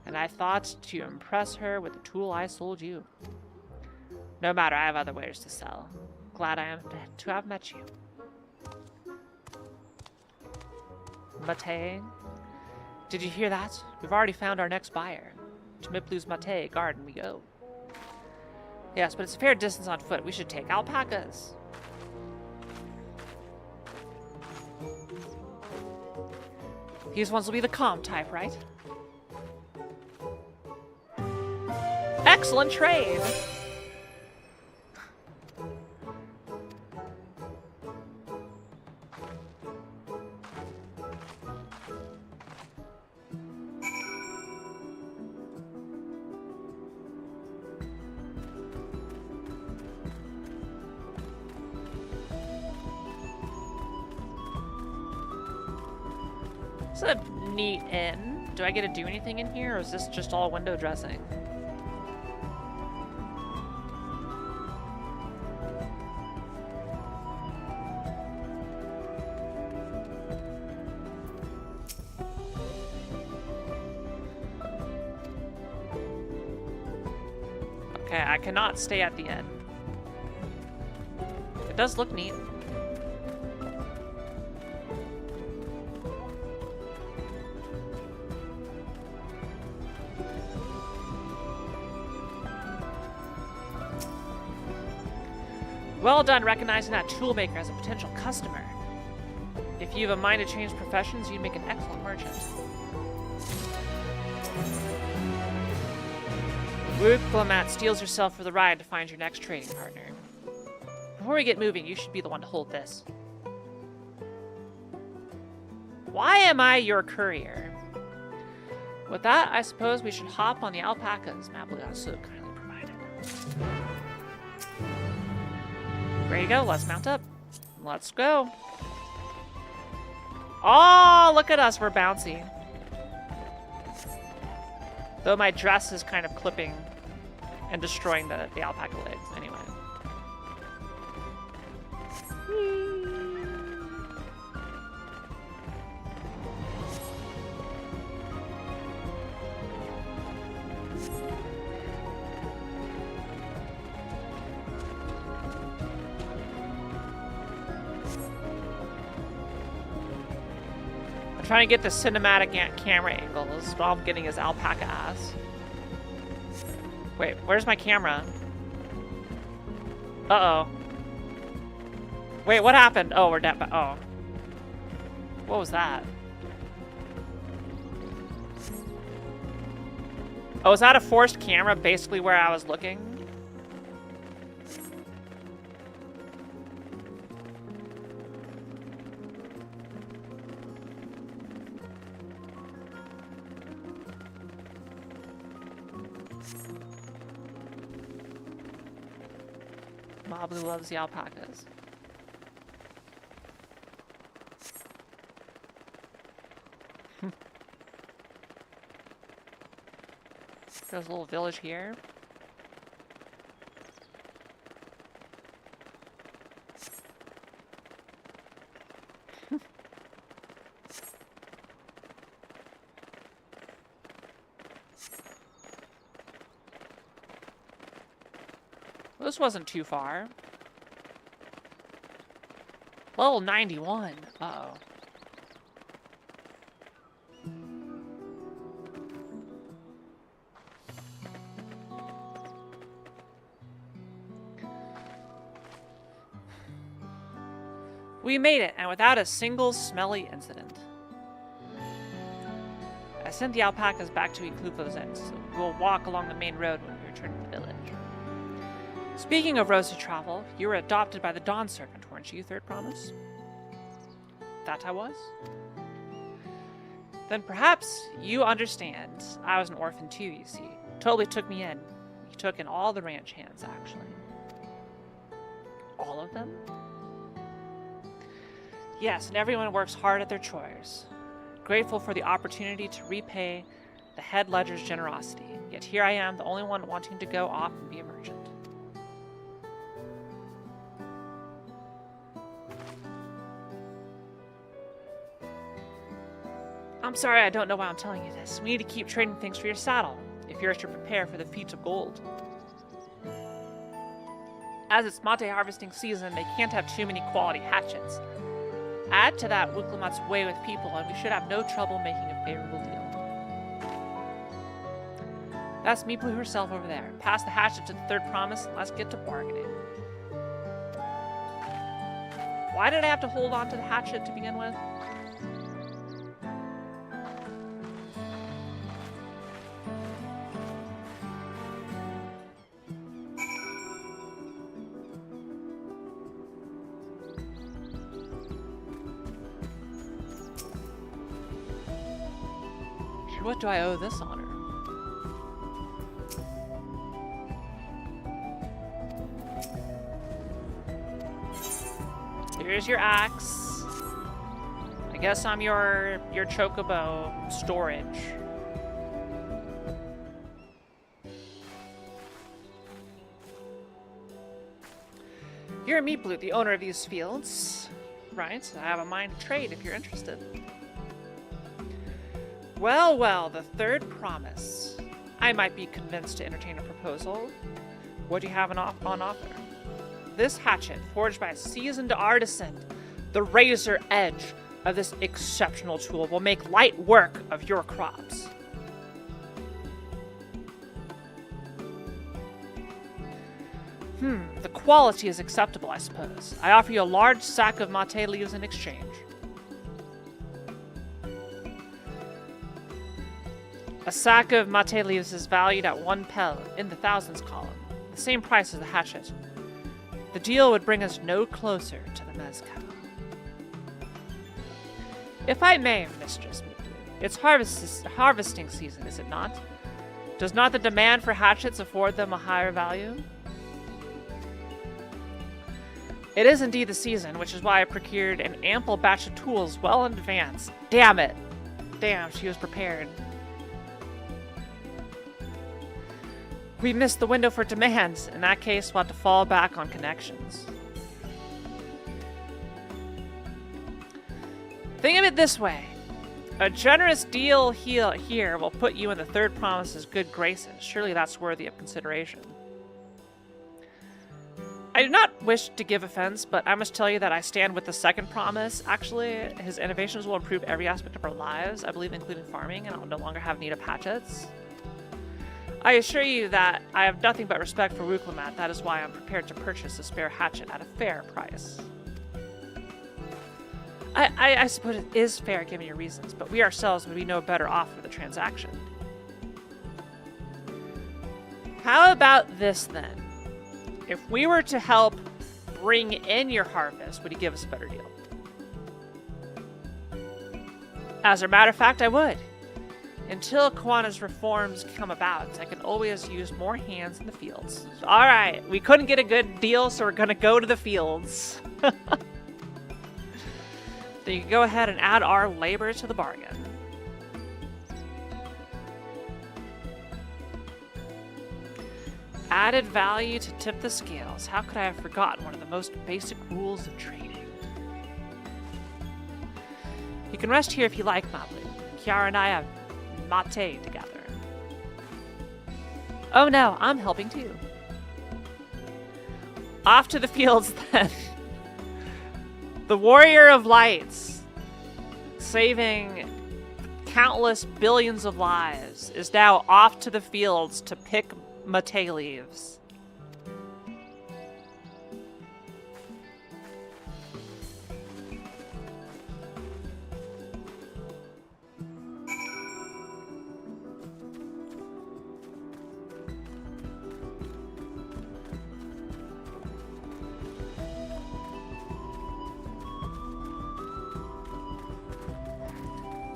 and I thought to impress her with the tool I sold you. No matter, I have other wares to sell. Glad I am to have met you. Mate? Did you hear that? We've already found our next buyer. To Miplu's Mate garden we go. Yes, but it's a fair distance on foot. We should take alpacas. These ones will be the calm type, right? Excellent trade! It's a neat inn. Do I get to do anything in here, or is this just all window dressing? Okay, I cannot stay at the inn. It does look neat. Well done recognizing that toolmaker as a potential customer. If you have a mind to change professions, you'd make an excellent merchant. Diplomat steals herself for the ride to find your next trading partner. Before we get moving, you should be the one to hold this. Why am I your courier? With that, I suppose we should hop on the alpacas Mablaga so kindly provided. There you go, let's mount up. Let's go. Oh, look at us, we're bouncy. Though my dress is kind of clipping and destroying the alpaca legs anyway. trying to get the cinematic camera angles, but all I'm getting is alpaca ass. Wait, where's my camera? Uh-oh. Wait, what happened? Oh, we're dead. Oh. What was that? Oh, is that a forced camera basically where I was looking? Moblu loves the alpacas. There's a little village here. Well, this wasn't too far. Level 91. Uh-oh. We made it, and without a single smelly incident. I sent the alpacas back to Iklupo's end, so we'll walk along the main road when we return to the village. Speaking of roads to travel, you were adopted by the Dawn Serpent, weren't you, Third Promise? That I was? Then perhaps you understand. I was an orphan too, you see. Totally took me in. He took in all the ranch hands, actually. All of them? Yes, and everyone works hard at their chores. Grateful for the opportunity to repay the head ledger's generosity. Yet here I am, the only one wanting to go off and be a merchant. I'm sorry, I don't know why I'm telling you this. We need to keep trading things for your saddle, if you're to prepare for the feats of gold. As it's mate harvesting season, they can't have too many quality hatchets. Add to that Wiklamat's way with people, and we should have no trouble making a favorable deal. That's Meeplu herself over there. Pass the hatchet to the Third Promise, and let's get to bargaining. Why did I have to hold on to the hatchet to begin with? What do I owe this honor? Here's your axe. I guess I'm your chocobo storage. You're Meeplu, the owner of these fields. Right, I have a mind to trade if you're interested. Well, well, the Third Promise. I might be convinced to entertain a proposal. What do you have on offer? This hatchet, forged by a seasoned artisan, the razor edge of this exceptional tool will make light work of your crops. The quality is acceptable, I suppose. I offer you a large sack of mate leaves in exchange. A sack of mate leaves is valued at 1 pel in the thousands column, the same price as the hatchet. The deal would bring us no closer to the mezcal. If I may, Mistress Meeplu, it's harvesting season, is it not? Does not the demand for hatchets afford them a higher value? It is indeed the season, which is why I procured an ample batch of tools well in advance. Damn it! Damn, she was prepared. We missed the window for demands. In that case, we'll have to fall back on connections. Think of it this way. A generous deal here will put you in the Third Promise's good graces. Surely that's worthy of consideration. I do not wish to give offense, but I must tell you that I stand with the second promise. Actually, his innovations will improve every aspect of our lives, I believe, including farming, and I will no longer have need of hatchets. I assure you that I have nothing but respect for Wuklimat. That is why I'm prepared to purchase a spare hatchet at a fair price. I suppose it is fair given your reasons, but we ourselves would be no better off for the transaction. How about this then? If we were to help bring in your harvest, would you give us a better deal? As a matter of fact, I would. Until Kawana's reforms come about, I can always use more hands in the fields. Alright, we couldn't get a good deal, so we're gonna go to the fields. So you can go ahead and add our labor to the bargain. Added value to tip the scales. How could I have forgotten one of the most basic rules of trading? You can rest here if you like, Mablu. Kiara and I have mate together. Oh no, I'm helping too. Off to the fields then. The Warrior of Lights, saving countless billions of lives, is now off to the fields to pick mate leaves.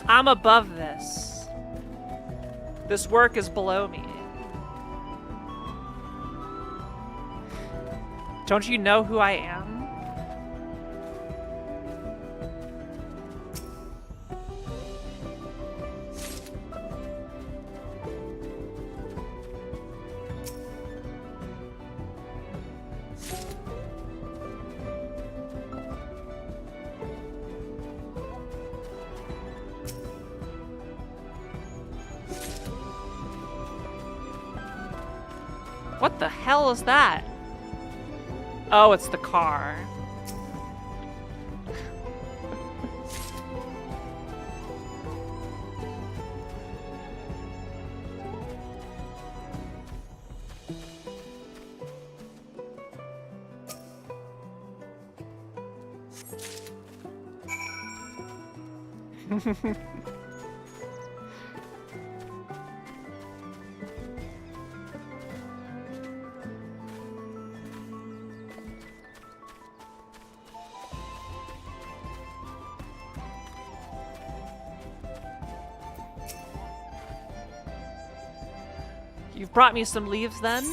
I'm above this. This work is below me. Don't you know who I am? What the hell is that? Oh, it's the car. You've brought me some leaves then.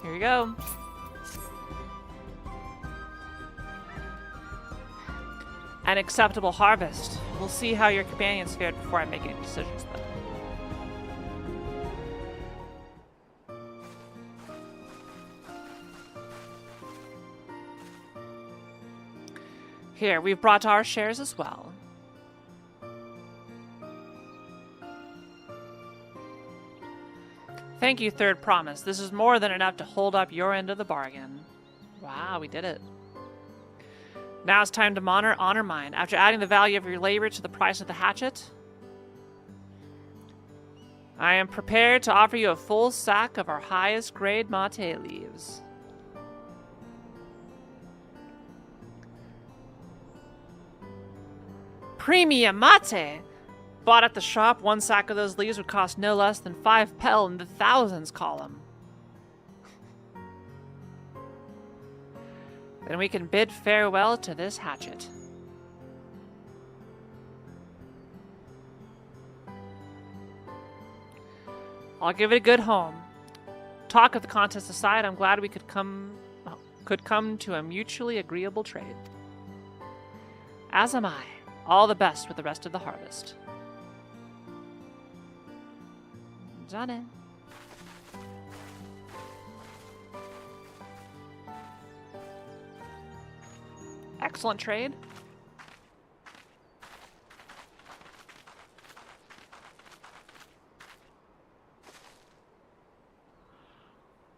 Here you go. An acceptable harvest. We'll see how your companions fared before I make any decisions though. Here, we've brought our shares as well. Thank you, Third Promise. This is more than enough to hold up your end of the bargain. Wow, we did it. Now it's time to honor mine. After adding the value of your labor to the price of the hatchet, I am prepared to offer you a full sack of our highest grade mate leaves. Premium mate! Bought at the shop, one sack of those leaves would cost no less than 5 pel in the thousands column. Then we can bid farewell to this hatchet. I'll give it a good home. Talk of the contest aside, I'm glad we could come to a mutually agreeable trade. As am I. All the best with the rest of the harvest. Johnny. Excellent trade.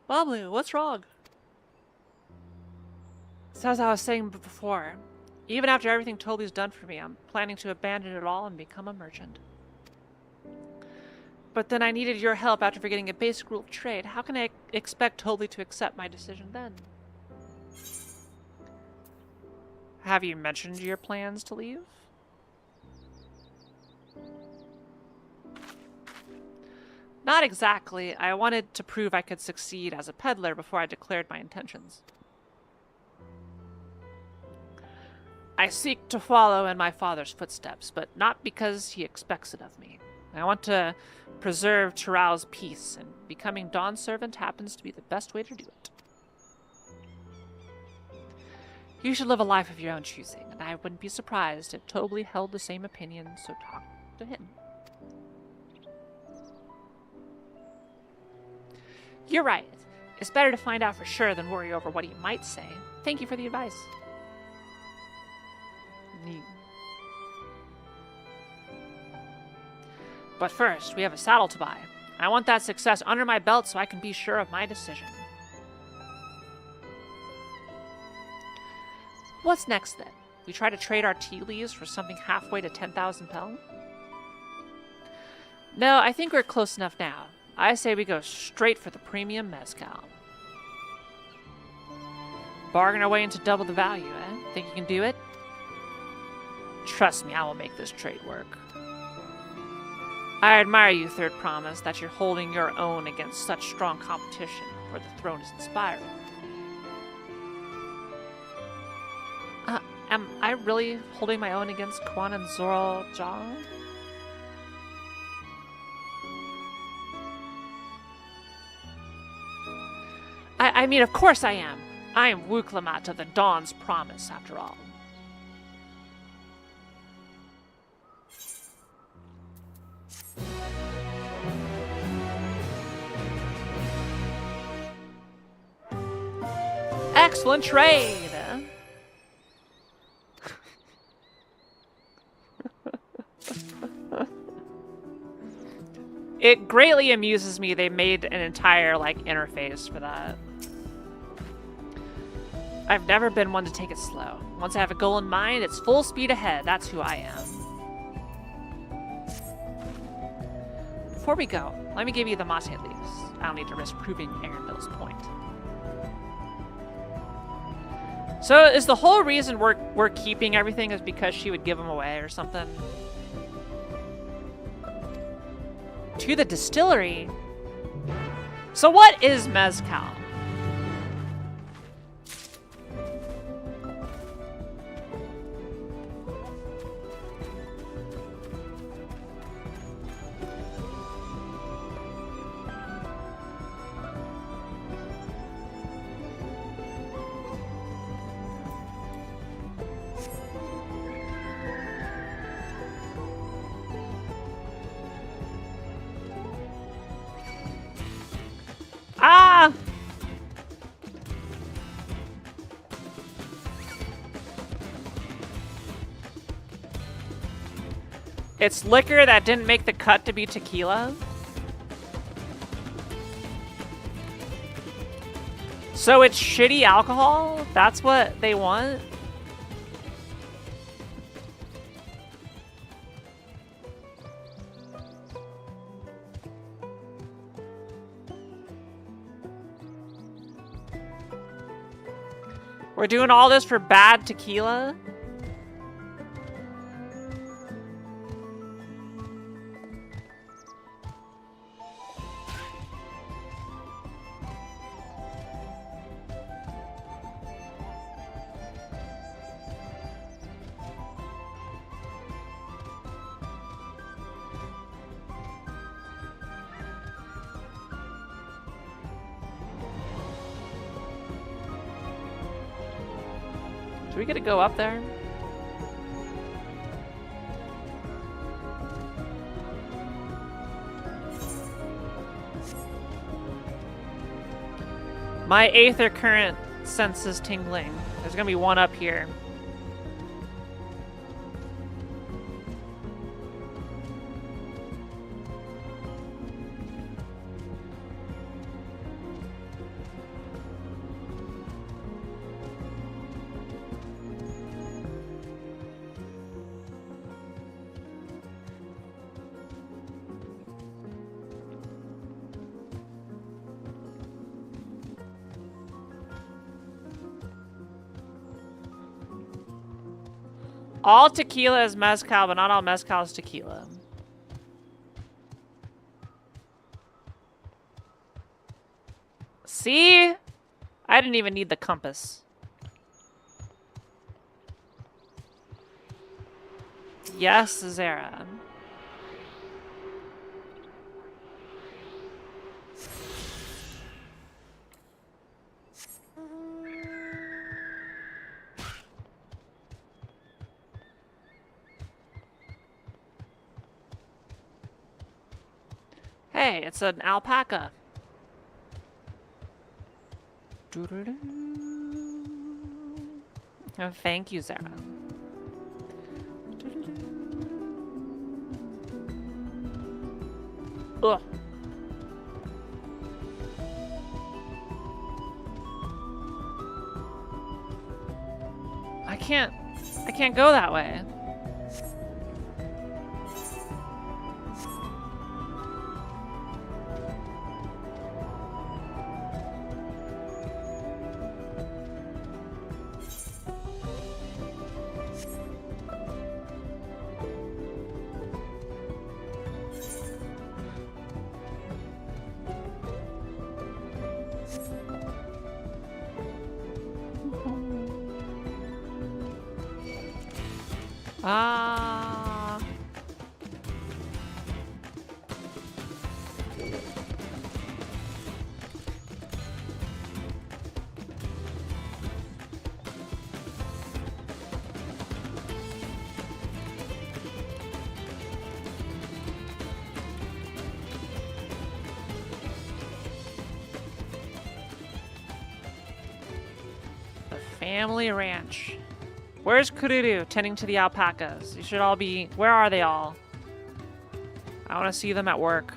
Bablu, what's wrong? So as I was saying before, even after everything Toby's done for me, I'm planning to abandon it all and become a merchant. But then I needed your help after forgetting a basic rule of trade. How can I expect Toby to accept my decision then? Have you mentioned your plans to leave? Not exactly. I wanted to prove I could succeed as a peddler before I declared my intentions. I seek to follow in my father's footsteps, but not because he expects it of me. I want to preserve Chiral's peace, and becoming Dawn's servant happens to be the best way to do it. You should live a life of your own choosing, and I wouldn't be surprised if Toby held the same opinion, so talk to him. You're right. It's better to find out for sure than worry over what he might say. Thank you for the advice. Neat. But first, we have a saddle to buy. I want that success under my belt so I can be sure of my decision. What's next, then? We try to trade our tea leaves for something halfway to 10,000 pel? No, I think we're close enough now. I say we go straight for the premium mezcal. Bargain our way into double the value, eh? Think you can do it? Trust me, I will make this trade work. I admire you, Third Promise, that you're holding your own against such strong competition, for the throne is inspiring. Am I really holding my own against Quan and Zoral Jong? I mean, of course I am. I am Wuklamat of the Dawn's Promise, after all. Excellent trade! It greatly amuses me they made an entire, like, interface for that. I've never been one to take it slow. Once I have a goal in mind, it's full speed ahead. That's who I am. Before we go, let me give you the mate leaves. I don't need to risk proving Aaronville's point. So is the whole reason we're keeping everything is because she would give them away or something? To the distillery? So what is mezcal? Ah! It's liquor that didn't make the cut to be tequila? So it's shitty alcohol? That's what they want? We're doing all this for bad tequila? Do we get to go up there? My aether current sense is tingling. There's gonna be one up here. All tequila is mezcal, but not all mezcal is tequila. See? I didn't even need the compass. Yes, Zara. Hey, it's an alpaca. Oh, thank you, Zara. Ugh. I can't go that way. Ah. The family ranch. Where's Kururu tending to the alpacas? You should all be... Where are they all? I want to see them at work.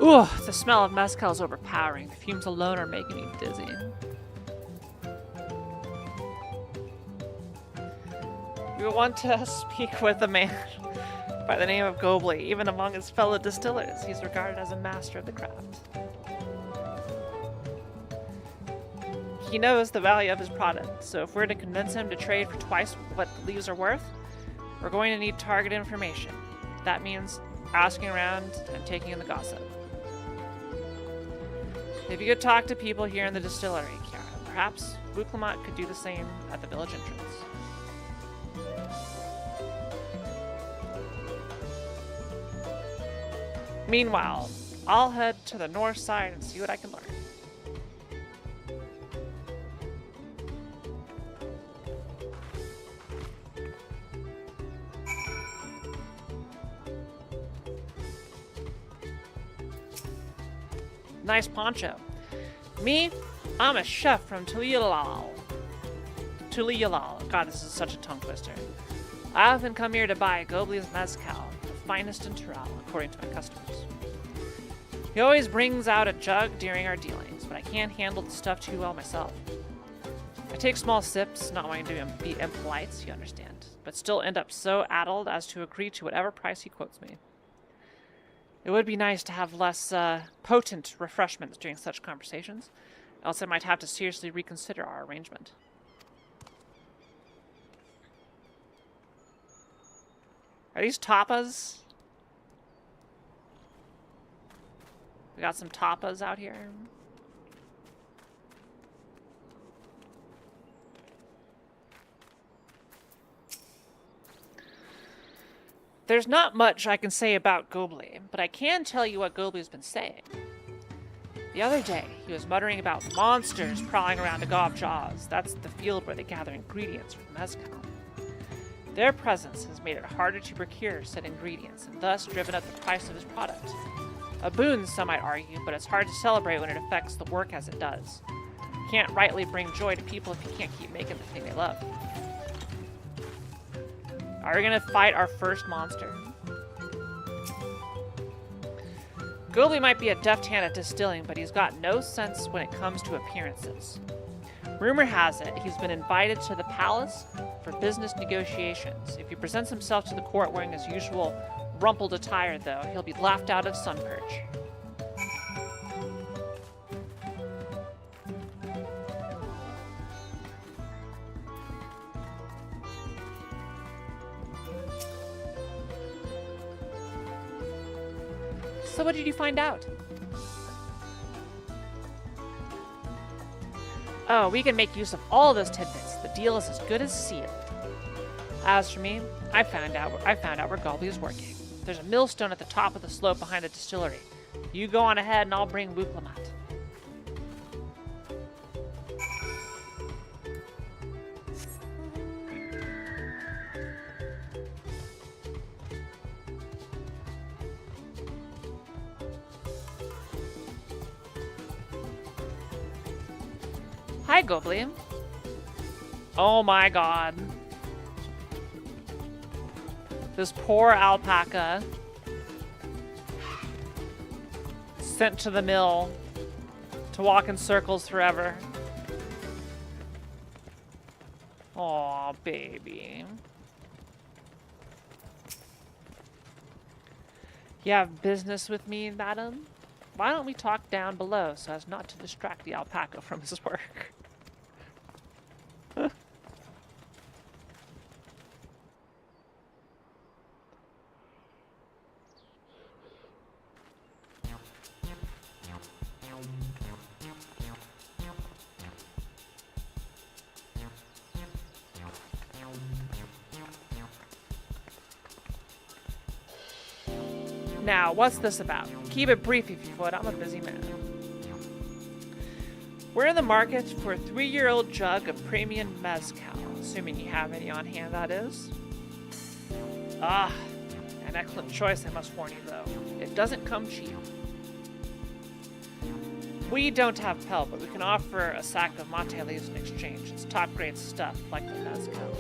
Ooh, the smell of mezcal is overpowering. The fumes alone are making me dizzy. We want to speak with a man by the name of Gobley. Even among his fellow distillers, he's regarded as a master of the craft. He knows the value of his product, so if we're to convince him to trade for twice what the leaves are worth, we're going to need target information. That means asking around and taking in the gossip. If you could talk to people here in the distillery, Kiara, perhaps Buklamat could do the same at the village entrance. Meanwhile, I'll head to the north side and see what I can learn. Nice poncho. Me, I'm a chef from Tuliyalal. God, this is such a tongue twister. I often come here to buy Gobley's mezcal, the finest in Tural, according to my customers. He always brings out a jug during our dealings, but I can't handle the stuff too well myself. I take small sips, not wanting to be impolite, you understand, but still end up so addled as to agree to whatever price he quotes me. It would be nice to have less potent refreshments during such conversations, else I might have to seriously reconsider our arrangement. Are these tapas? We got some tapas out here. There's not much I can say about Gobley, but I can tell you what Gobley's been saying. The other day, he was muttering about monsters prowling around Agov Jaws. That's the field where they gather ingredients for mezcal. Their presence has made it harder to procure said ingredients, and thus driven up the price of his product. A boon, some might argue, but it's hard to celebrate when it affects the work as it does. You can't rightly bring joy to people if you can't keep making the thing they love. Are we gonna fight our first monster? Gobley might be a deft hand at distilling, but he's got no sense when it comes to appearances. Rumor has it he's been invited to the palace for business negotiations. If he presents himself to the court wearing his usual rumpled attire, though, he'll be laughed out of Sunperch. So what did you find out? Oh, we can make use of all those tidbits. The deal is as good as sealed. As for me, I found out where Gobley is working. There's a millstone at the top of the slope behind the distillery. You go on ahead and I'll bring Wuklamat. Hi, Gobley. Oh my god. This poor alpaca sent to the mill to walk in circles forever. Aw, baby. You have business with me, madam? Why don't we talk down below so as not to distract the alpaca from his work? Now, what's this about? Keep it brief if you would, I'm a busy man. We're in the market for a 3-year-old jug of premium mezcal, assuming you have any on hand, that is. Ah, an excellent choice, I must warn you, though. It doesn't come cheap. We don't have pelp, but we can offer a sack of mate leaves in exchange. It's top-grade stuff, like the mezcal.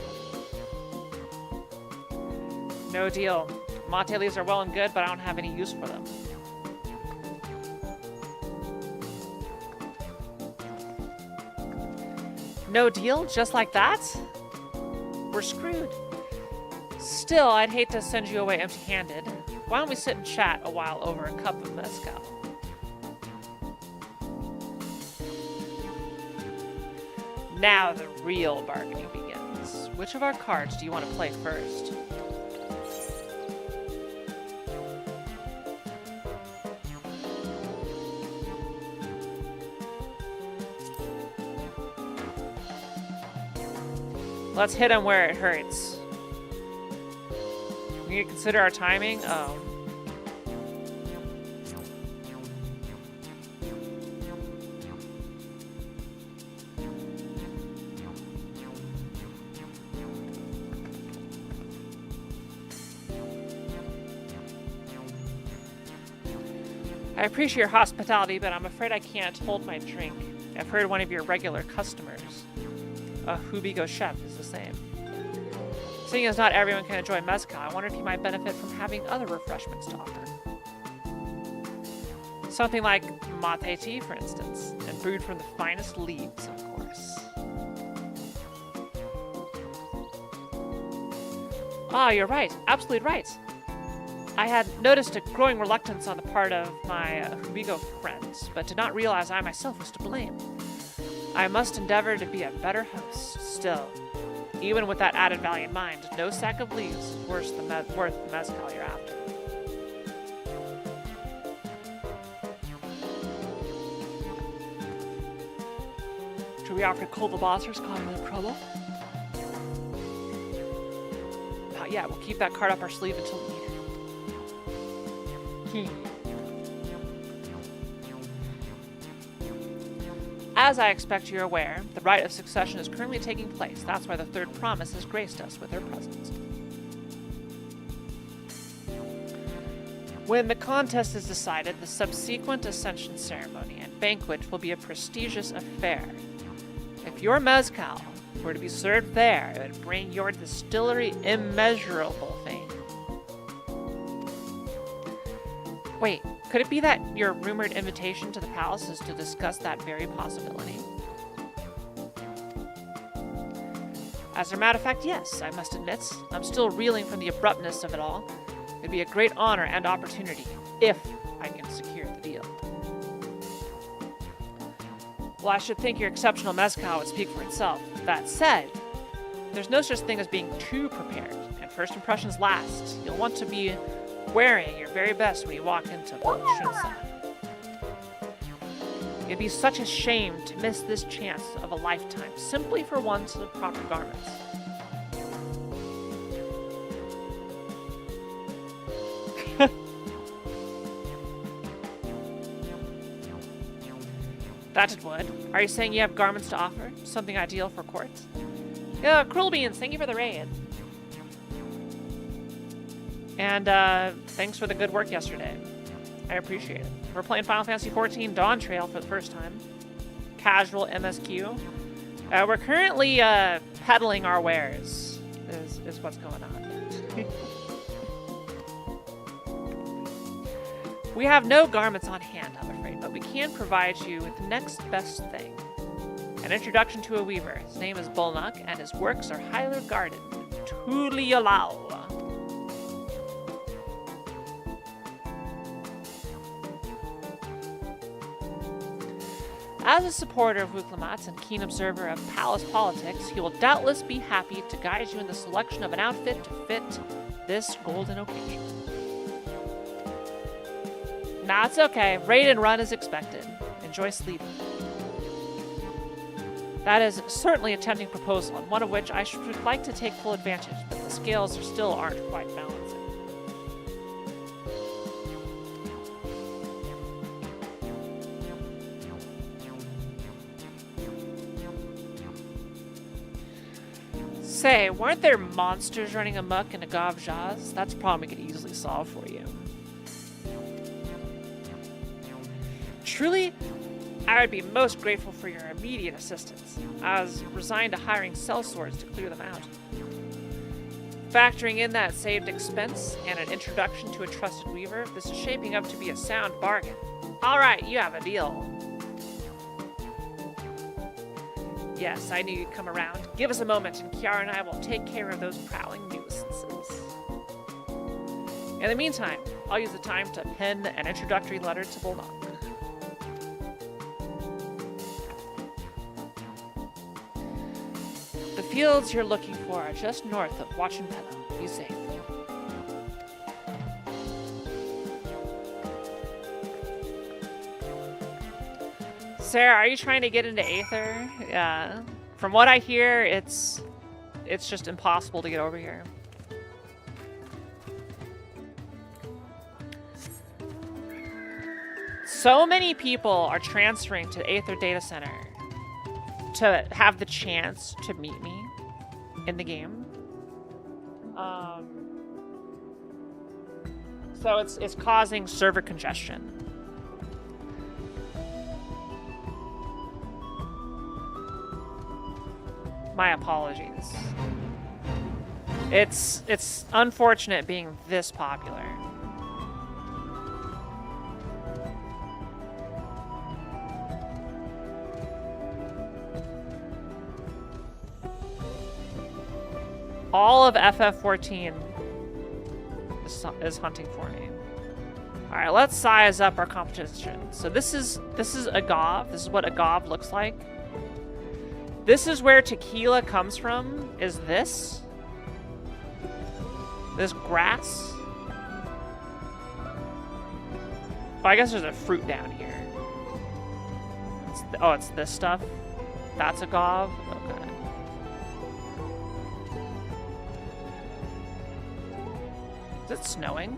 No deal. Mate leaves are well and good, but I don't have any use for them. No deal? Just like that? We're screwed. Still, I'd hate to send you away empty-handed. Why don't we sit and chat a while over a cup of mezcal? Now the real bargaining begins. Which of our cards do you want to play first? Let's hit him where it hurts. We need to consider our timing. Oh. I appreciate your hospitality, but I'm afraid I can't hold my drink. I've heard one of your regular customers, Hubigo Chef, is the same. Seeing as not everyone can enjoy mezcal, I wonder if you might benefit from having other refreshments to offer. Something like mate tea, for instance, and brewed from the finest leaves, of course. Ah, you're right. Absolutely right. I had noticed a growing reluctance on the part of my Hubigo friends, but did not realize I myself was to blame. I must endeavor to be a better host. Still, even with that added value in mind, no sack of leaves is worth the mezcal you're after. Should we offer to call the boss or call him in trouble? Not yet. We'll keep that card up our sleeve until we need it. As I expect you're aware, the rite of succession is currently taking place. That's why the third promise has graced us with her presence. When the contest is decided, the subsequent ascension ceremony and banquet will be a prestigious affair. If your mezcal were to be served there, it would bring your distillery immeasurable fame. Wait, could it be that your rumored invitation to the palace is to discuss that very possibility? As a matter of fact, yes, I must admit, I'm still reeling from the abruptness of it all. It'd be a great honor and opportunity if I can secure the deal. Well, I should think your exceptional mezcal would speak for itself. That said, there's no such thing as being too prepared, and first impressions last. You'll want to be wearing your very best when you walk into Shunsa. It'd be such a shame to miss this chance of a lifetime simply for want of proper garments. That it would. Are you saying you have garments to offer? Something ideal for courts? Yeah, Cruel Beans, thank you for the raid. And thanks for the good work yesterday. I appreciate it. We're playing Final Fantasy XIV Dawntrail for the first time. Casual MSQ. We're currently peddling our wares, is what's going on. We have no garments on hand, I'm afraid, but we can provide you with the next best thing. An introduction to a weaver. His name is Bulnuk, and his works are highly regarded. Tulialau. As a supporter of Wuklamat and keen observer of palace politics, he will doubtless be happy to guide you in the selection of an outfit to fit this golden occasion. Nah, it's okay. Raid and run is expected. Enjoy sleep. That is certainly a tempting proposal, and one of which I should like to take full advantage, but the scales still aren't quite balancing. Say, weren't there monsters running amok in Agav Jaz? That's a problem we could easily solve for you. Truly, I would be most grateful for your immediate assistance. I was resigned to hiring sellswords to clear them out. Factoring in that saved expense and an introduction to a trusted weaver, this is shaping up to be a sound bargain. Alright, you have a deal. Yes, I knew you'd come around. Give us a moment, and Kiara and I will take care of those prowling nuisances. In the meantime, I'll use the time to pen an introductory letter to Bulnuk. The fields you're looking for are just north of Wachinpelo. Be safe. Sarah, are you trying to get into Aether? Yeah. From what I hear, it's just impossible to get over here. So many people are transferring to the Aether Data Center to have the chance to meet me in the game. So it's causing server congestion. My apologies. It's unfortunate being this popular. All of FF14 is hunting for me. All right, let's size up our competition. So this is Agav. This is what Agav looks like. This is where tequila comes from, is this. This grass. Oh, I guess there's a fruit down here. It's this stuff. That's Agav? Okay. Is it snowing?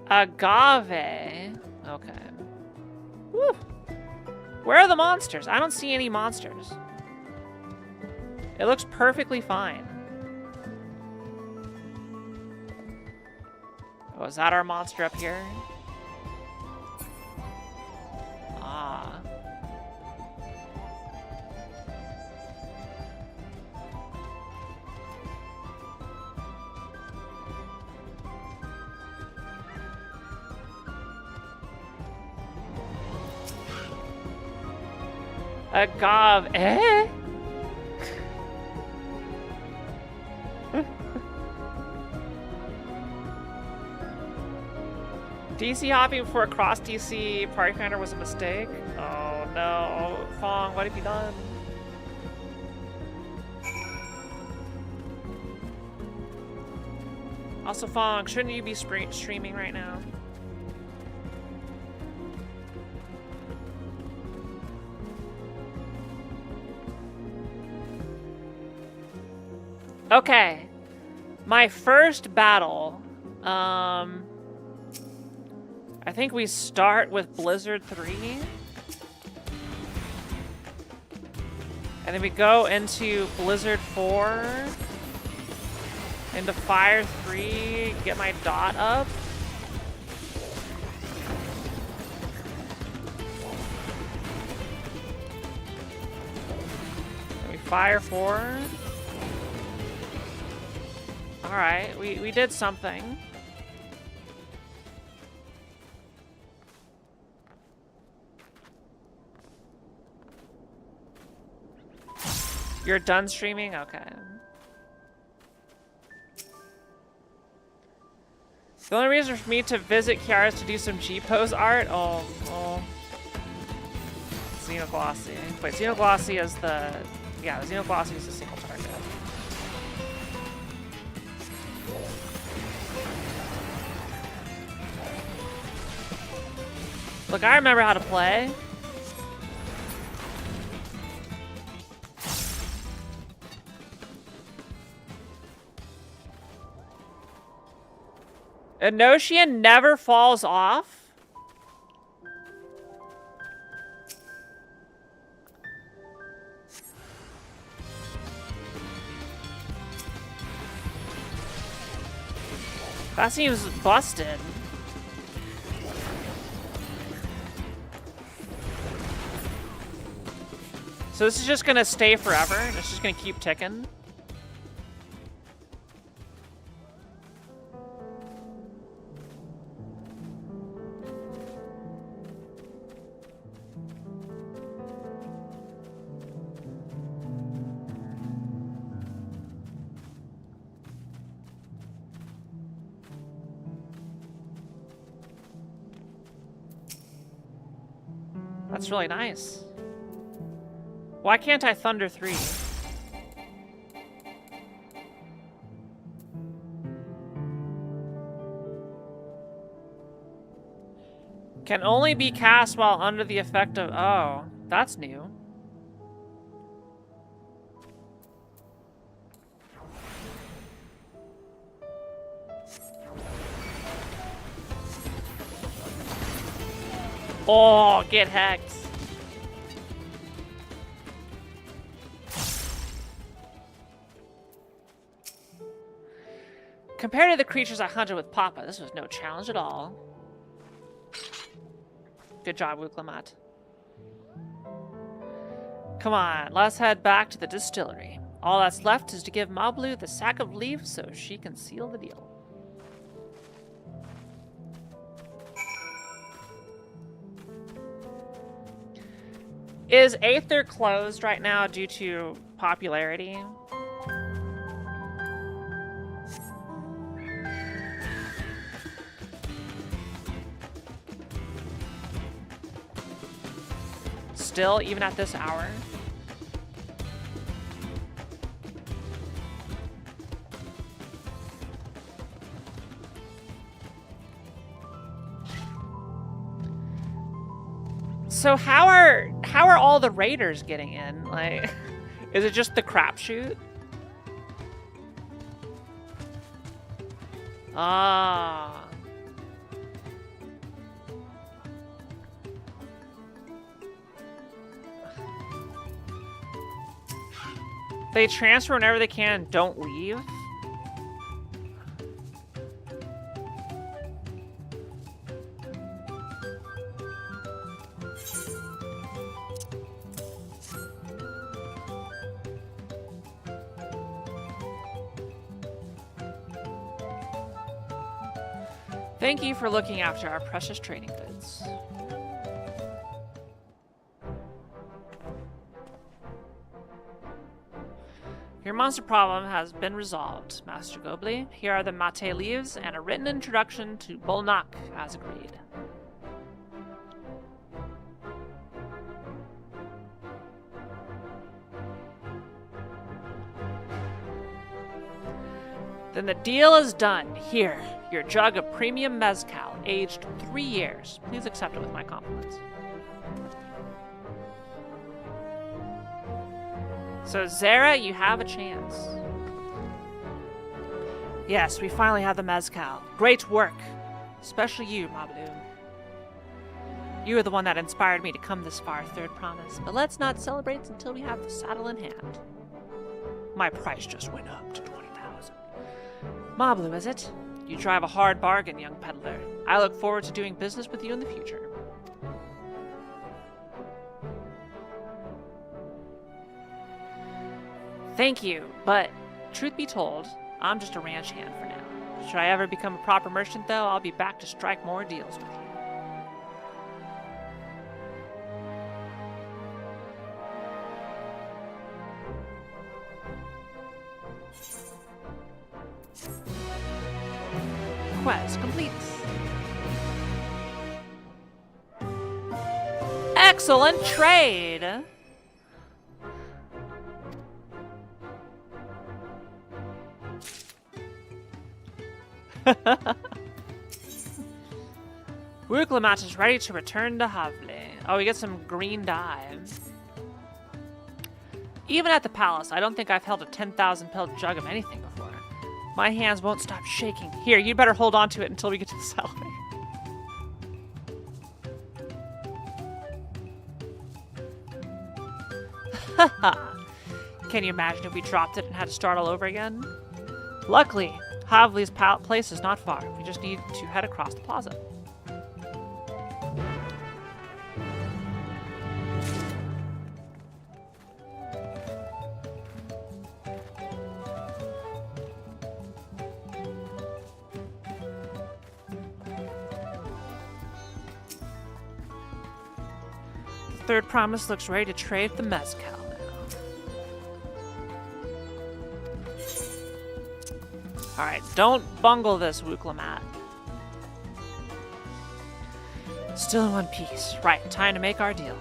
Agave. Okay. Woo. Where are the monsters? I don't see any monsters. It looks perfectly fine. Oh, is that our monster up here? Ah. Agave, eh? DC hopping before a cross DC party commander was a mistake? Oh no, Fong, what have you done? Also, Fong, shouldn't you be streaming right now? Okay, my first battle, I think we start with Blizzard 3. And then we go into Blizzard 4. Into Fire 3, get my dot up. Then we Fire 4. Alright, we did something. You're done streaming? Okay. The only reason for me to visit Kiara is to do some G-pose art? Oh. Xenoglossy. Wait, Xenoglossy is the... Yeah, the Xenoglossy is the single target. Look, I remember how to play. Enochian never falls off? That seems busted. So this is just gonna stay forever? It's just gonna keep ticking? That's really nice. Why can't I Thunder 3? Can only be cast while under the effect of... Oh, that's new. Oh, get hacked. Compared to the creatures I hunted with Papa, this was no challenge at all. Good job, Wuklamat. Come on, let's head back to the distillery. All that's left is to give Mablu the sack of leaves so she can seal the deal. Is Aether closed right now due to popularity? Still, even at this hour? So how are all the raiders getting in? Like, is it just the crapshoot? Ah. They transfer whenever they can, don't leave? Thank you for looking after our precious trading goods. Your monster problem has been resolved, Master Gobli. Here are the mate leaves and a written introduction to Bolnak, as agreed. Then the deal is done. Here, your jug of premium mezcal, aged 3 years. Please accept it with my compliments. So, Zara, you have a chance. Yes, we finally have the mezcal. Great work. Especially you, Mablu. You were the one that inspired me to come this far, Third Promise. But let's not celebrate until we have the saddle in hand. My price just went up to 20,000. Mablu, is it? You drive a hard bargain, young peddler. I look forward to doing business with you in the future. Thank you, but truth be told, I'm just a ranch hand for now. Should I ever become a proper merchant, though, I'll be back to strike more deals with you. Quest complete. Excellent trade! Wuklamat is ready to return to Havli. Oh, we get some green dye. Even at the palace, I don't think I've held a 10,000 pill jug of anything before. My hands won't stop shaking. Here, you'd better hold on to it until we get to the cellar. Can you imagine if we dropped it and had to start all over again? Luckily, Havli's place is not far. We just need to head across the plaza. The Third Promise looks ready to trade the mezcal now. Alright, don't bungle this, Wuklamat. Still in one piece. Right, time to make our deal.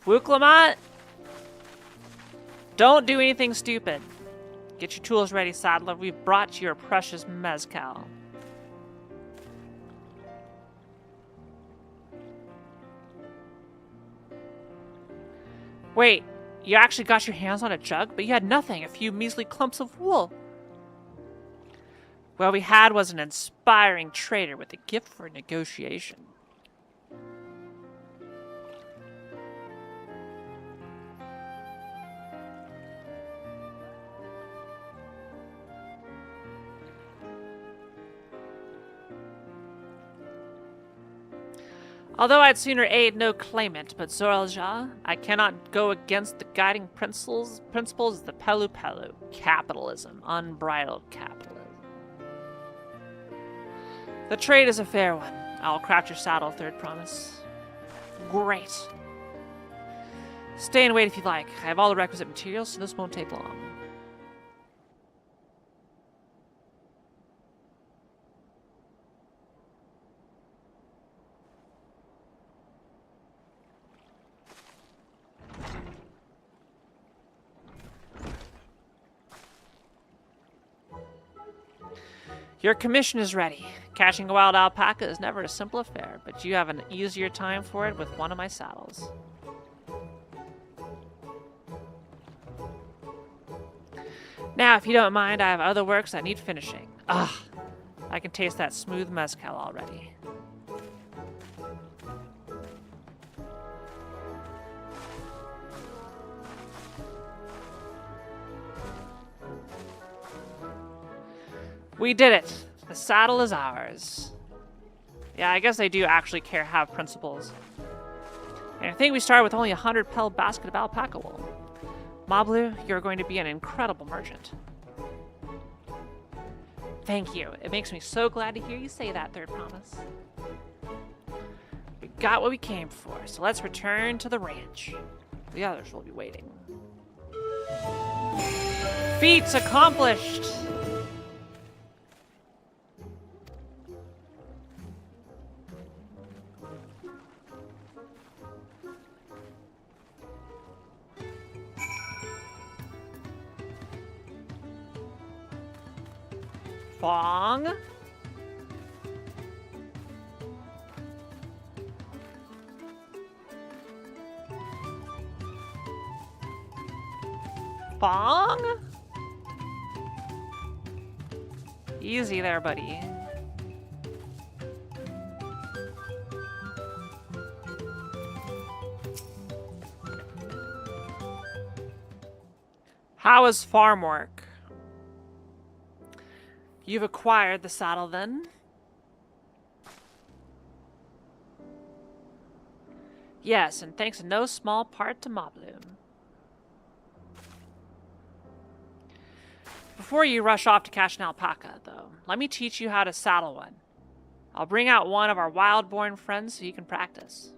Wuklamat! Don't do anything stupid. Get your tools ready, Saddler. We've brought you your precious mezcal. Wait, you actually got your hands on a jug, but you had nothing, a few measly clumps of wool. What we had was an inspiring trader with a gift for negotiation. Although I'd sooner aid no claimant but Zoralja, I cannot go against the guiding principles of the Pelu Pelu. Capitalism. Unbridled capitalism. The trade is a fair one. I'll craft your saddle, Third Promise. Great. Stay and wait if you like. I have all the requisite materials, so this won't take long. Your commission is ready. Catching a wild alpaca is never a simple affair, but you have an easier time for it with one of my saddles. Now, if you don't mind, I have other works that need finishing. Ugh, I can taste that smooth mezcal already. We did it! The saddle is ours. Yeah, I guess they do actually have principles. And I think we started with only a 100-pel basket of alpaca wool. Mablu, you're going to be an incredible merchant. Thank you. It makes me so glad to hear you say that, Third Promise. We got what we came for, so let's return to the ranch. The others will be waiting. Feat accomplished! Fong? Fong? Easy there, buddy. How is farm work? You've acquired the saddle then? Yes, and thanks in no small part to Mobloom. Before you rush off to catch an alpaca, though, let me teach you how to saddle one. I'll bring out one of our wild-born friends so you can practice.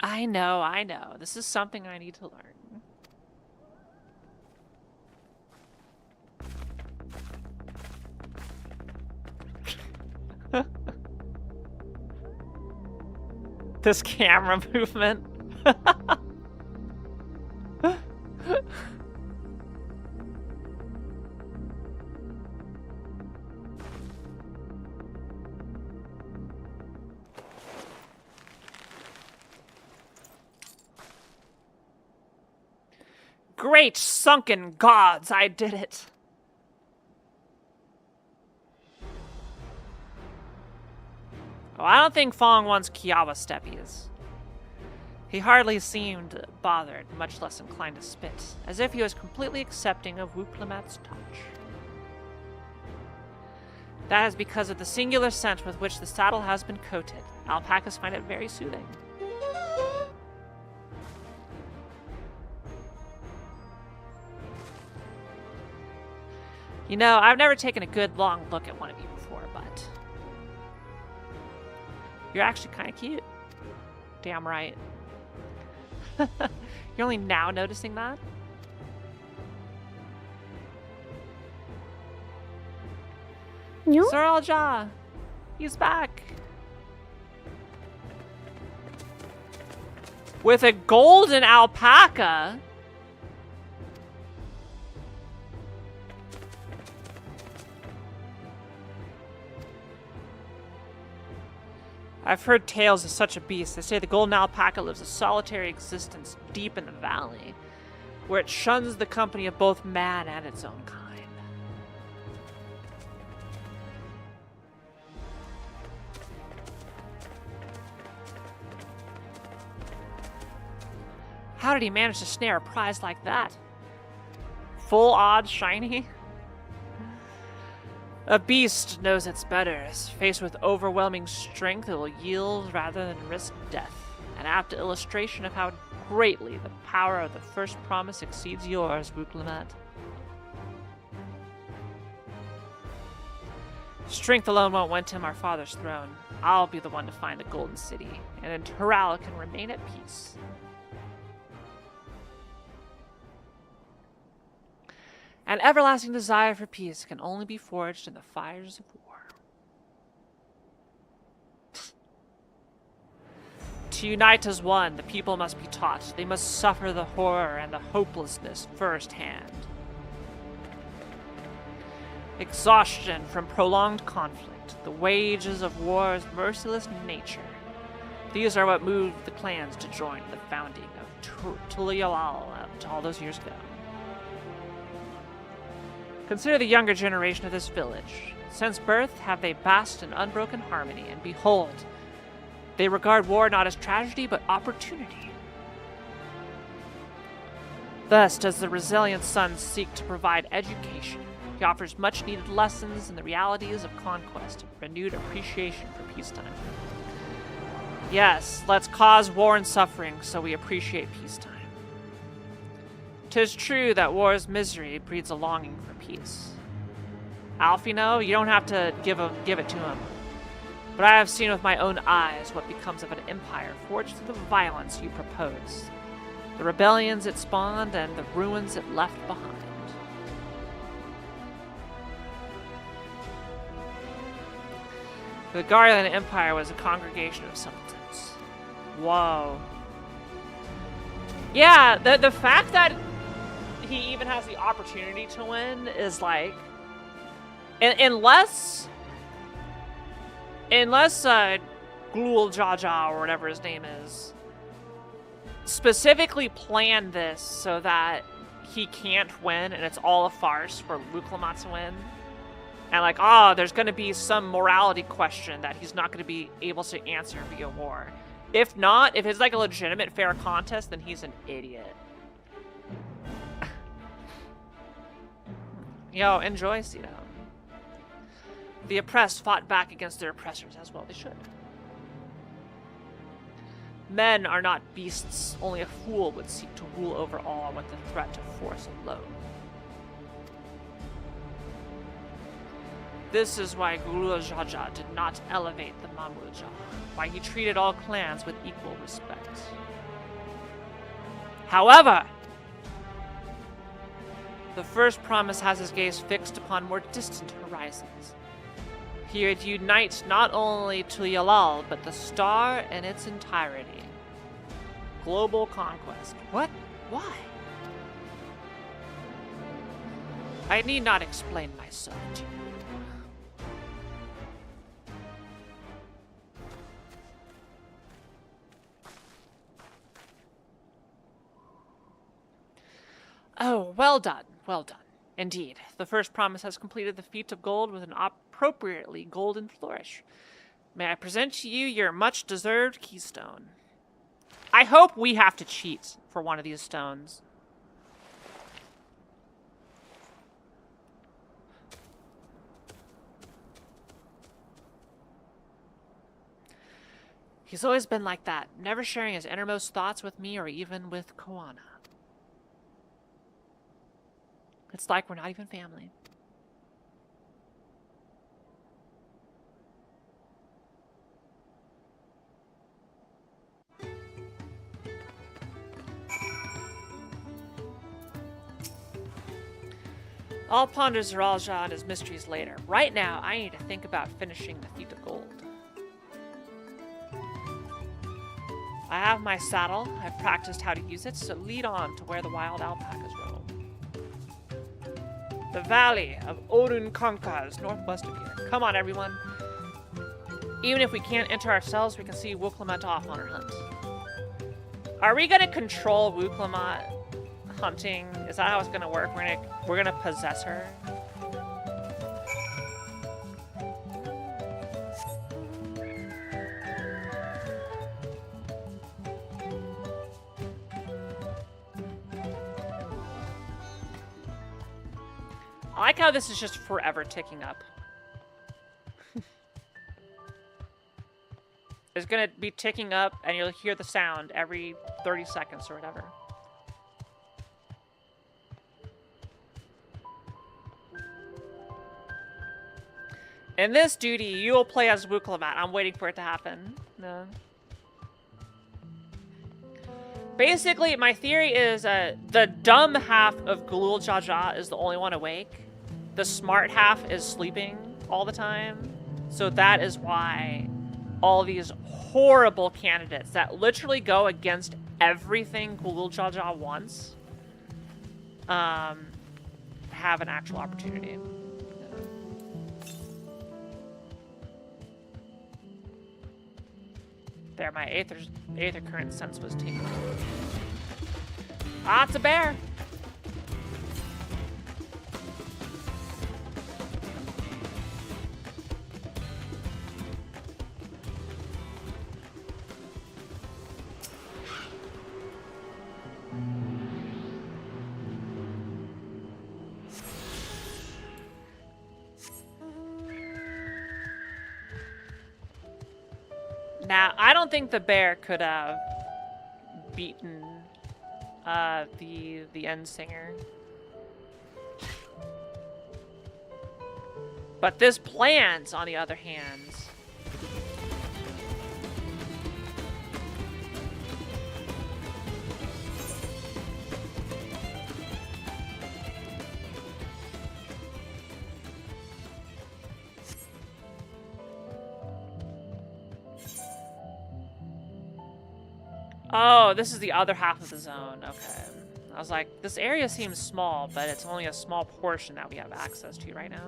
I know. This is something I need to learn. This camera movement. Great sunken gods, I did it. Oh, I don't think Fong wants Kiawa steppies. He hardly seemed bothered, much less inclined to spit, as if he was completely accepting of Wooplamat's touch. That is because of the singular scent with which the saddle has been coated. Alpacas find it very soothing. You know, I've never taken a good long look at one of you before, but you're actually kind of cute. Damn right. You're only now noticing that? No? Sir Alja! He's back! With a golden alpaca? I've heard tales of such a beast. They say the golden alpaca lives a solitary existence deep in the valley, where it shuns the company of both man and its own kind. How did he manage to snare a prize like that? Full odds shiny? A beast knows its betters. Faced with overwhelming strength, it will yield rather than risk death. An apt illustration of how greatly the power of the first promise exceeds yours, Wooplamat. Strength alone won't win him our father's throne. I'll be the one to find the Golden City, and then Toral can remain at peace. An everlasting desire for peace can only be forged in the fires of war. To unite as one, the people must be taught. They must suffer the horror and the hopelessness firsthand. Exhaustion from prolonged conflict, the wages of war's merciless nature. These are what moved the clans to join the founding of Tulialal all those years ago. Consider the younger generation of this village. Since birth have they basked in unbroken harmony, and behold, they regard war not as tragedy, but opportunity. Thus does the resilient son seek to provide education. He offers much-needed lessons in the realities of conquest, renewed appreciation for peacetime. Yes, let's cause war and suffering so we appreciate peacetime. 'Tis true that war's misery breeds a longing for peace. Alfino, you don't have to give it to him. But I have seen with my own eyes what becomes of an empire forged through the violence you propose, the rebellions it spawned, and the ruins it left behind. The Garland Empire was a congregation of simpletons. Whoa. Yeah, the fact that he even has the opportunity to win is like, unless Glul Jaja or whatever his name is specifically planned this so that he can't win and it's all a farce for Wuklamat to win. And like, oh, there's going to be some morality question that he's not going to be able to answer via war. If not, if it's like a legitimate fair contest, then he's an idiot. Yo, enjoy, Cito. The oppressed fought back against their oppressors as well they should. Men are not beasts. Only a fool would seek to rule over all with the threat of force alone. This is why Guru Jaja did not elevate the Mamuja, why he treated all clans with equal respect. However, the first promise has his gaze fixed upon more distant horizons. Here it unites not only Tuyalal, but the star in its entirety. Global conquest. What? Why? I need not explain myself to you. Oh, well done, well done. Indeed, the first promise has completed the feat of gold with an appropriately golden flourish. May I present to you your much-deserved keystone. I hope we have to cheat for one of these stones. He's always been like that, never sharing his innermost thoughts with me or even with Koana. It's like we're not even family. I'll ponder Zeralja and his mysteries later. Right now, I need to think about finishing the feat of gold. I have my saddle. I've practiced how to use it, so lead on to where the wild alpacas roam. The valley of Odun Kanka is northwest of here. Come on, everyone. Even if we can't enter ourselves, we can see Wuklamat off on her hunt. Are we gonna control Wuklamat hunting? Is that how it's gonna work? We're gonna possess her? I like how this is just forever ticking up. It's gonna be ticking up and you'll hear the sound every 30 seconds or whatever. In this duty, you will play as Wuklamat. I'm waiting for it to happen. No. Basically, my theory is the dumb half of Glul Jaja is the only one awake. The smart half is sleeping all the time. So that is why all these horrible candidates that literally go against everything Glul Jaja wants have an actual opportunity. There, my Aether current sense was taken. Ah, it's a bear! Now, I don't think the bear could have beaten the end singer. But this plant, on the other hand, oh, this is the other half of the zone. Okay. I was like, this area seems small, but it's only a small portion that we have access to right now.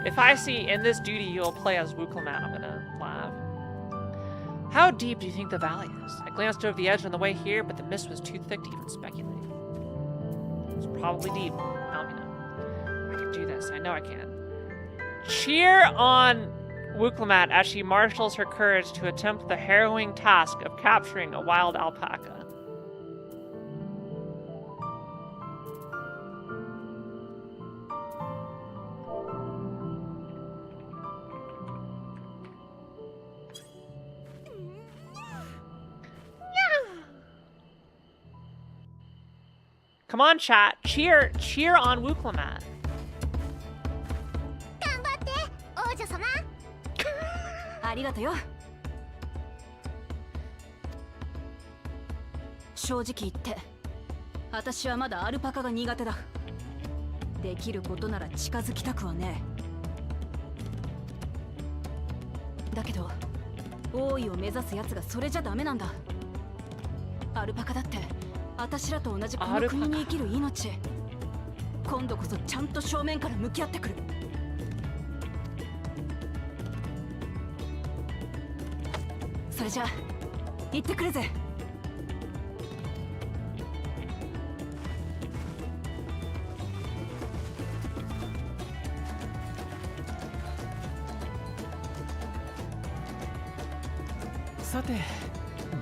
If I see in this duty you'll play as Wuklemat, I'm gonna laugh. How deep do you think the valley is? I glanced over the edge on the way here, but the mist was too thick to even speculate. It's probably deep. Help me know. I can do this. I know I can. Cheer on Wuklemat as she marshals her courage to attempt the harrowing task of capturing a wild alpaca. Come on, chat. Cheer on Wuklemat. Arigato. 正直言って、私はまだアルパカが苦手だ。できることなら近づきたくはねえ。だけど、王位を目指す奴がそれじゃダメなんだ。アルパカだって。私らと同じこの国に生きる命。今度こそちゃんと正面から向き合ってくる。それじゃあ行ってくるぜ。さて、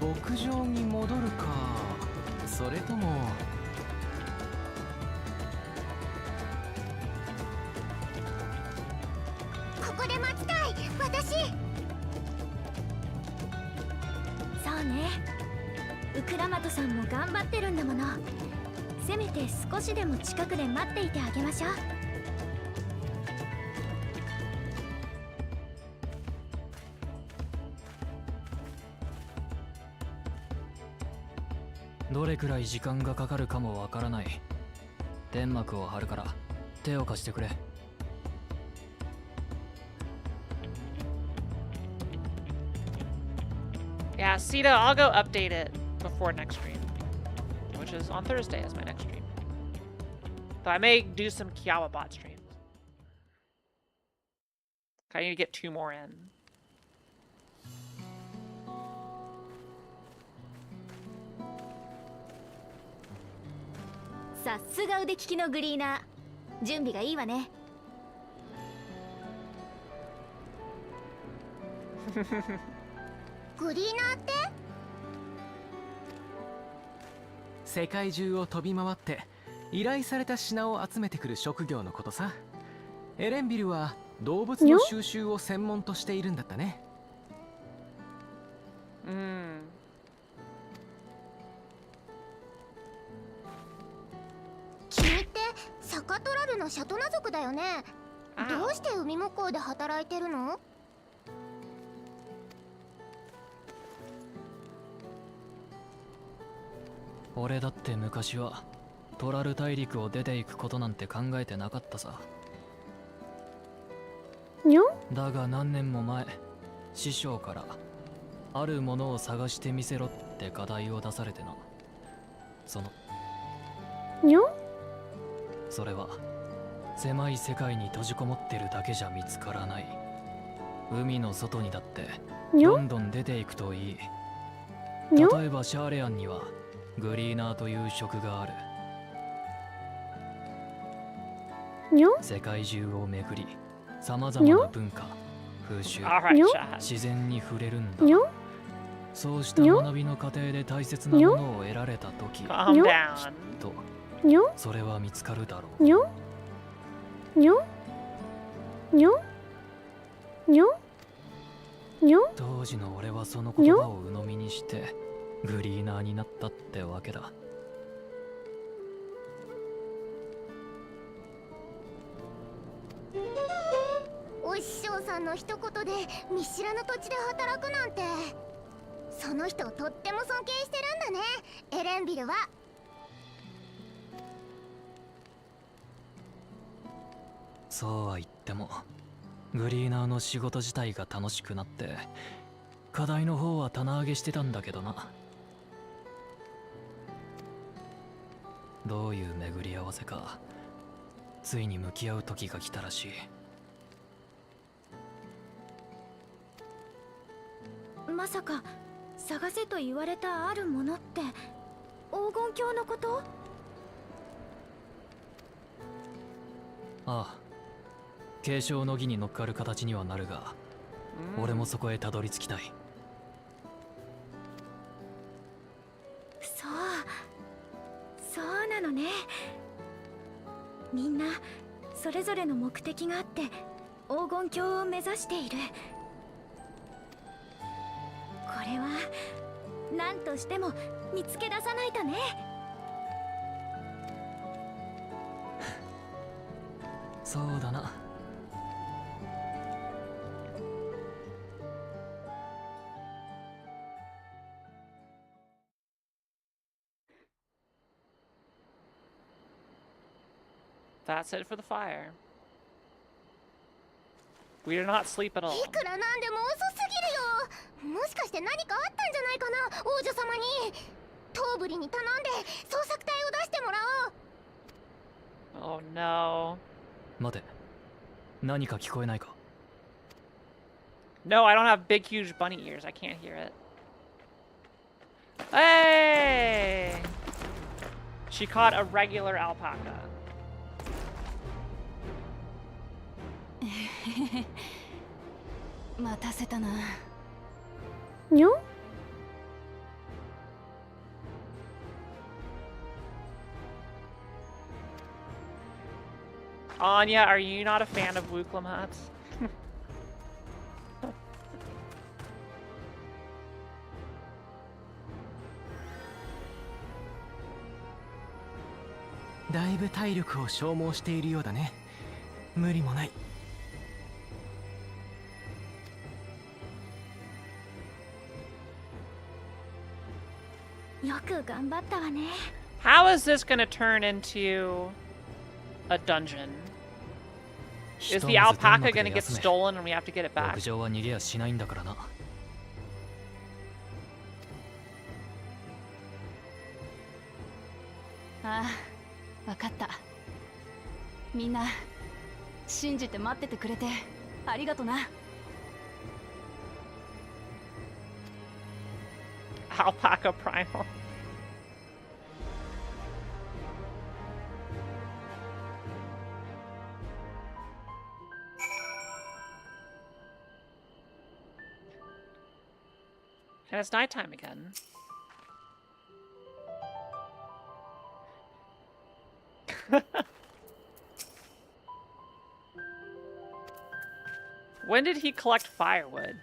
牧場に戻るか。それともここで待ちたい私。そうね、ウクラマトさんも頑張ってるんだもの。せめて少しでも近くで待っていてあげましょう。どれくらい時間がかかるかもわからない。天幕を張るから手を貸してくれ。Yeah, Sita, I'll go update it before next stream, which is on Thursday as my next stream. But I may do some Kiara bot streams. I need to get 2 more in. さすが腕利きのグリーナー。準備がいいわね。グリーナーって？世界中を飛び回って依頼された品を集めてくる職業のことさ。エレンビルは動物の収集を専門としているんだったね。君ってサカトラルのシャトナ族だよね。どうして海向こうで働いてるの？俺だって昔はトラル大陸を出ていくことなんて考えてなかったさ。だが何年も前、師匠からあるものを探してみせろって課題を出されてな。それは狭い世界に閉じこもってるだけじゃ見つからない。海の外にだってどんどん出ていくといい。例えばシャーレアンにはグリーナーという職がある。世界中を巡り、さまざまな文化、風習、自然に触れるんだ。そうした学びの過程で大切なものを得られたとき、きっとそれは見つかるだろう。にょにょにょにょにょ。当時の俺はその言葉を鵜呑みにしてグリーナーになったってわけだ。お師匠さんの一言で見知らぬ土地で働くなんて、その人をとっても尊敬してるんだね、エレンビルは。そうは言ってもグリーナーの仕事自体が楽しくなって課題の方は棚上げしてたんだけどな。どういう巡り合わせかついに向き合う時が来たらしい。まさか探せと言われたあるものって黄金鏡のこと？ああ、継承の儀に乗っかる形にはなるが、俺もそこへたどり着きたい。そうなのね。みんなそれぞれの目的があって黄金鏡を目指している。これは何としても見つけ出さないとね。そうだな。That's it for the fire. We did not sleep at all. いくらなんでも遅すぎるよ。もしかして何かあったんじゃないかな、王女様に。トーブリに頼んで捜索隊を出してもらおう。 Oh no. 待て、何か聞こえないか？ No, I don't have big, huge bunny ears. I can't hear it. Hey! She caught a regular alpaca. 待たせたな。にょAnya, are you not a fan of Wooklamats? だいぶ体力を消耗しているようだね。無理もない。よく頑張ったわね。 How is this gonna turn into a dungeon? Is the alpaca gonna get stolen and we have to get it back? 牧場は逃げやしないんだからな。ああ、わかった。みんな信じて待っててくれてありがとな。Alpaca primal. And it's nighttime again. When did he collect firewood?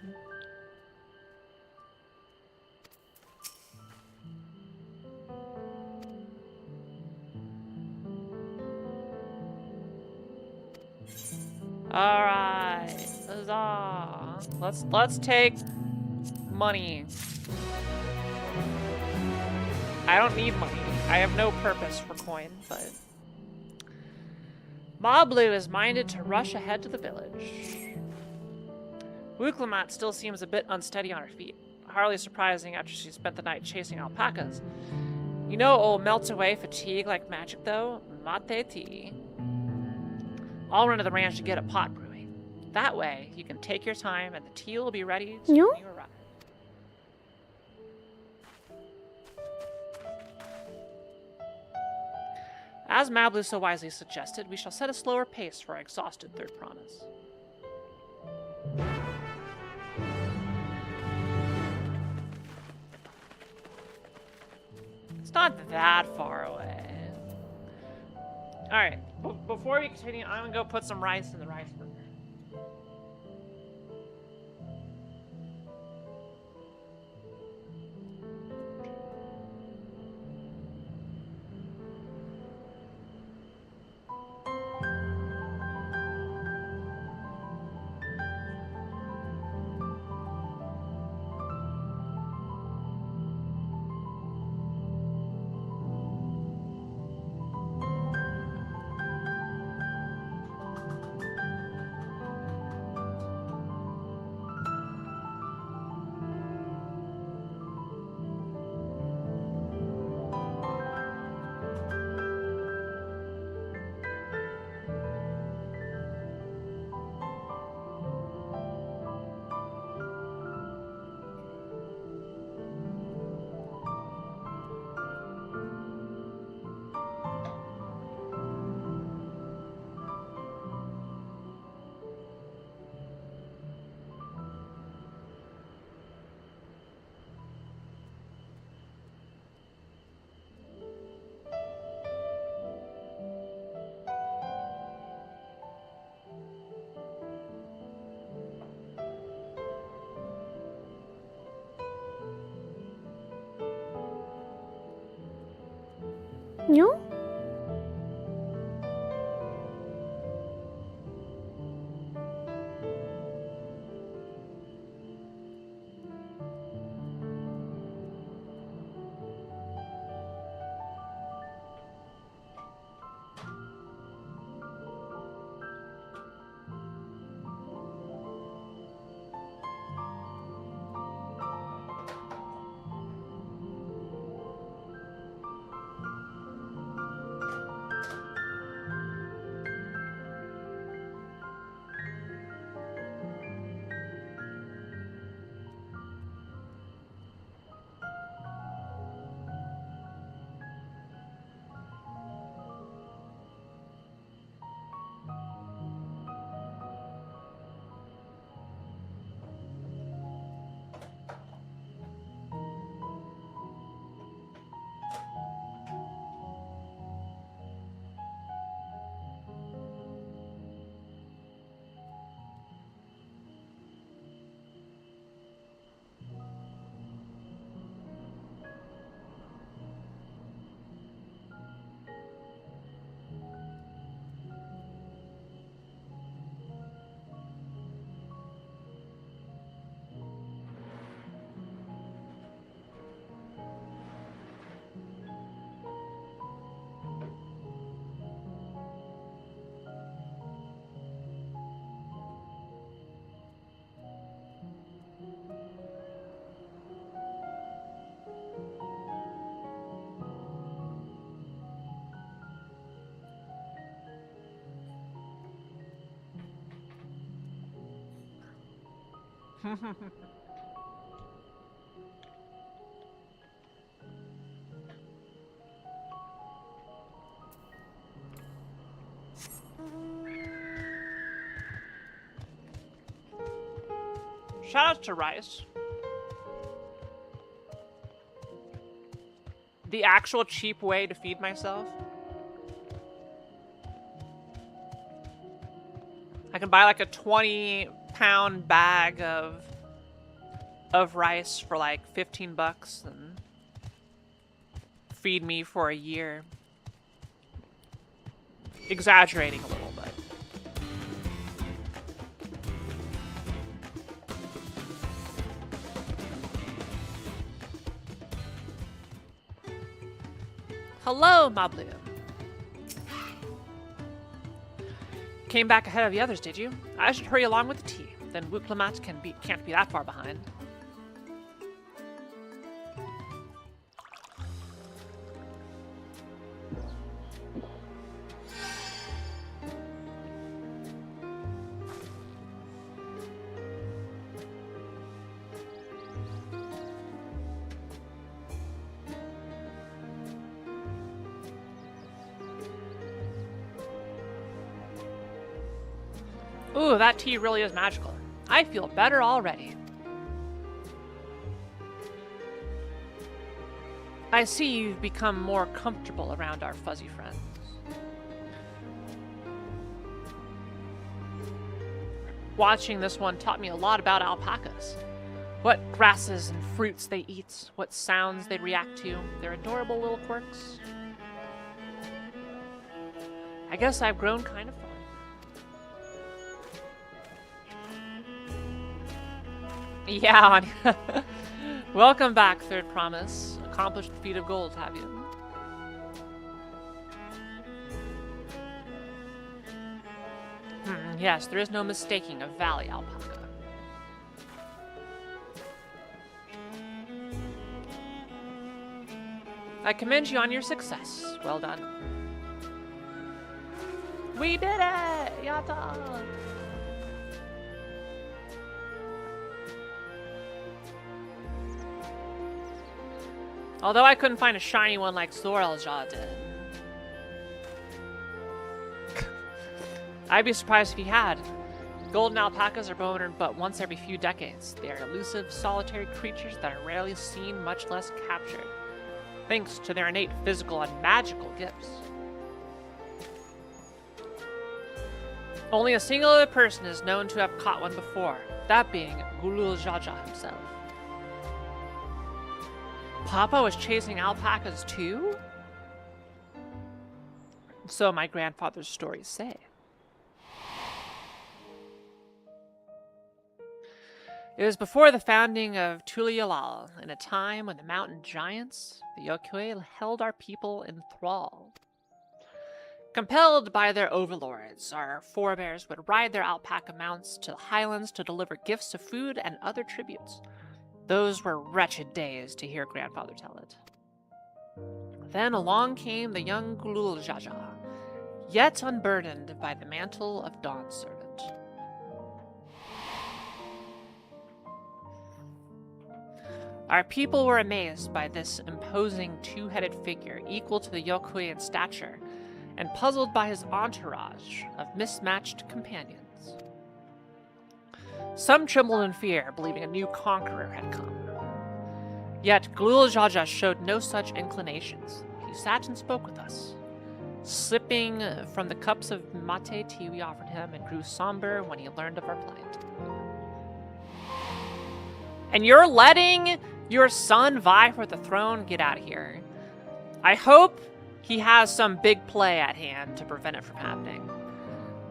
All right, huzzah! Let's take money. I don't need money. I have no purpose for coin, but Moblu is minded to rush ahead to the village. Wooklamats still seems a bit unsteady on her feet. Hardly surprising after she spent the night chasing alpacas. You know it will melt away fatigue like magic, though. Mate tea. I'll run to the ranch to get a pot brewing. That way, you can take your time and the tea will be ready when you arrive. As Mablu so wisely suggested, we shall set a slower pace for our exhausted third promise. It's not that far away. Alright, before we continue, I'm gonna go put some rice in the rice burner. Yo? Shout out to rice. The actual cheap way to feed myself. I can buy like a 20-pound bag of rice for like 15 bucks and feed me for a year. Exaggerating a little, but hello, Moblium. Came back ahead of the others, did you? I should hurry along with the tea. Then Wuklamat can't be that far behind. Ooh, that tea really is magical. I feel better already. I see you've become more comfortable around our fuzzy friends. Watching this one taught me a lot about alpacas. What grasses and fruits they eat, what sounds they react to, their adorable little quirks. I guess I've grown kind of fond. Yeah, welcome back, Third Promise. Accomplished the feat of gold, have you? Yes, there is no mistaking a valley alpaca. I commend you on your success. Well done. We did it! Yatta! Although I couldn't find a shiny one like Zorelja did. I'd be surprised if he had. Golden alpacas are born but once every few decades. They are elusive, solitary creatures that are rarely seen, much less captured, thanks to their innate physical and magical gifts. Only a single other person is known to have caught one before, that being Gulul Jaja himself. Papa was chasing alpacas too? So my grandfather's stories say. It was before the founding of Tulialal, in a time when the mountain giants, the Yokoi, held our people in thrall. Compelled by their overlords, our forebears would ride their alpaca mounts to the highlands to deliver gifts of food and other tributes. Those were wretched days, to hear grandfather tell it. Then along came the young Gulul Jaja, yet unburdened by the mantle of Dawn Servant. Our people were amazed by this imposing two-headed figure equal to the Yokoi in stature, and puzzled by his entourage of mismatched companions. Some trembled in fear, believing a new conqueror had come. Yet Gulul Jaja showed no such inclinations. He sat and spoke with us, sipping from the cups of mate tea we offered him, and grew somber when he learned of our plight. And you're letting your son vie for the throne? Get out of here. I hope he has some big play at hand to prevent it from happening.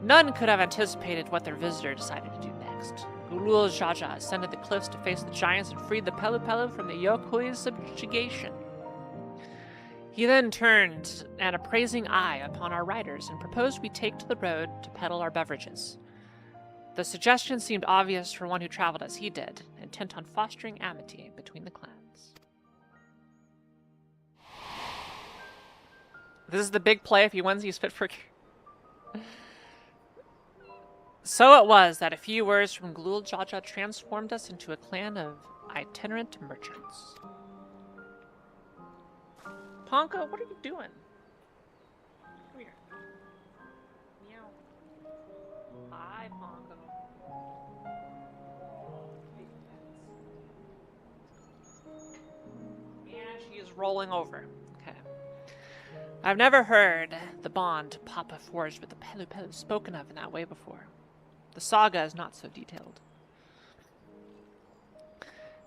None could have anticipated what their visitor decided to do next. Gulul Jaja ascended the cliffs to face the giants and freed the Pelu Pelu from the Yokoi's subjugation. He then turned an appraising eye upon our riders and proposed we take to the road to peddle our beverages. The suggestion seemed obvious for one who traveled as he did, intent on fostering amity between the clans. This is the big play. If he wins, he's fit for... So it was that a few words from Gulul Jaja transformed us into a clan of itinerant merchants. Ponka, what are you doing? Come here. Meow. Hi, Ponka. And she is rolling over. Okay. I've never heard the bond Papa forged with the Pelu Pelu spoken of in that way before. The saga is not so detailed.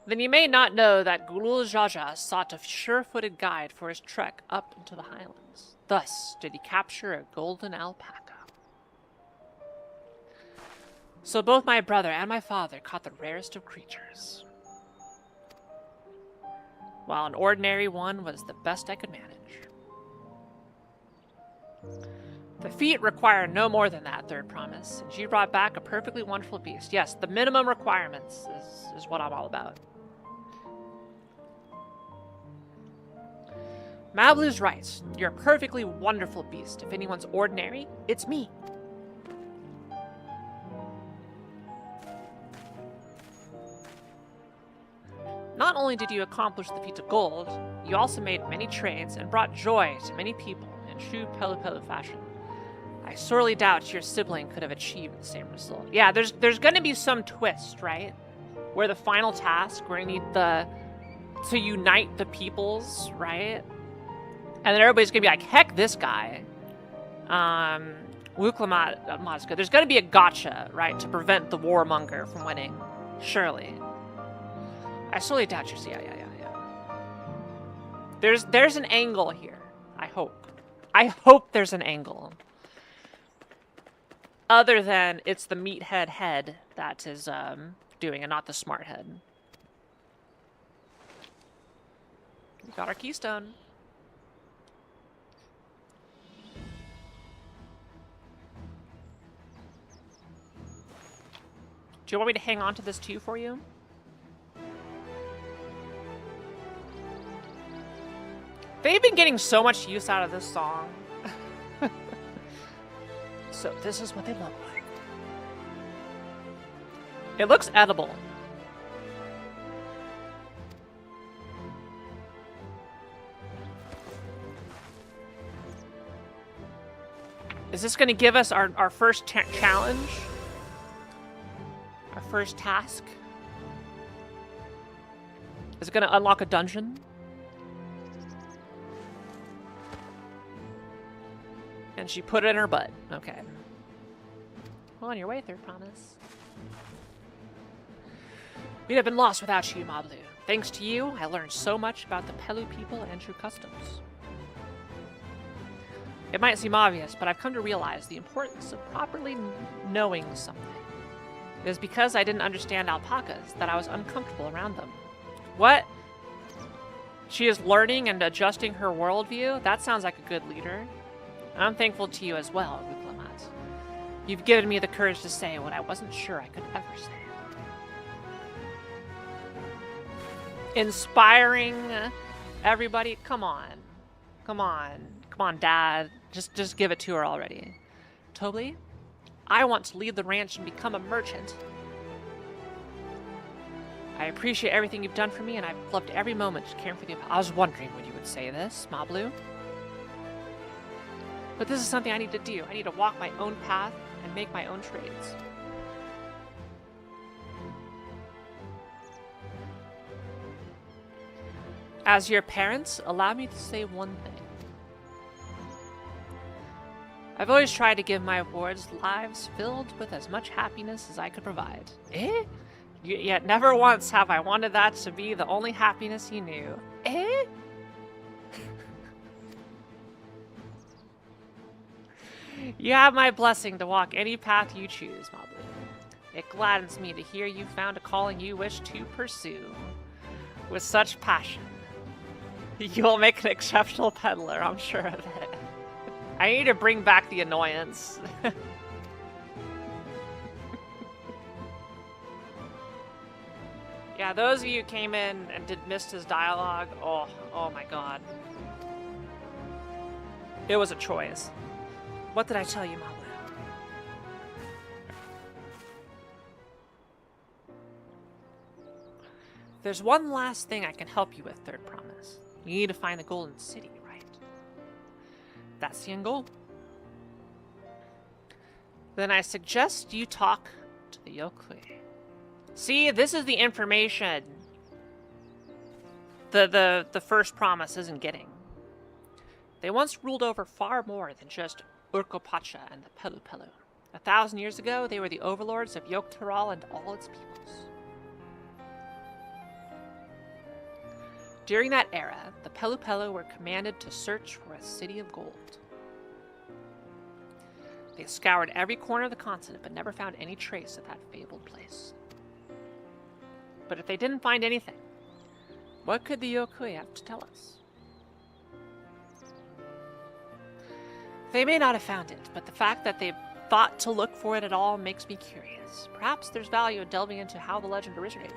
Then you may not know that Gulul Jaja sought a sure-footed guide for his trek up into the highlands. Thus did he capture a golden alpaca. So both my brother and my father caught the rarest of creatures, while an ordinary one was the best I could manage. The feat required no more than that, Third Promise, and she brought back a perfectly wonderful beast. Yes, the minimum requirements is what I'm all about. Mablu's right. You're a perfectly wonderful beast. If anyone's ordinary, it's me. Not only did you accomplish the feat of gold, you also made many trades and brought joy to many people in true Pelu Pelu fashion. I sorely doubt your sibling could have achieved the same result. Yeah, there's going to be some twist, right? Where the final task, where you need to unite the peoples, right? And then everybody's going to be like, heck this guy. Wuklamat is good. There's got to be a gotcha, right, to prevent the warmonger from winning. Surely. I slowly doubt you. Yeah. There's an angle here. I hope. I hope there's an angle. Other than it's the meathead head that is doing and not the smart head. We got our keystone. Do you want me to hang on to this too for you? They've been getting so much use out of this song. So this is what they look like. It looks edible. Is this going to give us our first challenge? Our first task? Is it going to unlock a dungeon? And she put it in her butt. Okay. Well, on your way, third promise. We'd have been lost without you, Mablu. Thanks to you, I learned so much about the Pelu people and true customs. It might seem obvious, but I've come to realize the importance of properly knowing something. It was because I didn't understand alpacas that I was uncomfortable around them. What? She is learning and adjusting her worldview? That sounds like a good leader. And I'm thankful to you as well, Wuklamat. You've given me the courage to say what I wasn't sure I could ever say. Inspiring everybody. Come on. Come on. Come on, Dad. Just give it to her already. Tobli, I want to leave the ranch and become a merchant. I appreciate everything you've done for me, and I've loved every moment caring for you. I was wondering when you would say this, Mablu. But this is something I need to do. I need to walk my own path and make my own trades. As your parents, allow me to say one thing. I've always tried to give my wards lives filled with as much happiness as I could provide. Eh? Yet never once have I wanted that to be the only happiness you knew. Eh? You have my blessing to walk any path you choose, Mablu. It gladdens me to hear you found a calling you wish to pursue with such passion. You'll make an exceptional peddler, I'm sure of it. I need to bring back the annoyance. Yeah, those of you who came in and missed his dialogue, oh my god. It was a choice. What did I tell you, Mablu? There's one last thing I can help you with, Third Promise. You need to find the Golden City, right? That's the end goal. Then I suggest you talk to the Yokui. See, this is the information the first promise isn't getting. They once ruled over far more than just Urkopacha and the Pelu Pelu. 1,000 years ago, they were the overlords of Yokteral and all its peoples. During that era, the Pelu Pelu were commanded to search for a city of gold. They scoured every corner of the continent, but never found any trace of that fabled place. But if they didn't find anything, what could the Yokui have to tell us? They may not have found it, but the fact that they thought to look for it at all makes me curious. Perhaps there's value in delving into how the legend originated.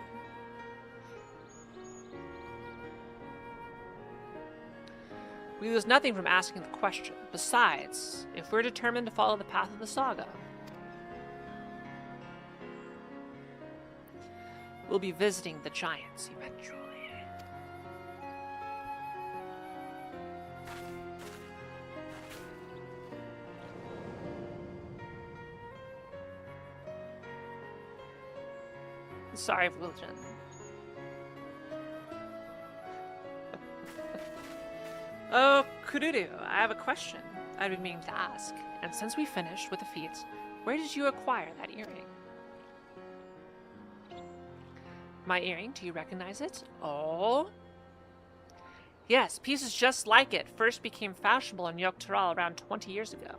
We lose nothing from asking the question. Besides, if we're determined to follow the path of the saga, we'll be visiting the giants eventually. Sorry, Wilton. Oh, Kururu, I have a question. I've been meaning to ask. And since we finished with the feat, where did you acquire that earring? My earring, do you recognize it? Oh. Yes, pieces just like it first became fashionable in Dawntrail around 20 years ago.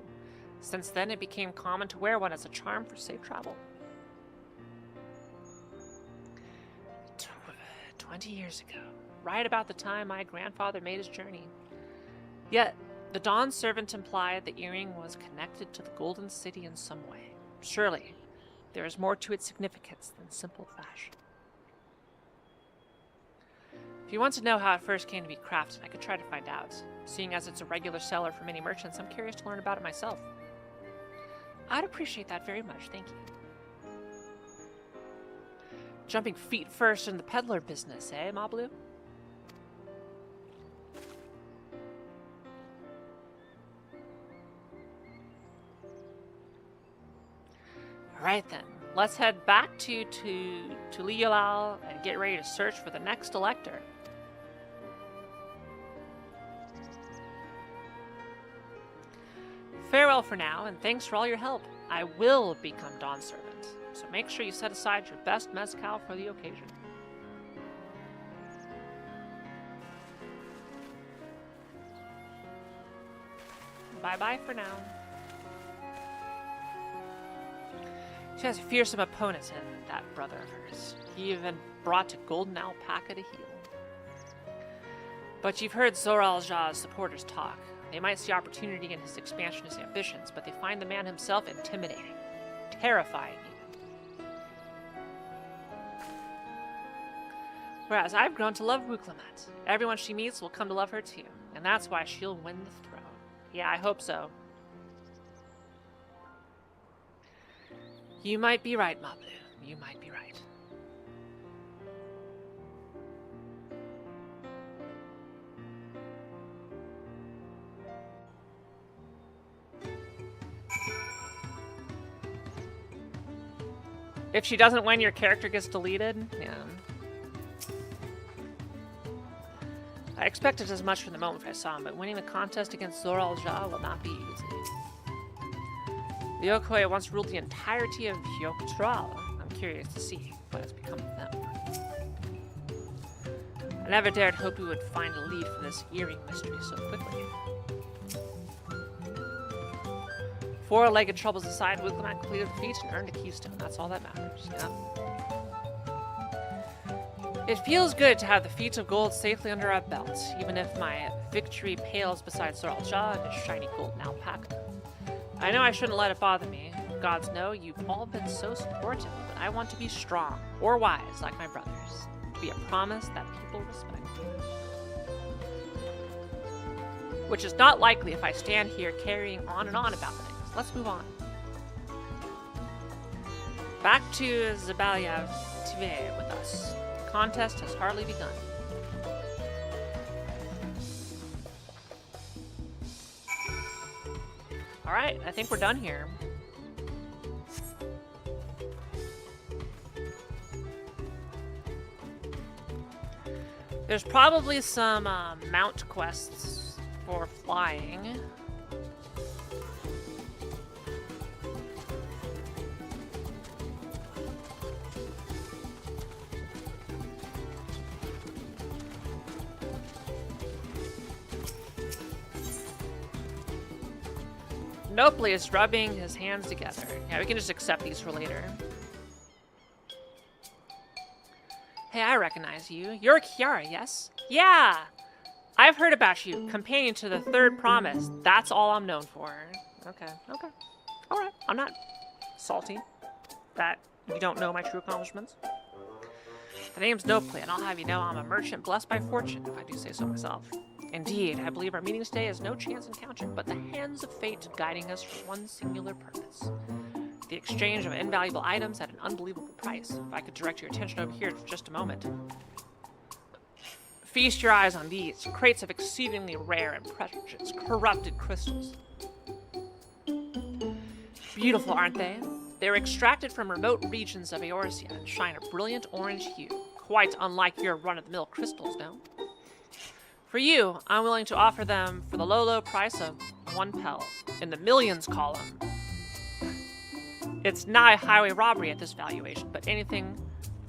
Since then, it became common to wear one as a charm for safe travel. 20 years ago, right about the time my grandfather made his journey. Yet, the Dawn servant implied the earring was connected to the Golden City in some way. Surely, there is more to its significance than simple fashion. If you want to know how it first came to be crafted, I could try to find out. Seeing as it's a regular seller for many merchants, I'm curious to learn about it myself. I'd appreciate that very much, thank you. Jumping feet first in the peddler business, eh, Mablu? Alright then, let's head back to Liolal and get ready to search for the next elector. Farewell for now, and thanks for all your help. I will become Dawn Servant, so make sure you set aside your best mezcal for the occasion. Bye-bye for now. She has a fearsome opponent in that brother of hers. He even brought a golden alpaca to heal. But you've heard Zoral Jah's supporters talk. They might see opportunity in his expansionist ambitions, but they find the man himself intimidating, terrifying even. Whereas I've grown to love Wuklemat. Everyone she meets will come to love her too, and that's why she'll win the throne. Yeah, I hope so. You might be right, Mablu. You might be right. If she doesn't win, your character gets deleted? Yeah. I expected as much from the moment I saw him, but winning the contest against Zoral Jah will not be easy. The Yokoi once ruled the entirety of Dawntrail. I'm curious to see what has become of them. I never dared hope we would find a lead for this earring mystery so quickly. Four-legged troubles aside, Wuklemat completed the feat and earned a keystone. That's all that matters, yeah. It feels good to have the feat of gold safely under our belts, even if my victory pales beside Zoral Jah and his shiny golden alpaca. I know I shouldn't let it bother me. Gods know you've all been so supportive, but I want to be strong, or wise, like my brothers. To be a promise that people respect. Which is not likely if I stand here carrying on and on about things. Let's move on. Back to Zabalya Tive with us. The contest has hardly begun. Alright, I think we're done here. There's probably some mount quests for flying. Nopley is rubbing his hands together. Yeah, we can just accept these for later. Hey, I recognize you. You're Kiara, yes? Yeah! I've heard about you. Companion to the third promise. That's all I'm known for. Okay, okay. Alright, I'm not salty that you don't know my true accomplishments. The name's Nopley, and I'll have you know I'm a merchant blessed by fortune, if I do say so myself. Indeed, I believe our meeting today is no chance encounter, but the hands of fate guiding us for one singular purpose. The exchange of invaluable items at an unbelievable price. If I could direct your attention over here for just a moment. Feast your eyes on these, crates of exceedingly rare and precious corrupted crystals. Beautiful, aren't they? They're extracted from remote regions of Eorzea and shine a brilliant orange hue, quite unlike your run-of-the-mill crystals, no? For you, I'm willing to offer them for the low, low price of one pel in the millions column. It's not a highway robbery at this valuation, but anything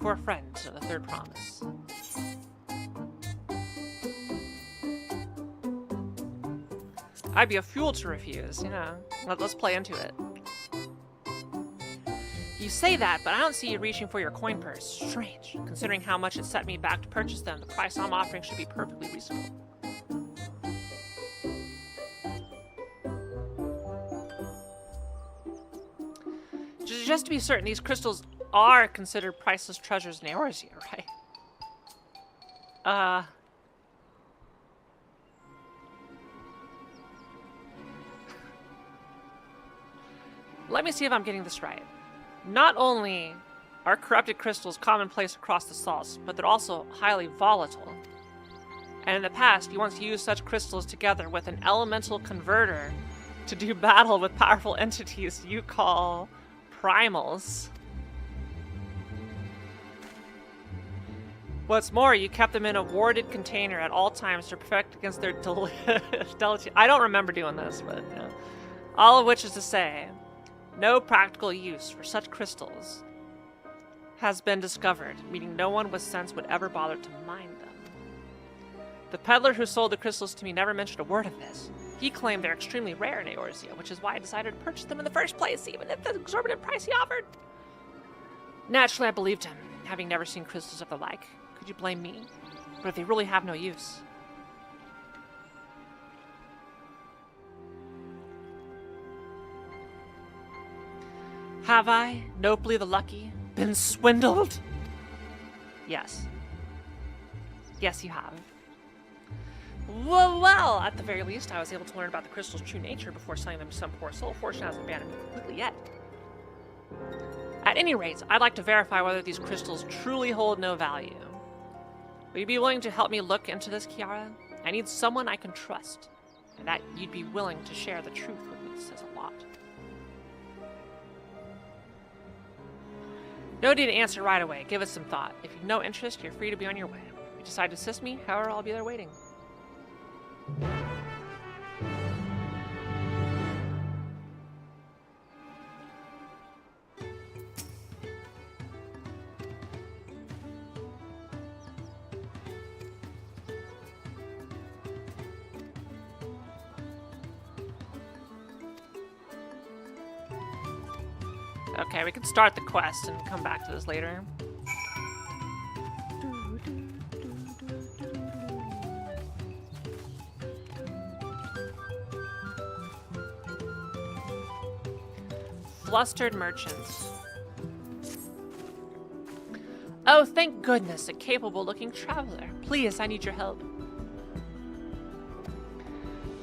for a friend to the third promise. I'd be a fool to refuse, you know. Let's play into it. You say that, but I don't see you reaching for your coin purse. Strange. Considering how much it set me back to purchase them, the price I'm offering should be perfectly reasonable. Just to be certain, these crystals are considered priceless treasures in Eorzea, right? Let me see if I'm getting this right. Not only are corrupted crystals commonplace across the salts, but they're also highly volatile. And in the past, you once used such crystals together with an elemental converter to do battle with powerful entities you call primals. What's more, you kept them in a warded container at all times to protect against their delicate. I don't remember doing this, but you know. All of which is to say, no practical use for such crystals has been discovered, meaning no one with sense would ever bother to mine them. The peddler who sold the crystals to me never mentioned a word of this. He claimed they're extremely rare in Eorzea, which is why I decided to purchase them in the first place, even at the exorbitant price he offered. Naturally, I believed him, having never seen crystals of the like. Could you blame me? But if they really have no use. Have I, nobly the lucky, been swindled? Yes. Yes, you have. Well, at the very least, I was able to learn about the crystal's true nature before selling them to some poor soul. Fortune hasn't abandoned me completely yet. At any rate, I'd like to verify whether these crystals truly hold no value. Will you be willing to help me look into this, Kiara? I need someone I can trust, and that you'd be willing to share the truth with me says a lot. No need to answer right away. Give it some thought. If you've no interest, you're free to be on your way. If you decide to assist me, however, I'll be there waiting. Okay, we can start the quest and come back to this later. Flustered merchants. Oh, thank goodness, a capable-looking traveler. Please, I need your help.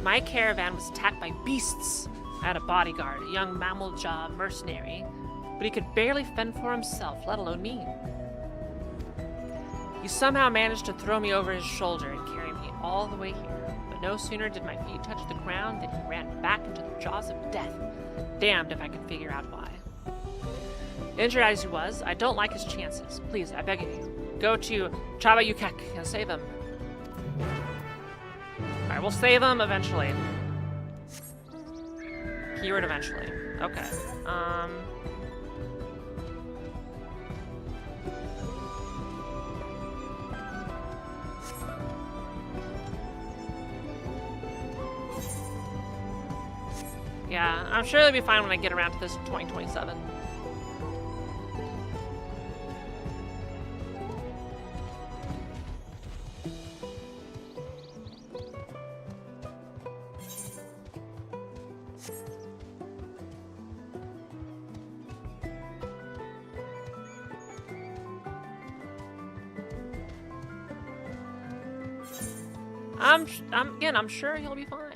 My caravan was attacked by beasts. I had a bodyguard, a young mammal-jaw mercenary, but he could barely fend for himself, let alone me. He somehow managed to throw me over his shoulder and carry me all the way here, but no sooner did my feet touch the ground than he ran back into the jaws of death. Damned if I can figure out why. Injured as he was, I don't like his chances. Please, I beg of you, go to Chabayukek and save him. Alright, we'll save him eventually. Keyword eventually. Okay. Yeah, I'm sure it'll be fine when I get around to this in 2027. I'm sure he'll be fine.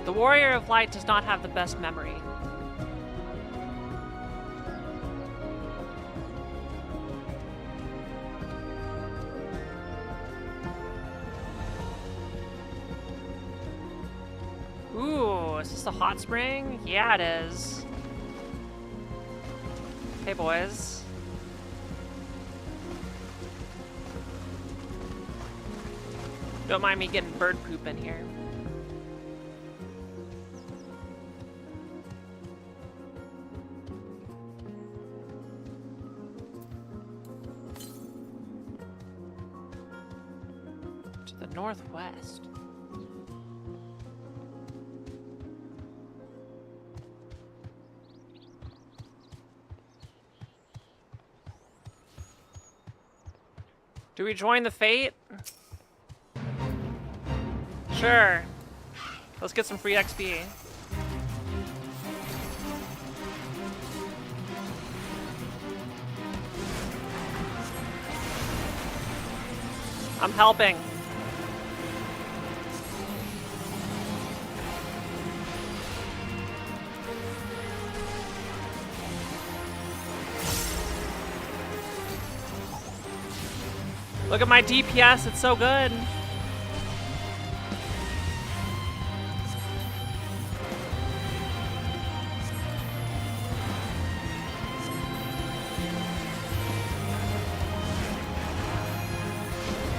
The Warrior of Light does not have the best memory. this a hot spring? Yeah, it is. Hey, boys. Don't mind me getting bird poop in here. To the northwest. Do we join the fate? Sure. Let's get some free XP. I'm helping. Look at my DPS, it's so good.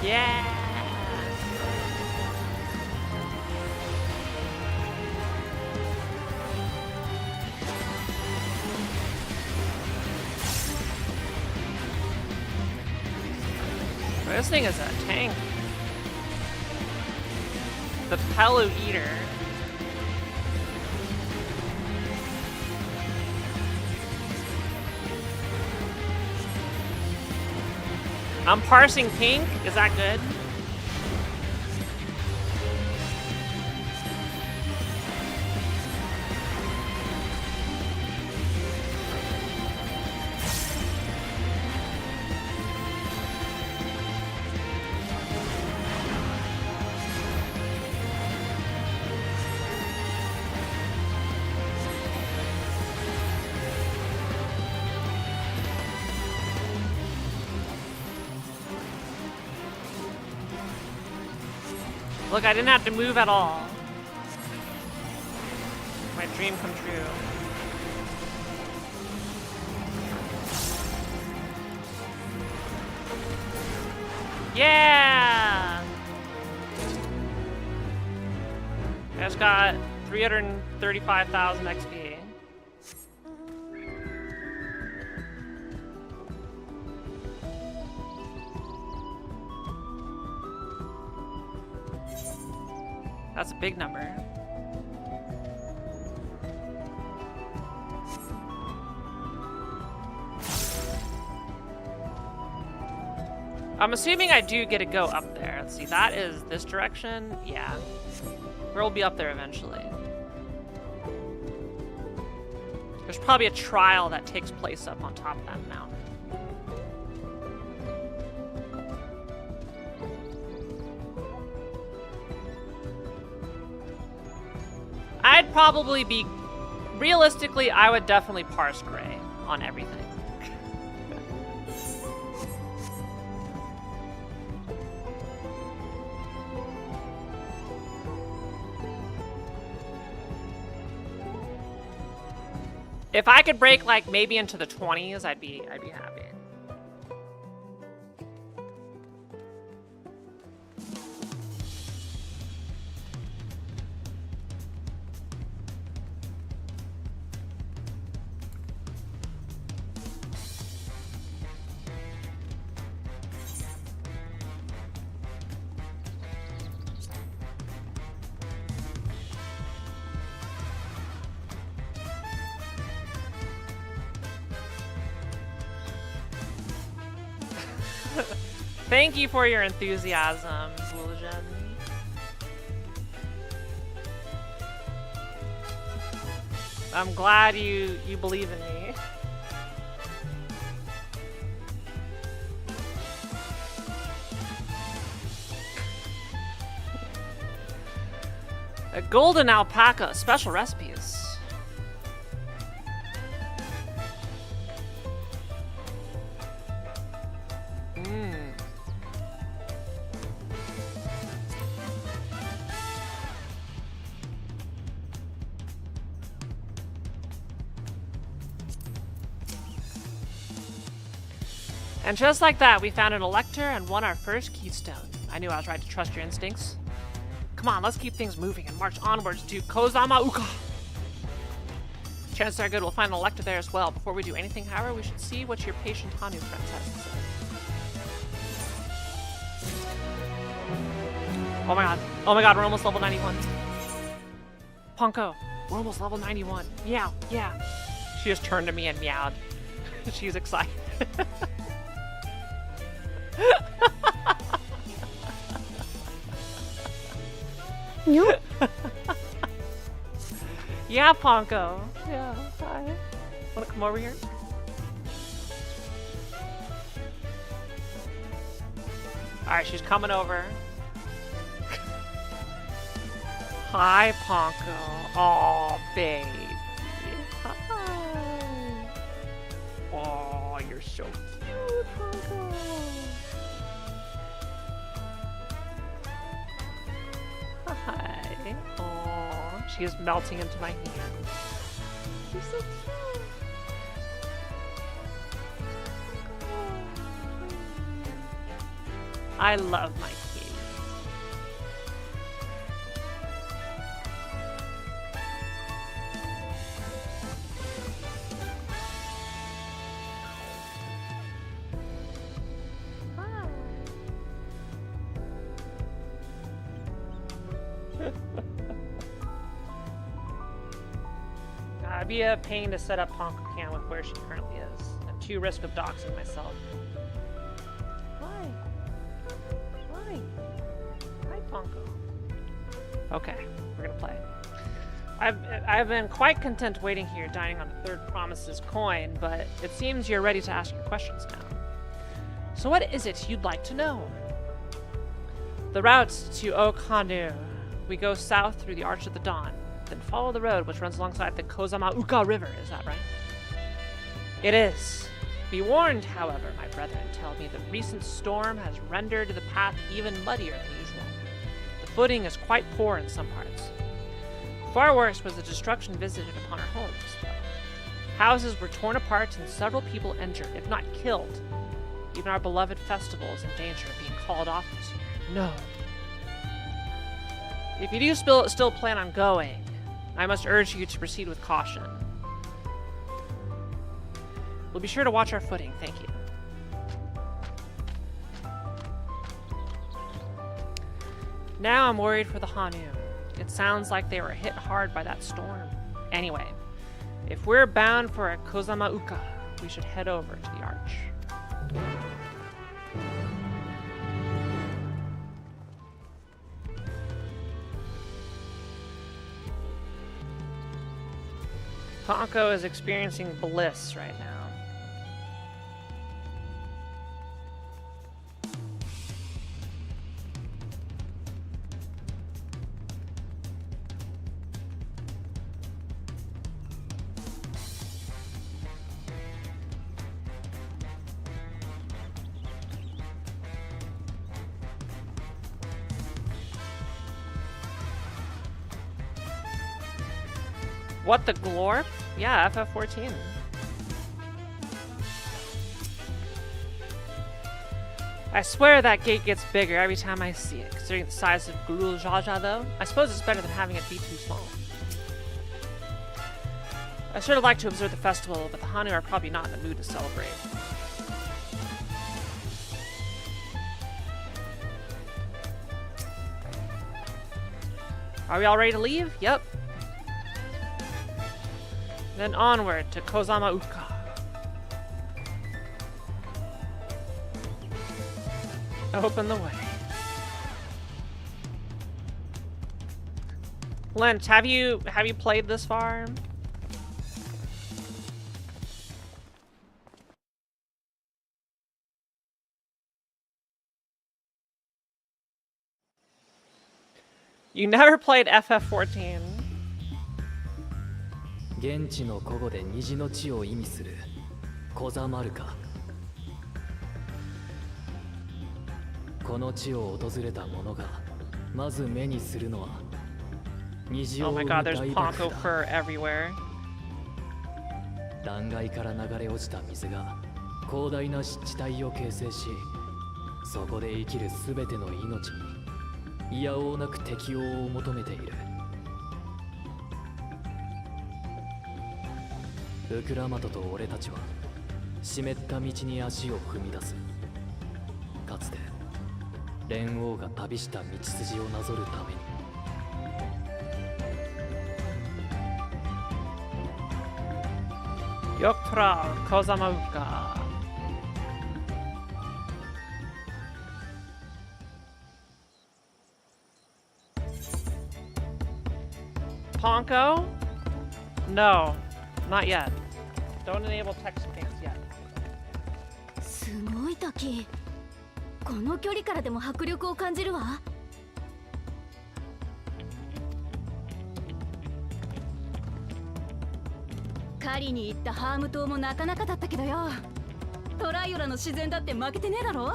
Yeah. This thing is a tank. The Pelu Eater. I'm parsing pink. Is that good? Look, I didn't have to move at all. My dream come true. Yeah! I just got 335,000 XP. That's a big number. I'm assuming I do get to go up there. Let's see, that is this direction? Yeah. We'll be up there eventually. There's probably a trial that takes place up on top of that mountain. I'd probably be... Realistically, I would definitely parse gray on everything. If I could break, like, maybe into the 20s, I'd be happy. Thank you for your enthusiasm, Zuljan. I'm glad you believe in me. A golden alpaca, special recipes. And just like that, we found an elector and won our first keystone. I knew I was right to trust your instincts. Come on, let's keep things moving and march onwards to Kozama-uka. Chances are good we'll find an elector there as well. Before we do anything, however, we should see what your patient Hanu friends has to say. Oh my god. Oh my god, we're almost level 91. Ponko, we're almost level 91. Meow, yeah. She just turned to me and meowed. She's excited. Yeah, Ponko. Yeah, hi. Wanna come over here? Alright, she's coming over. Hi, Ponko. Aw, baby. Hi. Aw, you're so cute, Ponko. Hi. Aw, she is melting into my hand. She's so cute. I love my kitty. It'd be a pain to set up Ponko Cam with where she currently is. I'm too risk of doxing myself. Why? Why? Hi, Ponko. Okay, we're gonna play. I've been quite content waiting here, dining on the third promise's coin, but it seems you're ready to ask your questions now. So what is it you'd like to know? The route to Okanu. We go south through the Arch of the Dawn, then follow the road which runs alongside the Kozama-uka River, is that right? It is. Be warned, however, my brethren tell me the recent storm has rendered the path even muddier than usual. The footing is quite poor in some parts. Far worse was the destruction visited upon our homes, though. Houses were torn apart and several people injured, if not killed. Even our beloved festival is in danger of being called off this year. No. If you do still plan on going, I must urge you to proceed with caution. We'll be sure to watch our footing, thank you. Now I'm worried for the Hanu. It sounds like they were hit hard by that storm. Anyway, if we're bound for a Kozama-uka, we should head over to the Arch. Ponko is experiencing bliss right now. What the glorp? Yeah, FF14. I swear that gate gets bigger every time I see it. Considering the size of Gurul Jaja, though, I suppose it's better than having it be too small. I sort of like to observe the festival, but the Hanu are probably not in the mood to celebrate. Are we all ready to leave? Yep. Then onward to Kozama-uka. Open the way. Lynch, have you played this far? You never played FF14. 現地の古語で虹の地を意味するコザマルカ。この地を訪れた者がまず目にするのは虹を Oh my 生 god, む there's 大 Ponko 瀑 fur everywhere. 断崖から流れ落ちた水が広大な湿地帯を形成し、そこで生きるすべての命にいやおうなく適応を求めている。ウクラマトと俺たちは湿った道に足を踏み出す。かつて蓮王が旅した道筋をなぞるために。Dawntrail, Kozamauka. Ponko? No, not yet. Don't enable text commands yet. すごい滝。この距離からでも迫力を感じるわ。狩りに行ったハーム島もなかなかだったけどよ。トライオラの自然だって負けてねえだろ。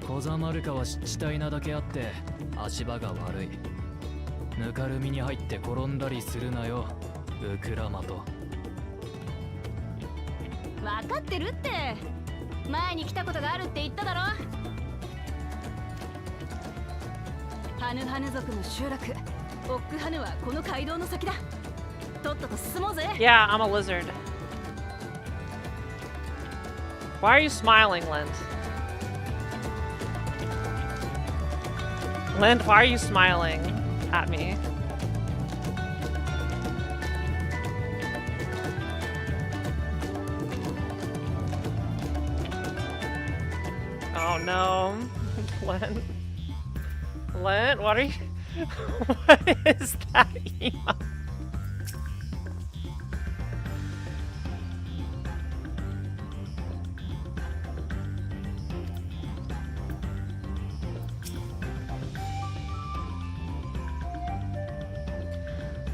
コザマルカは湿地帯なだけあって足場が悪い。ぬかるみに入って転んだりするなよ、ウクラマト。分かってるって。前に来たことがあるって言っただろ。ハヌハヌ族の集落オックハヌはこの街道の先だ。とっとと進もうぜ。 Yeah, I'm a lizard. Why are you smiling, Lind? Lind, why are you smiling at me? Oh no. Lind. Lind, what are you... What is that emote?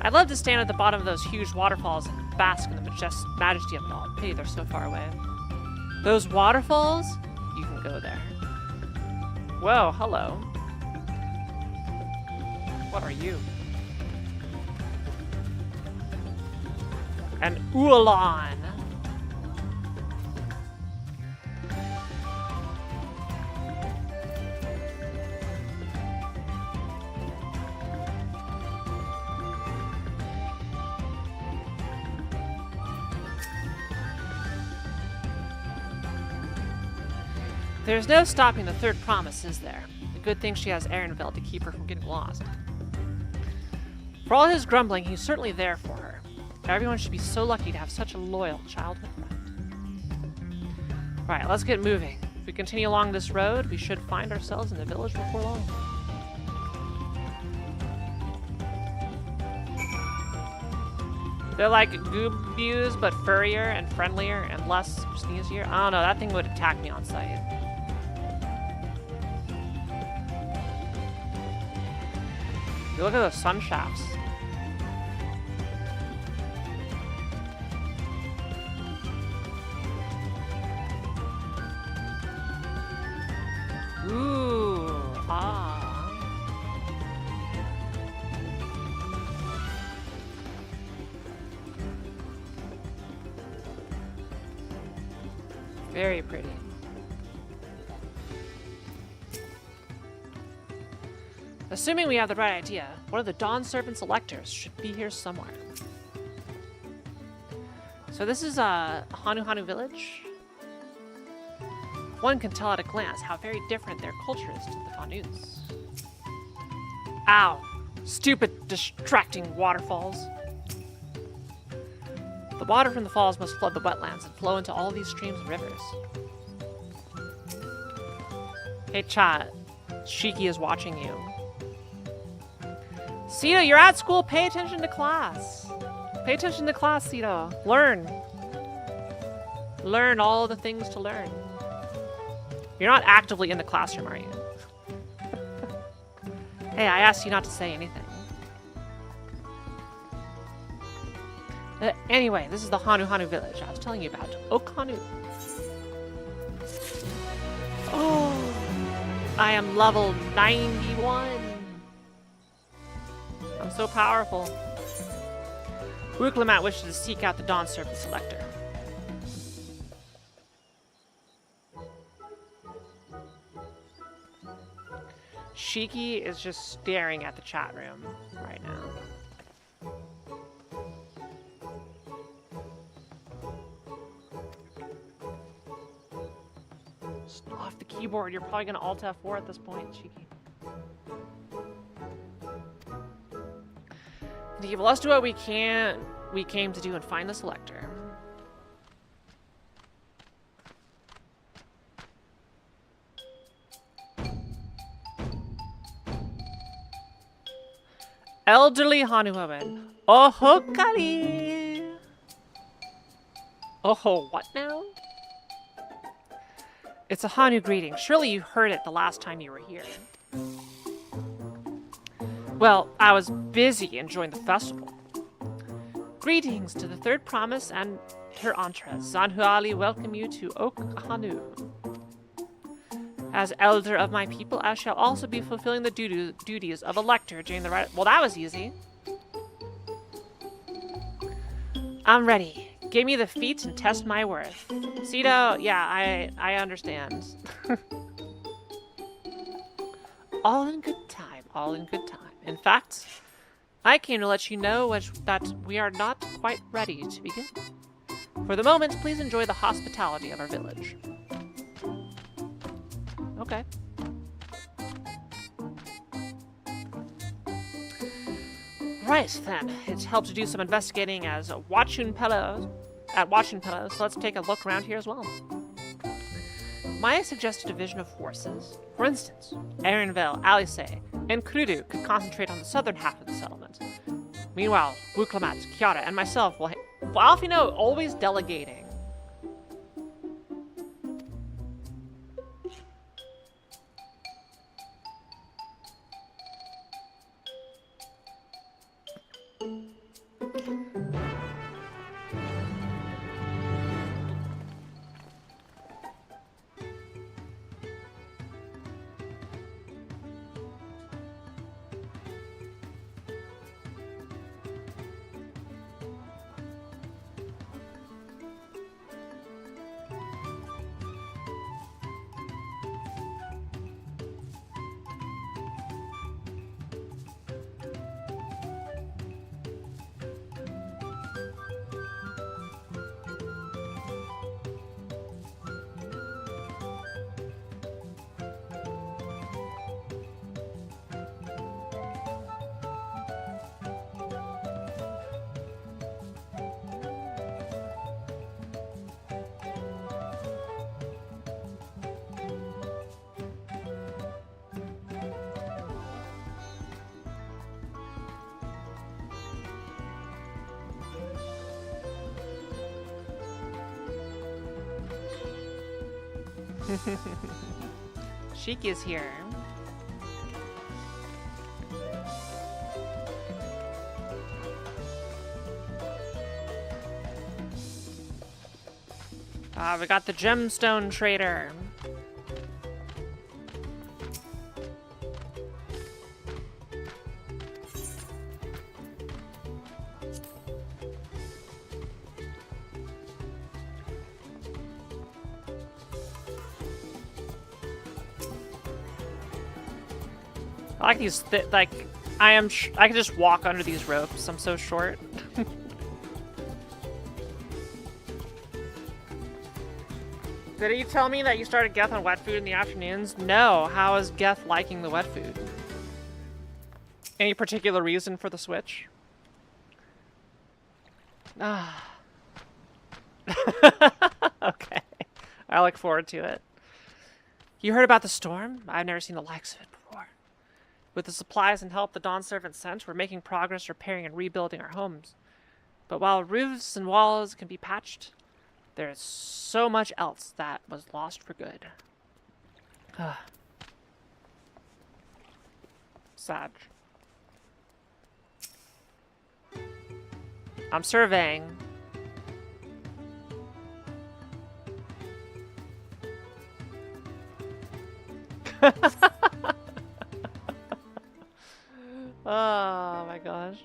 I'd love to stand at the bottom of those huge waterfalls and bask in the majesty of it all. Pity they're so far away. Those waterfalls? You can go there. Whoa, hello. What are you? An Ulan. There's no stopping the third promise, is there? The good thing she has Ehrenfeld to keep her from getting lost. For all his grumbling, he's certainly there for her. Everyone should be so lucky to have such a loyal childhood friend. Right, let's get moving. If we continue along this road, we should find ourselves in the village before long. They're like Goobus, but furrier and friendlier and less sneezier. I don't know, that thing would attack me on sight. Look at those sun shafts. Ooh, ah. Very pretty. Assuming we have the right idea, one of the Dawn Servant's electors should be here somewhere. So this is Hanu Hanu village. One can tell at a glance how very different their culture is to the Hanus. Ow! Stupid, distracting waterfalls. The water from the falls must flood the wetlands and flow into all these streams and rivers. Hey chat, Shiki is watching you. Sita, you're at school. Pay attention to class. Pay attention to class, Sita. Learn. Learn all the things to learn. You're not actively in the classroom, are you? Hey, I asked you not to say anything. Anyway, this is the Hanu Hanu village I was telling you about. Okanu. Oh, I am level 91. I'm so powerful. Wuklemat wishes to seek out the Dawn Serpent Selector. Shiki is just staring at the chat room right now. Just off the keyboard. You're probably gonna Alt F4 at this point, Shiki. Well, let's do what we came to do and find the selector. Elderly Hanu woman. Oh, Kari. Oh, what now? It's a Hanu greeting. Surely you heard it the last time you were here. Well, I was busy enjoying the festival. Greetings to the third promise and her entrance. Zanhuali welcome you to Oak Hanu. As elder of my people, I shall also be fulfilling the duties of a lector during the rite. Well, that was easy. I'm ready. Give me the feats and test my worth. Cito, yeah, I understand. All in good time, all in good time. In fact, I came to let you know that we are not quite ready to begin. For the moment, please enjoy the hospitality of our village. Okay. Right, then. It helped to do some investigating as Wachunpelo, so let's take a look around here as well. Maya suggested a division of forces. For instance, Erenville, Alice, and Krudu could concentrate on the southern half of the settlement. Meanwhile, Wuklemat, Kiara, and myself will... Well, Alfino, always delegating. Sheik is here. We got the gemstone trader. I like these, like, I can just walk under these ropes. I'm so short. Did he tell me that you started Geth on wet food in the afternoons? No. How is Geth liking the wet food? Any particular reason for the switch? Ah. Okay. I look forward to it. You heard about the storm? I've never seen the likes of it before. With the supplies and help the Dawn Servant sent, we're making progress repairing and rebuilding our homes. But while roofs and walls can be patched, there is so much else that was lost for good. Sad. I'm surveying. Oh my gosh.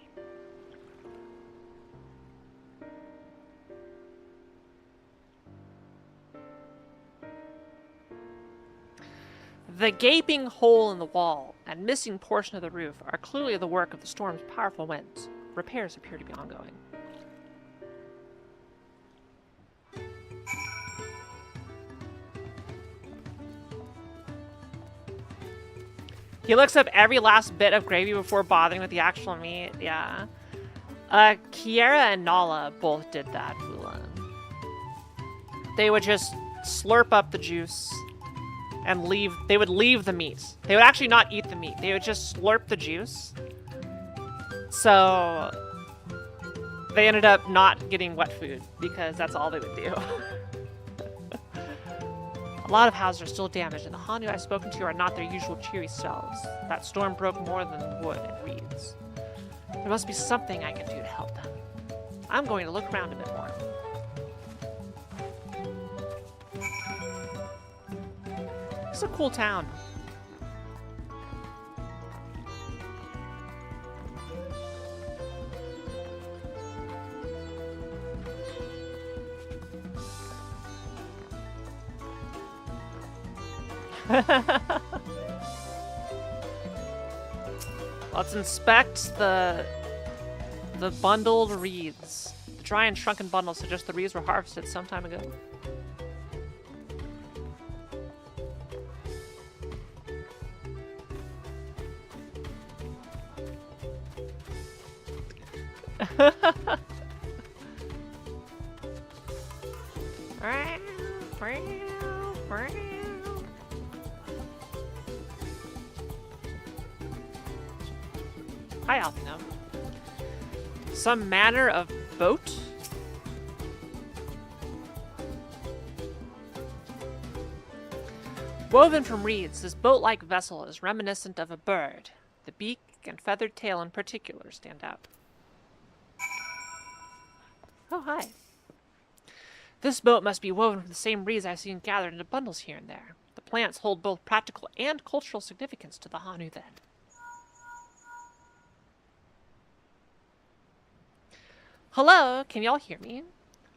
The gaping hole in the wall and missing portion of the roof are clearly the work of the storm's powerful winds. Repairs appear to be ongoing. He looks up every last bit of gravy before bothering with the actual meat. Yeah. Kiara and Nala both did that, Fulan. They would just slurp up the juice and leave. They would leave the meat. They would actually not eat the meat. They would just slurp the juice. So they ended up not getting wet food because that's all they would do. A lot of houses are still damaged, and the Hanu I've spoken to are not their usual cheery selves. That storm broke more than wood and reeds. There must be something I can do to help them. I'm going to look around a bit more. It's a cool town. Let's inspect the bundled reeds. The dry and shrunken bundles suggest the reeds were harvested some time ago. Hi, Alpino. Some manner of boat? Woven from reeds, this boat-like vessel is reminiscent of a bird. The beak and feathered tail in particular stand out. Oh, hi. This boat must be woven from the same reeds I've seen gathered into bundles here and there. The plants hold both practical and cultural significance to the Hanu then. Hello, can y'all hear me?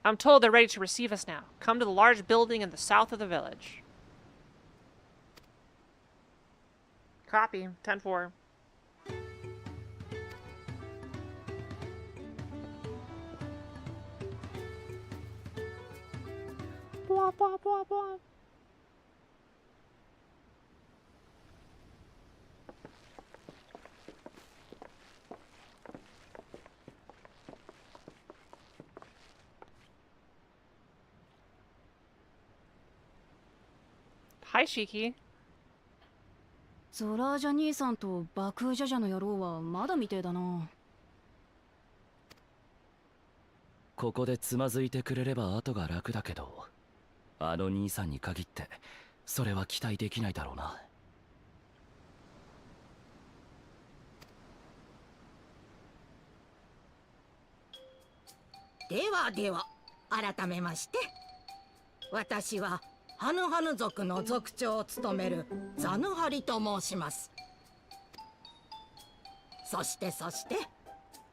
I'm told they're ready to receive us now. Come to the large building in the south of the village. Copy. 10-4. Blah, blah, blah, blah. Hi, Shiki. ゾラージャ兄さんとバクージャジャの野郎はまだみてえだな。ここでつまずいてくれれば後が楽だけど、あの兄さんに限ってそれは期待できないだろうな。ではでは、改めまして、私はハヌハヌ族の族長を務めるザヌハリと申します。そして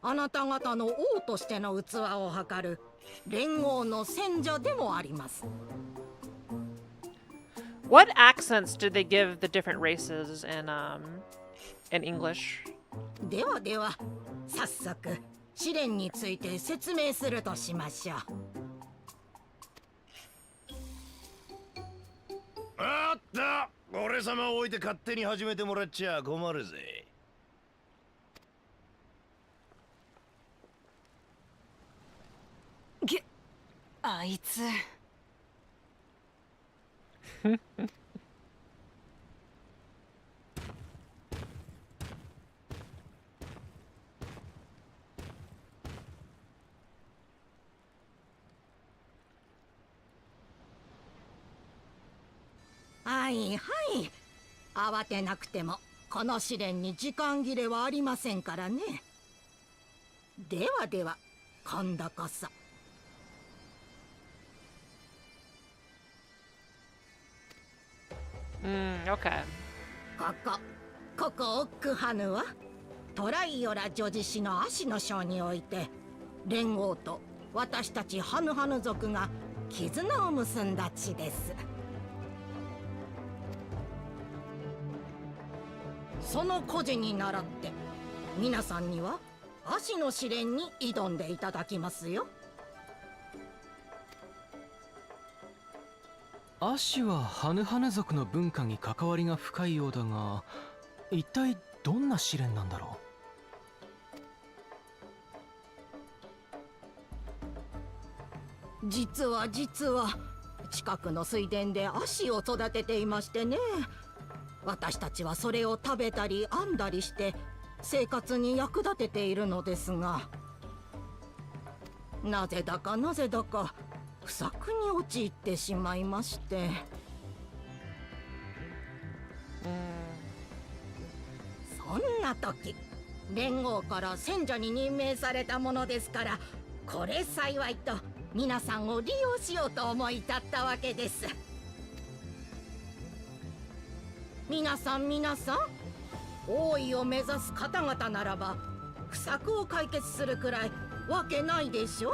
あなた方の王としての器を測る連合の選者でもあります。What accents did they give the different races in English? ではでは、早速試練について説明するとしましょう。あった、俺様を置いて勝手に始めてもらっちゃ困るぜ。あいつ。はいはい、慌てなくてもこの試練に時間切れはありませんからね。ではでは、今度こそ。Okay. ここオックハヌはトライオラ女子氏の足の章において、連合と私たちハヌハヌ族が絆を結んだ地です。その孤児に倣って皆さんには足の試練に挑んでいただきますよ。アシはハヌハヌ族の文化に関わりが深いようだが、一体どんな試練なんだろう。実は近くの水田で足を育てていましてね。私たちはそれを食べたり編んだりして生活に役立てているのですが、なぜだか不作に陥ってしまいまして。そんな時連合から選者に任命されたものですから、これ幸いと皆さんを利用しようと思い立ったわけです。皆さん王位を目指す方々ならば不作を解決するくらいわけないでしょ。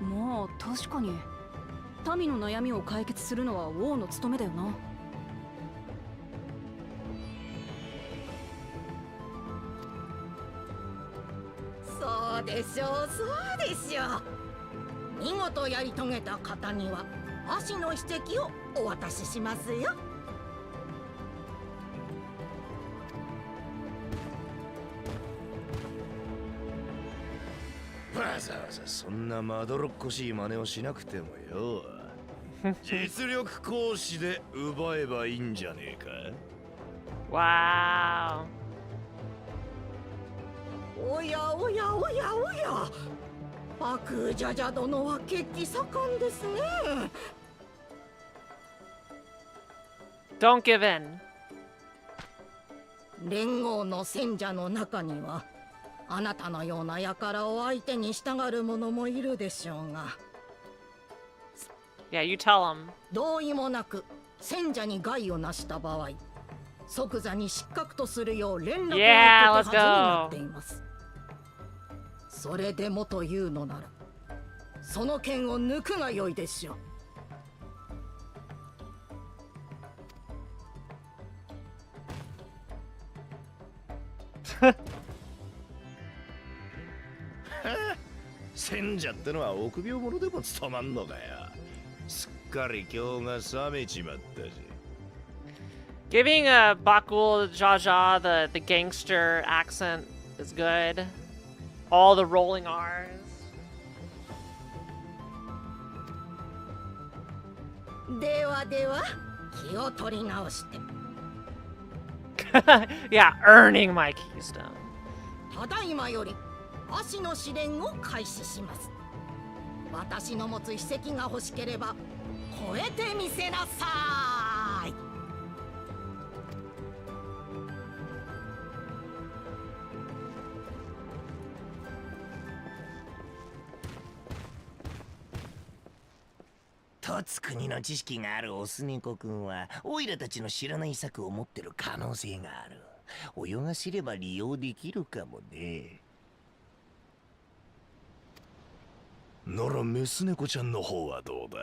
まあ確かに民の悩みを解決するのは王の務めだよな。そうでしょう。見事やり遂げた方には足の史跡をお渡ししますよ。わざわざそんなまどろっこしい真似をしなくてもよ。実力行使で奪えばいいんじゃねえか。わー。おや。パクジャジャ殿は血気盛んですね。Don't give in. 連合の戦者の中にはあなたのような輩を相手に従う者もいるでしょうが。Yeah, you tell him. 同意もなく戦者に害をなした場合、即座に失格とするよう連絡を受けたはずになっています。それでもというのなら、その剣を抜くがよいでしょう。戦者ってのは臆病者でも務まんのかよ。すっかり今日が冷めちまったし。Giving Bakul Jaja the gangster accent is good. All the rolling R's. では気を取り直して。Yeah, earning my keystone. ただいまより足の試練を開始します。私の持つ秘跡が欲しければ超えてみせなさーい。とつ国の知識があるオスネコ君はオイラたちの知らない策を持ってる可能性がある。泳がせれば利用できるかもね。ならメス猫ちゃんの方はどうだ？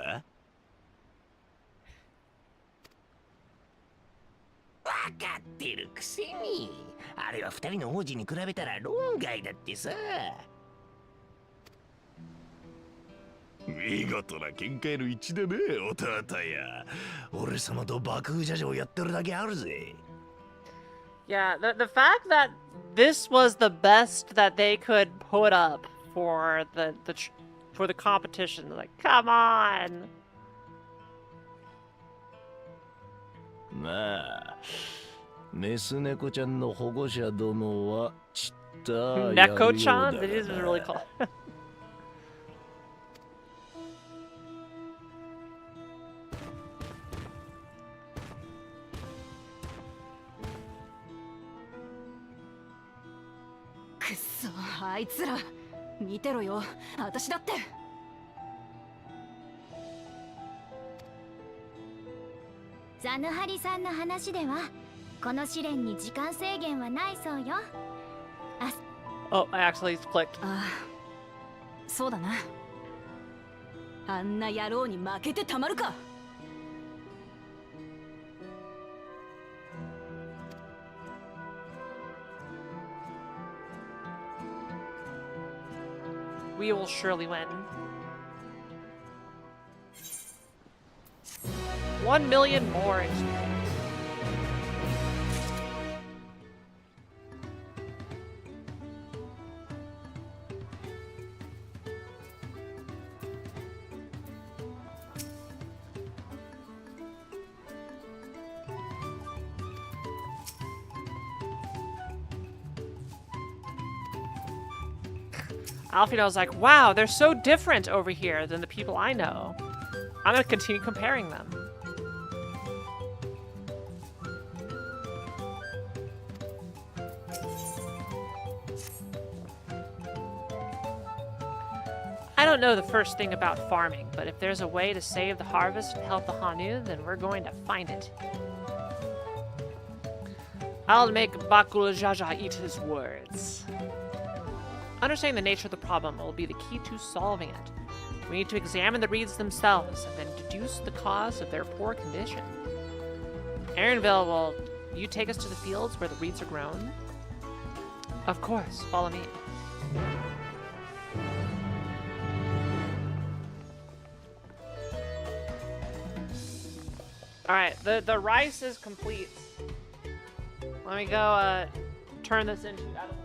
わかってるくせに。あれは二人の王子に比べたら論外だってさ。見事な見解の一致だね、弟や。俺様と爆風ジャジャをやってるだけあるぜ。Yeah, the fact that this was the best that they could put up for the competition, like, come on. まあ、メス猫ちゃんの保護者どもはちったNeko-chan? That is really cool. くっそ、あいつら見てろよ、私だって。ザヌハリさんの話ではこの試練に時間制限はないそうよ。Oh, I actually clicked. ああ、そうだな。あんな野郎に負けてたまるか。We will surely win. 1 million more experience. Alfredo's like, wow, they're so different over here than the people I know. I'm gonna continue comparing them. I don't know the first thing about farming, but if there's a way to save the harvest and help the Hanu, then we're going to find it. I'll make Bakul Jaja eat his words. Understanding the nature of the problem will be the key to solving it. We need to examine the reeds themselves and then deduce the cause of their poor condition. Aaronville, will you take us to the fields where the reeds are grown? Of course, follow me. Alright, the rice is complete. Let me go turn this into edible.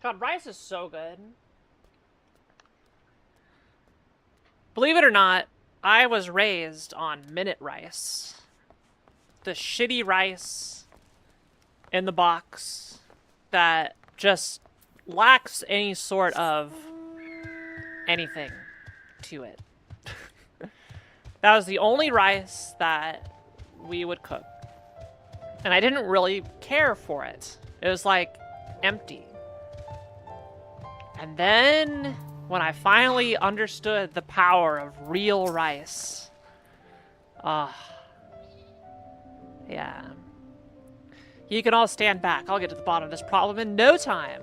God, rice is so good. Believe it or not, I was raised on minute rice. The shitty rice in the box that just lacks any sort of anything to it. That was the only rice that we would cook. And I didn't really care for it. It was like empty. And then when I finally understood the power of real rice, yeah. You can all stand back. I'll get to the bottom of this problem in no time.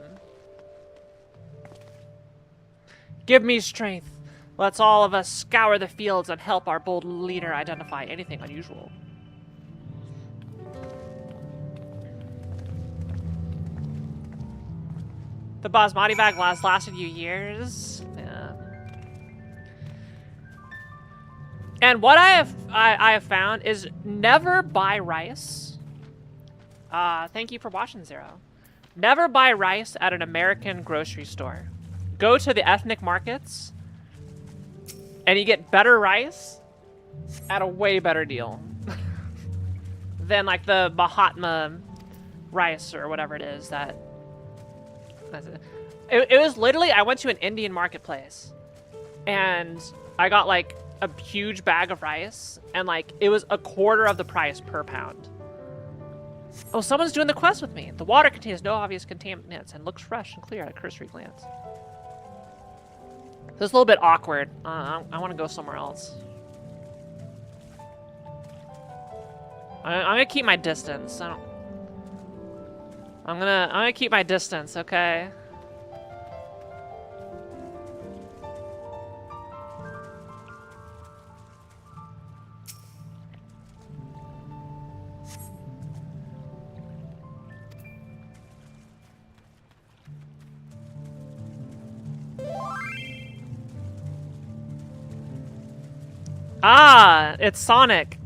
Give me strength. Let's all of us scour the fields and help our bold leader identify anything unusual. The basmati bag lasted you years. Yeah. And what I have found is never buy rice. Thank you for watching, Zero. Never buy rice at an American grocery store. Go to the ethnic markets, and you get better rice at a way better deal than like the Mahatma rice or whatever it is that. It was literally, I went to an Indian marketplace and I got like a huge bag of rice and like it was a quarter of the price per pound. Oh, someone's doing the quest with me. The water contains no obvious contaminants and looks fresh and clear at a cursory glance. This is a little bit awkward. I want to go somewhere else. I'm gonna keep my distance. I'm gonna keep my distance, okay? Ah, it's Sonic.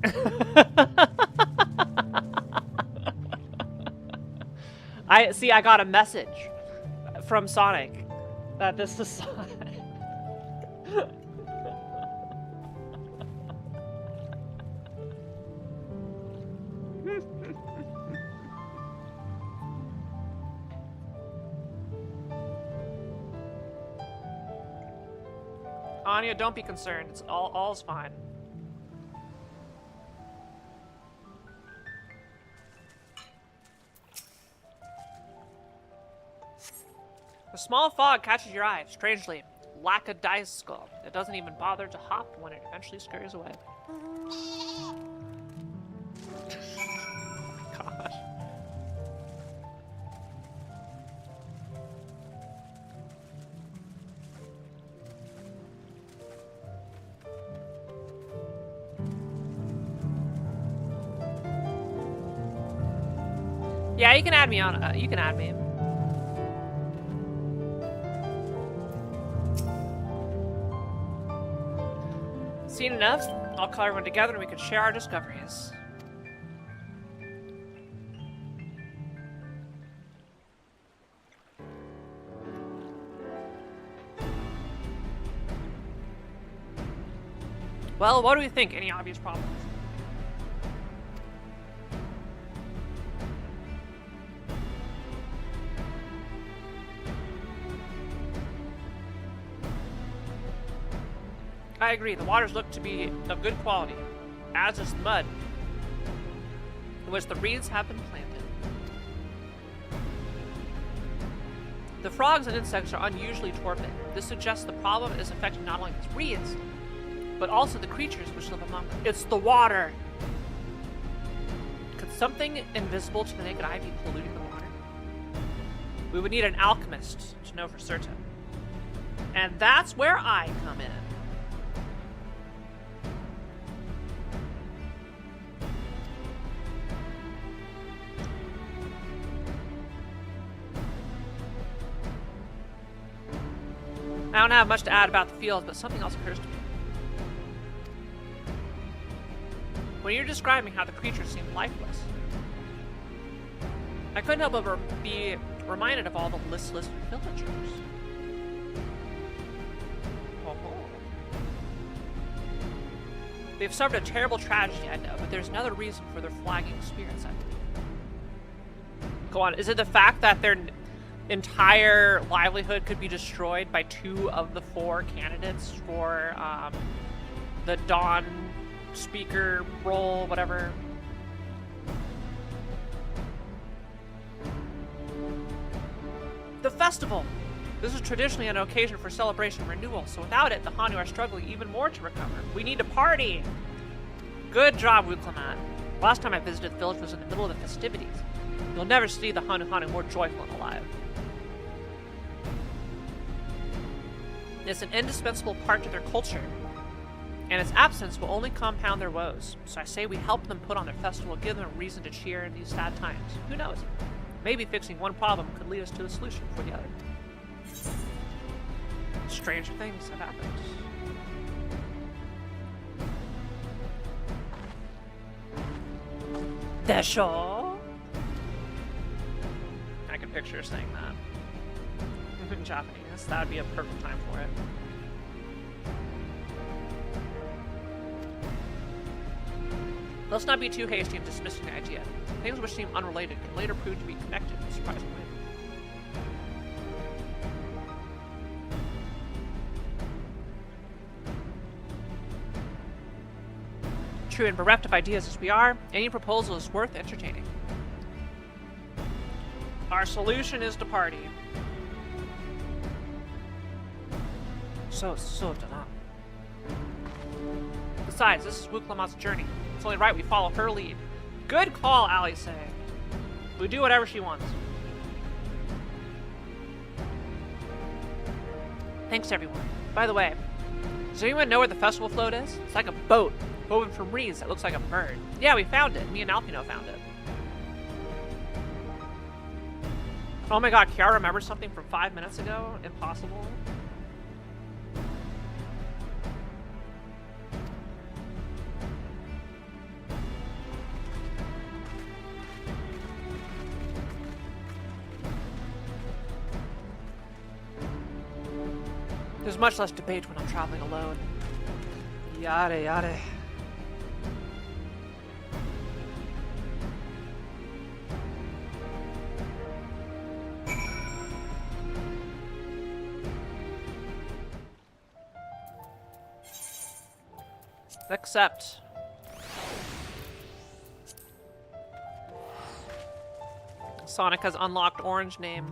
I got a message from Sonic that this is Sonic. Anya, don't be concerned. It's all's fine. A small fog catches your eye, strangely, lackadaisical. It doesn't even bother to hop when it eventually scurries away. Gosh. Yeah, you can add me on. You can add me. Seen enough? I'll call everyone together and we can share our discoveries. Well, what do we think? Any obvious problems? I agree, the waters look to be of good quality, as is the mud, in which the reeds have been planted. The frogs and insects are unusually torpid. This suggests the problem is affecting not only these reeds, but also the creatures which live among them. It's the water! Could something invisible to the naked eye be polluting the water? We would need an alchemist to know for certain. And that's where I come in. I don't have much to add about the field, but something else occurs to me. When you're describing how the creatures seem lifeless, I couldn't help but be reminded of all the listless villagers. Oh. They've suffered a terrible tragedy, I know, but there's another reason for their flagging spirits, I believe. Go on, is it the fact that their entire livelihood could be destroyed by 2 of the 4 candidates for the Dawn speaker role, whatever? The festival! This is traditionally an occasion for celebration and renewal, so without it, the Hanu are struggling even more to recover. We need to party! Good job, Wuklaman. Last time I visited the village was in the middle of the festivities. You'll never see the Hanu more joyful and alive. It's an indispensable part to their culture, and its absence will only compound their woes. So I say we help them put on their festival, give them a reason to cheer in these sad times. Who knows? Maybe fixing one problem could lead us to a solution for the other. Stranger things have happened. Desho? I can picture her saying that. In Japanese, that would be a perfect time for it. Let's not be too hasty in dismissing the idea. Things which seem unrelated can later prove to be connected in surprising ways. True, and bereft of ideas as we are, any proposal is worth entertaining. Our solution is to party. So da-da. Besides, this is Wuklamat's journey. It's only right we follow her lead. Good call, Alice. We do whatever she wants. Thanks, everyone. By the way, does anyone know where the festival float is? It's like a boat, woven from reeds that looks like a bird. Yeah, we found it. Me and Alpino found it. Oh my god, Kiara remembers something from 5 minutes ago? Impossible. There's much less debate when I'm traveling alone. Yada yada. Accept. Sonic has unlocked Orange Name.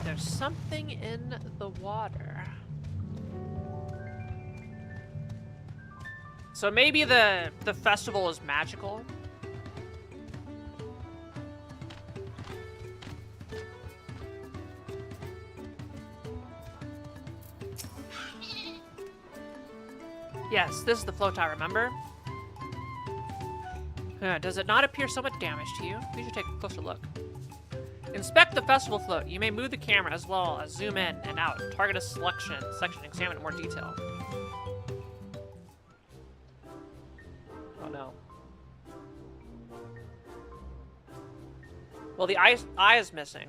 There's something in the water. So maybe the festival is magical. Yes, this is the float I remember. Does it not appear somewhat damaged to you? We should take a closer look. Inspect the festival float. You may move the camera as well as zoom in and out. Target a section, examine in more detail. Oh no. Well, the eye is missing.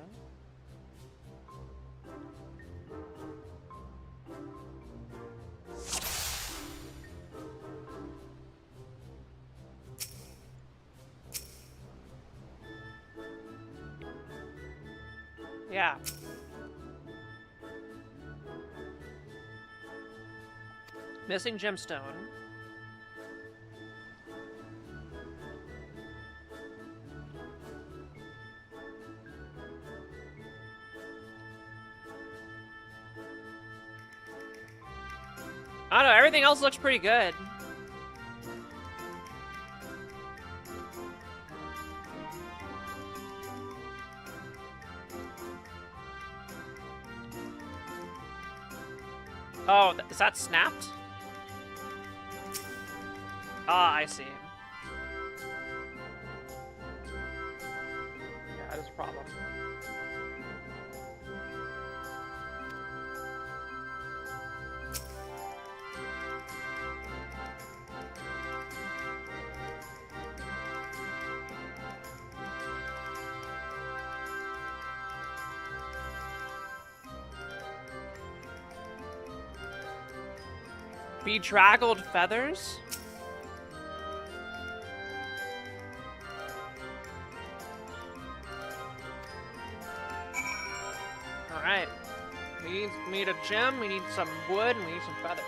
Yeah. Missing gemstone. I don't know, everything else looks pretty good. Oh, is that snapped? Ah, I see. Yeah, that is a problem. Bedraggled feathers? Alright. We need a gem, we need some wood, and we need some feathers.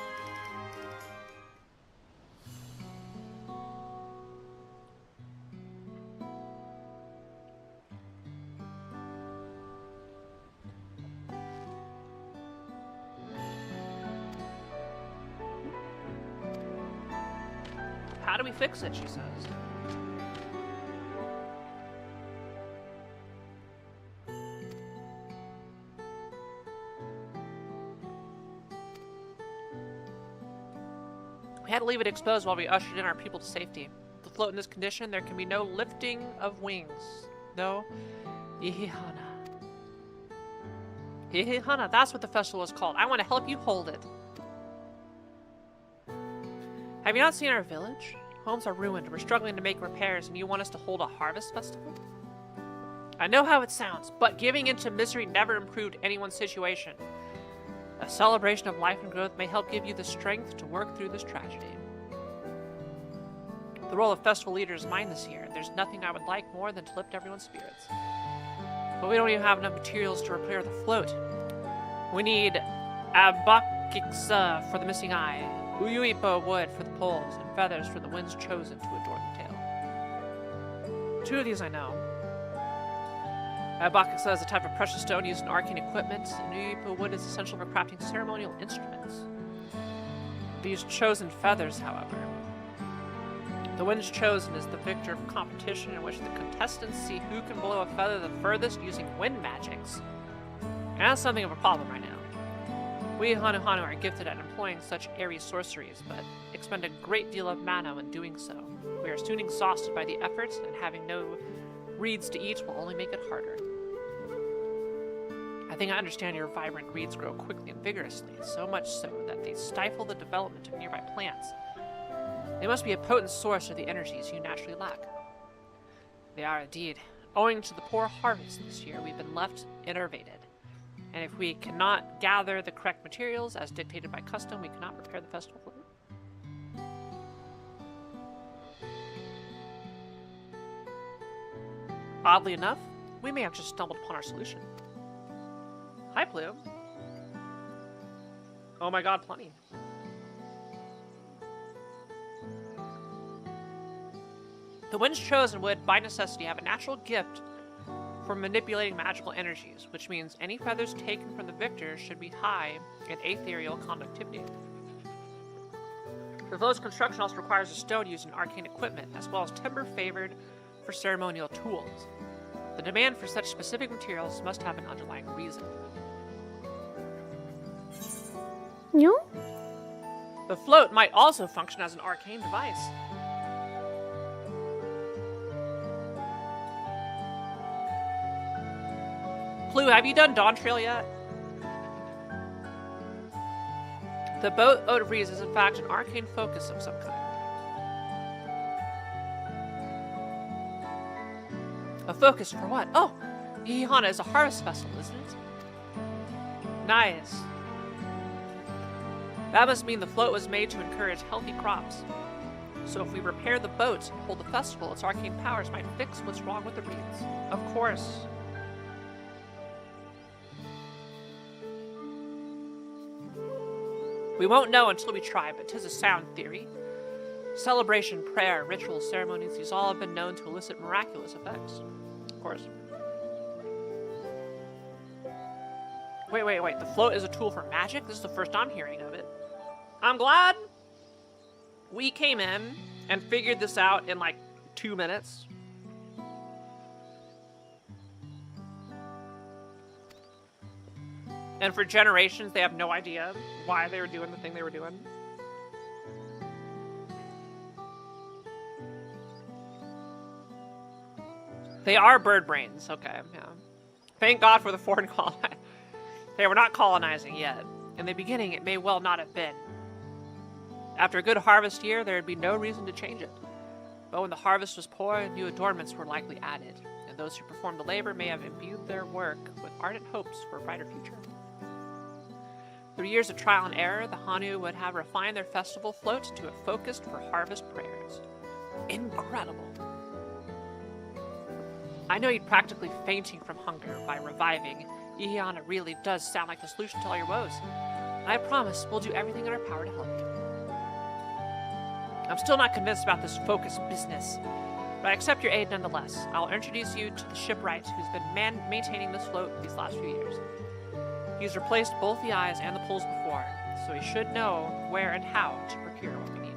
How do we fix it, she says. We had to leave it exposed while we ushered in our people to safety. To float in this condition, there can be no lifting of wings. No. Ihihana. Ihihana, that's what the festival is called. I want to help you hold it. Have you not seen our village? Homes are ruined, we're struggling to make repairs, and you want us to hold a harvest festival? I know how it sounds, but giving into misery never improved anyone's situation. A celebration of life and growth may help give you the strength to work through this tragedy. The role of festival leader is mine this year. There's nothing I would like more than to lift everyone's spirits. But we don't even have enough materials to repair the float. We need Abakiksa for the missing eye, Uyuipo wood for the poles, and feathers for the winds chosen to adorn the tail. 2 of these I know. Abakiksa is a type of precious stone used in arcane equipment, and Uyuipo wood is essential for crafting ceremonial instruments. These chosen feathers, however. The winds chosen is the victor of a competition in which the contestants see who can blow a feather the furthest using wind magics. And that's something of a problem right now. We Hanuhanu are gifted at employing such airy sorceries, but expend a great deal of mana when doing so. We are soon exhausted by the efforts, and having no reeds to eat will only make it harder. I think I understand your vibrant reeds grow quickly and vigorously, so much so that they stifle the development of nearby plants. They must be a potent source of the energies you naturally lack. They are indeed. Owing to the poor harvest this year, we've been left innervated. And if we cannot gather the correct materials as dictated by custom, we cannot repair the festival float. Oddly enough, we may have just stumbled upon our solution. Hi, Plume. Oh my god, plenty. The winds chosen would, by necessity, have a natural gift for manipulating magical energies, which means any feathers taken from the victor should be high in ethereal conductivity. The flow's construction also requires a stone used in arcane equipment, as well as timber favored for ceremonial tools. The demand for such specific materials must have an underlying reason. No? The float might also function as an arcane device. Blue, have you done Dawntrail yet? The boat Ode of Reeds is in fact an arcane focus of some kind. A focus for what? Oh! Ihihana is a harvest festival, isn't it? Nice. That must mean the float was made to encourage healthy crops. So if we repair the boat and hold the festival, its arcane powers might fix what's wrong with the reeds. Of course. We won't know until we try, but 'tis a sound theory. Celebration, prayer, rituals, ceremonies, these all have been known to elicit miraculous effects. Of course. Wait. The float is a tool for magic? This is the first I'm hearing of it. I'm glad we came in and figured this out in like 2 minutes. And for generations, they have no idea why they were doing the thing they were doing. They are bird brains. Okay, yeah. Thank God for the foreign colonizing. They were not colonizing yet. In the beginning, it may well not have been. After a good harvest year, there would be no reason to change it. But when the harvest was poor, new adornments were likely added, and those who performed the labor may have imbued their work with ardent hopes for a brighter future. Through years of trial and error, the Hanu would have refined their festival float into a focused for harvest prayers. Incredible. I know you'd practically fainting from hunger by reviving. Ihiana really does sound like the solution to all your woes. And I promise we'll do everything in our power to help you. I'm still not convinced about this focused business, but I accept your aid nonetheless. I'll introduce you to the shipwright who's been maintaining this float these last few years. He's replaced both the eyes and the poles before, so he should know where and how to procure what we need.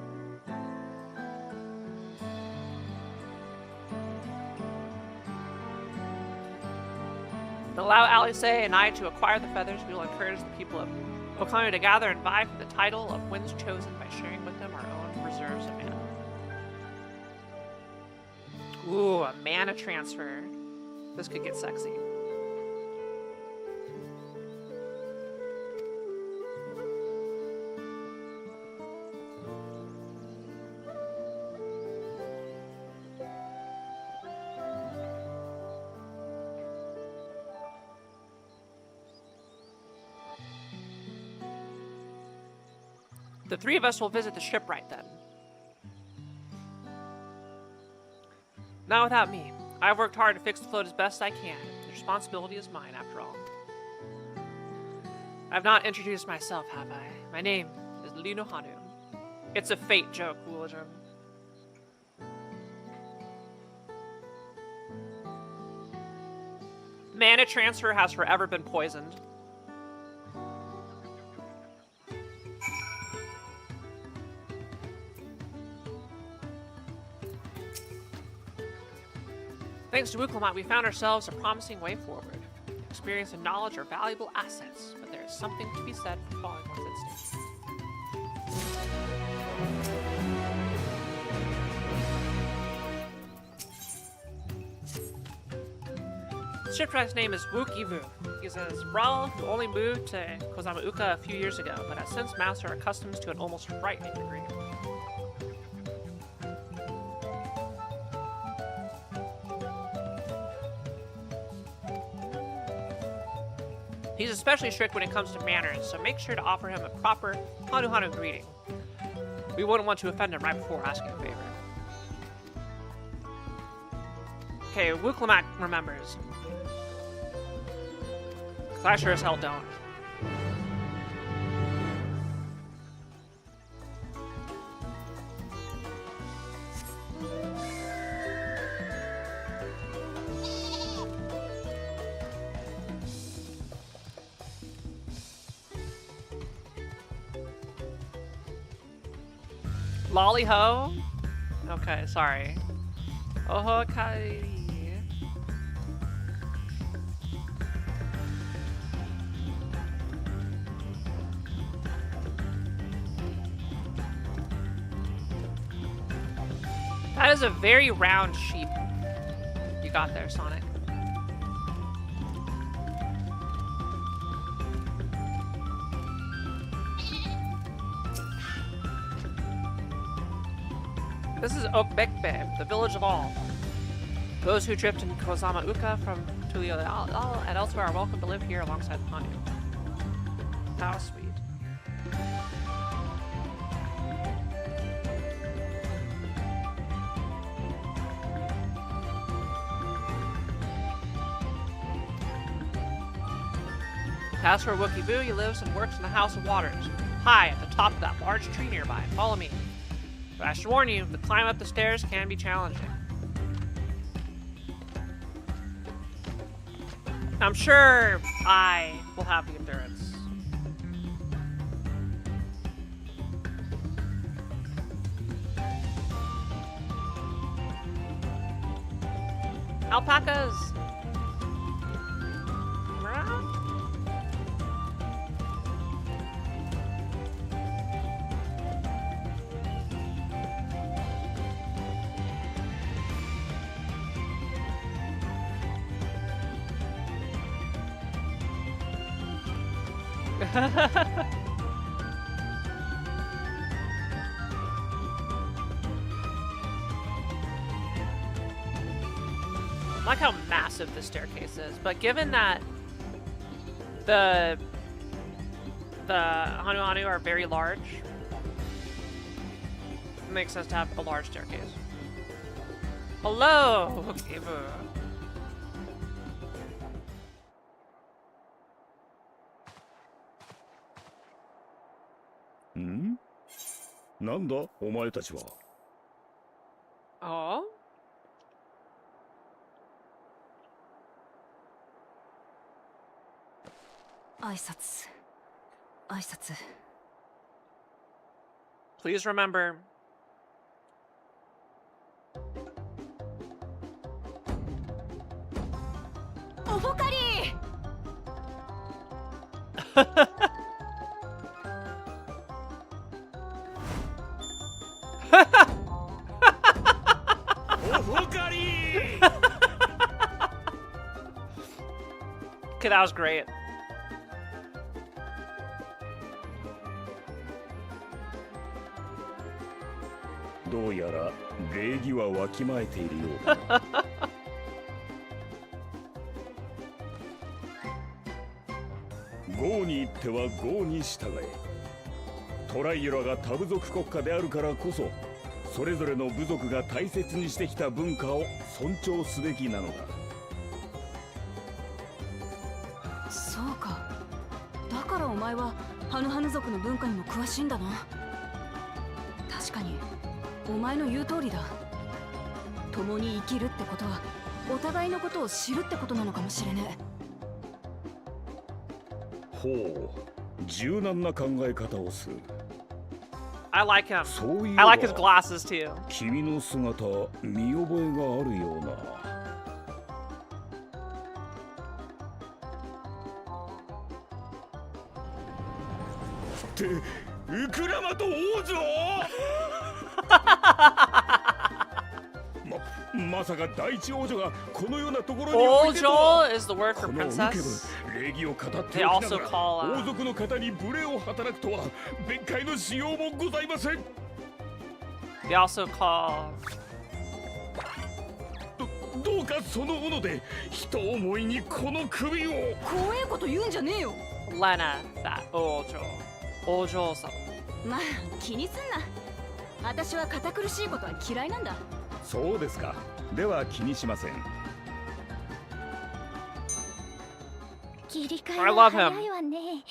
Allow Alice and I to acquire the feathers. We will encourage the people of Okanu to gather and vie for the title of Winds Chosen by sharing with them our own reserves of mana. Ooh, a mana transfer. This could get sexy. The three of us will visit the shipwright then. Not without me. I've worked hard to fix the float as best I can. The responsibility is mine, after all. I've not introduced myself, have I? My name is Lino Hanu. It's a fate joke, Woolajum. Mana transfer has forever been poisoned. Thanks to Wuklamat, we found ourselves a promising way forward. Experience and knowledge are valuable assets, but there is something to be said for following one's instincts. The shipwright's name is Wook Ivu. He's a Zbral who only moved to Kozamauka a few years ago, but has since mastered our customs to an almost frightening degree. He's especially strict when it comes to manners, so make sure to offer him a proper Hanu Hanu greeting. We wouldn't want to offend him right before asking a favor. Okay, Wuklamat remembers. Because I sure as hell don't. Lolly ho? Okay, sorry. Oho kai. That is a very round sheep you got there, Sonic. This is Okbekbe, the village of all. Those who drift in Kozamauka from Tuliolal and elsewhere are welcome to live here alongside the Hanu. How sweet. As for Wookie Boo, he lives and works in the House of Waters, high at the top of that large tree nearby. Follow me. But I should warn you, the climb up the stairs can be challenging. I'm sure I will have the endurance. Alpacas! I like how massive the staircase is, but given that the Hanu Hanu are very large, it makes sense to have a large staircase. Hello! Hmm? なんだお前たちは。Oh? Please remember. Okay, that was great. どうやら礼儀はわきまえているようだ。豪に行っては豪に従え。トライユラが多部族国家であるからこそ、それぞれの部族が大切にしてきた文化を尊重すべきなのだ。そうか。だからお前はハヌハヌ族の文化にも詳しいんだな。確かにお前の言う通りだ。共に生きるってことはお互いのことを知るってことなのかもしれねえ。ほう、柔軟な考え方をする。I like him. I like his glasses too. 君の姿、見覚えがあるような。って、ウクラマと王女まさか第一王女がこのようなところにおいてとは。 is the word for princess. 礼儀を語っておきながら王族の方に無礼を働くとは別解のしようもございません。 They also call どうかその斧で人思いにこの首を。怖いこと言うんじゃねえよ。 Lena, that Ojoさん。まあ気にすんな。私は堅苦しいことは嫌いなんだ。そうですか。では気にしません。切り替えは早いわね。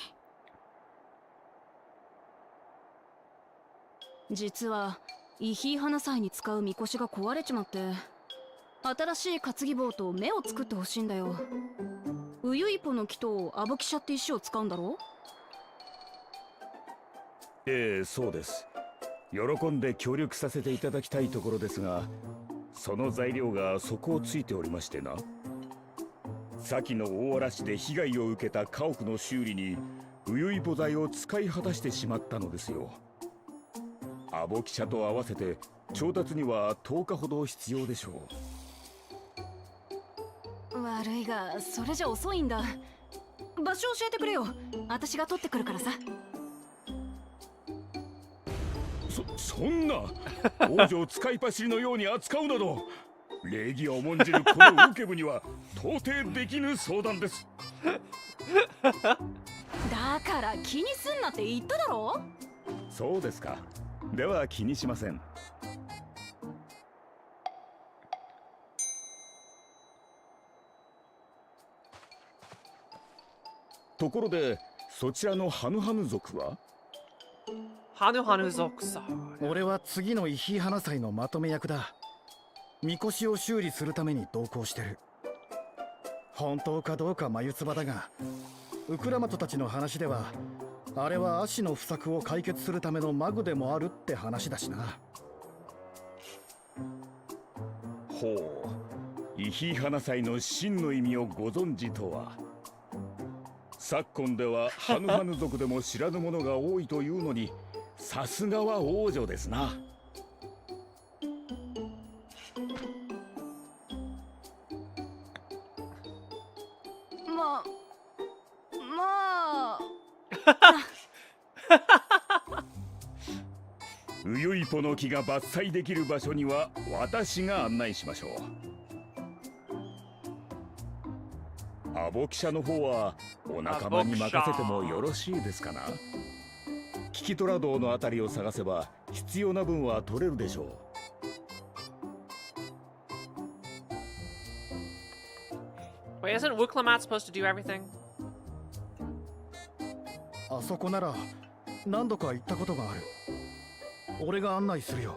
実はイヒー花祭に使うみこしが壊れちまって、新しい担ぎ棒と目を作ってほしいんだよ。ウユイポの木とアボキシャって石を使うんだろ。ええ、そうです。喜んで協力させていただきたいところですが、その材料が底をついておりましてな。先の大嵐で被害を受けた家屋の修理にウユイポ材を使い果たしてしまったのですよ。アボキシャと合わせて調達には10日ほど必要でしょう。悪いがそれじゃ遅いんだ。場所教えてくれよ。私が取ってくるからさ。そんな王女を使い走りのように扱うなど、礼儀を重んじるこのウケ部には到底できぬ相談です。だから気にすんなって言っただろ。そうですか。では気にしません。ところでそちらのハヌハヌ族は。ハヌハヌ族さ。俺は次のイヒ花祭のまとめ役だ。みこしを修理するために同行してる。本当かどうか眉唾だが、ウクラマトたちの話ではあれは足の不作を解決するためのマグでもあるって話だしな。ほう、イヒ花祭の真の意味をご存知とは。昨今ではハヌハヌ族でも知らぬ者が多いというのに、さすがは王女ですな。まあウヨイポの木が伐採できる場所には私が案内しましょう。アボ記者の方はお仲間に任せてもよろしいですかな。キキトラ道のあたりを探せば必要な分は取れるでしょう。Wait, isn't Wuklamat supposed to do everything? あそこなら何度か行ったことがある。俺が案内するよ。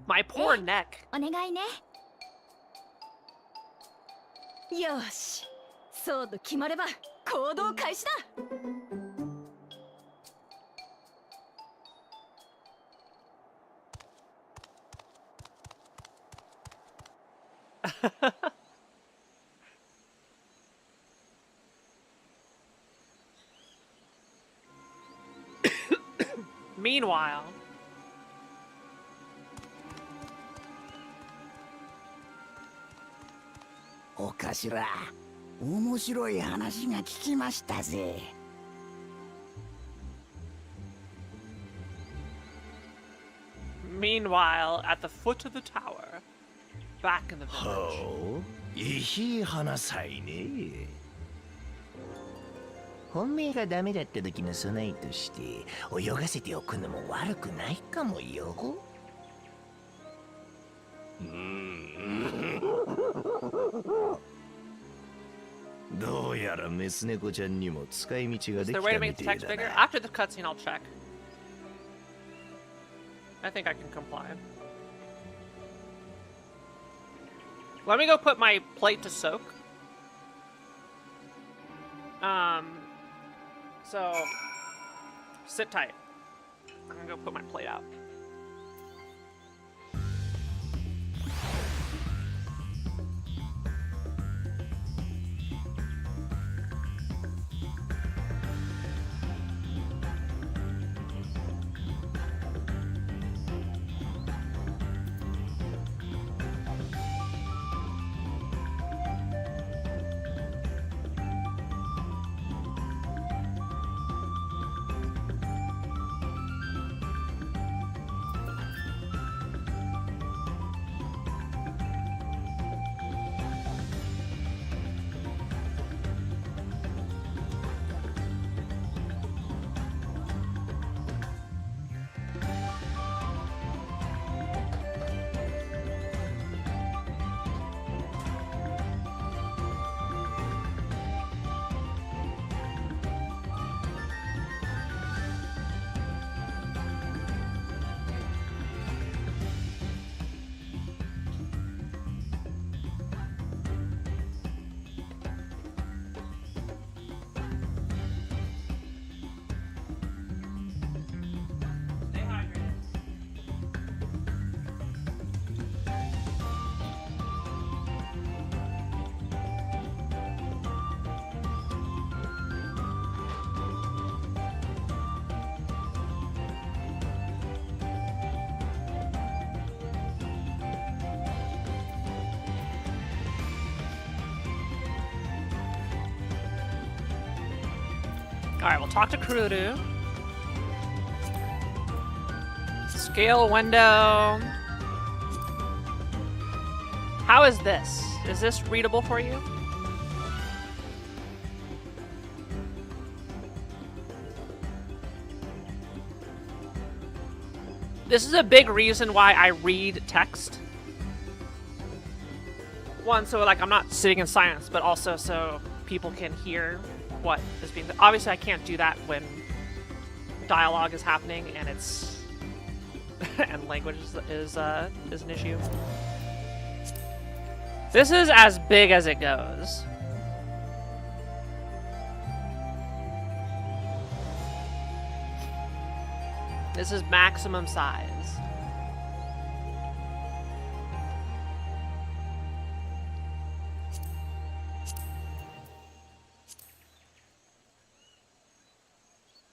My poor neck. お願いね。よし、そうと決まれば行動開始だ。Meanwhile, お頭、面白い話が聞きましたぜ。meanwhile, at the foot of the tower, back in the village. ほう、いい話さいね。本命がダメだった時の備えとして泳がせておくのも悪くないかもよ。どうやらメス猫ちゃんにも使い道が Is で there き a way た to み make the たい text だ bigger? な。 After the cutscene, I'll check. I think I can comply. Let me go put my plate to soak. So sit tight. I'm gonna go put my plate out. Alright, we'll talk to Kururu. Scale window. How is this? Is this readable for you? This is a big reason why I read text. One, so like I'm not sitting in silence, but also so people can hear what is being. Obviously, I can't do that when dialogue is happening and it's and language is an issue. This is as big as it goes. This is maximum size.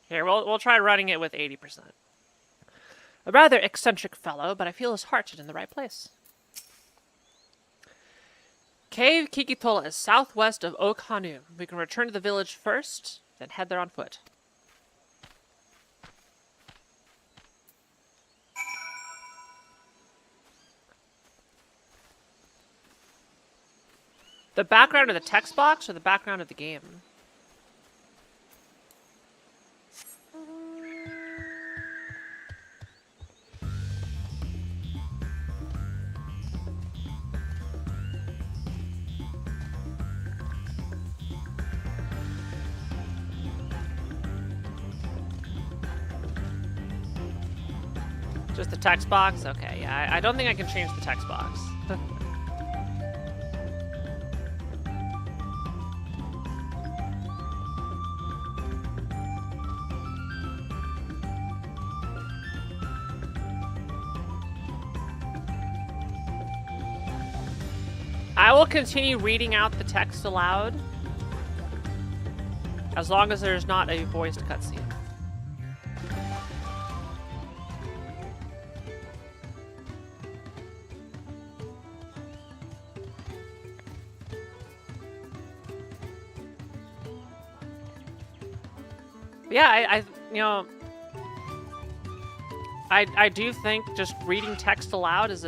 Here, we'll try running it with 80%. A rather eccentric fellow, but I feel his heart is in the right place. Cave Kikitola is southwest of Oak Hanu. We can return to the village first, then head there on foot. The background of the text box or the background of the game? Just the text box? Okay, yeah, I don't think I can change the text box. I will continue reading out the text aloud as long as there's not a voiced cutscene. Yeah, I do think just reading text aloud is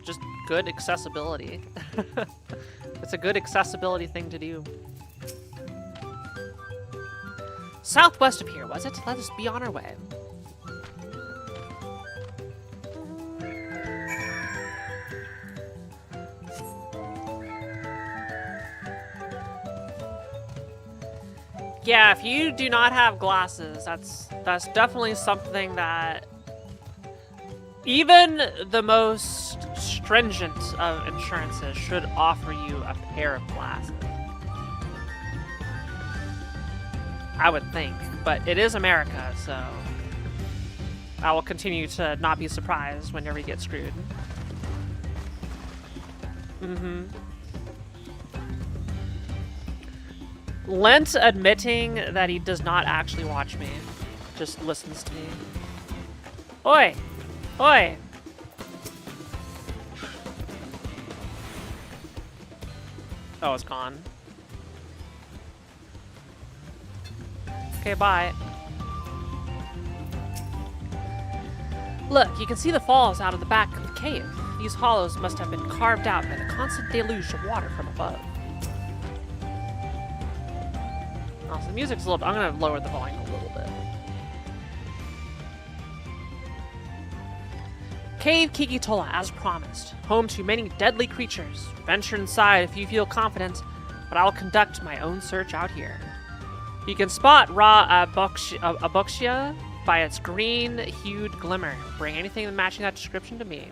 just good accessibility. It's a good accessibility thing to do. Southwest of here, was it? Let us be on our way. Yeah, if you do not have glasses, that's definitely something that even the most stringent of insurances should offer you a pair of glasses. I would think, but it is America, so I will continue to not be surprised whenever you get screwed. Mm-hmm. Lent admitting that he does not actually watch me, just listens to me. Oi! Oi! Oh, it's gone. Okay, bye. Look, you can see the falls out of the back of the cave. These hollows must have been carved out by the constant deluge of water from above. Oh, so the music's a little... I'm gonna lower the volume a little bit. Cave Kikitola, as promised. Home to many deadly creatures. Venture inside if you feel confident, but I'll conduct my own search out here. You can spot raw Aboxia by its green-hued glimmer. Bring anything matching that description to me.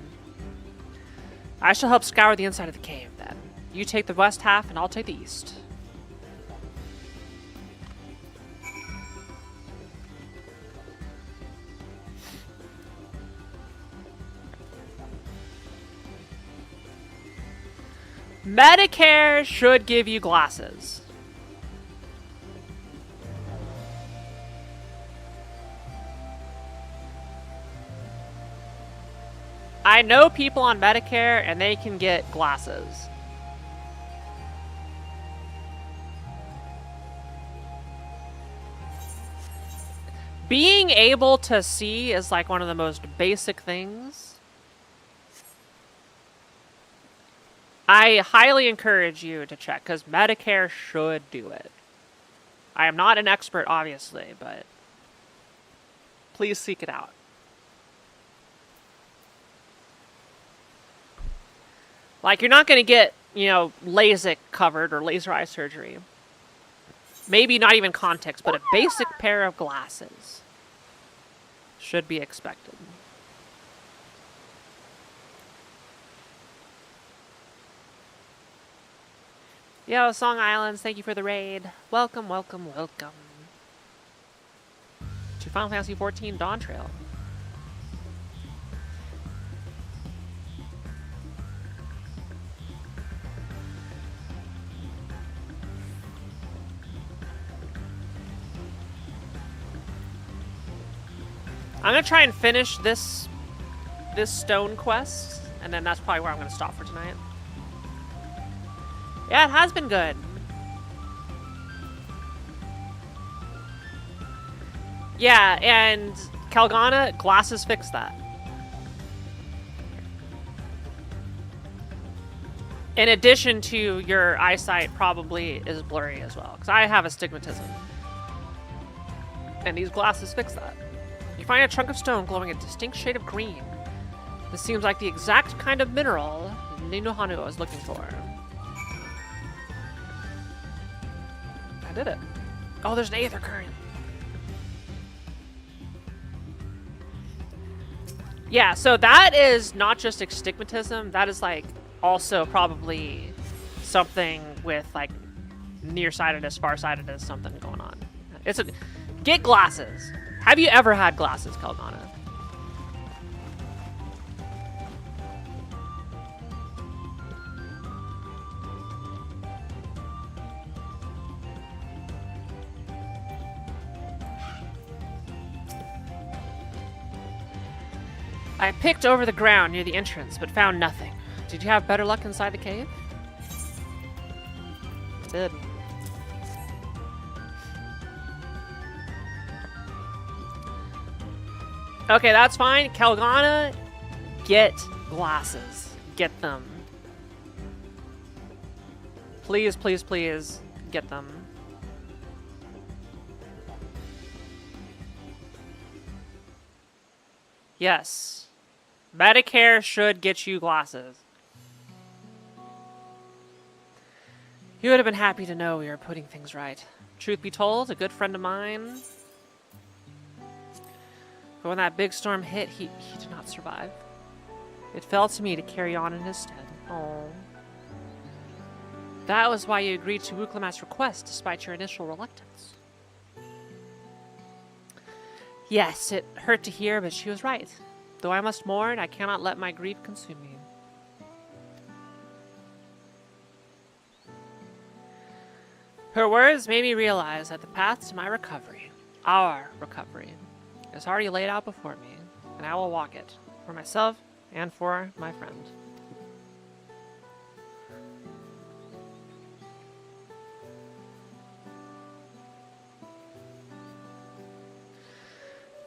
I shall help scour the inside of the cave, then. You take the west half, and I'll take the east. Medicare should give you glasses. I know people on Medicare and they can get glasses. Being able to see is like one of the most basic things. I highly encourage you to check, because Medicare should do it. I am not an expert, obviously, but please seek it out. Like, you're not going to get, LASIK covered or laser eye surgery. Maybe not even contacts, but a basic pair of glasses should be expected. Yo, Song Islands, thank you for the raid. Welcome, welcome, welcome to Final Fantasy XIV Dawntrail. I'm gonna try and finish this stone quest, and then that's probably where I'm gonna stop for tonight. Yeah, it has been good. Yeah, and Kalgana, glasses fix that. In addition to your eyesight probably is blurry as well, because I have astigmatism. And these glasses fix that. You find a chunk of stone glowing a distinct shade of green. This seems like the exact kind of mineral Ninuhanu was looking for. I did it. Oh, there's an aether current. Yeah, so that is not just astigmatism. That is like also probably something with like nearsightedness, farsightedness, something going on. It's a get glasses. Have you ever had glasses, Kalgana? I picked over the ground near the entrance, but found nothing. Did you have better luck inside the cave? I did. Okay, that's fine. Kalgana, get glasses. Get them. Please, please, please, get them. Yes. Medicare should get you glasses. You would have been happy to know we were putting things right. Truth be told, a good friend of mine... But when that big storm hit, he did not survive. It fell to me to carry on in his stead. Oh. That was why you agreed to Wuklamat's request, despite your initial reluctance. Yes, it hurt to hear, but she was right. Though I must mourn, I cannot let my grief consume me. Her words made me realize that the path to my recovery, our recovery, is already laid out before me, and I will walk it, for myself and for my friend.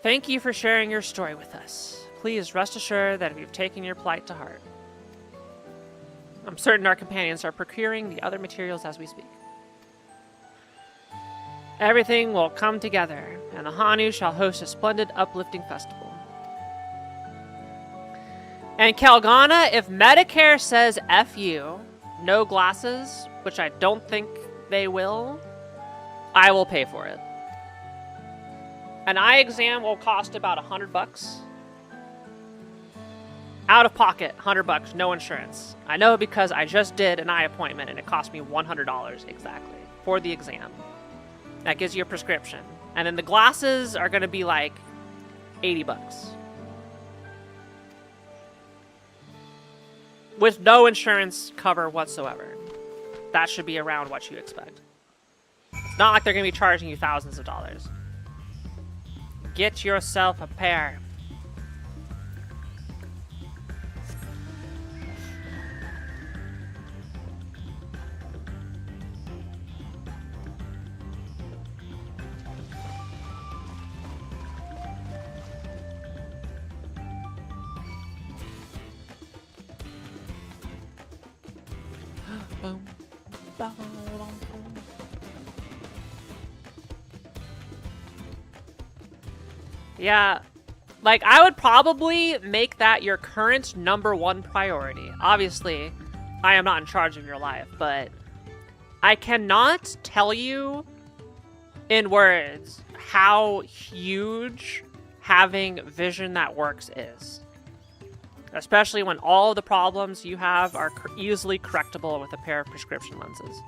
Thank you for sharing your story with us. Please rest assured that we've taken your plight to heart. I'm certain our companions are procuring the other materials as we speak. Everything will come together, and the Hanu shall host a splendid, uplifting festival. And Kalgana, if Medicare says F you, no glasses, which I don't think they will, I will pay for it. An eye exam will cost about $100. Out of pocket, $100, no insurance. I know because I just did an eye appointment and it cost me $100 exactly for the exam. That gives you a prescription. And then the glasses are going to be like $80. With no insurance cover whatsoever. That should be around what you expect. It's not like they're going to be charging you thousands of dollars. Get yourself a pair. Yeah, like, I would probably make that your current #1 priority. Obviously, I am not in charge of your life, but I cannot tell you in words how huge having vision that works is. Especially when all the problems you have are easily correctable with a pair of prescription lenses.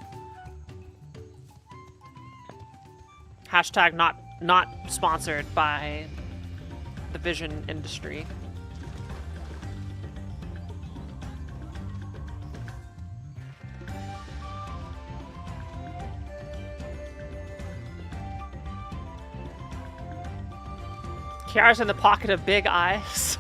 Hashtag not sponsored by the vision industry. Kiara's in the pocket of big eyes.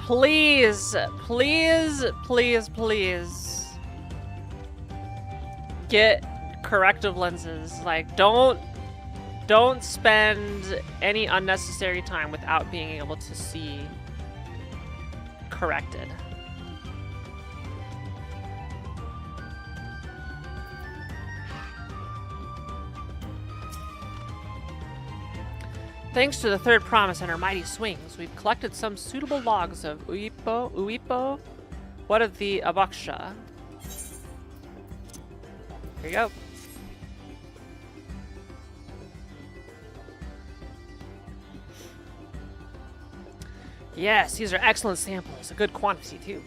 Please, please, please, please get corrective lenses. Like, don't spend any unnecessary time without being able to see corrected. Thanks to the third promise and her mighty swings, we've collected some suitable logs of Uipo, what of the Abaksha. Here you go. Yes, these are excellent samples, a good quantity too.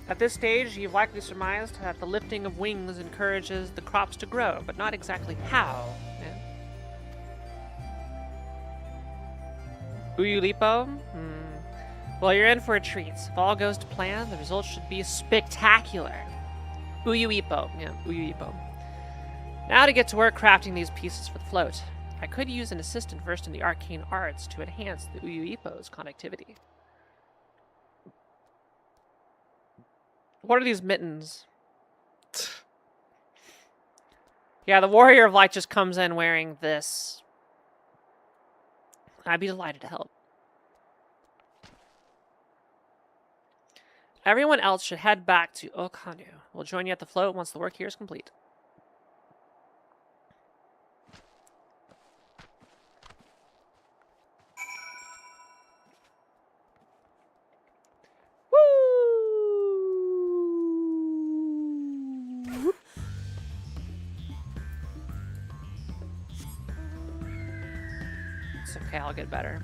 At this stage, you've likely surmised that the lifting of wings encourages the crops to grow, but not exactly how. Uyulipo? Well, you're in for a treat. If all goes to plan, the results should be spectacular. Uyuipo. Yeah, Uyuipo. Now to get to work crafting these pieces for the float. I could use an assistant versed in the arcane arts to enhance the Uyuipo's connectivity. What are these mittens? Yeah, the Warrior of Light just comes in wearing this. I'd be delighted to help. Everyone else should head back to Okanu. We'll join you at the float once the work here is complete. Woo! It's okay, I'll get better.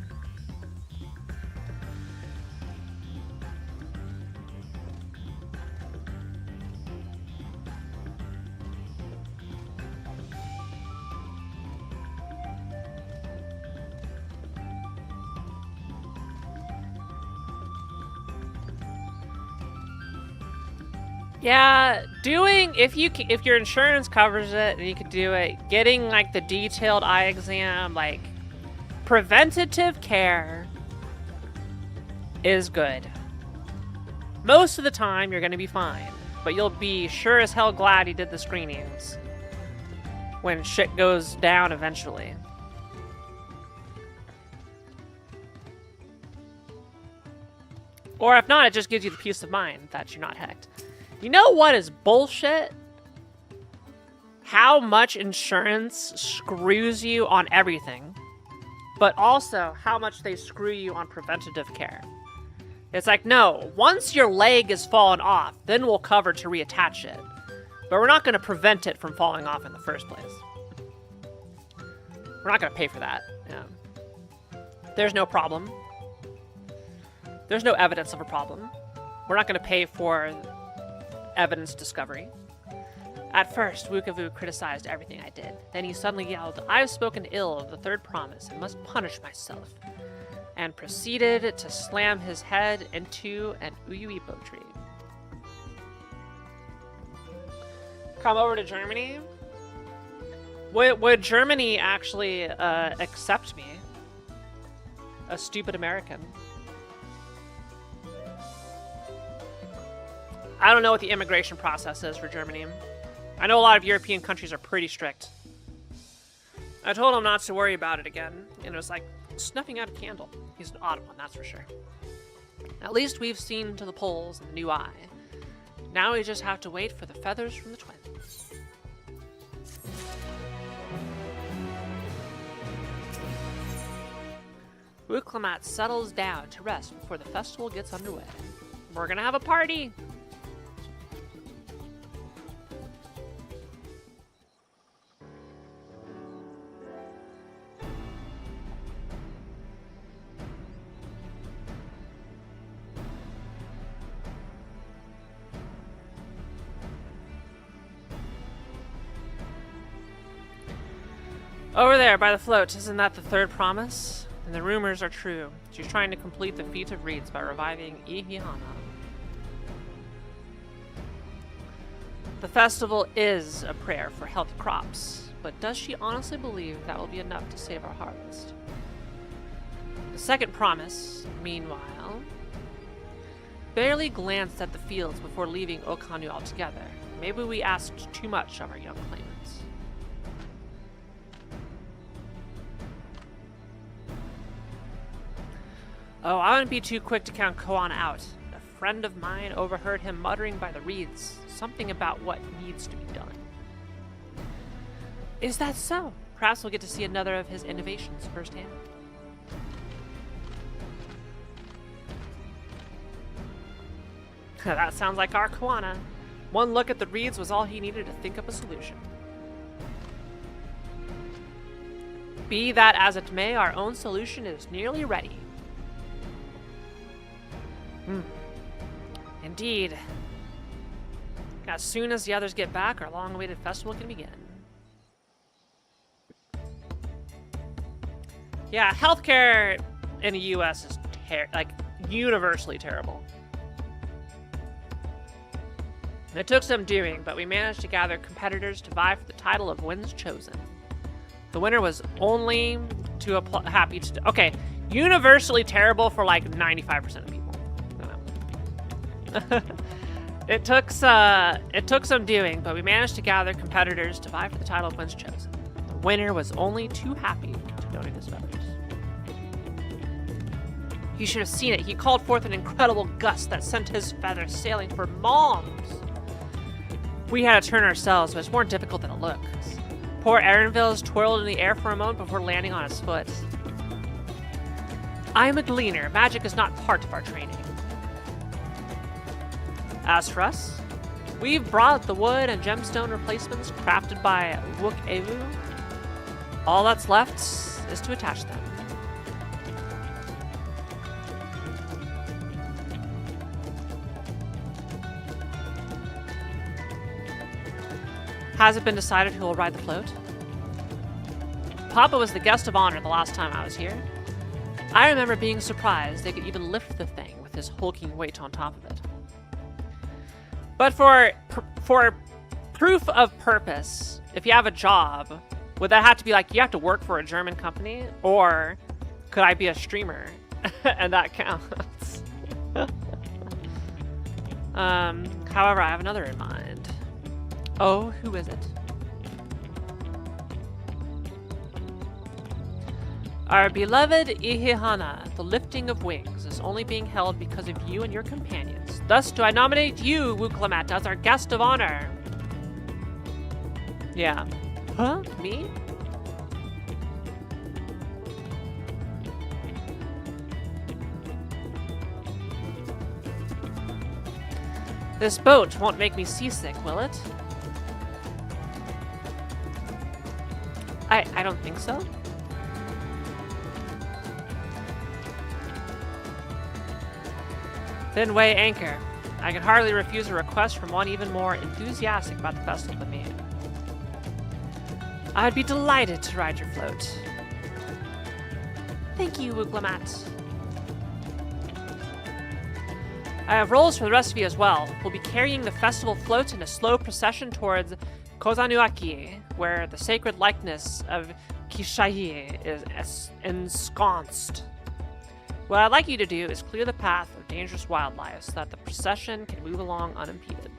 Yeah, if your insurance covers it, and you could do it, getting like the detailed eye exam, like preventative care is good. Most of the time you're going to be fine, but you'll be sure as hell glad you did the screenings when shit goes down eventually. Or if not, it just gives you the peace of mind that you're not hacked. You know what is bullshit? How much insurance screws you on everything, but also how much they screw you on preventative care. It's like, no, once your leg is fallen off, then we'll cover to reattach it. But we're not going to prevent it from falling off in the first place. We're not going to pay for that. Yeah. There's no problem. There's no evidence of a problem. We're not going to pay for evidence discovery. At first, Wukavu criticized everything I did. Then he suddenly yelled, "I've spoken ill of the third promise and must punish myself," and proceeded to slam his head into an Uyuipo tree. Come over to Germany? Would Germany actually accept me? A stupid American. I don't know what the immigration process is for Germany. I know a lot of European countries are pretty strict. I told him not to worry about it again, and it was like snuffing out a candle. He's an odd one, that's for sure. At least we've seen to the poles and the new eye. Now we just have to wait for the feathers from the twins. Wuklamat settles down to rest before the festival gets underway. We're gonna have a party! Over there, by the float, isn't that the third promise? And the rumors are true. She's trying to complete the feat of reeds by reviving Ihihana. The festival is a prayer for healthy crops, but does she honestly believe that will be enough to save our harvest? The second promise, meanwhile... barely glanced at the fields before leaving Okanu altogether. Maybe we asked too much of our young claimants. Oh, I wouldn't be too quick to count Koana out. A friend of mine overheard him muttering by the reeds, something about what needs to be done. Is that so? Perhaps we'll get to see another of his innovations firsthand. That sounds like our Koana. One look at the reeds was all he needed to think up a solution. Be that as it may, our own solution is nearly ready. Indeed. As soon as the others get back, our long-awaited festival can begin. Yeah, healthcare in the U.S. is universally terrible. It took some doing, but we managed to gather competitors to vie for the title of Wins Chosen. The winner was only too happy to... Okay, universally terrible for like 95% of people. I don't know. It took some doing, but we managed to gather competitors to vie for the title of Wins Chosen. The winner was only too happy to donate his feathers. You should have seen it. He called forth an incredible gust that sent his feathers sailing for moms. We had to turn ourselves, but it's more difficult than it looks. Poor Erenville's twirled in the air for a moment before landing on his foot. I am a gleaner. Magic is not part of our training. As for us, we've brought the wood and gemstone replacements crafted by Wook Evu. All that's left is to attach them. Has it been decided who will ride the float? Papa was the guest of honor the last time I was here. I remember being surprised they could even lift the thing with his hulking weight on top of it. But for proof of purpose, if you have a job, would that have to be like you have to work for a German company? Or could I be a streamer and that counts? However, I have another in mind. Oh, who is it? Our beloved Ihihana, the lifting of wings, is only being held because of you and your companions. Thus do I nominate you, Wuklamat, as our guest of honor. Yeah. Huh? Me? This boat won't make me seasick, will it? I don't think so. Then weigh anchor. I can hardly refuse a request from one even more enthusiastic about the festival than me. I'd be delighted to ride your float. Thank you, Wuklamat. I have roles for the rest of you as well. We'll be carrying the festival float in a slow procession towards Kozanuaki, where the sacred likeness of Kishaie is ensconced. What I'd like you to do is clear the path of dangerous wildlife so that the procession can move along unimpeded.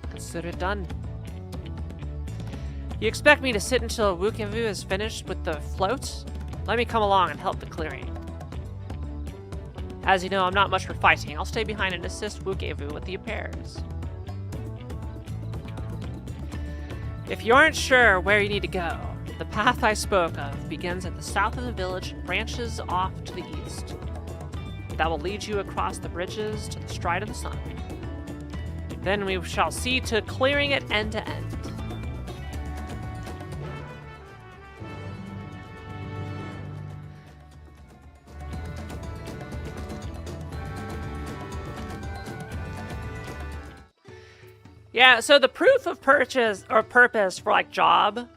Consider it done. You expect me to sit until Wukevu is finished with the float? Let me come along and help the clearing. As you know, I'm not much for fighting. I'll stay behind and assist Wukevu with the repairs. If you aren't sure where you need to go, the path I spoke of begins at the south of the village and branches off to the east. That will lead you across the bridges to the stride of the sun. Then we shall see to clearing it end to end. Yeah, so the proof of purchase or purpose for like job,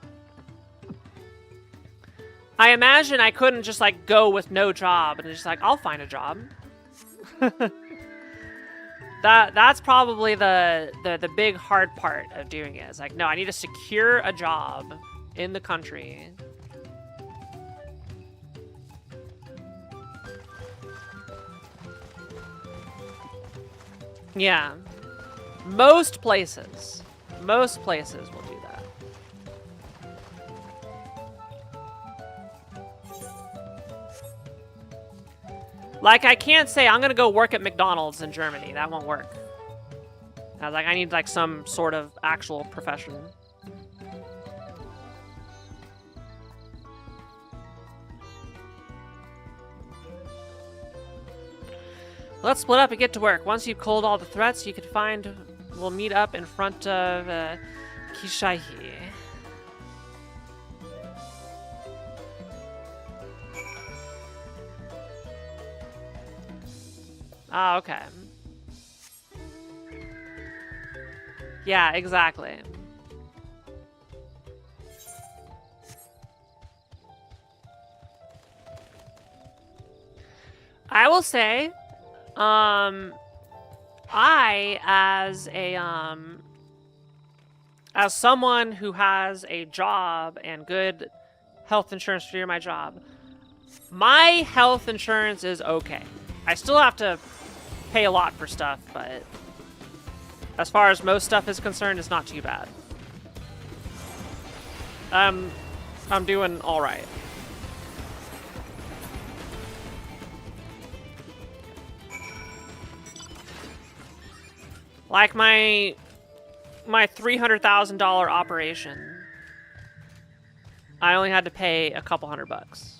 I imagine I couldn't just like go with no job and just like I'll find a job. That's probably the big hard part of doing it. It's like no, I need to secure a job in the country. Yeah. Most places will do that. Like, I can't say I'm gonna go work at McDonald's in Germany. That won't work. I need like some sort of actual profession. Let's split up and get to work. Once you've culled all the threats you can find, we'll meet up in front of Kishaihi. Ah, okay. Yeah, exactly. I will say, I, as someone who has a job and good health insurance through my job, my health insurance is okay. I still have to pay a lot for stuff, but as far as most stuff is concerned, it's not too bad. I'm doing all right. Like my $300,000 operation, I only had to pay a couple $100.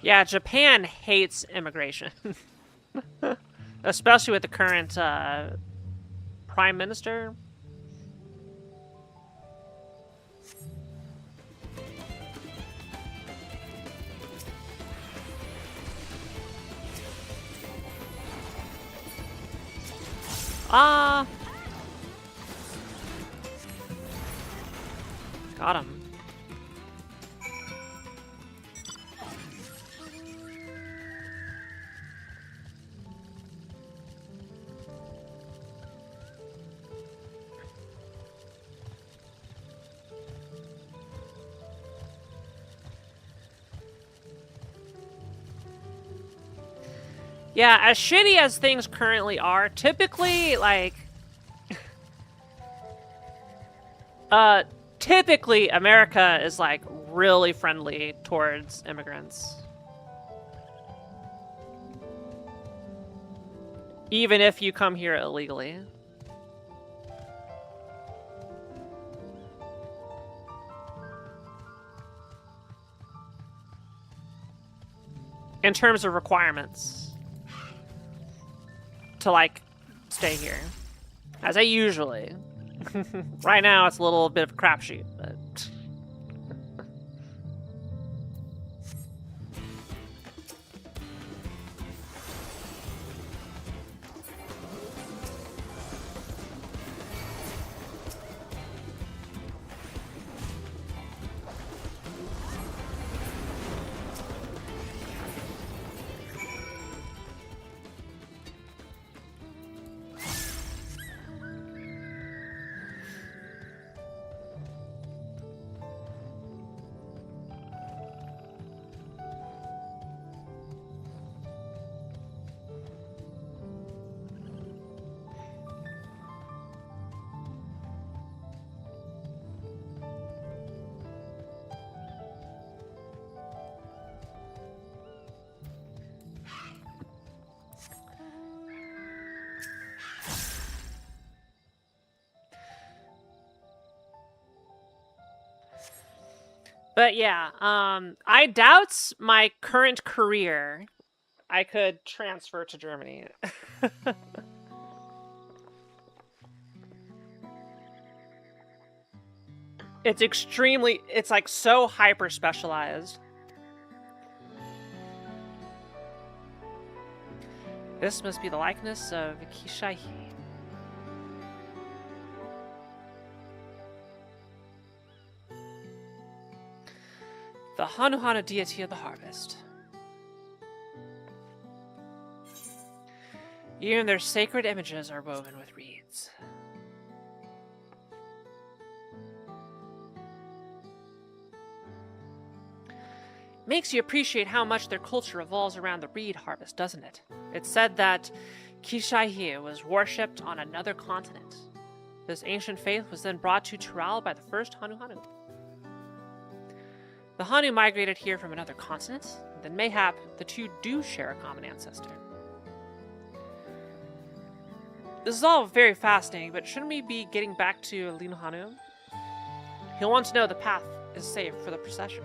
Yeah, Japan hates immigration. Especially with the current prime minister. Got him. Yeah, as shitty as things currently are, typically, like... typically, America is, like, really friendly towards immigrants. Even if you come here illegally. In terms of requirements. To, like, stay here. As I usually. Right now, it's a little bit of a crapshoot, but... But yeah, I doubt my current career I could transfer to Germany. It's like so hyper specialized. This must be the likeness of Kishaihi. The Hanuhana deity of the harvest. Even their sacred images are woven with reeds. Makes you appreciate how much their culture revolves around the reed harvest, doesn't it? It's said that Kishaihi was worshipped on another continent. This ancient faith was then brought to Tural by the first Hanu. The Hanu migrated here from another continent, and then mayhap the two do share a common ancestor. This is all very fascinating, but shouldn't we be getting back to Lino Hanu? He'll want to know the path is safe for the procession.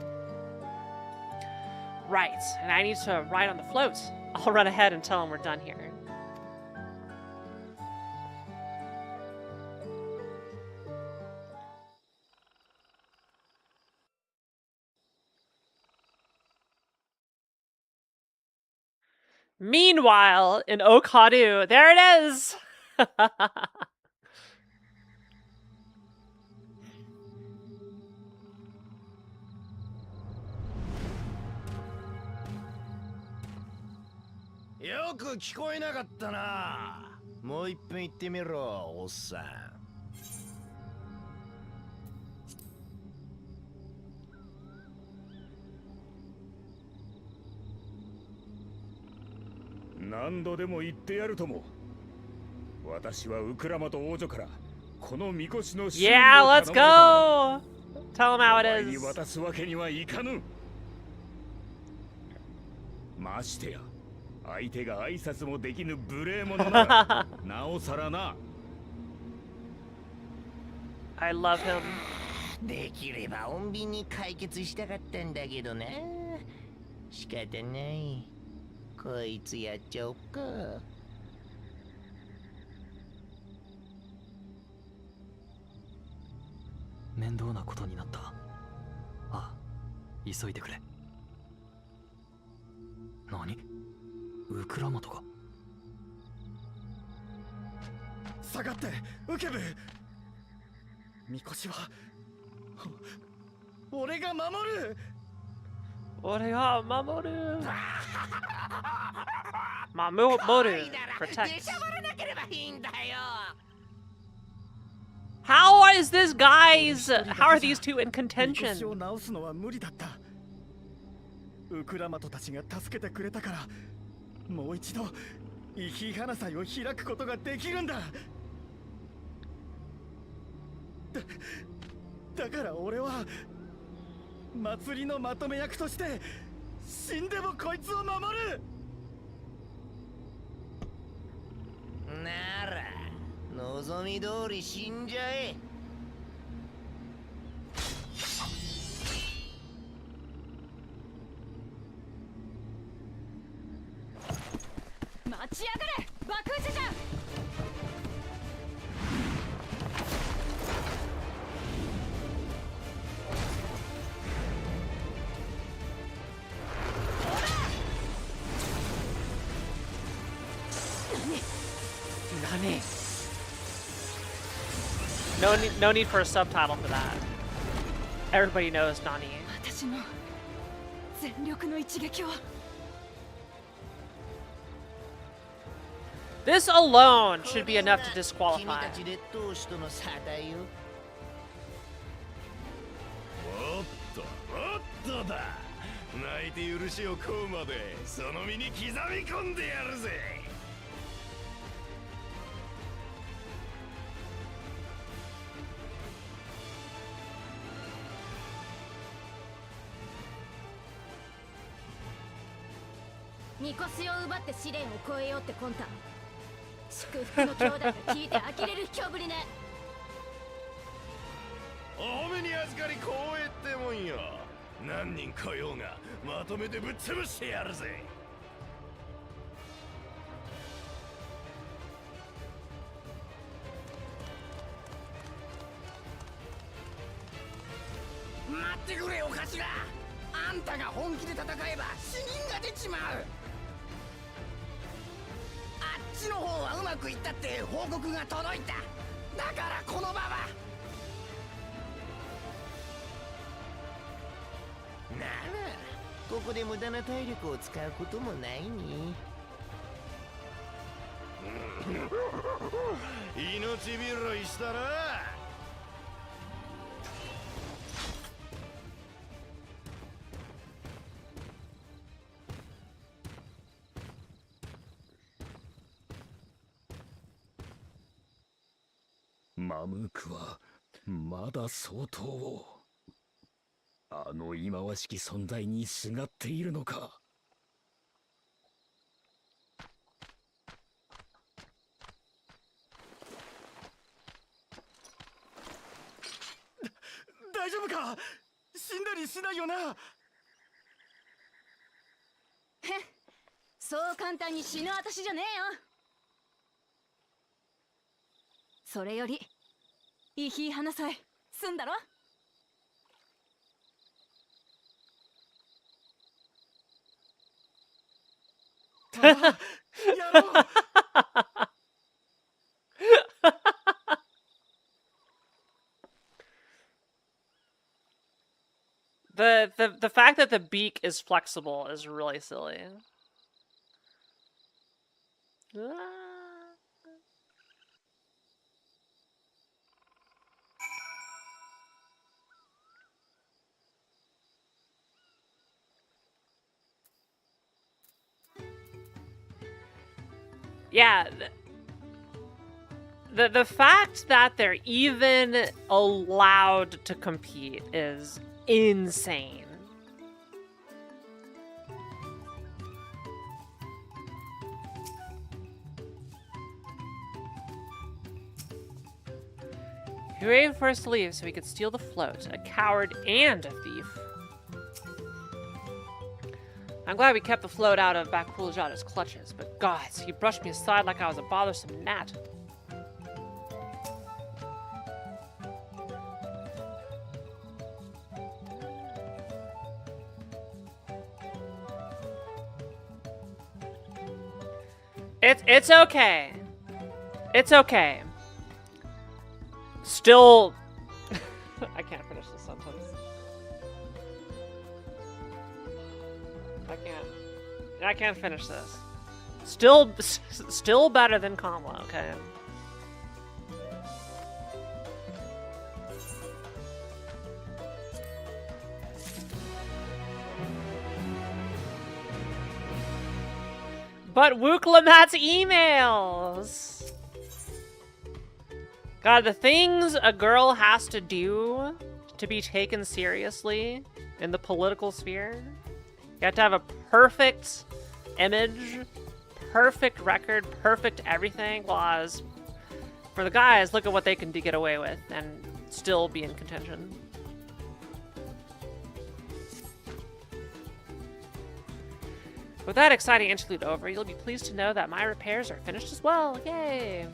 Right, and I need to ride on the float. I'll run ahead and tell him we're done here. Meanwhile, in Okadu, there it is!よく聞こえなかったな。もう一遍言ってみろ、おっさん。何度でも言ってやるとも。私はウクラマと王女からこのみこしの修理を Yeah, let's go! Tell him how it お前に is. 渡すわけにはいかぬ。ましてや。相手が挨拶もできぬ無礼者ならなおさらな。I love him. できれば穏便に解決したかったんだけどな。仕方ない。こいつやっちゃおっか。面倒なことになった。ああ、急いでくれ。何？ウクラマとか。下がってウケブ。みこしは俺が守る。俺が守る。守る。Protect. How is this guys? How are these two in contention? みこしを直すのは無理だった。ウクラマトたちが助けてくれたから。もう一度イヒ花祭を開くことができるんだ。だから俺は祭りのまとめ役として死んでもこいつを守る。なら望み通り死んじゃえ。待ちやがれ爆撃じゃん。Nani? No need for a subtitle for that. Everybody knows Nani. 私の全力の一撃を。This alone should be enough to disqualify. 君たち劣等種との差だよ。おっとだ。泣いて許しを請うまでその身に刻み込んでやるぜ。みこしを奪って試練を超えようって魂胆。祝福の兄弟が聞いて呆れる卑怯ぶりね。お褒めに預かり光栄ってもんよ。何人来ようがまとめてぶっ潰してやるぜ。待ってくれお頭。あんたが本気で戦えば死人が出ちまう。あっちの方はうまくいったって報告が届いた。だからこの場はならここで無駄な体力を使うこともないに。命拾いしたな。マムークはまだ相当をあの忌まわしき存在にすがっているのか。大丈夫か？死んだりしないよな？へっ、そう簡単に死ぬ私じゃねえよ。それよりいい日話さえ済んだろ。やろう。The fact that the beak is flexible is really silly. Yeah, the fact that they're even allowed to compete is insane. He waited for us to leave so he could steal the float. A coward and a thief. I'm glad we kept the float out of Bakulajada's clutches, but gods, he brushed me aside like I was a bothersome gnat. It's okay. It's okay. Still... I can't finish this sentence. I can't finish this. Still better than Kamala, okay? But Wooklamat's emails! God, the things a girl has to do to be taken seriously in the political sphere. You have to have a perfect image, perfect record, perfect everything, while for the guys, look at what they can get away with and still be in contention. With that exciting interlude over, you'll be pleased to know that my repairs are finished as well. Yay!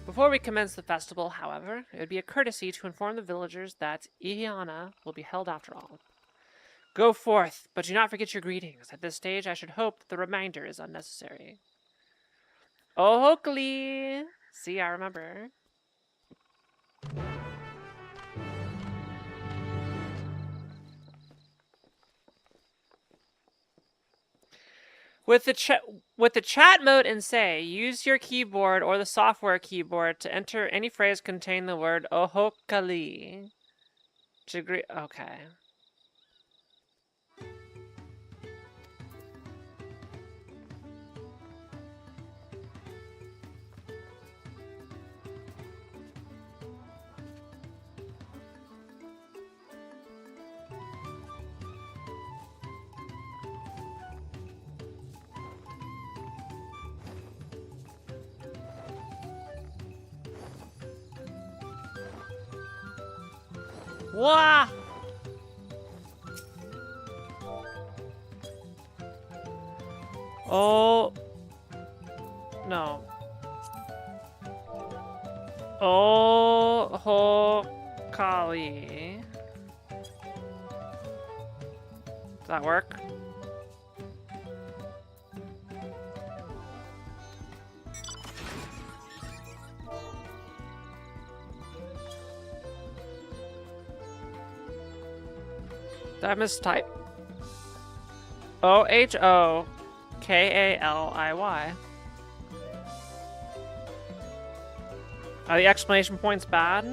Before we commence the festival, however, it would be a courtesy to inform the villagers that Ihiana will be held after all. Go forth, but do not forget your greetings. At this stage, I should hope that the reminder is unnecessary. Oh, Hokli! See, I remember. With the chat mode in Say, use your keyboard or the software keyboard to enter any phrase containing the word Ohokali. Okay. Wah! Oh. No. Oh, ho, Kali. Does that work? Did I mistype? Ohokaliy. Are the exclamation points bad?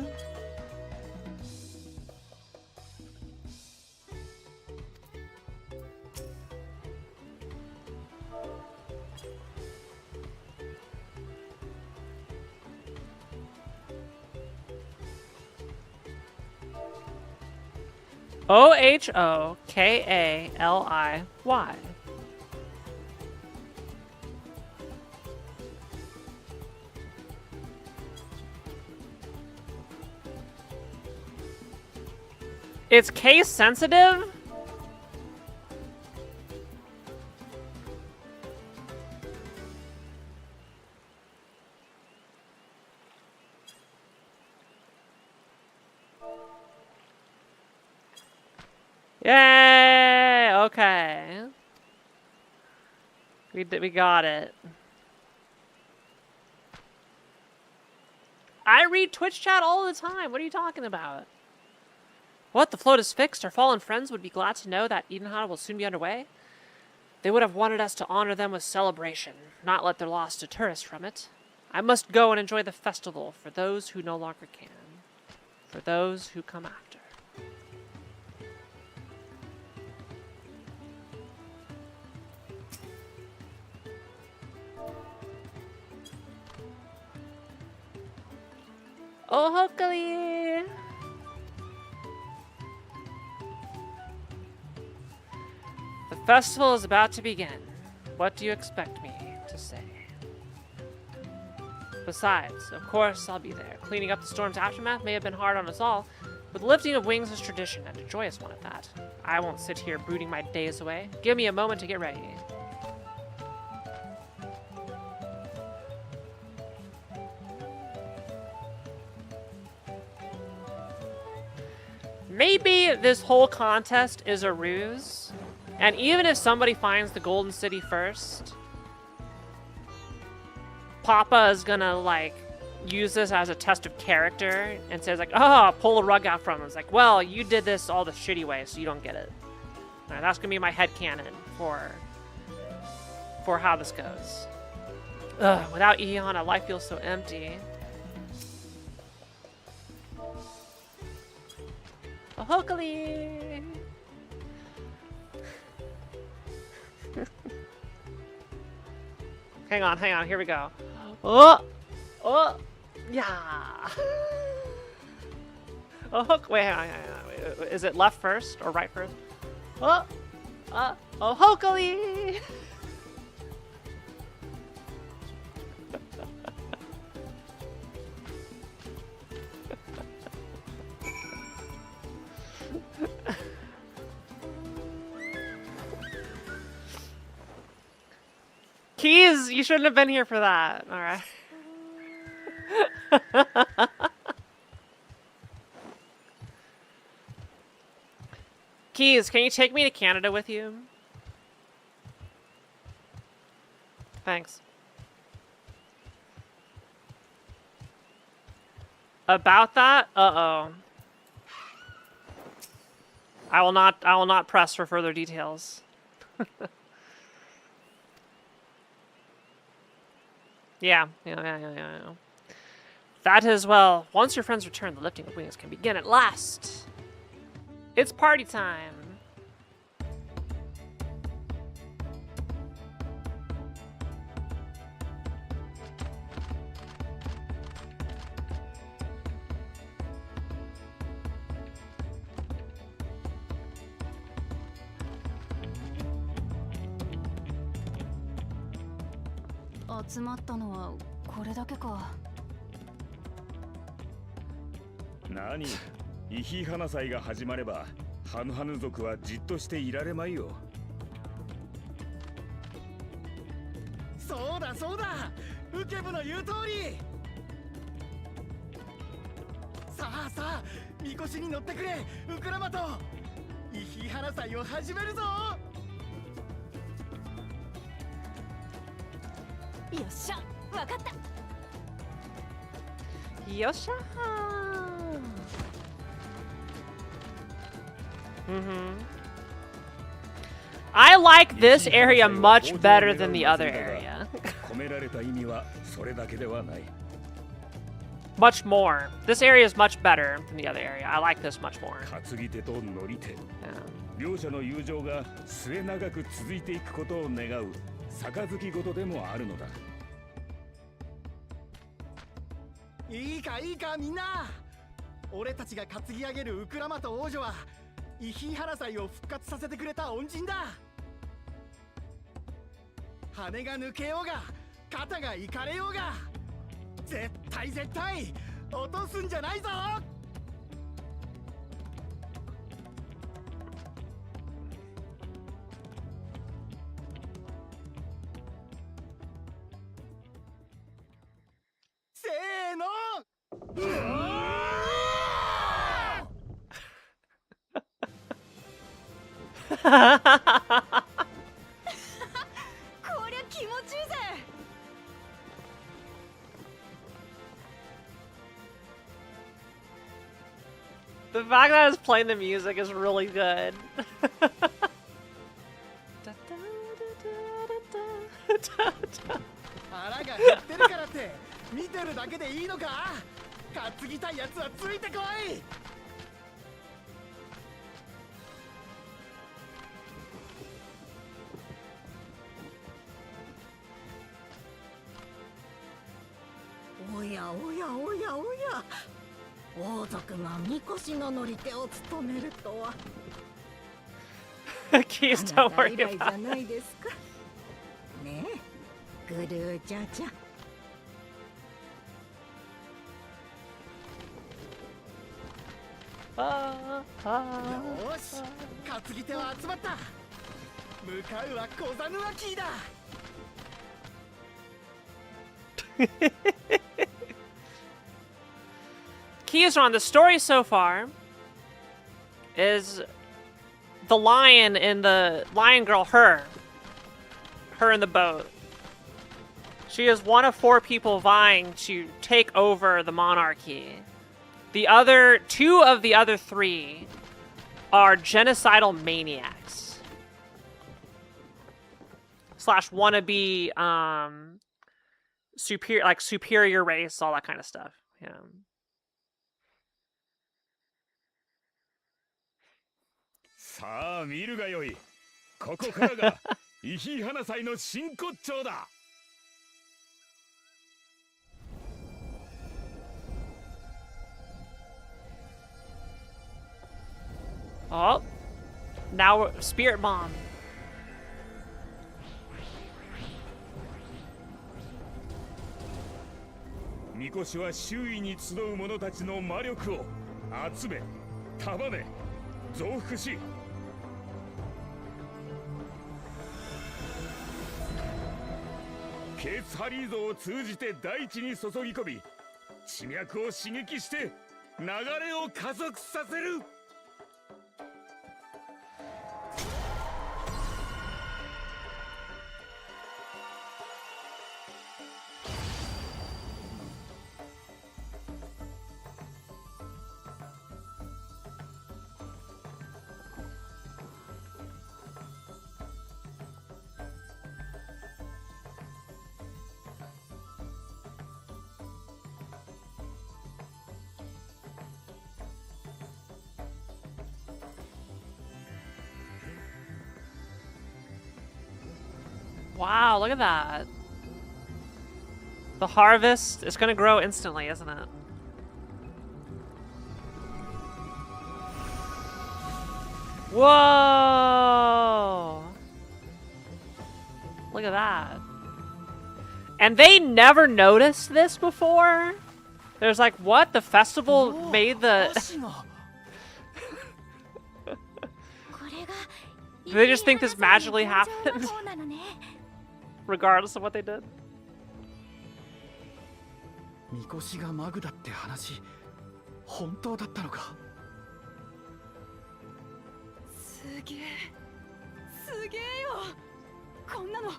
OHOKALIY. It's case sensitive? Yay! Okay. We got it. I read Twitch chat all the time. What are you talking about? What? The float is fixed? Our fallen friends would be glad to know that Edenhana will soon be underway? They would have wanted us to honor them with celebration, not let their loss deter us from it. I must go and enjoy the festival for those who no longer can. For those who come after. Oh, hopefully. The festival is about to begin. What do you expect me to say? Besides, of course, I'll be there. Cleaning up the storm's aftermath may have been hard on us all, but the lifting of wings is tradition, and a joyous one at that. I won't sit here brooding my days away. Give me a moment to get ready. Maybe this whole contest is a ruse, and even if somebody finds the Golden City first, Papa is gonna, like, use this as a test of character and says, like, oh, pull the rug out from him. It's like, well, you did this all the shitty way, so you don't get it. All right, that's gonna be my headcanon for how this goes. Ugh, without Eona, life feels so empty. Hopefully. hang on, here we go. Oh, yeah. Oh, wait, hang on. Wait, is it left first or right first? Hopefully. Keys, you shouldn't have been here for that. All right. Keys, can you take me to Canada with you? Thanks. About that? Uh-oh. I will not press for further details. Yeah. That is, well, once your friends return, the lifting of wings can begin at last. It's party time.何、イヒハナ祭が始まれば、ハヌハヌ族はじっとしていられまいよ。そうだそうだ、ウケブの言う通り。さあさあ、みこしに乗ってくれ、ウクラマト。イヒハナ祭を始めるぞ。よっしゃ、わかった。よっしゃー。I like this area much better than the other area. 込められた意味はそれだけではない。Much more. This area is much better than the other area. I like this much more. 担ぎ手と乗り手、両者の友情が末永く続いていくことを願う杯事でもあるのだ。いいかいいかみんな、俺たちが担ぎ上げるウクラマと王女はイヒーハラ祭を復活させてくれた恩人だ。羽が抜けようが肩がいかれようが絶対落とすんじゃないぞ。せーの。こりゃ気持ちいいぜ。The fact that it's playing the music is really good. 腹が減ってるからって見てるだけでいいのか。担ぎたいやつはついてこい。おやおやおやおや、王族がみこしの乗り手を務めるとは。Keys, don't worry あなた以来 about じゃないですか。ねえ、グルーチャチャ。よし、担ぎ手は集まった。向かうはコザヌアキーだ。Keys on the story so far is the lion in the lion girl, her in the boat. She is one of 4 people vying to take over the monarchy. The other 2 of the other 3 are genocidal maniacs / wannabe superior race, all that kind of stuff. Yeah. さあ見るがよい。ここからがイヒーハナ祭の真骨頂だ。Oh, now spirit bomb. みこしは周囲に集う者たちの魔力を集め、束ね、増幅し、ケーツハリー像を通じて大地に注ぎ込み、地脈を刺激して流れを加速させる。Wow, look at that. The harvest is going to grow instantly, isn't it? Whoa! Look at that. And they never noticed this before? There's like, what? The festival made the... Do they just think this magically happened? Regardless of what they did? みこしがマグだって話、本当だったのか。すげえ、すげえよ。こんなの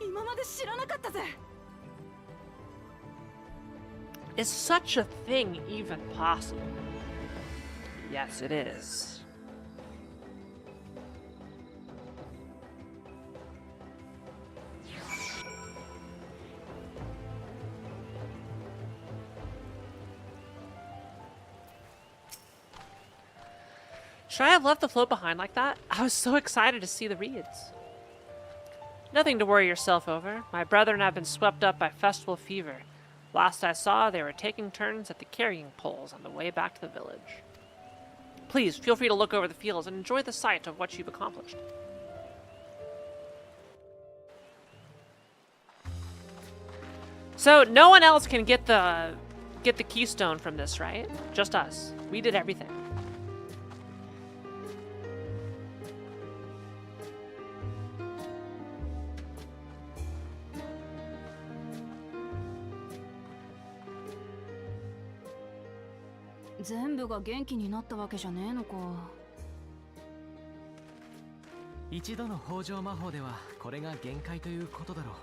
今まで知らなかったぜ。Is such a thing even possible? Yes, it is. Should I have left the float behind like that? I was so excited to see the reeds. Nothing to worry yourself over. My brethren have been swept up by festival fever. Last I saw, they were taking turns at the carrying poles on the way back to the village. Please, feel free to look over the fields and enjoy the sight of what you've accomplished. So, no one else can get the keystone from this, right? Just us. We did everything.全部が元気になったわけじゃねえのか。一度の豊穣魔法ではこれが限界ということだろう。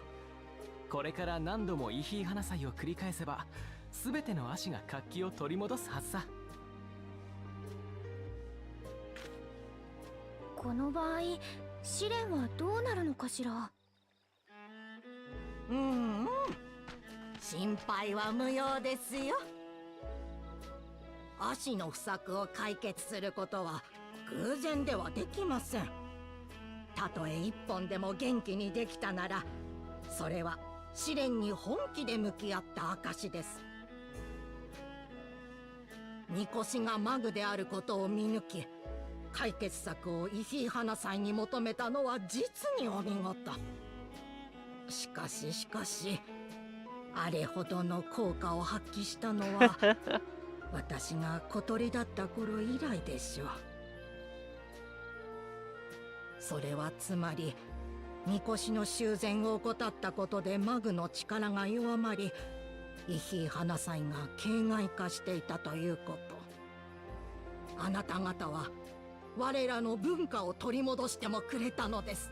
これから何度もイヒー花祭を繰り返せば全ての足が活気を取り戻すはずさ。この場合試練はどうなるのかしら。心配は無用ですよ。足の不作を解決することは偶然ではできません。たとえ一本でも元気にできたなら、それは試練に本気で向き合った証です。みこしがマグであることを見抜き、解決策をイヒー花祭に求めたのは実にお見事。しかし、あれほどの効果を発揮したのは私が小鳥だった頃以来でしょう。それはつまり、みこしの修繕を怠ったことでマグの力が弱まり、イヒー花祭が形骸化していたということ。あなた方は我らの文化を取り戻してもくれたのです。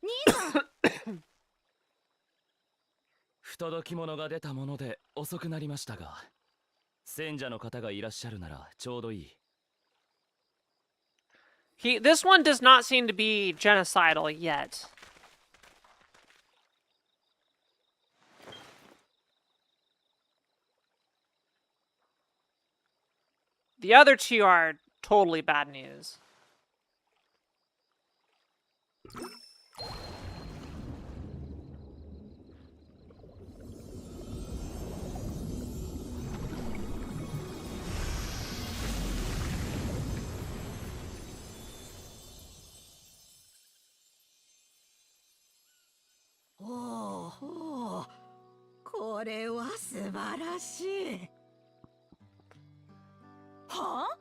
兄さん不届き者が出たもので遅くなりましたが、選者の方がいらっしゃるならちょうどいい。This one does not seem to be genocidal yet. The other two are totally bad news. Oh, これは素晴らしい。はあ？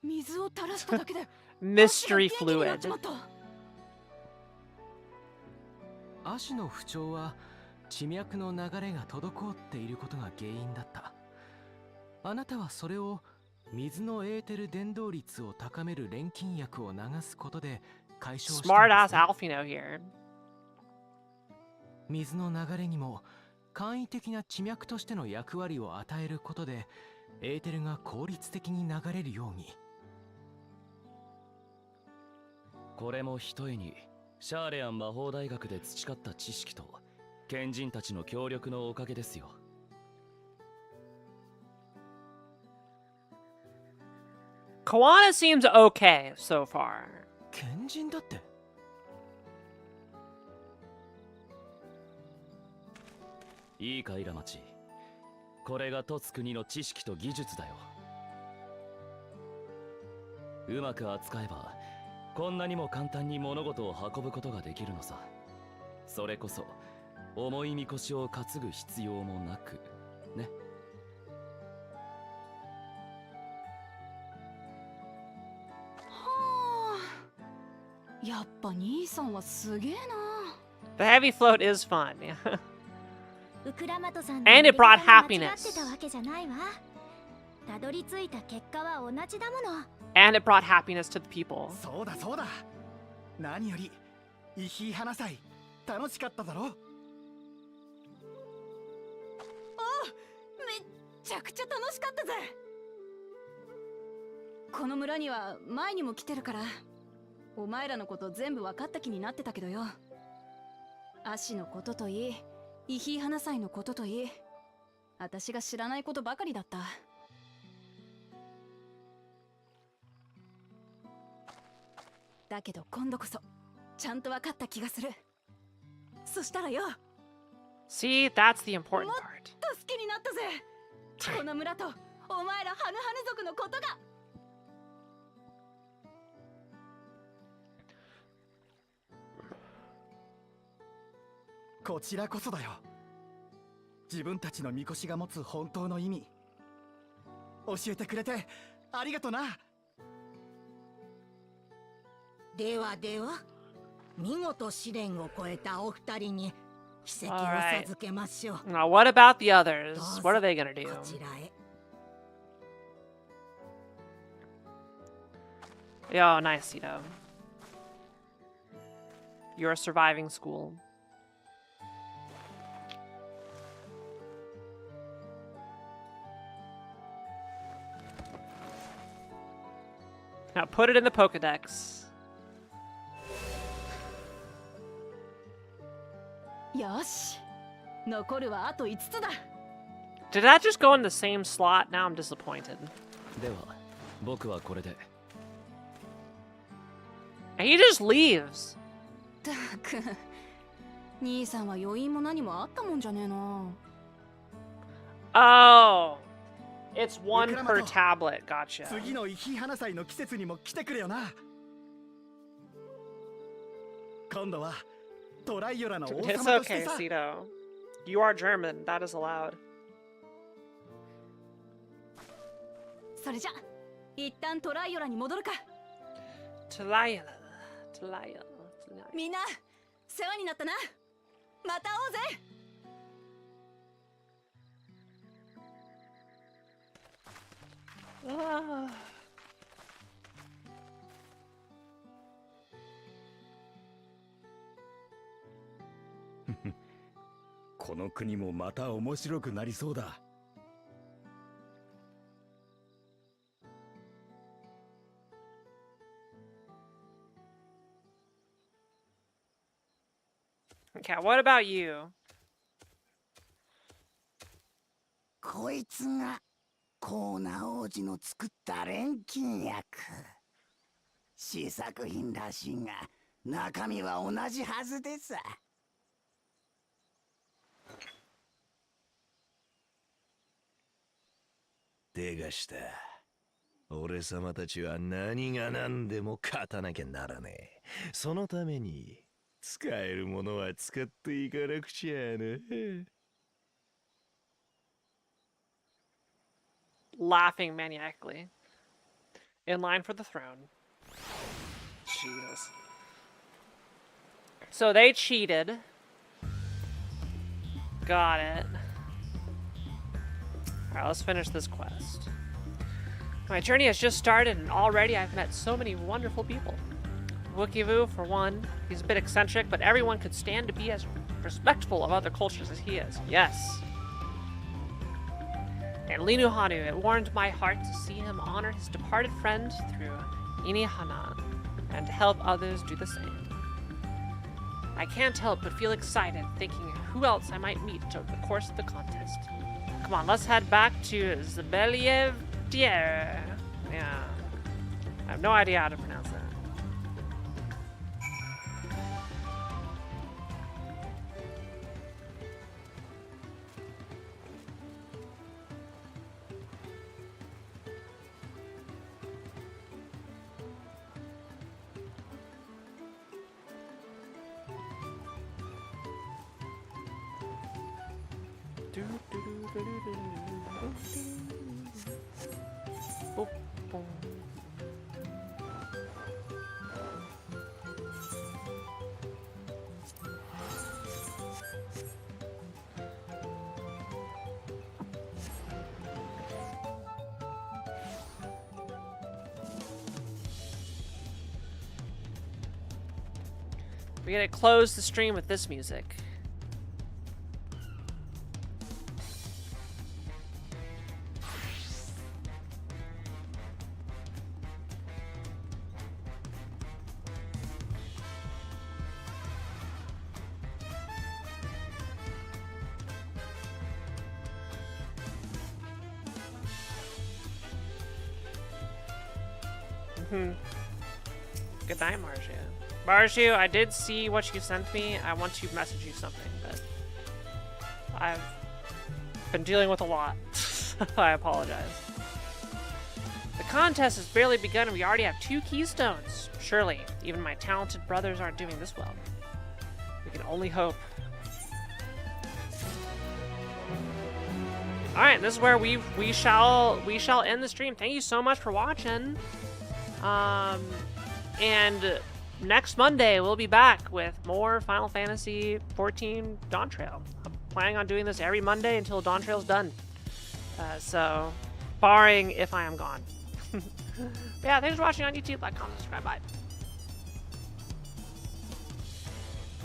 水を垂らしただけでMystery fluid. 足の不調は地脈の流れが滞っていることが原因だった。あなたはそれを水のエーテル伝導率を高める錬金薬を流すことで解消したんですね。Smart ass Alfino here. 水の流れにも簡易的な地脈としての役割を与えることでエーテルが効率的に流れるように。これもひとえにシャーレアン魔法大学で培った知識と賢人たちの協力のおかげですよ。Kiara seems okay so far. 賢人だって。いいかイラマチ、これが凸国の知識と技術だよ。うまく扱えばこんなにも簡単に物事を運ぶことができるのさ。それこそ重いみこしを担ぐ必要もなくね。はあ、やっぱ兄さんはすげえな。 The heavy float is fun. ウクラマトさん And it brought 間違 happiness. ってたわけじゃないわ。たどり着いた結果は同じだもの。And it brought happiness to the people. そうだそうだ。何よりイヒー花祭楽しかっただろ。あ、めっちゃくちゃ楽しかったぜ。この村には前にも来てるから、お前らのこと全部分かった気になってたけどよ。足のことといい、イヒー花祭のことといい、私が知らないことばかりだった。だけど今度こそちゃんと分かった気がする。そしたらよ。See, that's the important part. もっと好きになったぜ。この村とお前らハヌハヌ族のことが。こちらこそだよ。自分たちのみこしが持つ本当の意味教えてくれてありがとな。ではでは、見事試練を超えたお二人に奇跡を Alright. 授けましょう。 Now, what about the others? What are they gonna do? こちらへ。 Yo, nice, Cito. You're surviving school. Now put it in the Pokedex. よし、残るはあと5つだ。 Did that just go in the same slot? Now I'm disappointed. では僕はこれで。 And he just leaves. たく、兄さんは余韻も何もあったもんじゃねえな。 Oh, it's one per tablet. Gotcha. 次のイヒ花祭の季節にも来てくれよな。今度はトライオラの王 It's 様として okay, さ。 Cito. You are German. That is allowed. それじゃ、一旦トライオラに戻るか。 Tlaila. みんな、世話になったな。また会おうぜ。この国もまた面白くなりそうだ。Okay, what about you? こいつがコーナ王子の作った錬金薬。試作品らしいが中身は同じはずでさ。手がした。俺様たちは何が何でも勝たなきゃならねえ。そのために使えるものは使っていかなくちゃな。Laughing maniacally. In line for the throne. Jesus. So they cheated. Got it. Alright, let's finish this quest. My journey has just started, and already I've met so many wonderful people. Wookievu, for one, he's a bit eccentric, but everyone could stand to be as respectful of other cultures as he is. Yes. And Linuhanu, it warmed my heart to see him honor his departed friend through Inihana, and to help others do the same. I can't help but feel excited thinking who else I might meet over the course of the contest. Come on, let's head back to Zabeliev Dier. Yeah. I have no idea how to pronounce that. We're gonna close the stream with this music. Good night, Marshu. Marshu, I did see what you sent me. I want to message you something, but I've been dealing with a lot. I apologize. The contest has barely begun and we already have 2 keystones. Surely, even my talented brothers aren't doing this well. We can only hope. Alright, this is where we shall end the stream. Thank you so much for watching. And next Monday we'll be back with more Final Fantasy 14 Dawntrail. I'm planning on doing this every Monday until Dawntrail's done. So, barring if I am gone. But yeah, thanks for watching on YouTube. Like, comment, subscribe, bye.